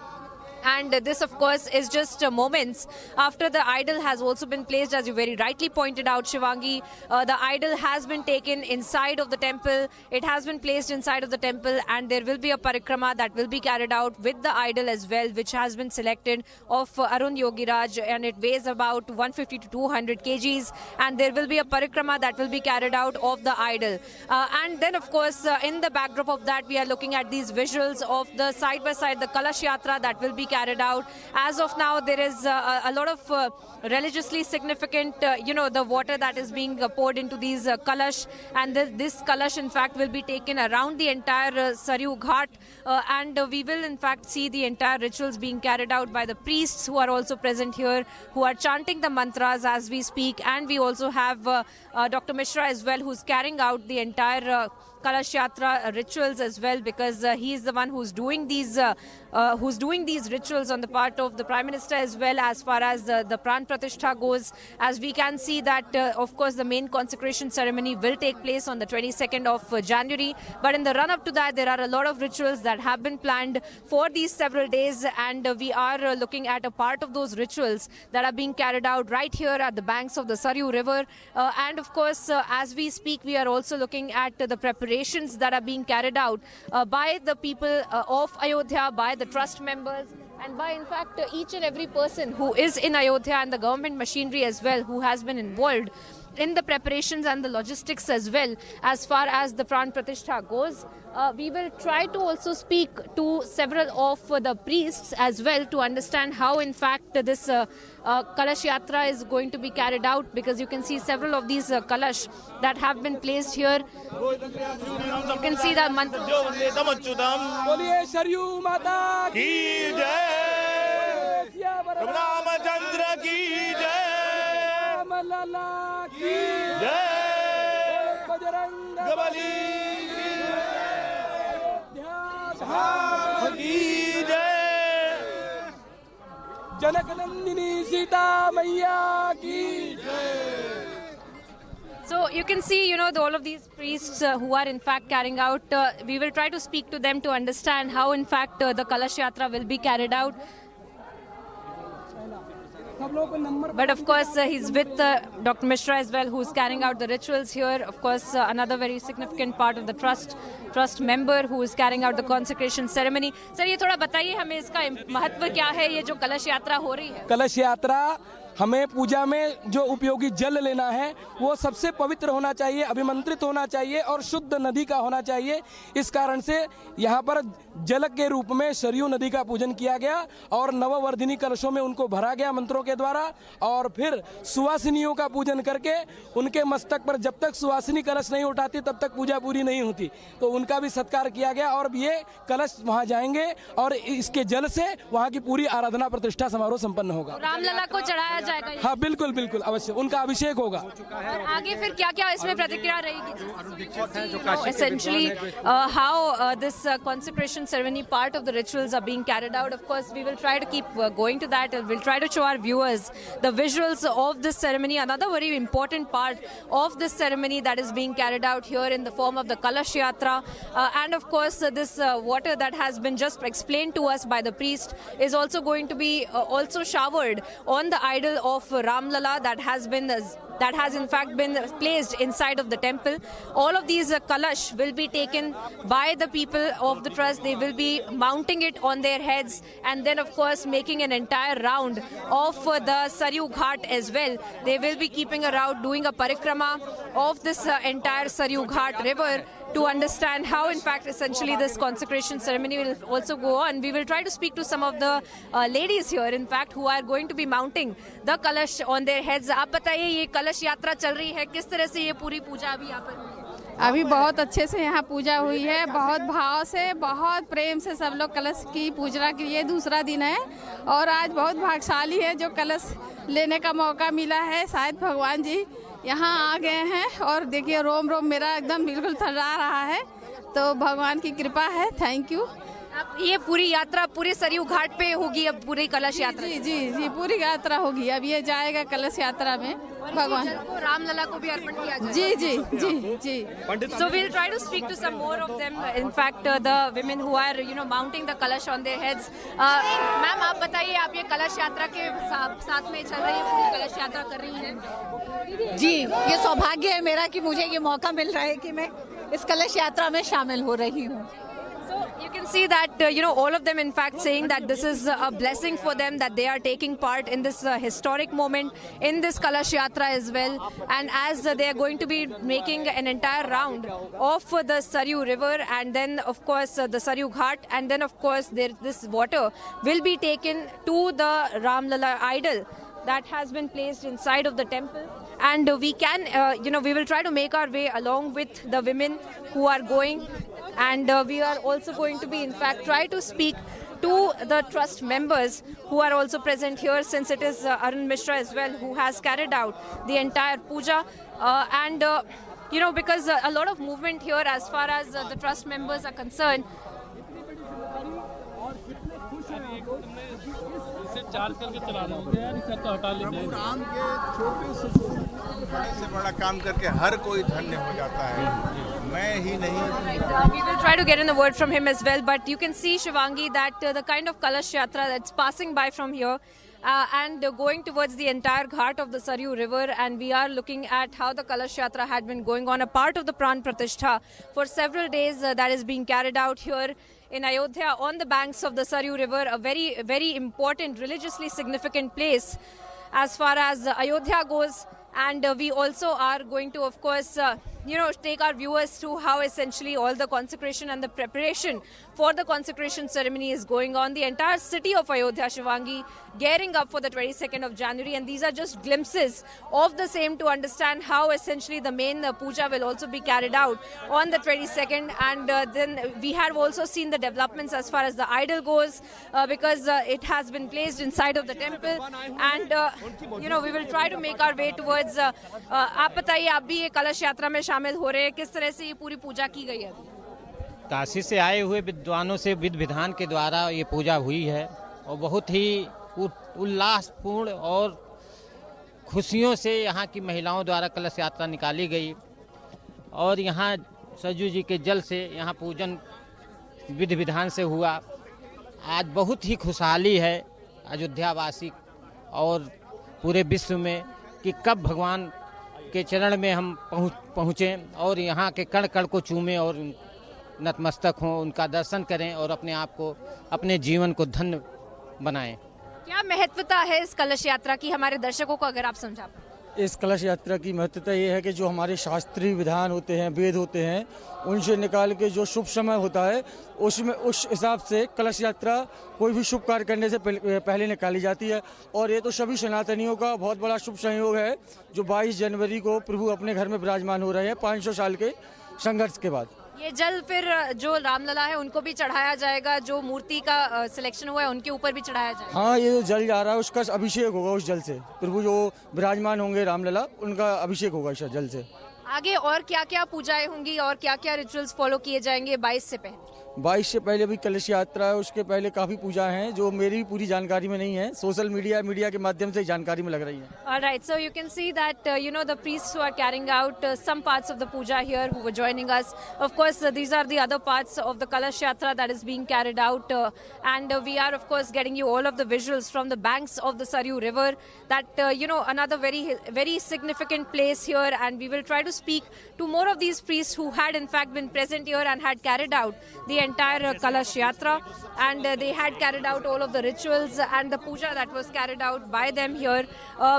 And this, of course, is just moments after the idol has also been placed, as you very rightly pointed out, Shivangi. The idol has been taken inside of the temple. It has been placed inside of the temple, and there will be a parikrama that will be carried out with the idol as well, which has been selected of Arun Yogiraj, and it weighs about 150 to 200 kgs. And there will be a parikrama that will be carried out of the idol. And then, of course, in the backdrop of that, we are looking at these visuals of the side-by-side, the Kalash Yatra that will be carried out. As of now, there is a lot of religiously significant, the water that is being poured into these Kalash, and this Kalash in fact will be taken around the entire Saryu Ghat, and we will in fact see the entire rituals being carried out by the priests who are also present here, who are chanting the mantras as we speak. And we also have Dr. Mishra as well, who's carrying out the entire Kalash Yatra rituals as well, because he is the one who's doing these rituals on the part of the Prime Minister as well, as far as the Pran Pratishtha goes. As we can see that, of course, the main consecration ceremony will take place on the 22nd of January. But in the run-up to that, there are a lot of rituals that have been planned for these several days, and we are looking at a part of those rituals that are being carried out right here at the banks of the Saryu River. And of course, as we speak, we are also looking at the preparations that are being carried out by the people of Ayodhya, by the trust members, and by in fact each and every person who is in Ayodhya, and the government machinery as well, who has been involved in the preparations and the logistics as well, as far as the Pran Pratishtha goes. We will try to also speak to several of the priests as well to understand how in fact this Kalash Yatra is going to be carried out, because you can see several of these Kalash that have been placed here. You can see the mantra. So you can see, all of these priests who are in fact carrying out, we will try to speak to them to understand how in fact the Kalash Yatra will be carried out. But of course, he's with Dr. Mishra as well, who's carrying out the rituals here. Of course, another very significant part of the trust member who is carrying out the consecration ceremony. Sir, ये थोड़ा बताइए हमें इसका महत्व क्या है, ये जो कलश यात्रा हो रही है? कलश यात्रा हमें पूजा में जो उपयोगी जल लेना है वो सबसे पवित्र होना चाहिए, अभिमंत्रित होना चाहिए और शुद्ध नदी का होना चाहिए। इस कारण से यहाँ पर जल के रूप में सरयू नदी का पूजन किया गया और नववर्धिनी कलशों में उनको भरा गया मंत्रों के द्वारा, और फिर सुवासिनियों का पूजन करके उनके मस्तक पर जब तक सुवासिनी कलश नहीं उठाती तब तक पूजा पूरी नहीं होती, तो उनका भी सत्कार किया गया और ये कलश वहाँ जाएंगे और इसके जल से वहाँ की पूरी आराधना प्रतिष्ठा समारोह संपन्न होगा। रामलला को चढ़ाया जाएगा? हाँ बिल्कुल बिल्कुल अवश्य, उनका अभिषेक होगा। और आगे फिर क्या क्या इसमें प्रतिक्रिया रहेगी? Essentially, how this consecration ceremony, part of the rituals are being carried out. Of course, we will try to keep going to that. We'll try to show our viewers the visuals of this ceremony. Another very important part of this ceremony that is being carried out here in the form of the Kalash Yatra. And of course, this water that has been just explained to us by the priest is also going to be also showered on the idol of Ramlala that has in fact been placed inside of the temple. All of these kalash will be taken by the people of the trust. They will be mounting it on their heads and then of course making an entire round of the Saryu Ghat as well. They will be keeping a round, doing a parikrama of this entire Saryu Ghat river to understand how in fact essentially this consecration ceremony will also go on. We will try to speak to some of the ladies here in fact who are going to be mounting the kalash on their heads. आप बताइए ये कलश यात्रा चल रही है, किस तरह से ये पूरी पूजा अभी यहाँ पर हुई है? अभी बहुत अच्छे से यहाँ पूजा हुई है, बहुत भाव से, बहुत प्रेम से सब लोग कलश की पूजा की। ये दूसरा दिन है और आज बहुत भाग्यशाली है जो कलश लेने का मौका मिला है। शायद भगवान जी यहाँ आ गए हैं और देखिए रोम रोम मेरा एकदम बिल्कुल थर्रा रहा है, तो भगवान की कृपा है। Thank you. अब ये पूरी यात्रा पूरे सरयू घाट पे होगी, अब पूरी कलश यात्रा? जी जी जी, पूरी यात्रा होगी। अब ये जाएगा कलश यात्रा में, भगवान को रामलला को भी अर्पण किया जाएगा। जी जी जी जी। So we'll try to speak to some more of them. In fact, the women who are, mounting the kalash on their heads. Ma'am, आप बताइए, आप ये कलश यात्रा के साथ में चल रही है, पूरी कलश यात्रा कर रही हैं? जी, ये सौभाग्य है मेरा कि मुझे ये मौका मिल रहा है कि मैं इस कलश यात्रा में शामिल हो रही हूँ। So you can see that, all of them in fact saying that this is a blessing for them, that they are taking part in this historic moment in this Kalash Yatra as well. And as they are going to be making an entire round of the Saryu River, and then of course the Saryu Ghat, and then of course this water will be taken to the Ramlala idol that has been placed inside of the temple. And we can, we will try to make our way along with the women who are going. And we are also going to be, in fact, try to speak to the trust members who are also present here, since it is Arun Mishra as well who has carried out the entire puja. Because a lot of movement here as far as the trust members are concerned. Charge करके चला रहे होंगे यार, इसका तो हटा लेंगे। राम के छोटे से बड़ा काम करके हर कोई धन्य हो जाता है, मैं ही नहीं। We will try to get in the word from him as well, but you can see, Shivangi, that the kind of Kalash Yatra that's passing by from here and going towards the entire ghat of the Saryu River, and we are looking at how the Kalash Yatra had been going on, a part of the Pran Pratishtha for several days that is being carried out here in Ayodhya on the banks of the Saryu River, a very, very important, religiously significant place as far as Ayodhya goes. And we also are going to, of course, take our viewers through how essentially all the consecration and the preparation for the consecration ceremony is going on. The entire city of Ayodhya, Shivangi, gearing up for the 22nd of January. And these are just glimpses of the same to understand how essentially the main puja will also be carried out on the 22nd. And then we have also seen the developments as far as the idol goes, because it has been placed inside of the temple. And, we will try to make our way towards आप बताइए, आप भी ये कलश यात्रा में शामिल हो रहे हैं, किस तरह से ये पूरी पूजा की गई है? काशी से आए हुए विद्वानों से विधि विधान के द्वारा ये पूजा हुई है और बहुत ही उल्लासपूर्ण और खुशियों से यहाँ की महिलाओं द्वारा कलश यात्रा निकाली गई और यहाँ सरयू जी के जल से यहाँ पूजन विधि विधान से हुआ। आज बहुत ही खुशहाली है अयोध्यावासी और पूरे विश्व में कि कब भगवान के चरण में हम पहुँचें और यहाँ के कण कण को चूमें और नतमस्तक हों, उनका दर्शन करें और अपने आप को, अपने जीवन को धन्य बनाएं। क्या महत्वता है इस कलश यात्रा की, हमारे दर्शकों को अगर आप समझा? इस कलश यात्रा की महत्वता ये है कि जो हमारे शास्त्रीय विधान होते हैं, वेद होते हैं, उनसे निकाल के जो शुभ समय होता है उसमें उस हिसाब से कलश यात्रा कोई भी शुभ कार्य करने से पहले निकाली जाती है। और ये तो सभी सनातनियों का बहुत बड़ा शुभ संयोग है जो 22 जनवरी को प्रभु अपने घर में विराजमान हो रहे हैं 500 साल के संघर्ष के बाद। ये जल फिर जो रामलला है उनको भी चढ़ाया जाएगा, जो मूर्ति का सिलेक्शन हुआ है उनके ऊपर भी चढ़ाया जाएगा? हाँ, ये जो जल जा रहा है उसका अभिषेक होगा, उस जल से प्रभु जो विराजमान होंगे रामलला उनका अभिषेक होगा इस जल से। आगे और क्या क्या पूजाएं होंगी और क्या क्या रिचुअल्स फॉलो किए जाएंगे 22 से पहले? 22 से पहले भी कलश यात्रा है, उसके पहले काफी पूजा हैं जो मेरी पूरी जानकारी में नहीं है, सोशल मीडिया के माध्यम से जानकारी में लग रही है। Alright, so you can see that the priests who are carrying out some parts of the puja here who were joining us. Of course, these are the other parts of the Kalash Yatra that is being carried out, and we are of course getting you all of the visuals from the banks of the Saryu River. That another very very significant place here, and we will try to speak to more of these priests who had in fact been present here and had carried out the entire Kalash Yatra, and they had carried out all of the rituals and the puja that was carried out by them here.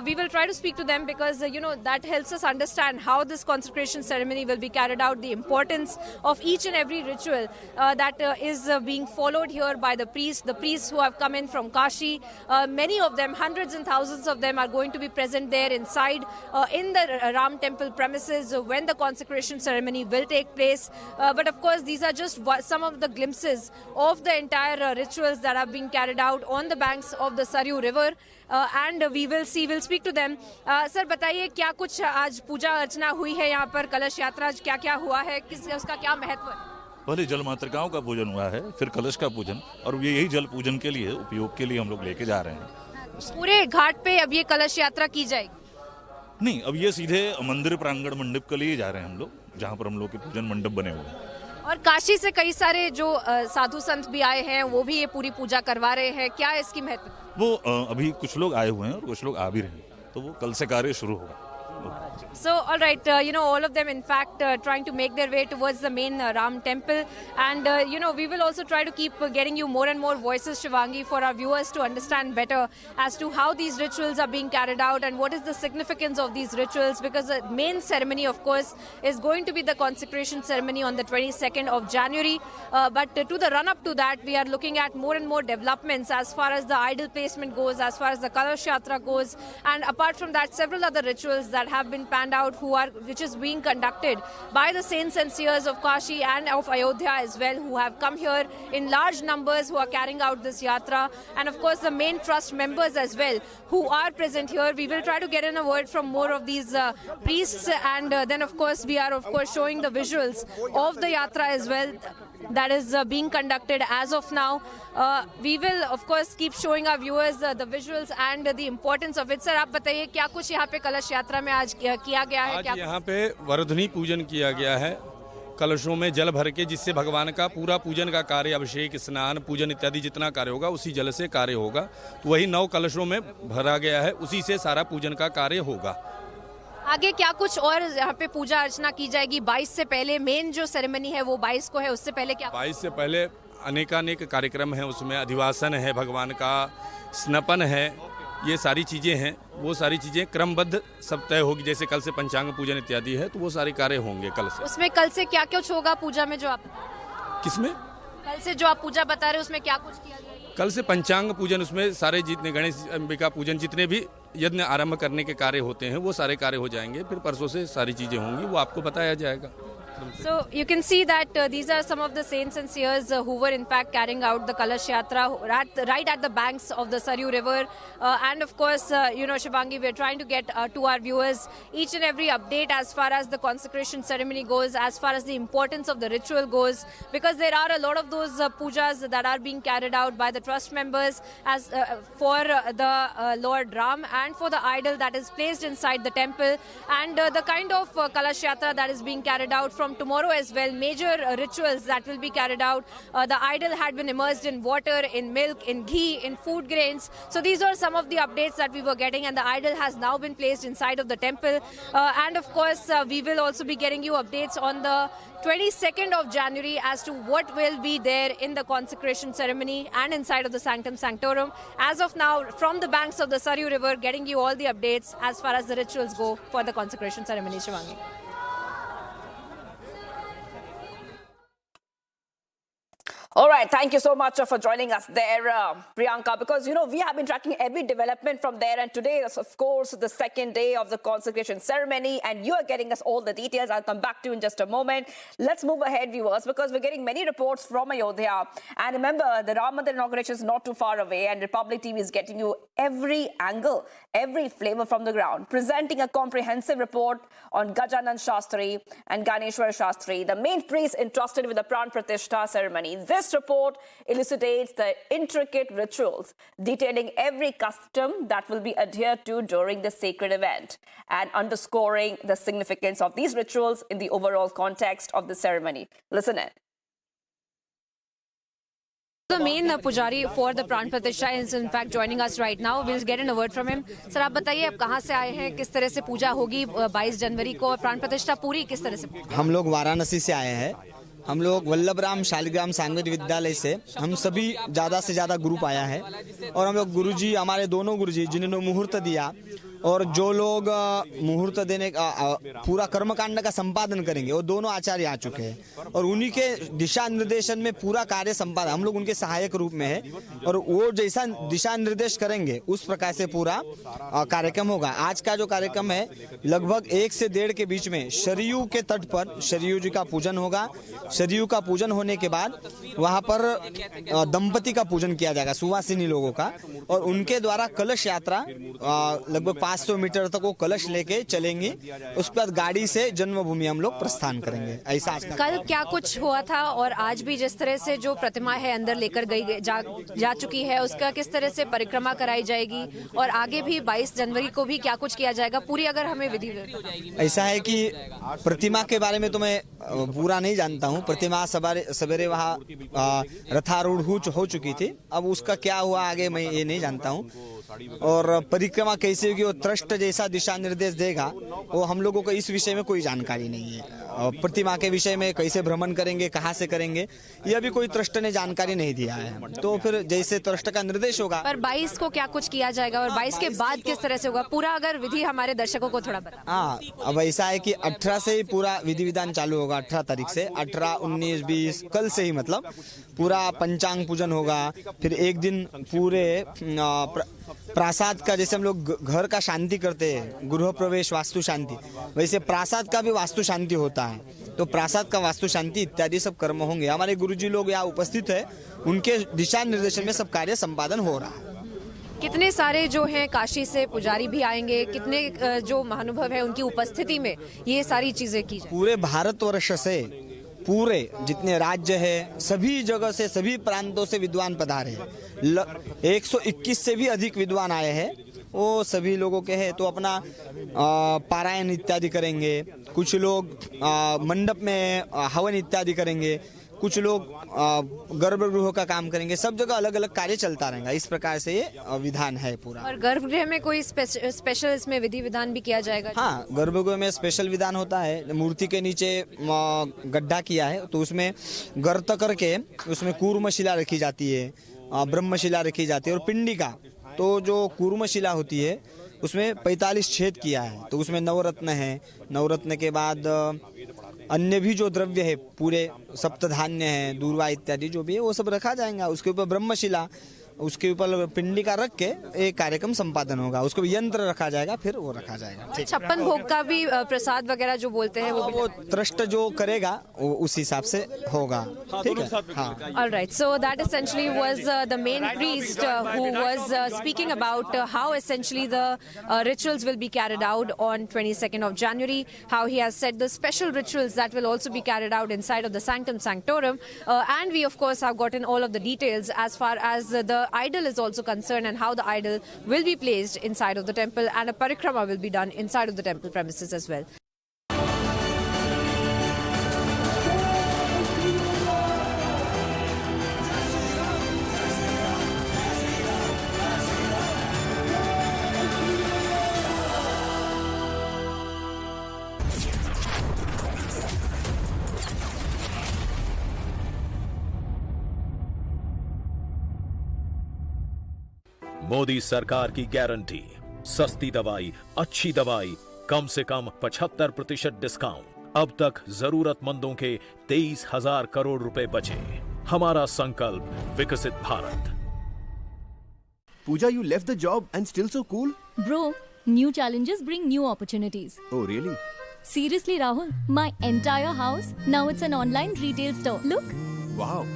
We will try to speak to them because that helps us understand how this consecration ceremony will be carried out, the importance of each and every ritual that is being followed here by the priests who have come in from Kashi. Many of them, hundreds and thousands of them, are going to be present there inside in the Ram temple premises when the consecration ceremony will take place. But of course, these are just some of the glimpses of the entire rituals that are being carried out on the banks of the Saryu River, and we'll speak to them. Sir, बताइए क्या कुछ आज पूजा अर्चना हुई है यहाँ पर, कलश यात्रा क्या क्या हुआ है, उसका क्या महत्व है? पहले जल मातृकाओं का पूजन हुआ है, फिर कलश का पूजन, और यही जल पूजन के लिए उपयोग के लिए हम लोग लेके जा रहे हैं। पूरे घाट पे अब ये कलश यात्रा की जाएगी? नहीं, अब ये सीधे मंदिर प्रांगण मंडप के लिए जा रहे हैं हम लोग, जहाँ पर हम लोग के पूजन मंडप बने हुए हैं। और काशी से कई सारे जो साधु संत भी आए हैं, वो भी ये पूरी पूजा करवा रहे हैं, क्या इसकी महत्व? वो अभी कुछ लोग आए हुए हैं और कुछ लोग आ भी रहे हैं, तो वो कल से कार्य शुरू होगा। So, all right, all of them, in fact, trying to make their way towards the main Ram temple. And, we will also try to keep getting you more and more voices, Shivangi, for our viewers to understand better as to how these rituals are being carried out and what is the significance of these rituals. Because the main ceremony, of course, is going to be the consecration ceremony on the 22nd of January. But to the run-up to that, we are looking at more and more developments as far as the idol placement goes, as far as the Kalash Yatra goes. And apart from that, several other rituals that have been panned out, which is being conducted by the saints and seers of Kashi and of Ayodhya as well, who have come here in large numbers, who are carrying out this yatra, and of course the main trust members as well, who are present here. We will try to get in a word from more of these priests, and then of course we are showing the visuals of the yatra as well that is being conducted as of now. We will of course keep showing our viewers the visuals and the importance of it. Sir, आप बताइए क्या कुछ यहाँ पे कलश यात्रा में आज किया गया है? आज यहाँ पे वरधुनी पूजन किया गया है, कलशों में जल भर के, जिससे भगवान का पूरा पूजन का कार्य, अभिषेक, स्नान, पूजन इत्यादि जितना कार्य होगा उसी जल से कार्य होगा। तो वही 9 कलशों में भरा गया है, उसी से सारा पूजन का कार्य होगा। आगे क्या कुछ और यहाँ पे पूजा अर्चना की जाएगी? 22 से पहले मेन जो सेरेमनी है वो 22 को है, उससे पहले क्या? 22 से पहले अनेकानेक कार्यक्रम है, उसमें अधिवासन है, भगवान का स्नपन है, ये सारी चीजें हैं। वो सारी चीजें क्रमबद्ध सब तय होगी, जैसे कल से पंचांग पूजन इत्यादि है, तो वो सारे कार्य होंगे कल से। उसमें कल से क्या कुछ होगा पूजा में? जो आप किसमें कल से जो आप पूजा बता रहे हैं उसमें क्या कुछ किया जाएगा? कल से पंचांग पूजन, उसमें सारे जितने गणेश अंबिका पूजन, जितने भी यज्ञ आरंभ करने के कार्य होते हैं वो सारे कार्य हो जाएंगे। फिर परसों से सारी चीजें होंगी, वो आपको बताया जाएगा। So you can see that these are some of the saints and seers who were in fact carrying out the Kalash Yatra right at the banks of the Saryu River. And of course, Shivangi, we're trying to get to our viewers each and every update as far as the consecration ceremony goes, as far as the importance of the ritual goes, because there are a lot of those pujas that are being carried out by the trust members as for the Lord Ram and for the idol that is placed inside the temple, and the kind of Kalash Yatra that is being carried out from tomorrow as well. Major rituals that will be carried out. The idol had been immersed in water, in milk, in ghee, in food grains. So these are some of the updates that we were getting, and the idol has now been placed inside of the temple. And of course, we will also be getting you updates on the 22nd of January as to what will be there in the consecration ceremony and inside of the Sanctum Sanctorum. As of now, from the banks of the Saryu River, getting you all the updates as far as the rituals go for the consecration ceremony, Shivangi. All right, thank you so much for joining us there, Priyanka, because, we have been tracking every development from there, and today is, of course, the second day of the consecration ceremony, and you are getting us all the details. I'll come back to you in just a moment. Let's move ahead, viewers, because we're getting many reports from Ayodhya. And remember, the Ram Mandir inauguration is not too far away, and Republic TV is getting you every angle, every flavor from the ground, presenting a comprehensive report on Gajanan Shastri and Ganeshwar Shastri, the main priests entrusted with the Pran Pratishtha ceremony. This report elucidates the intricate rituals, detailing every custom that will be adhered to during the sacred event, and underscoring the significance of these rituals in the overall context of the ceremony. Listen in. The main pujari for the Pran Pratishtha is in fact joining us right now. We'll get in a word from him. Sir, आप बताइए आप कहाँ से आए हैं, किस तरह से पूजा होगी 22 जनवरी को, प्राण प्रतिष्ठा पूरी किस तरह से? हम लोग वाराणसी से आए हैं। हम लोग वल्लभराम शालिग्राम सांगत विद्यालय से हम सभी ज़्यादा से ज़्यादा ग्रुप आया है, और हम लोग गुरुजी, हमारे दोनों गुरुजी जिन्होंने मुहूर्त दिया, और जो लोग मुहूर्त देने का पूरा कर्मकांड का संपादन करेंगे वो दोनों आचार्य आ चुके हैं, और उन्हीं के दिशा निर्देशन में पूरा कार्य संपादन, हम लोग उनके सहायक रूप में है, और वो जैसा दिशा निर्देश करेंगे उस प्रकार से पूरा कार्यक्रम होगा। आज का जो कार्यक्रम है लगभग 1 से 1.5 के बीच में सरयू के तट पर सरयू जी का पूजन होगा। सरयू का पूजन होने के बाद वहाँ पर दंपति का पूजन किया जाएगा, सुवासिनी लोगों का, और उनके द्वारा कलश यात्रा लगभग 500 मीटर तक वो कलश लेके चलेंगी। उसके बाद गाड़ी से जन्मभूमि हम लोग प्रस्थान करेंगे। ऐसा कल क्या कुछ हुआ था और आज भी जिस तरह से जो प्रतिमा है अंदर लेकर गई जा चुकी है, उसका किस तरह से परिक्रमा कराई जाएगी और आगे भी 22 जनवरी को भी क्या कुछ किया जाएगा, पूरी अगर हमें विधि। ऐसा है कि प्रतिमा के बारे में तो मैं पूरा नहीं जानता हूँ। प्रतिमा सवेरे वहाँ रथारूढ़ हो चुकी थी, अब उसका क्या हुआ आगे मैं ये नहीं जानता हूँ। और परिक्रमा कैसे होगी वो ट्रस्ट जैसा दिशा निर्देश देगा, वो हम लोगों को इस विषय में कोई जानकारी नहीं है। प्रतिमा के विषय में कैसे भ्रमण करेंगे, कहाँ से करेंगे, यह भी कोई ट्रस्ट ने जानकारी नहीं दिया है। तो फिर जैसे ट्रस्ट का निर्देश होगा। पर 22 को क्या कुछ किया जाएगा और 22 के बाद किस तरह से होगा, पूरा अगर विधि हमारे दर्शकों को थोड़ा बता। हाँ, अब ऐसा है कि 18 से ही पूरा विधि विधान चालू होगा। 18 तारीख से 18, 19, 20 कल से ही मतलब पूरा पंचांग पूजन होगा। फिर एक दिन पूरे प्रासाद का, जैसे हम लोग घर का शांति करते हैं, गृह प्रवेश वास्तु शांति, वैसे प्रासाद का भी वास्तु शांति होता है। तो प्रासाद का वास्तु शांति इत्यादि सब कर्म होंगे। हमारे गुरुजी लोग यहाँ उपस्थित है, उनके दिशा निर्देशन में सब कार्य संपादन हो रहा है। कितने सारे जो हैं काशी से पुजारी भी आएंगे, कितने जो महानुभव है उनकी उपस्थिति में ये सारी चीजें की जाए। पूरे भारतवर्ष से, पूरे जितने राज्य है, सभी जगह से, सभी प्रांतों से विद्वान पधारे। 121 से भी अधिक विद्वान आए हैं, वो सभी लोगों के हैं। तो अपना पारायण इत्यादि करेंगे, कुछ लोग मंडप में हवन इत्यादि करेंगे, कुछ लोग गर्भगृह का काम करेंगे। सब जगह अलग अलग कार्य चलता रहेगा। इस प्रकार से ये विधान है पूरा। और गर्भगृह में कोई स्पेशल इसमें विधि विधान भी किया जाएगा? हाँ, गर्भगृह में स्पेशल विधान होता है। मूर्ति के नीचे गड्ढा किया है, तो उसमें गर्त करके उसमें कूर्मशिला रखी जाती है, ब्रह्मशिला रखी जाती है और पिंडिका। तो जो कूर्मशिला होती है उसमें 45 छेद किया है, तो उसमें नवरत्न है। नवरत्न के बाद अन्य भी जो द्रव्य है, पूरे सप्तधान्य है, दूर्वा इत्यादि जो भी है वो सब रखा जाएगा। उसके ऊपर ब्रह्मशिला, उसके ऊपर पिंडिका रख के एक कार्यक्रम संपादन होगा। उसको यंत्र रखा जाएगा, फिर वो रखा जाएगा। 56 भोग का भी प्रसाद वगैरह जो बोलते हैं वो ट्रस्ट जो करेगा वो उस हिसाब से होगा। ठीक है, हाँ। All right, so that essentially was the main priest who was speaking about how essentially the rituals will be carried out on 22nd of January, how he has said the special rituals that will also be carried out inside of the Sanctum Sanctorum, and we of course have gotten all of the details as far as the idol is also concerned and how the idol will be placed inside of the temple, and a parikrama will be done inside of the temple premises as well. Modi सरकार की guarantee, सस्ती दवाई, अच्छी दवाई, कम से कम 75% discount. अब तक जरूरतमंदों के 23,000 करोड़ रुपए बचे। हमारा संकल्प, विकसित Bharat. Pooja, you left the job and still so cool? Bro, new challenges bring new opportunities. Oh, really? Seriously, Rahul, my entire house, now it's an online retail store. Look. Wow.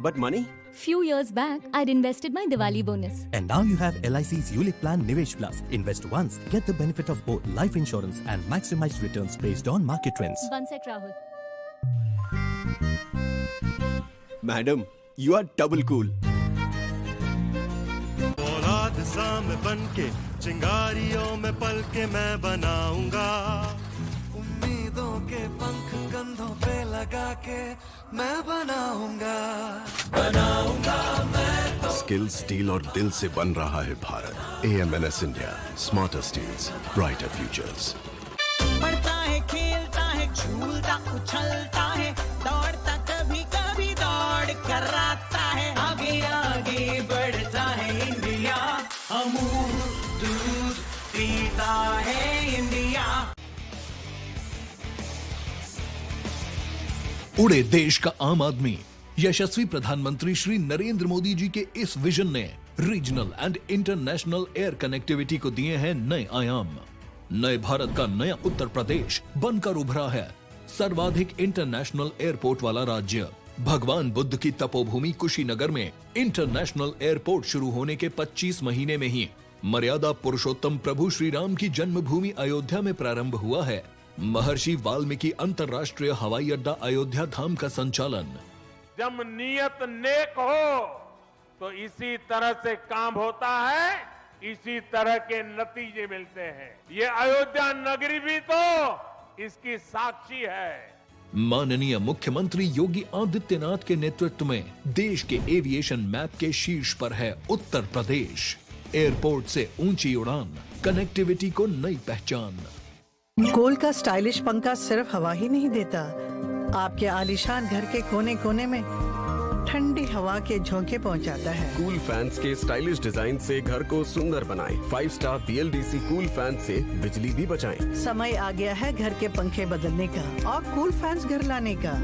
But money? Few years back, I'd invested my Diwali bonus. And now you have LIC's ULIP plan Nivesh Plus. Invest once, get the benefit of both life insurance and maximize returns based on market trends. One sec, Rahul. Madam, you are double cool. औलाद साम बनके चिंगारियों में पल के मैं बनाऊंगा, उम्मीदों के पंख कंधों पे लगा के मैं बनाऊंगा मैं तो। स्किल, स्टील और दिल से बन रहा है Bharat. AMNS India, smarter steels, brighter futures. पढ़ता है, खेलता है, झूलता उछलता है, दौड़ता कभी कभी दौड़ कर आता है, आगे आगे बढ़ता है इंडिया, अमूल दूध पीता है इंडिया। उड़े देश का आम आदमी। यशस्वी प्रधानमंत्री श्री नरेंद्र मोदी जी के इस विजन ने regional and international air connectivity को दिए हैं नए आयाम। नए भारत का नया उत्तर प्रदेश बनकर उभरा है सर्वाधिक इंटरनेशनल एयरपोर्ट वाला राज्य। भगवान बुद्ध की तपोभूमि कुशीनगर में इंटरनेशनल एयरपोर्ट शुरू होने के 25 महीने में ही मर्यादा पुरुषोत्तम प्रभु श्री राम की जन्मभूमि अयोध्या में प्रारंभ हुआ है महर्षि वाल्मीकि अंतर्राष्ट्रीय हवाई अड्डा अयोध्या धाम का संचालन। जब नियत नेक हो तो इसी तरह से काम होता है, इसी तरह के नतीजे मिलते हैं। ये अयोध्या नगरी भी तो इसकी साक्षी है। माननीय मुख्यमंत्री योगी आदित्यनाथ के नेतृत्व में देश के एविएशन मैप के शीर्ष पर है उत्तर प्रदेश। एयरपोर्ट से ऊंची उड़ान, कनेक्टिविटी को नई पहचान। गोल का स्टाइलिश पंखा सिर्फ हवा ही नहीं देता, आपके आलीशान घर के कोने कोने में ठंडी हवा के झोंके पहुंचाता है। कूल फैंस के स्टाइलिश डिजाइन से घर को सुंदर बनाएं। 5 स्टार BLDC कूल फैन से बिजली भी बचाएं। समय आ गया है घर के पंखे बदलने का और कूल फैंस घर लाने का।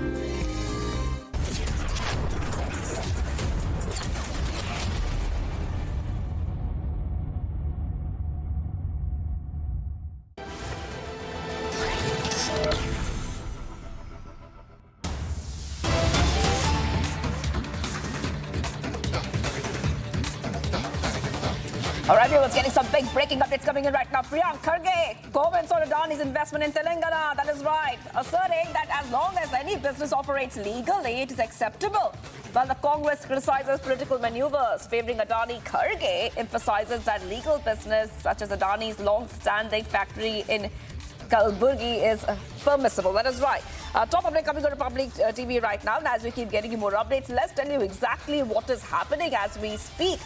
All right, viewers, getting some big breaking updates coming in right now. Priyank Kharge comments on Adani's investment in Telangana. That is right, asserting that as long as any business operates legally, it is acceptable. While the Congress criticizes political maneuvers favoring Adani, Kharge emphasizes that legal business, such as Adani's long-standing factory in Kalburgi, is permissible. That is right. Top update coming on Republic TV right now. And as we keep getting you more updates, let's tell you exactly what is happening as we speak.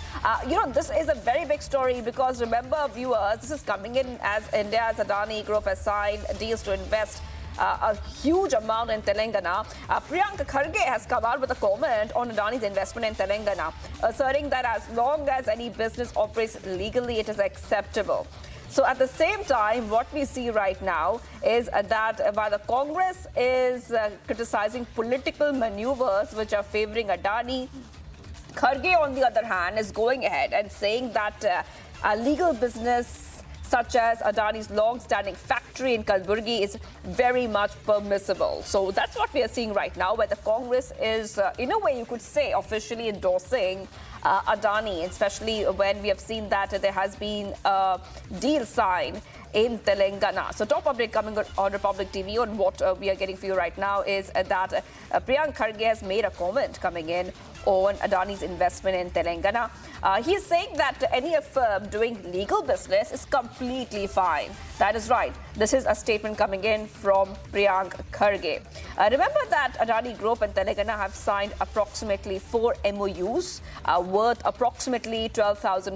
This is a very big story because remember, viewers, this is coming in as India's Adani Group has signed deals to invest a huge amount in Telangana. Priyank Kharge has come out with a comment on Adani's investment in Telangana, asserting that as long as any business operates legally, it is acceptable. So at the same time, what we see right now is that while the Congress is criticizing political maneuvers which are favoring Adani, Kharge, on the other hand, is going ahead and saying that a legal business such as Adani's long-standing factory in Kalburgi is very much permissible. So that's what we are seeing right now, where the Congress is, in a way you could say, officially endorsing Adani, especially when we have seen that there has been a deal signed in Telangana. So top update coming on Republic TV on what we are getting for you right now is that Priyank Kharge has made a comment coming in on Adani's investment in Telangana. He is saying that any firm doing legal business is completely fine. That is right. This is a statement coming in from Priyank Kharge. Remember that Adani Group and Telangana have signed approximately 4 MOUs worth approximately 12,000